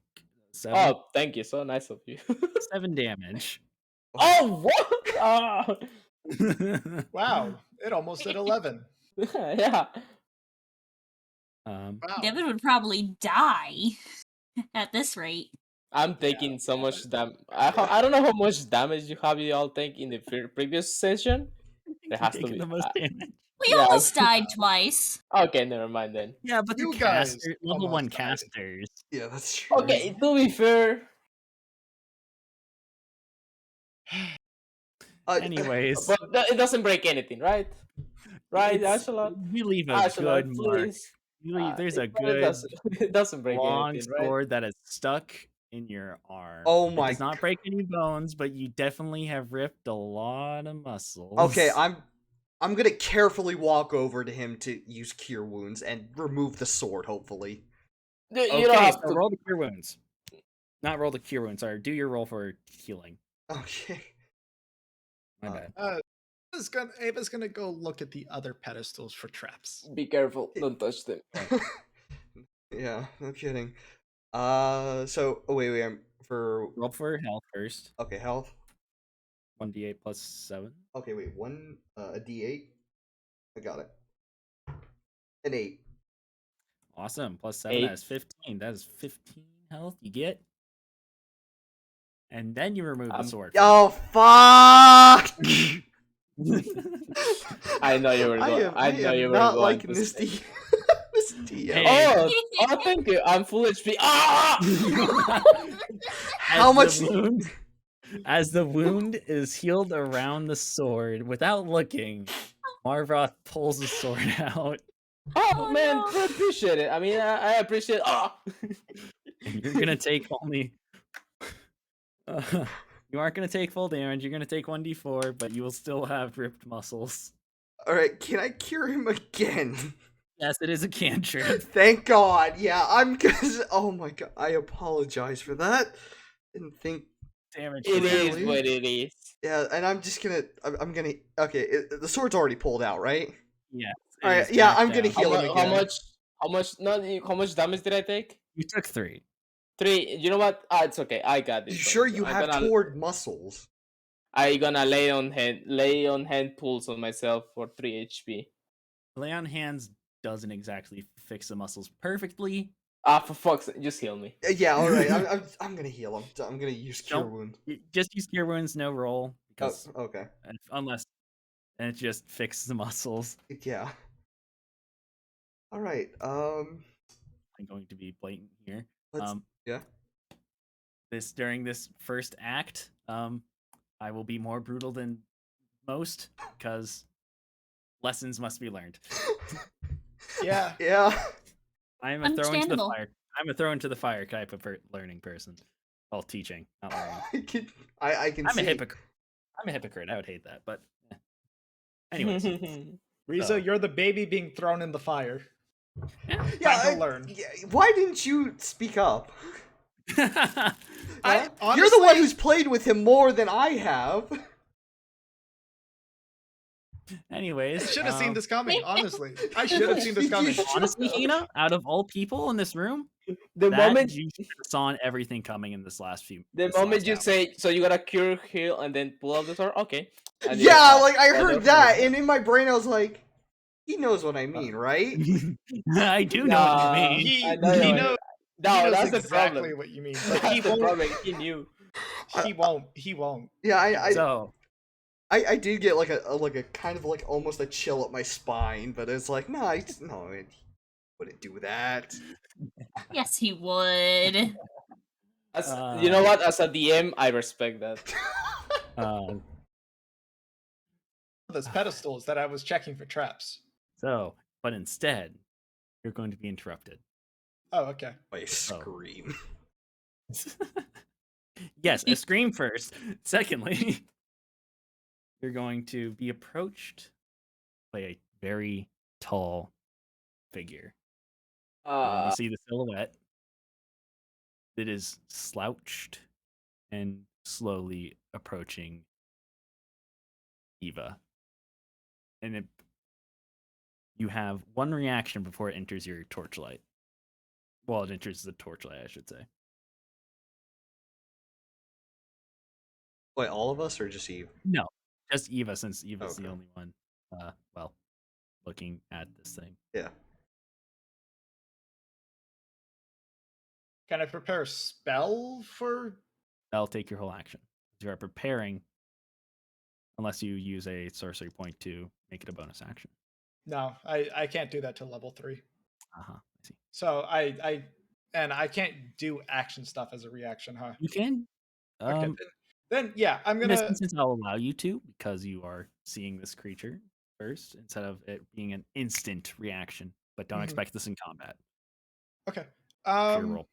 7, Oh, thank you. So nice of you. 7 damage. Oh, what? Oh. Wow, it almost did 11. Yeah. Wow. Devin would probably die at this rate. I'm taking so much damage. I don't know how much damage you have you all take in the previous session. There has to Taking be. the most damage. We Yeah. almost died twice. Okay, never mind then. Yeah, but You the guys caster, level 1 almost died. casters. Yeah, that's true. Okay, to be fair. Anyways, But it doesn't break anything, right? Right, it's- Ashalot? we leave a Ashalot, good mark. please. There's a It good doesn't break long anything, right? sword that is stuck in your arm. Oh It my does not break any bones, but you definitely have ripped a lot of muscles. Okay, I'm gonna carefully walk over to him to use cure wounds and remove the sword, hopefully. You Okay, don't have so to. roll the cure wounds. Not roll the cure wounds, sorry. Do your roll for healing. Okay. My bad. Ava's gonna go look at the other pedestals for traps. Be careful. Don't touch them. Yeah, no kidding. So wait, I'm for Roll for health first. okay, health. 1d8 plus 7. Okay, wait, a D8. I got it. An 8. Awesome. Plus 7, 8. that is 15. That is 15 health you get. And then you remove the sword. Oh fuck! I know you were going. I know you were not going liking to this say- this DM. Hey. Oh, thank you. I'm full HP. Ah! How much? As the wound is healed around the sword, without looking, Marvoth pulls the sword out. Oh, Oh, man, no. I appreciate it. I mean, I appreciate. Ah! And you're gonna take only. You aren't gonna take full damage. You're gonna take 1d4, but you will still have ripped muscles. All right, can I cure him again? Yes, it is a cantrip. Thank God. Yeah, I'm cause. Oh my God, I apologize for that. Didn't think. Damage. It is Really? what it is. Yeah, and I'm just gonna. I'm gonna. Okay, the sword's already pulled out, right? Yes. it Alright, is yeah, back I'm down. gonna heal him How again. much? How much? No, how much damage did I take? You took 3. 3. You know what? It's okay. I got this. You sure one. you I'm have gonna, toward muscles? I gonna lay on hand pulls on myself for 3 HP. Lay on hands doesn't exactly fix the muscles perfectly. For fuck's sake, just heal me. Yeah, all right. I'm gonna heal him. I'm gonna use cure Don't- wound. Just use cure wounds, no roll, because Okay. unless and it just fixes the muscles. Yeah. All right. I'm going to be blatant here. Let's. Yeah. During this first act, I will be more brutal than most because lessons must be learned. Yeah. Yeah. I am a throw into the Understandable. fire. I'm a throw into the fire type of learning person. Well, teaching, not learning. I can I'm see. a hypocrite. I'm a hypocrite. I would hate that, but anyways. Riza, So- you're the baby being thrown in the fire. Yeah, Time to learn. Yeah, why didn't you speak up? You're the one who's played with him more than I have. Anyways, I should have seen this coming. Honestly, I should have seen this coming. Honestly, Hina, out of all people in this room, The moment you should have saw everything coming in this last few. the this moment last you hour. say, so you gotta cure, heal, and then pull out the sword. Okay. And Yeah, like I yeah, heard that, and in my brain I was like, he knows what I mean, right? I do know what you mean. He know he you- knows No, knows that's the exactly problem. what you mean, but That's he the won't. problem. He knew. He won't. He won't. Yeah, I So I did get like a kind of like almost a chill up my spine, but it's like, no, it wouldn't do that. Yes, he would. You know what? As a DM, I respect that. Those pedestals that I was checking for traps. But instead, you're going to be interrupted. Oh, okay. By a scream. Yes, a scream first. Secondly, you're going to be approached by a very tall figure. And you see the silhouette. It is slouched and slowly approaching Eva. And you have one reaction before it enters your torchlight. Well, it enters the torchlight, I should say. Wait, all of us or just Eve? No, just Eva, since Eva's the Okay. only one, looking at this thing. Yeah. Can I prepare a spell for? That'll take your whole action. You are preparing, unless you use a sorcery point to make it a bonus action. No, I can't do that till level 3. I see. So I can't do action stuff as a reaction, huh? You can. Okay, then yeah, I'm In this gonna. instance, I'll allow you to, because you are seeing this creature first, instead of it being an instant reaction. But don't expect this in combat. Okay. Pure roll.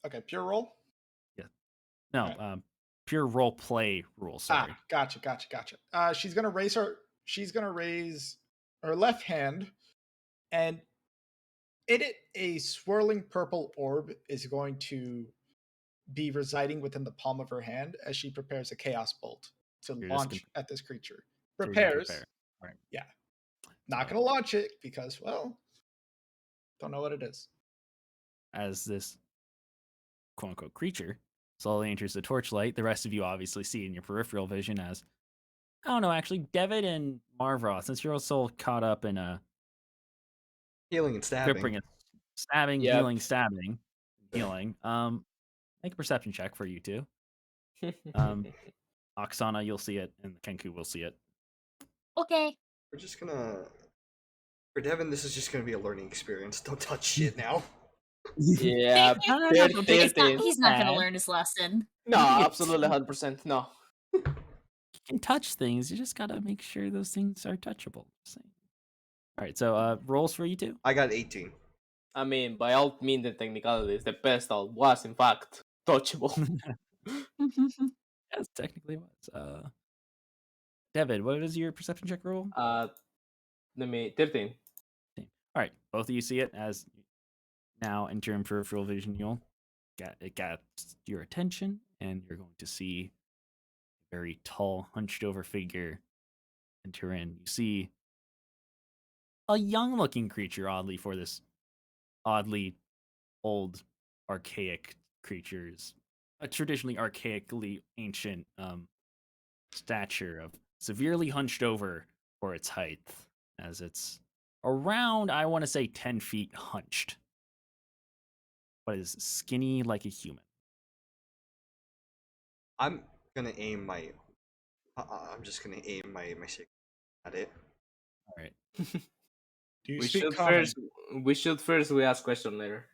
Okay, pure roll. Yeah. No. Right. Pure role play rule. Sorry. Gotcha. She's gonna raise her left hand, and in it a swirling purple orb is going to be residing within the palm of her hand as she prepares a chaos bolt to launch at this creature. Prepares. Right. Yeah. Not gonna launch it because, well, don't know what it is. As this quote unquote creature slowly enters the torchlight, the rest of you obviously see in your peripheral vision as, I don't know, actually, Devitt and Marvroth, since you're also caught up in a Healing and stabbing. Stabbing, Yep. healing. Make a perception check for you two. Oksana, you'll see it, and Kenku will see it. Okay. We're just gonna. For Devin, this is just gonna be a learning experience. Don't touch shit now. Yeah. He's not going to learn his lesson. No, absolutely 100%. No. You can touch things. You just gotta make sure those things are touchable. All right, so rolls for you two. I got 18. I mean, by all means and technicalities, the pedestal was in fact touchable. Yes, technically was. David, what is your perception check roll? Let me 13. All right, both of you see it as now enter in peripheral vision. It got your attention, and you're going to see a very tall, hunched over figure enter in. You see a young-looking creature, oddly, for this oddly old, archaic creatures, a traditionally archaically ancient stature of severely hunched over for its height, as it's around, I want to say, 10 feet hunched, but is skinny like a human. I'm gonna aim my. I'm just gonna aim my stick at it. All right. Do you We speak should common? first. We ask question later.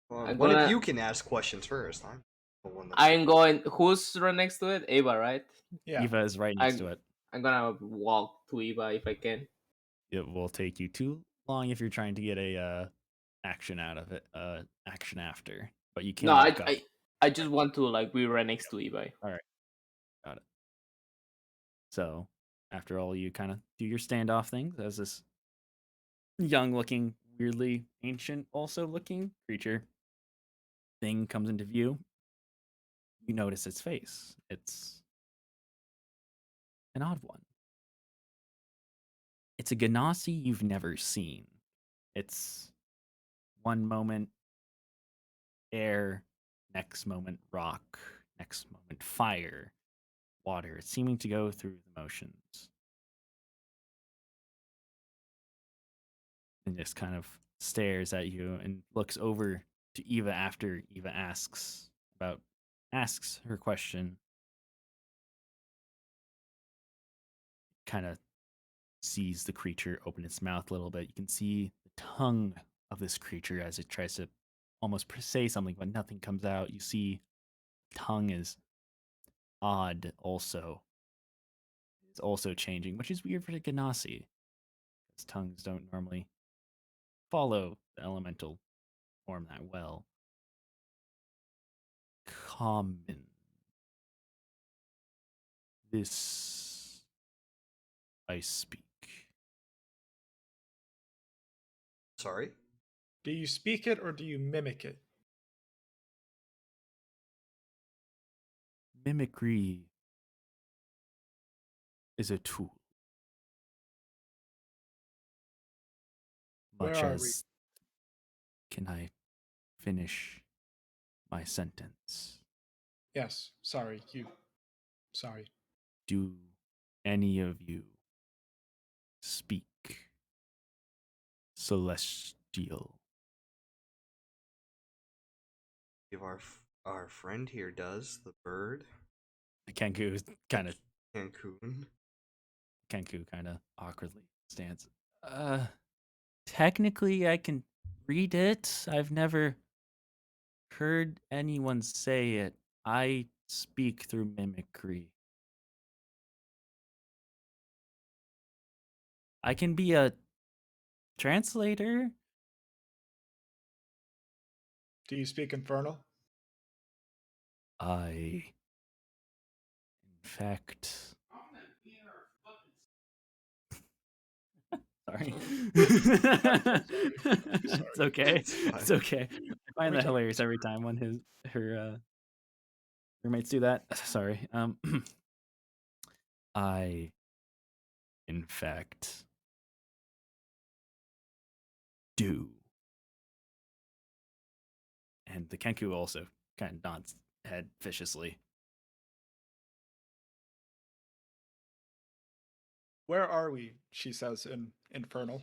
One of you can ask questions first. I'm the one that's. I'm going. Who's right next to it? Eva, right? Yeah. Eva is right next to it. I'm gonna walk to Eva if I can. It will take you too long if you're trying to get a action out of it. Action after, but you can. No, walk up. I just want to be right next to Eva. All right, got it. So after all, you kind of do your standoff things as this young-looking, weirdly ancient, also looking creature thing comes into view, you notice its face. It's an odd one. It's a Ganassi you've never seen. It's one moment air, next moment rock, next moment fire, water. It's seeming to go through the motions. And just kind of stares at you and looks over to Eva after Eva asks her question. Kind of sees the creature open its mouth a little bit. You can see the tongue of this creature as it tries to almost say something, but nothing comes out. You see tongue is odd also. It's also changing, which is weird for the Ganassi, because tongues don't normally follow the elemental form that well. Common. This I speak. Sorry? Do you speak it or do you mimic it? Mimicry is a tool. Where Much are we? as can I finish my sentence? Yes, sorry, sorry. Do any of you speak celestial? If our friend here does, the bird, The Kenku kind of Cancun. awkwardly stands. Technically I can read it. I've never heard anyone say it. I speak through mimicry. I can be a translator. Do you speak Infernal? I, in fact, sorry. It's okay. It's fine. It's okay. I find that hilarious every time when her roommates do that. Sorry. I, in fact, do. And the Kenku also kind of nods head viciously. Where are we? She says in Infernal.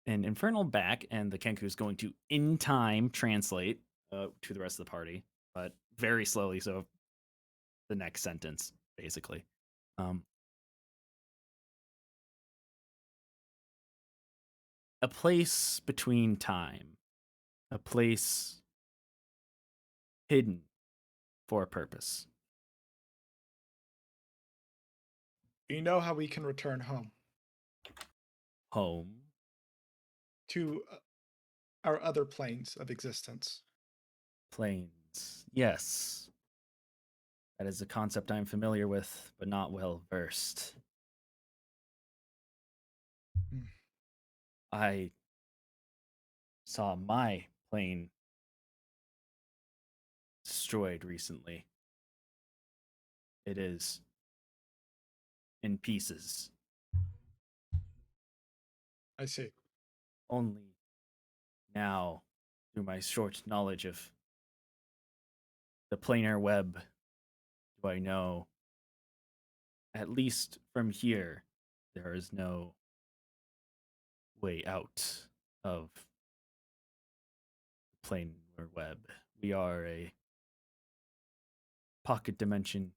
And Infernal back, and the Kenku is going to in time translate to the rest of the party, but very slowly. So the next sentence, basically. A place between time, a place hidden for a purpose. You know how we can return home Home. to our other planes of existence. Planes. Yes. That is a concept I'm familiar with, but not well versed. Hmm. I saw my plane destroyed recently. It is in pieces. I see. Only now, through my short knowledge of the planar web, do I know, at least from here, there is no way out of the planar web. We are a pocket dimension,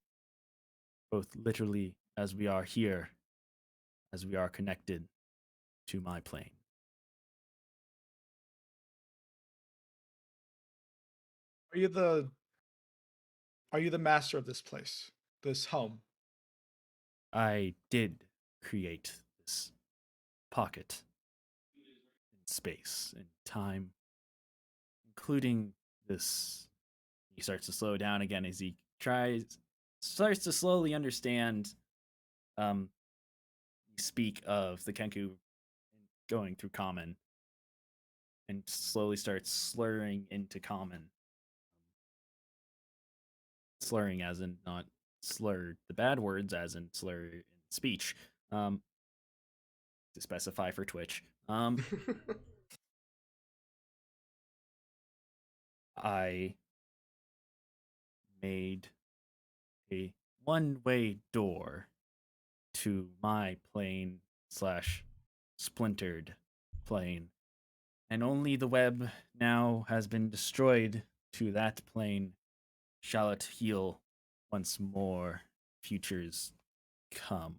both literally as we are here, as we are connected to my plane. Are you the master of this place? This home? I did create this pocket in space and time, including this. He starts to slow down again as he starts to slowly understand. You speak of the Kenku going through common. and slowly starts slurring into common. Slurring as in not slur the bad words, as in slur in speech. To specify for Twitch. I made a one-way door to my plane slash splintered plane, and only the web now has been destroyed to that plane. Shall it heal once more? Futures come.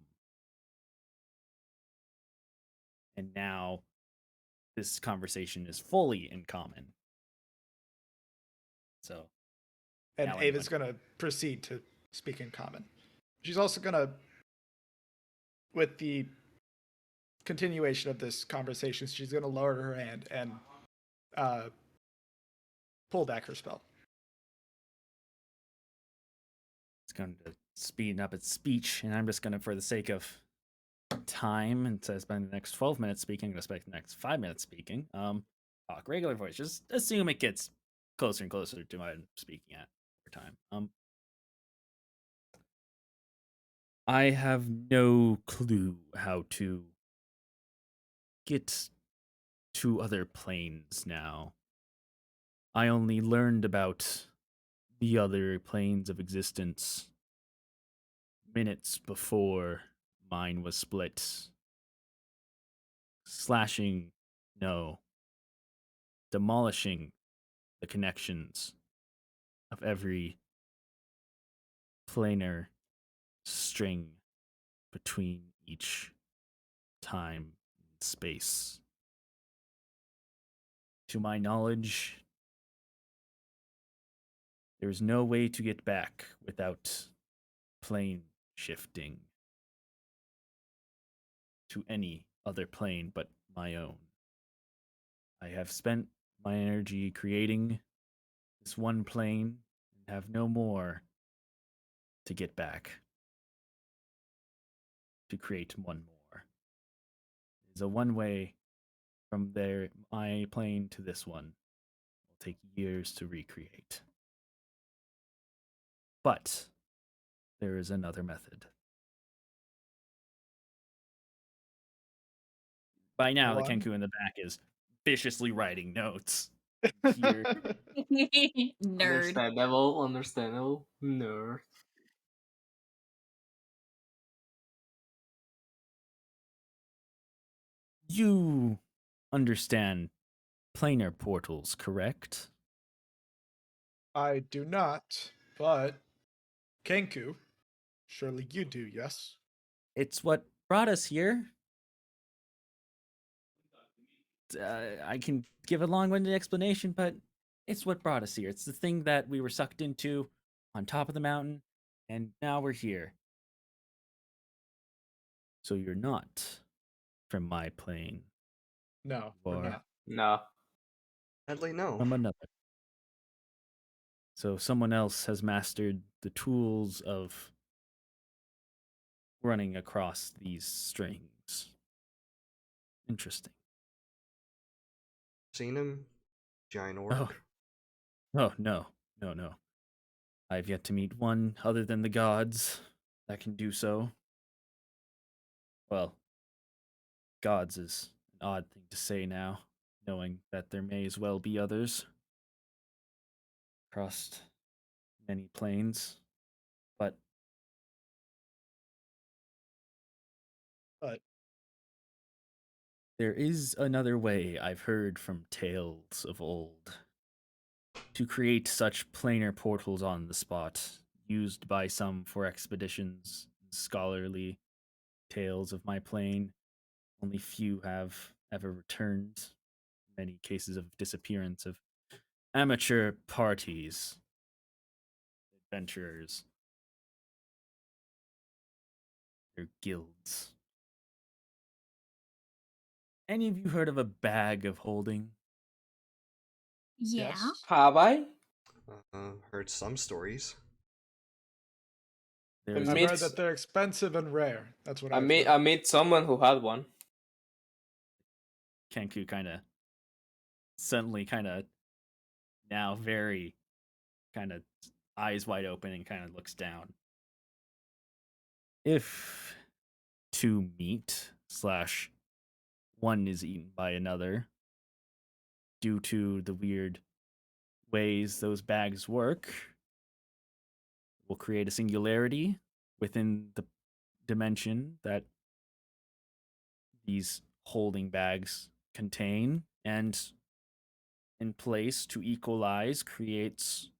And now this conversation is fully in common. So And now Ava's anyone- going to proceed to speak in common. She's also going to, with the continuation of this conversation, she's going to lower her hand and pull back her spell. it's going to speed up its speech, and I'm just going to, for the sake of time, and to spend the next 12 minutes speaking, I'm going to spend the next 5 minutes speaking. Talk regular voice. Just assume it gets closer and closer to what I'm speaking at over time. I have no clue how to get to other planes now. I only learned about the other planes of existence minutes before mine was split. Slashing, no. Demolishing the connections of every planar string between each time and space. To my knowledge, there is no way to get back without plane shifting to any other plane but my own. I have spent my energy creating this one plane and have no more to get back to create one more. It is a one way from there, my plane to this one. It will take years to recreate. But there is another method. By now, the One. Kenku in the back is viciously writing notes. Here, Nerd. Understandable, understandable. Nerd. you understand planar portals, correct? I do not, but Kenku, surely you do, yes? It's what brought us here. I can give a long-winded explanation, but it's what brought us here. It's the thing that we were sucked into on top of the mountain, and now we're here. So you're not from my plane. No, You we're are not. No. Sadly, no. from another. So someone else has mastered the tools of running across these strings. Interesting. Seen him? Giant orc. Oh, no. No. I've yet to meet one other than the gods that can do so. Well, gods is an odd thing to say now, knowing that there may as well be others across many planes. But But there is another way I've heard from tales of old to create such planar portals on the spot, used by some for expeditions, scholarly tales of my plane. Only few have ever returned. Many cases of disappearance of amateur parties, adventurers, their guilds. Any of you heard of a bag of holding? Yeah. yes. Have I? Heard some stories. There's I've Meet- heard that they're expensive and rare. That's what I I've met heard. I met someone who had one. Kenku kind of suddenly kind of now very kind of eyes wide open and kind of looks down. If two meet slash one is eaten by another due to the weird ways those bags work, will create a singularity within the dimension that these holding bags contain, and in place to equalize creates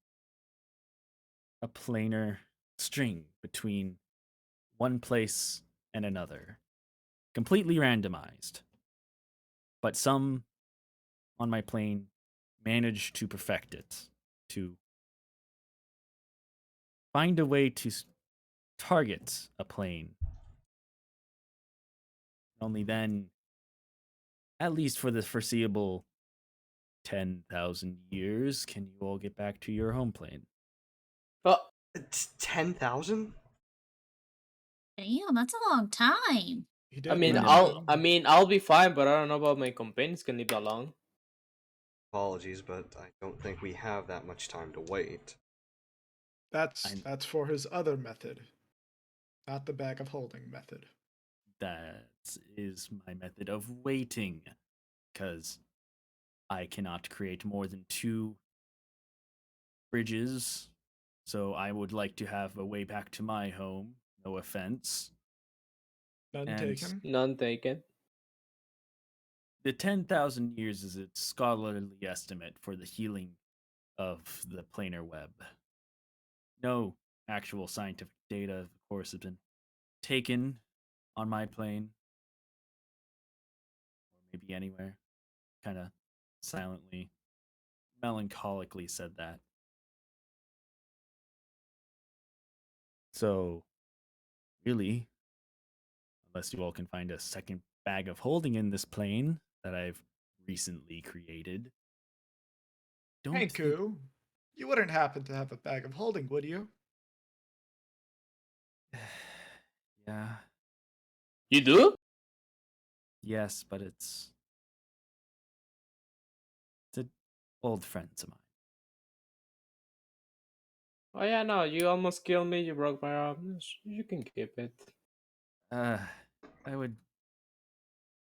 a planar string between one place and another, completely randomized. But some on my plane managed to perfect it, to find a way to target a plane. Only then, at least for the foreseeable 10,000 years, can you all get back to your home plane. Oh, It's 10,000? Damn, that's a long time. You I did mean, live Random. long. I'll be fine, but I don't know about my companions. Can live that long? Apologies, but I don't think we have that much time to wait. That's for his other method, not the bag of holding method. That is my method of waiting, because I cannot create more than 2 bridges. So I would like to have a way back to my home. No offense. None And taken. None taken. the 10,000 years is its scholarly estimate for the healing of the planar web. No actual scientific data, of course, has been taken on my plane, or maybe anywhere. Kind of silently, melancholically said that. So, really, unless you all can find a second bag of holding in this plane that I've recently created, don't think. Hanku, you wouldn't happen to have a bag of holding, would you? Yeah, You do? yes, but it's an old friend of mine. Oh yeah, no. You almost killed me. You broke my arm. You can keep it. I would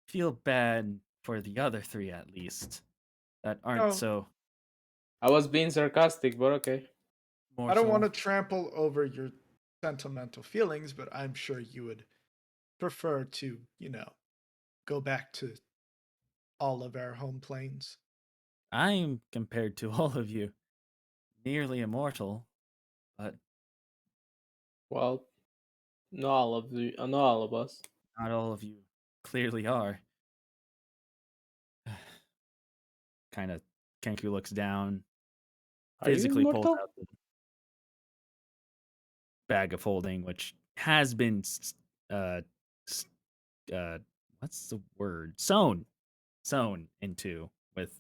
feel bad for the other 3 at least that aren't No, so I was being sarcastic, but okay. I don't want mortal. to trample over your sentimental feelings, but I'm sure you would prefer to, go back to all of our home planes. I'm, compared to all of you, nearly immortal, but Well, not all of the, not all of us. not all of you clearly are. Kind of, Kenku looks down, Are you physically pulls immortal? out the bag of holding, which has been, s- what's the word? Sewn into with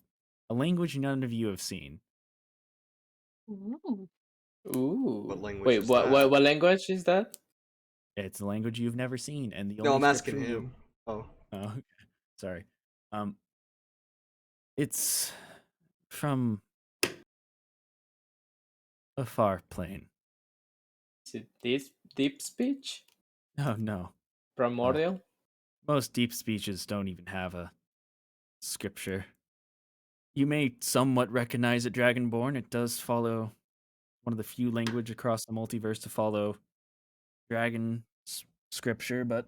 a language none of you have seen. Ooh. What Ooh. language Wait, is that? what language is that? It's a language you've never seen, and the No, only I'm asking scripture you. him. Oh, Oh, sorry. Um, it's from a far plane. Is it this deep speech? Oh no. Primordial? Most deep speeches don't even have a scripture. You may somewhat recognize it, Dragonborn. It does follow one of the few language across the multiverse to follow dragon scripture, but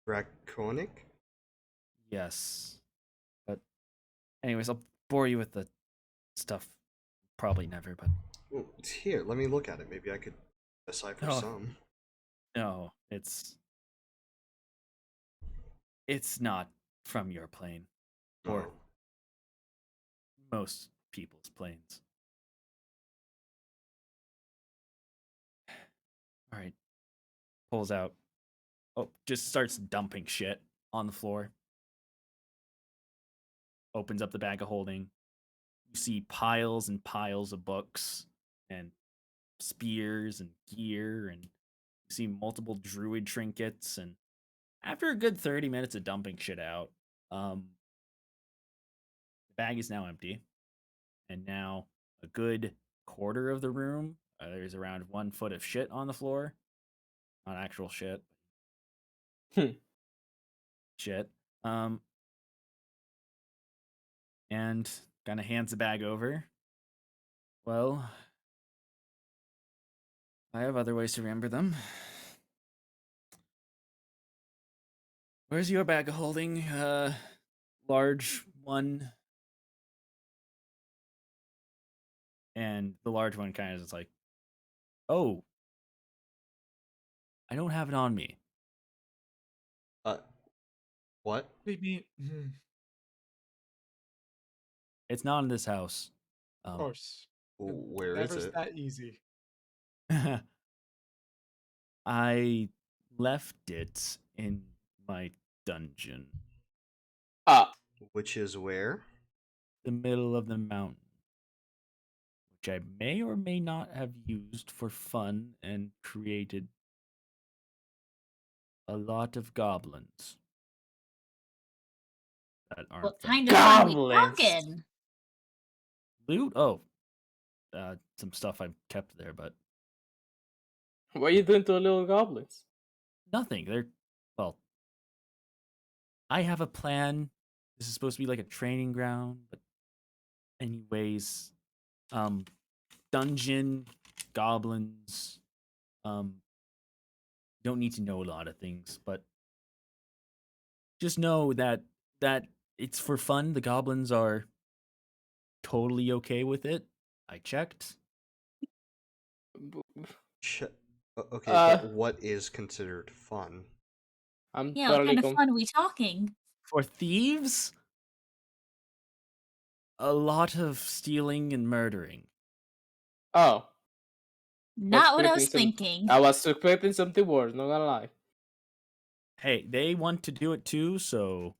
draconic? yes. But anyways, I'll bore you with the stuff. Probably never, but Well, here, let me look at it. Maybe I could decipher no, some. no, it's not from your plane or Oh, most people's planes. All right, pulls out. Oh, just starts dumping shit on the floor. Opens up the bag of holding. You see piles and piles of books and spears and gear, and you see multiple druid trinkets. And after a good 30 minutes of dumping shit out, The bag is now empty, and now a good quarter of the room, there's around 1 foot of shit on the floor. Not actual shit, Hmm. shit. And kind of hands the bag over. Well, I have other ways to remember them. Where's your bag of holding? Large one. And the large one kind of is like, oh, I don't have it on me. Uh, what? Maybe, It's not in this house. of course. It Where is never's it? that easy. I left it in my dungeon, Ah, Which is where? the middle of the mountain, which I may or may not have used for fun and created a lot of goblins that aren't What friendly. kind of fun we goblins. talking? Loot? Oh, some stuff I kept there, but What are you doing to the little goblins? nothing. They're, well, I have a plan. This is supposed to be like a training ground, but anyways, um, dungeon, goblins, don't need to know a lot of things, but just know that it's for fun. The goblins are totally okay with it. I checked. Ch- okay, Uh, but what is considered fun? I'm Yeah, what totally kind of fun are we talking? For thieves, a lot of stealing and murdering. Oh, Not what I was some. thinking. I was expecting something worse. Not gonna lie. Hey, they want to do it too, so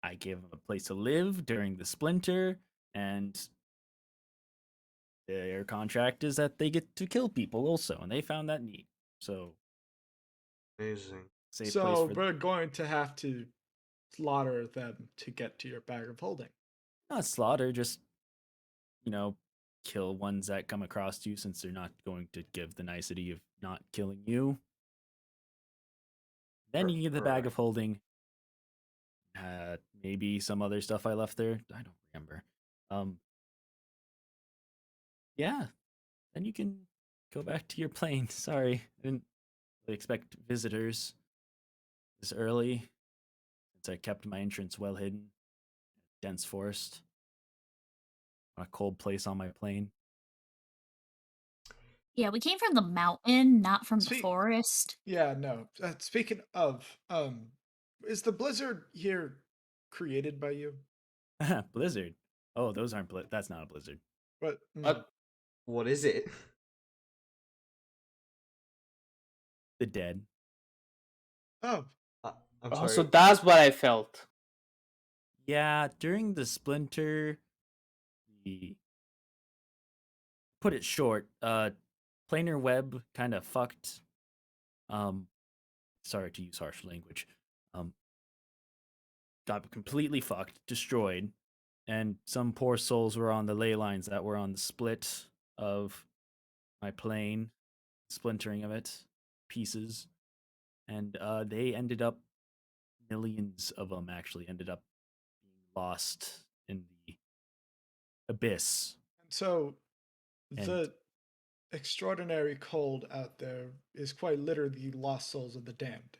I gave them a place to live during the splinter, and their contract is that they get to kill people also, and they found that neat. So, Amazing. safe place So for we're going to have to slaughter them to get to your bag of holding. not slaughter, just you know, kill ones that come across you since they're not going to give the nicety of not killing you. Then you get the bag Right. of holding. Maybe some other stuff I left there. I don't remember. Um, yeah. Then you can go back to your plane. Sorry, I didn't really expect visitors this early since I kept my entrance well hidden. Dense forest, a cold place on my plane. Yeah, we came from the mountain, not from the Sweet. forest. Yeah, no. Speaking of, is the blizzard here created by you? Blizzard. Oh, those aren't. That's not a blizzard. But What is it? The dead. oh, I'm Oh, sorry. so that's what I felt. Yeah, during the splinter, the put it short, planar web kind of fucked. Um, sorry to use harsh language. Um, got completely fucked, destroyed, and some poor souls were on the ley lines that were on the split of my plane, splintering of it, pieces, and they ended up millions of them actually ended up being lost in the abyss. and so And the extraordinary cold out there is quite literally lost souls of the damned.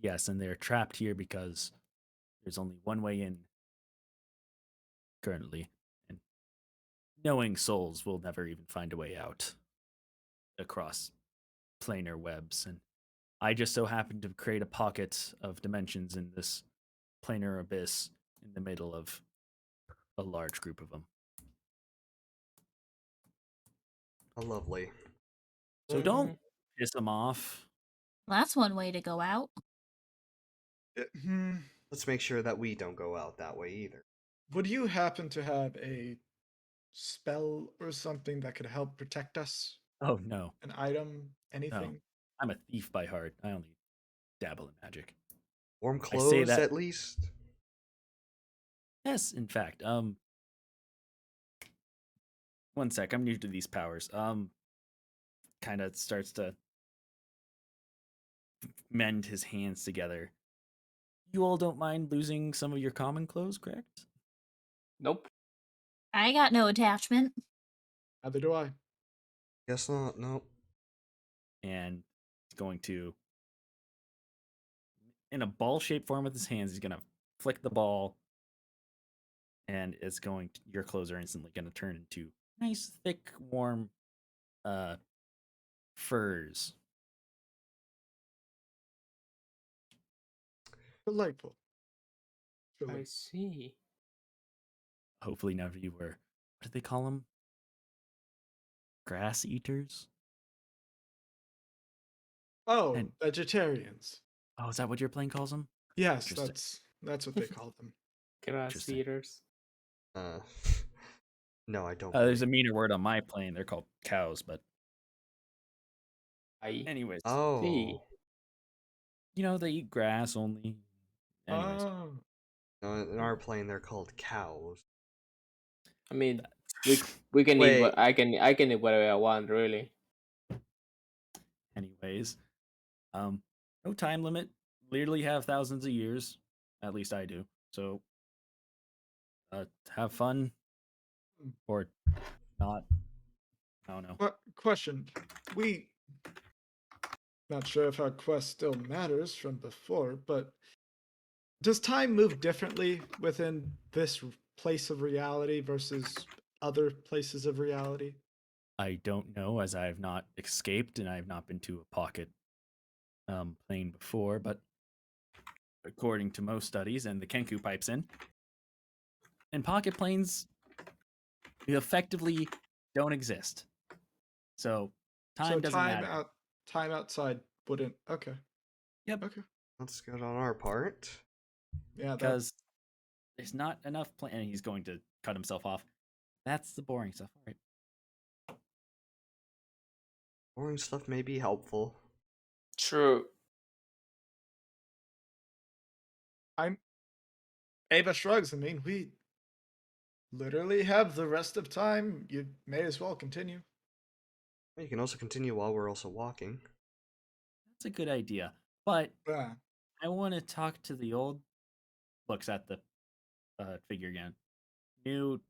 yes, and they're trapped here because there's only one way in currently, and knowing souls will never even find a way out across planar webs. And I just so happened to create a pocket of dimensions in this planar abyss in the middle of a large group of them. How lovely. So don't piss them off. Well, that's one way to go out. Hmm. Let's make sure that we don't go out that way either. Would you happen to have a spell or something that could help protect us? Oh no, An item? no. Anything? I'm a thief by heart. I only dabble in magic. Warm I say clothes, that at least? Yes, in fact. One sec. I'm new to these powers. Kind of starts to mend his hands together. You all don't mind losing some of your common clothes, correct? Nope. I got no attachment. Neither do I. Guess not. Nope. And he's going to, in a ball-shaped form with his hands, he's gonna flick the ball, and it's going. Your clothes are instantly gonna turn into nice, thick, warm, uh, furs. Delightful. I Truly. see. Hopefully, none of you were. What did they call them? Grass eaters. Oh, And vegetarians. oh, is that what your plane calls them? Yes, Interesting. that's what they call them. Grass Interesting. eaters. Uh, no, I don't. There's a believe- meaner word on my plane. They're called cows, but I anyways, see. Oh, they eat grass only. Anyways, Oh, no, in our plane they're called cows. I mean, we can eat Wait. what I can eat whatever I want, really. anyways, no time limit. Literally have thousands of years. At least I do. So, have fun or not. I don't know. question. We not sure if our quest still matters from before, but does time move differently within this place of reality versus other places of reality? I don't know, as I have not escaped and I have not been to a pocket plane before. But according to most studies, and the Kenku pipes in pocket planes effectively don't exist. So time So doesn't matter. time outside wouldn't. Okay. Yep. Okay. That's good on our part. Yeah, that Because there's not enough and he's going to cut himself off. That's the boring stuff. All right. Boring stuff may be helpful. True. I'm Ava shrugs. I mean, we literally have the rest of time. You may as well continue. You can also continue while we're also walking. That's a good idea. But Yeah. I want to talk to the old. Looks at the figure again. New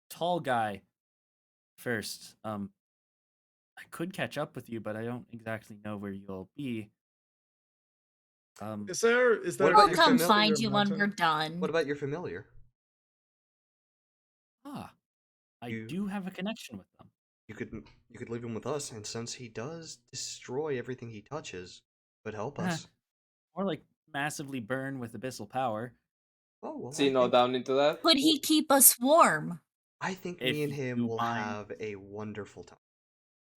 tall guy first. I could catch up with you, but I don't exactly know where you'll be. Is there What We'll about anything your come famil- for find your you when we're mountain? done. What about your familiar? Ah, I You do have a connection with them. you could leave him with us, and since he does destroy everything he touches, could help us. Or like massively burn with abyssal power. Oh well, See no down into that. Could he keep us warm? I think If me and him you will mind. have a wonderful time.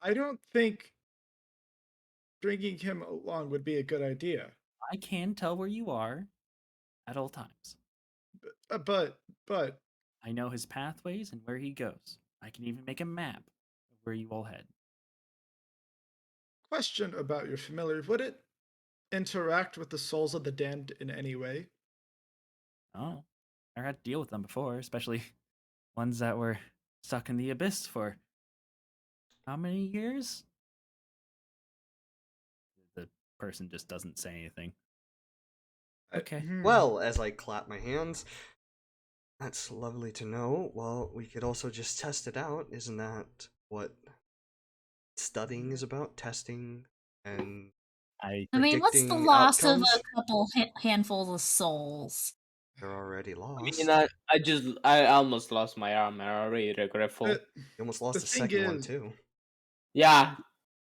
I don't think bringing him along would be a good idea. I can tell where you are at all times. But I know his pathways and where he goes. I can even make a map of where you all head. question about your familiar: would it interact with the souls of the damned in any way? Oh, I had to deal with them before, especially ones that were stuck in the abyss for how many years? The person just doesn't say anything. Okay. Well, as I clap my hands, that's lovely to know. Well, we could also just test it out. Isn't that what studying is about? Testing and I I mean, what's the predicting loss of outcomes? a couple handfuls of souls? They're already I lost. mean, I almost lost my arm. I'm already regretful. The, You almost lost the the thing second one is, too. Yeah.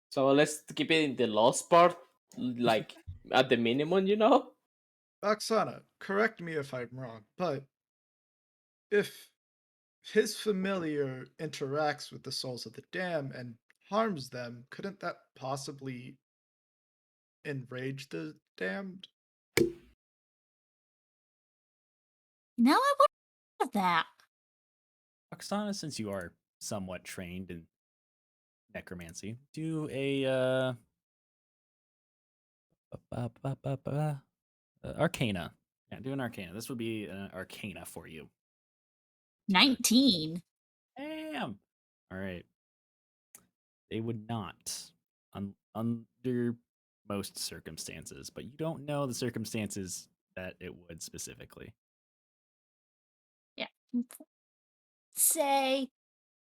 So let's keep it in the lost part, like at the minimum, you know. Oksana, correct me if I'm wrong, but if his familiar interacts with the souls of the damned and harms them, couldn't that possibly enrage the damned? Now I wonder of that. Oksana, since you are somewhat trained in necromancy, do a Arcana. Yeah, do an Arcana. This would be an Arcana for you. 19. Damn. All right. They would not, under most circumstances, but you don't know the circumstances that it would specifically. Yeah. Say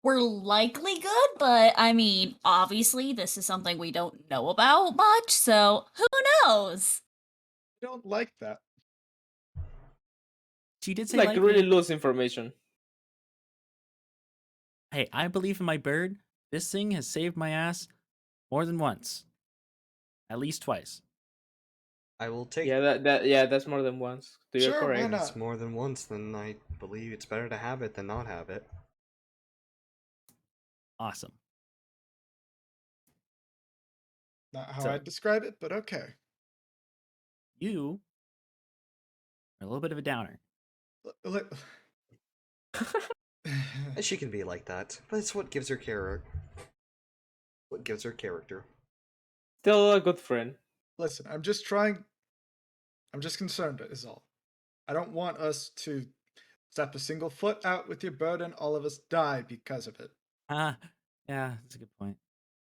we're likely good, but I mean, obviously, this is something we don't know about much, so who knows? I don't like that. She did It's say like likely. really loose information. Hey, I believe in my bird. This thing has saved my ass more than once, at least twice. I will take Yeah, that's more than once. So you're Sure, why correct. It's not? more than once, then I believe it's better to have it than not have it. Awesome. Not how So- I'd describe it, but okay. You are a little bit of a downer. And she can be like that, but it's what gives her character. What gives her character. Still a good friend. Listen, I'm just concerned, is all. I don't want us to step a single foot out with your bird and all of us die because of it. Yeah, that's a good point.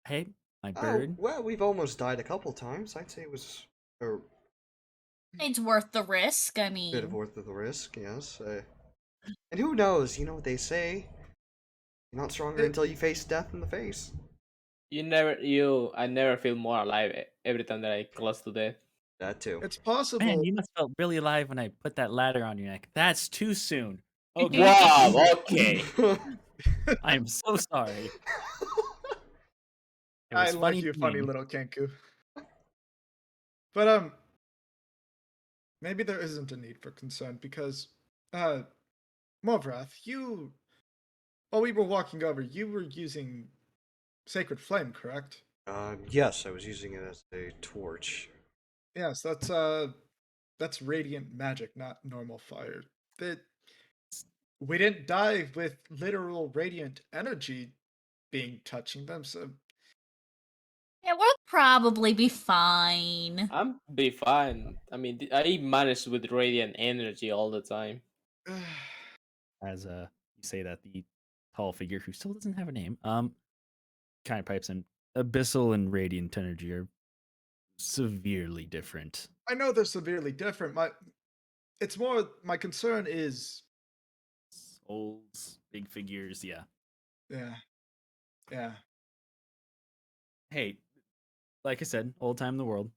Hey, my Oh, bird. well, we've almost died a couple times. I'd say it was a It's worth the risk. I bit of mean, worth of the risk, yes. And who knows, you know what they say? You're not stronger It- until you face death in the face. I never feel more alive every time that I close to death. That too. It's Man, possible. you must have felt really alive when I put that ladder on your neck. That's too soon. Okay. Wow, okay. I am so sorry. It I was like funny you, to funny me. little Kenku. But maybe there isn't a need for concern because Morvrath, while we were walking over, you were using Sacred Flame, correct? Yes, I was using it as a torch. Yes, that's radiant magic, not normal fire. That we didn't die with literal radiant energy being touching them, so yeah, we'll probably be fine. I'm be fine. I mean, I manage with radiant energy all the time. As you say that, the tall figure who still doesn't have a name, kind of pipes in. Abyssal and radiant energy are severely different. I know they're severely different. It's more my concern is Souls, big figures, yeah. yeah. Hey, like I said, old time in the world.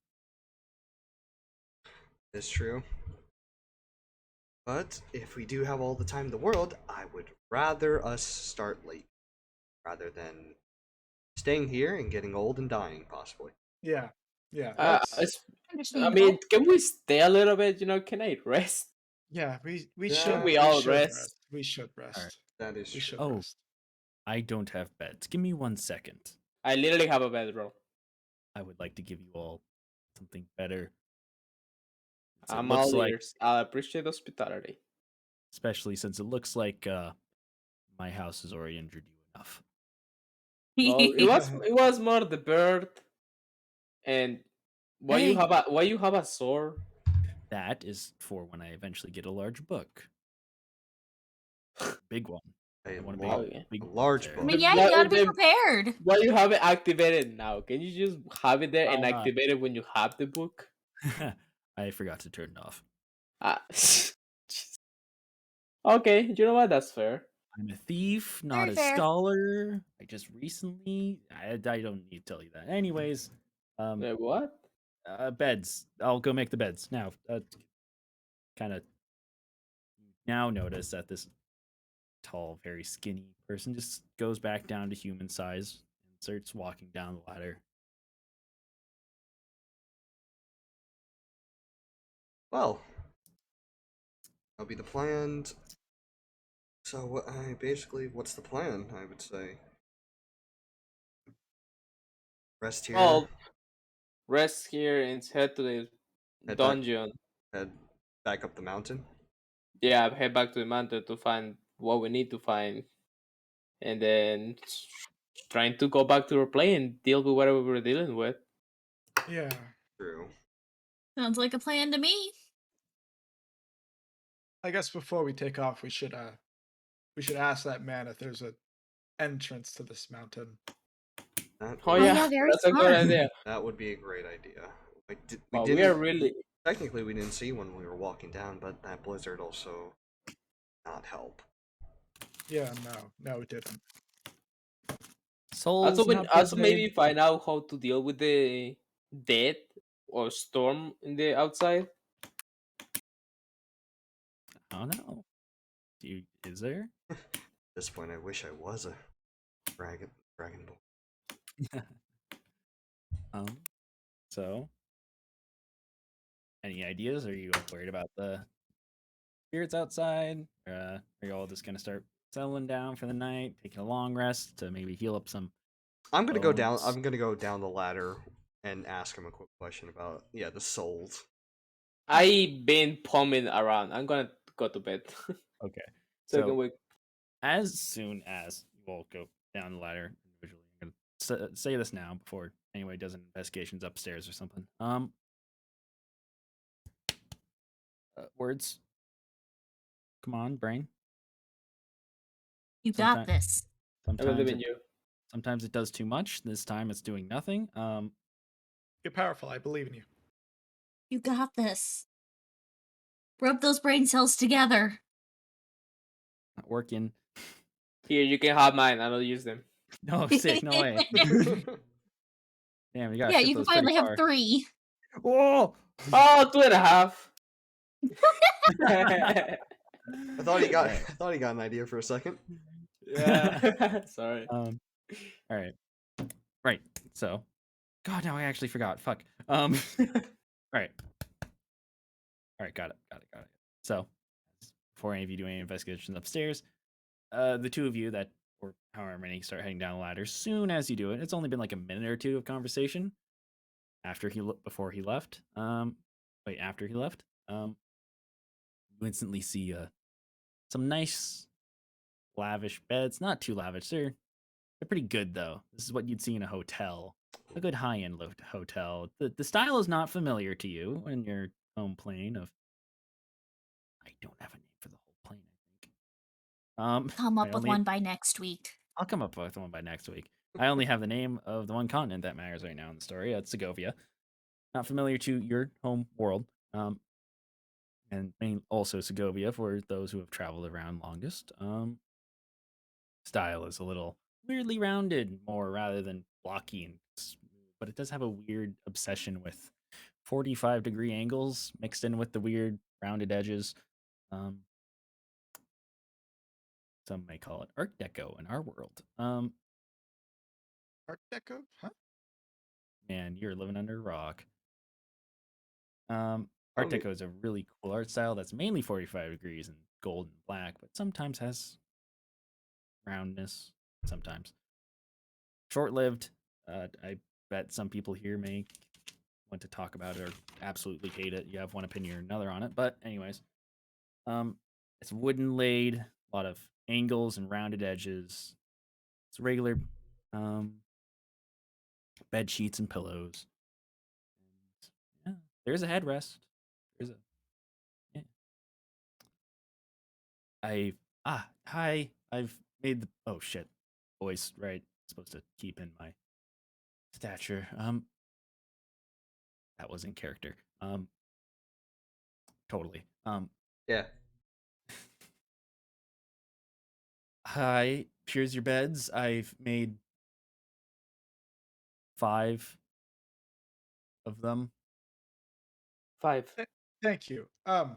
It's true. But if we do have all the time in the world, I would rather us start late rather than staying here and getting old and dying, possibly. Yeah. That's I Understandable. mean, can we stay a little bit? Can I rest? yeah. We Yeah. should We all should rest? We should rest. Alright. That is We true. should Oh. rest. I don't have beds. Give me 1 second. I literally have a bedroll. I would like to give you all something better. So I'm it looks all like, ears. I appreciate hospitality. especially since it looks like my house has already injured you enough. Well, it was more the bird, and why Hey! you have a sword? That is for when I eventually get a large book. Big one. A, I want a lo- big a book large there. I book. mean, yeah, you Why- gotta be then- prepared. Why you have it activated now? Can you just have it there and Uh, activate it when you have the book? I forgot to turn it off. Ah, okay, you know what? That's fair. I'm a thief, not Very a fair. scholar. I just recently. I don't need to tell you that. Anyways, What? beds. I'll go make the beds now. Kind of now notice that this tall, very skinny person just goes back down to human size and starts walking down the ladder. Well, that'll be the plan. So, what's the plan? I would say rest here, Well, rest here and head to the Head back. dungeon. head back up the mountain. Yeah, head back to the mountain to find what we need to find, and then trying to go back to our play and deal with whatever we're dealing with. Yeah. True. Sounds like a plan to me. I guess before we take off, we should ask that man if there's an entrance to this mountain. That Oh Oh would, yeah, yeah, very that's a good smart. idea. that would be a great idea. We Well, we are didn't really. technically we didn't see when we were walking down, but that blizzard also not help. Yeah, no, it didn't. Also, Souls, when not also blizzard. maybe find out how to deal with the death or storm in the outside. I don't know. Is there? At this point, I wish I was a dragon boy. So, any ideas? Are you worried about the spirits outside? Are you all just gonna start settling down for the night, taking a long rest to maybe heal up some I'm gonna go down. bones? I'm gonna go down the ladder and ask him a quick question about the souls. I been pumping around. I'm gonna go to bed Okay. so I can So, wake. as soon as you all go down the ladder individually, I'm gonna say this now before anybody does an investigations upstairs or something. Words. Come on, brain. You got Sometimes, this. I believe sometimes in it you. sometimes it does too much. This time it's doing nothing. You're powerful. I believe in you. You got this. Rub those brain cells together. Not working. Here, you can have mine. I don't use them. No, sick. No way. Damn, you gotta Yeah, ship you can those pretty finally have far. 3. Whoa! Oh, 2.5. I thought he got. Alright. I thought he got an idea for a second. Yeah. Sorry. All right. Right. So, God, now I actually forgot. Fuck. All right. All right. Got it. So, before any of you do any investigations upstairs, the two of you that, or however many, start heading down the ladder. Soon as you do it, it's only been like a minute or two of conversation before he left. After he left. You instantly see some nice, lavish beds. Not too lavish. They're pretty good though. This is what you'd see in a hotel, a good high-end hotel. The style is not familiar to you in your home plane of. I don't have a name for the whole plane. I think. Come I up with only one by next week. I'll come up with one by next week. I only have the name of the one continent that matters right now in the story. It's Segovia. Not familiar to your home world. And also Segovia for those who have traveled around longest. Style is a little weirdly rounded more rather than blocky and smooth, but it does have a weird obsession with 45-degree angles mixed in with the weird rounded edges. Some may call it Art Deco in our world. Art Deco? Huh? Man, you're living under a rock. I Art mean, Deco is a really cool art style that's mainly 45 degrees and gold and black, but sometimes has roundness. Sometimes short-lived. I bet some people here may want to talk about it or absolutely hate it. You have one opinion or another on it, but anyways, it's wooden laid, a lot of angles and rounded edges. It's regular bed sheets and pillows. And yeah, there's a headrest. There's a yeah. Hi. I've made the oh shit voice right. Supposed to keep in my stature. That was in character. Totally. yeah. Hi. Here's your beds. I've made 5 of them. 5. Thank you. A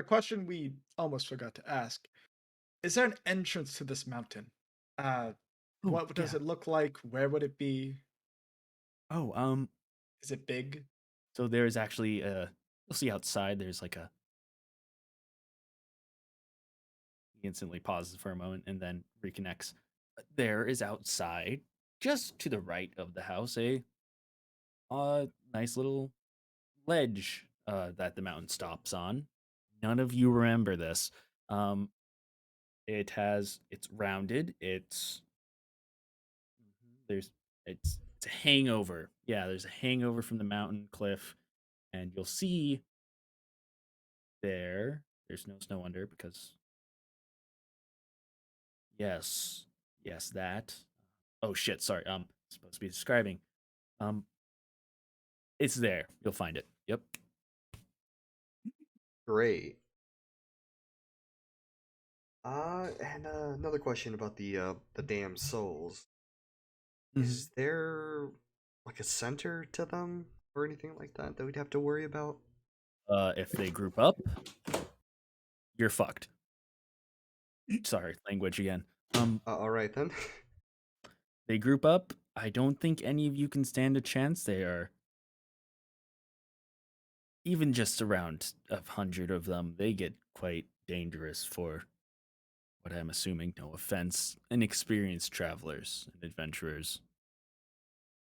question we almost forgot to ask. Is there an entrance to this mountain? Oh, What does yeah. it look like? Where would it be? Oh, Is it big? so there's actually you'll see outside there's like a he instantly pauses for a moment and then reconnects. There is outside, just to the right of the house, a nice little ledge that the mountain stops on. None of you remember this. Um, it's rounded. There's it's a hangover. Yeah, there's a hangover from the mountain cliff, and you'll see there's there's no snow under because yes, that. Oh shit, sorry. Supposed to be describing. It's there. You'll find it. Yep. Great. And another question about the damn souls. Is there like a center to them or anything like that that we'd have to worry about? If they group up, you're fucked. Sorry, language again. All right then. They group up. I don't think any of you can stand a chance. They are even just around 100 of them. They get quite dangerous for what I'm assuming, no offense, inexperienced travelers and adventurers.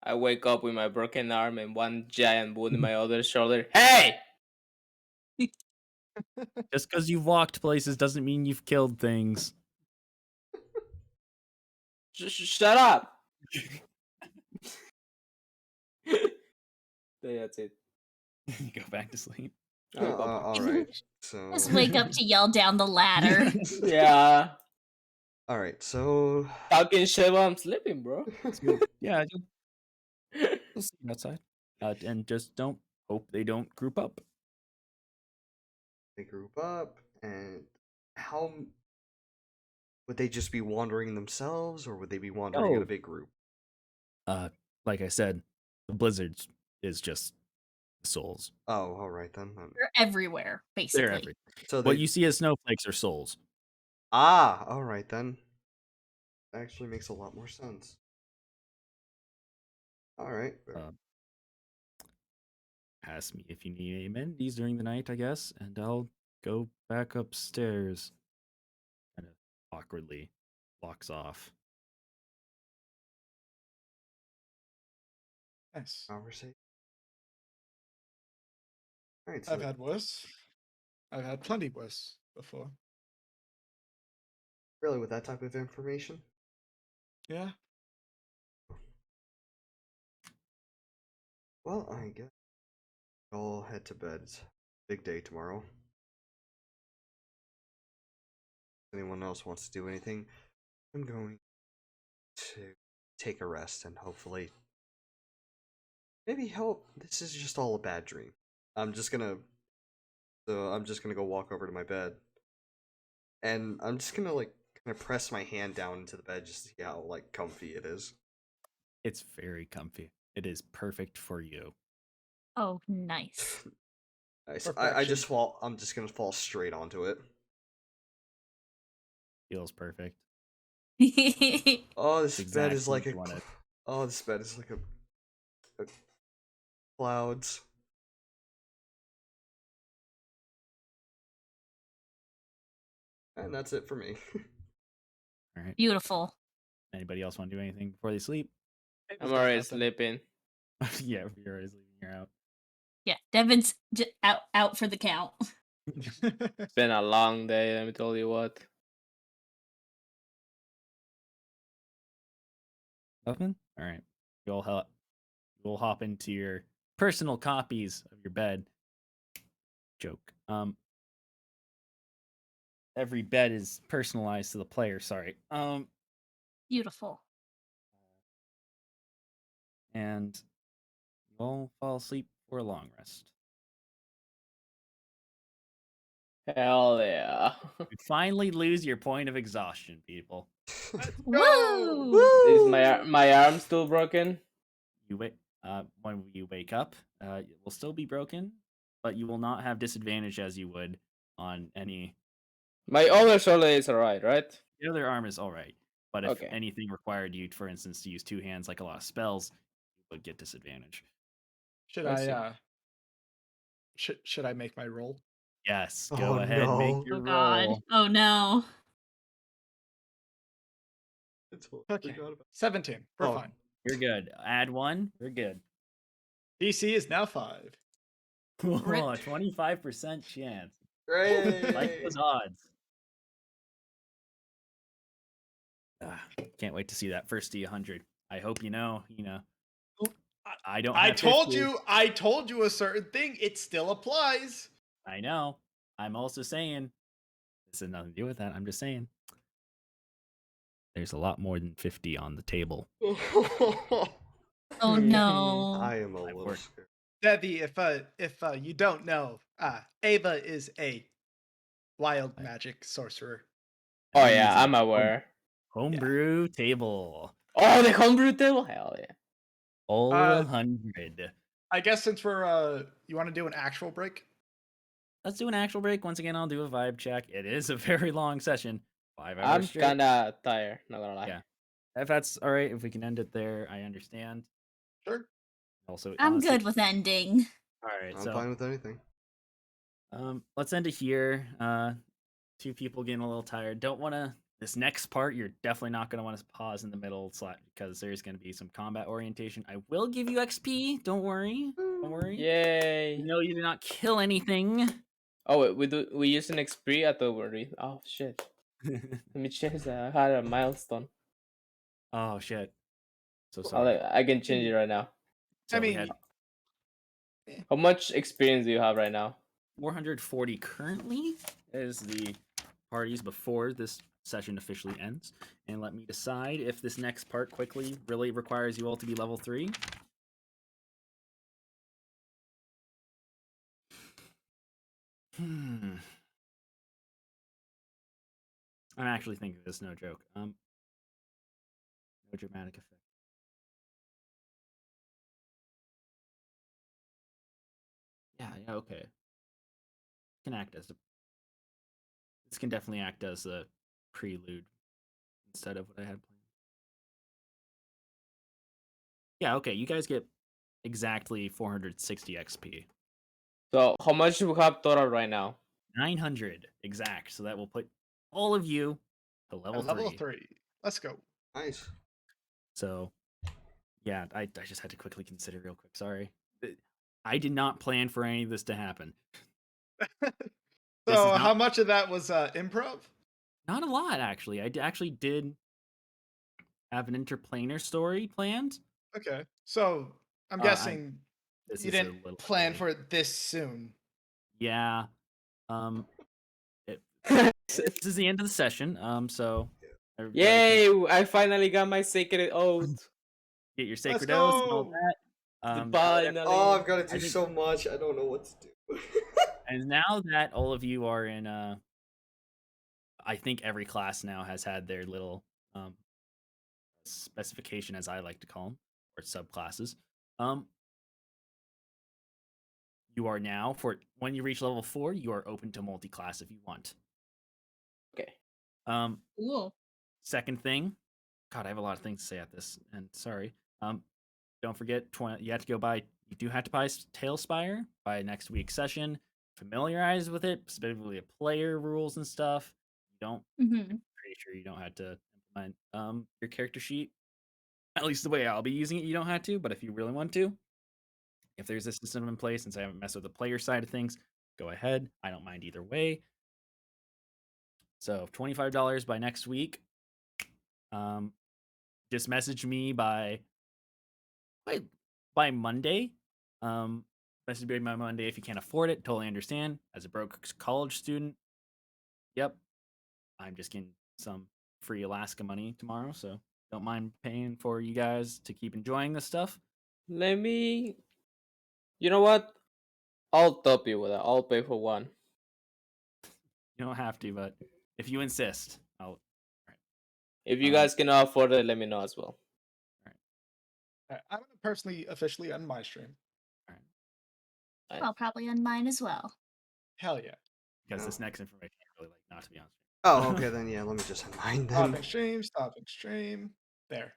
I wake up with my broken arm and one giant wound in my other shoulder. Hey! Just because you've walked places doesn't mean you've killed things. Shut up! That's it. You go back to sleep. All right. So Just wake up to yell down the ladder. Yeah. all right. So Talking shit while I'm sleeping, bro. Yeah, you'll see outside. And just don't hope they don't group up. they group up, and how would they just be wandering themselves, or would they be wandering in Oh. a big group? Like I said, the blizzards is just souls. Oh, all right then. They're everywhere, basically. They're everything. So What they you see as snowflakes are souls. all right then. That actually makes a lot more sense. All right. Ask me if you need amenities during the night, I guess, and I'll go back upstairs. Kind of awkwardly walks off. Nice. Conversation. All right. I've had worse. I've had plenty worse before. Really, with that type of information? Yeah. Well, I guess I'll head to bed. It's a big day tomorrow. If anyone else wants to do anything, I'm going to take a rest and hopefully maybe help. This is just all a bad dream. I'm just gonna go walk over to my bed, and I'm just gonna like kind of press my hand down into the bed just to see how like comfy it is. It's very comfy. It is perfect for you. Oh, nice. I just fall. I'm just gonna fall straight onto it. Feels perfect. Oh, this It's bed is exactly like what a. you wanted. Oh, this bed is like a clouds. And that's it for me. All right. Beautiful. Anybody else want to do anything before they sleep? I'm already sleeping. Yeah, if you're already sleeping, you're out. Yeah, Devin's out for the count. It's been a long day, let me tell you what. Nothing? All right. You'll hop into your personal copies of your bed. Joke. Every bed is personalized to the player, sorry. Beautiful. And you'll fall asleep for a long rest. Hell yeah. You finally lose your point of exhaustion, people. Woo! Is my arm still broken? When you wake up, it will still be broken, but you will not have disadvantage as you would on any. My other shoulder is alright, right? The other arm is all right, but if Okay. anything required you, for instance, to use two hands like a lot of spells, you would get disadvantage. Should I see. I should I make my roll? Yes, Oh, go ahead, make no. your Oh god. roll. Oh no. Okay. 17. We're Oh. fine. You're good. Add one. You're good. DC is now 5. Rip. 25% chance. Great. Like those odds. Can't wait to see that first D100. I hope you know. I don't. I have told 50. you a certain thing. It still applies. I know. I'm also saying this has nothing to do with that. I'm just saying there's a lot more than 50 on the table. Oh no. I am a I've little worked. scared. Debbie, if you don't know, Ava is a wild Right. magic sorcerer. Oh I'm yeah, using I'm aware. homebrew table. Oh, the homebrew table? Hell yeah. All Uh, 100. I guess since we're you want to do an actual break? Let's do an actual break. Once again, I'll do a vibe check. It is a very long session. 5 hours I'm straight. kinda tired, not gonna lie. Yeah. If that's all right, if we can end it there, I understand. Sure. Also, I'm honestly, good with ending. all right. I'm So, fine with anything. let's end it here. Two people getting a little tired. Don't want to. This next part, you're definitely not going to want to pause in the middle slot because there's going to be some combat orientation. I will give you XP. Don't worry. Don't worry. Yay. No, you did not kill anything. Oh wait, we use an XP at the word. Oh shit. Let me change that. I had a milestone. Oh shit. So I sorry. I can change it right now. So I we mean, had How much experience do you have right now? 440 currently is the parties before this session officially ends. And let me decide if this next part quickly really requires you all to be level 3. I'm actually thinking this, no joke. No dramatic effect. Yeah, okay. Can act as a This can definitely act as a prelude instead of what I had planned. Yeah, okay, you guys get exactly 460 XP. So how much do we have total right now? 900 exact. So that will put all of you to level at level 3. 3. Let's go. Nice. So, yeah, I just had to quickly consider real quick. Sorry. I did not plan for any of this to happen. This is So, not- how much of that was improv? Not a lot, actually. Actually did have an interplanar story planned. Okay. So, I'm I- guessing This you is a didn't little plan early. for it this soon. Yeah. This is the end of the session. So everybody Yay! can I finally got my sacred oath. get your Let's sacred oath and all go! that. Finally. Oh, I've got to do I think- so much. I don't know what to do. And now that all of you are in, I think every class now has had their little specification, as I like to call them, or subclasses. You are now, for when you reach level 4, you are open to multi-class if you want. Okay. Cool. Second thing, God, I have a lot of things to say at this, and sorry. Don't forget, you have to go buy. You do have to buy Spire by next week's session. Familiarize with it, specifically the player rules and stuff. You don't. Mm-hmm. Pretty sure you don't have to implement your character sheet. At least the way I'll be using it, you don't have to. But if you really want to, if there's a system in place, since I haven't messed with the player side of things, go ahead. I don't mind either way. So $25 by next week. Just message me by Monday. Message me by Monday if you can't afford it. Totally understand. As a broke college student, yep, I'm just getting some free Alaska money tomorrow, so don't mind paying for you guys to keep enjoying this stuff. Let me. You know what? I'll top you with that. I'll pay for one. You don't have to, but if you insist, I'll. If you Um, guys cannot afford it, let me know as well. I'm going to personally, officially end my stream. I'll probably end mine as well. Hell yeah. Because No. this next information I really like not to be honest. Oh, okay, then yeah, let me just mind them. Stopping stream, stopping stream. There.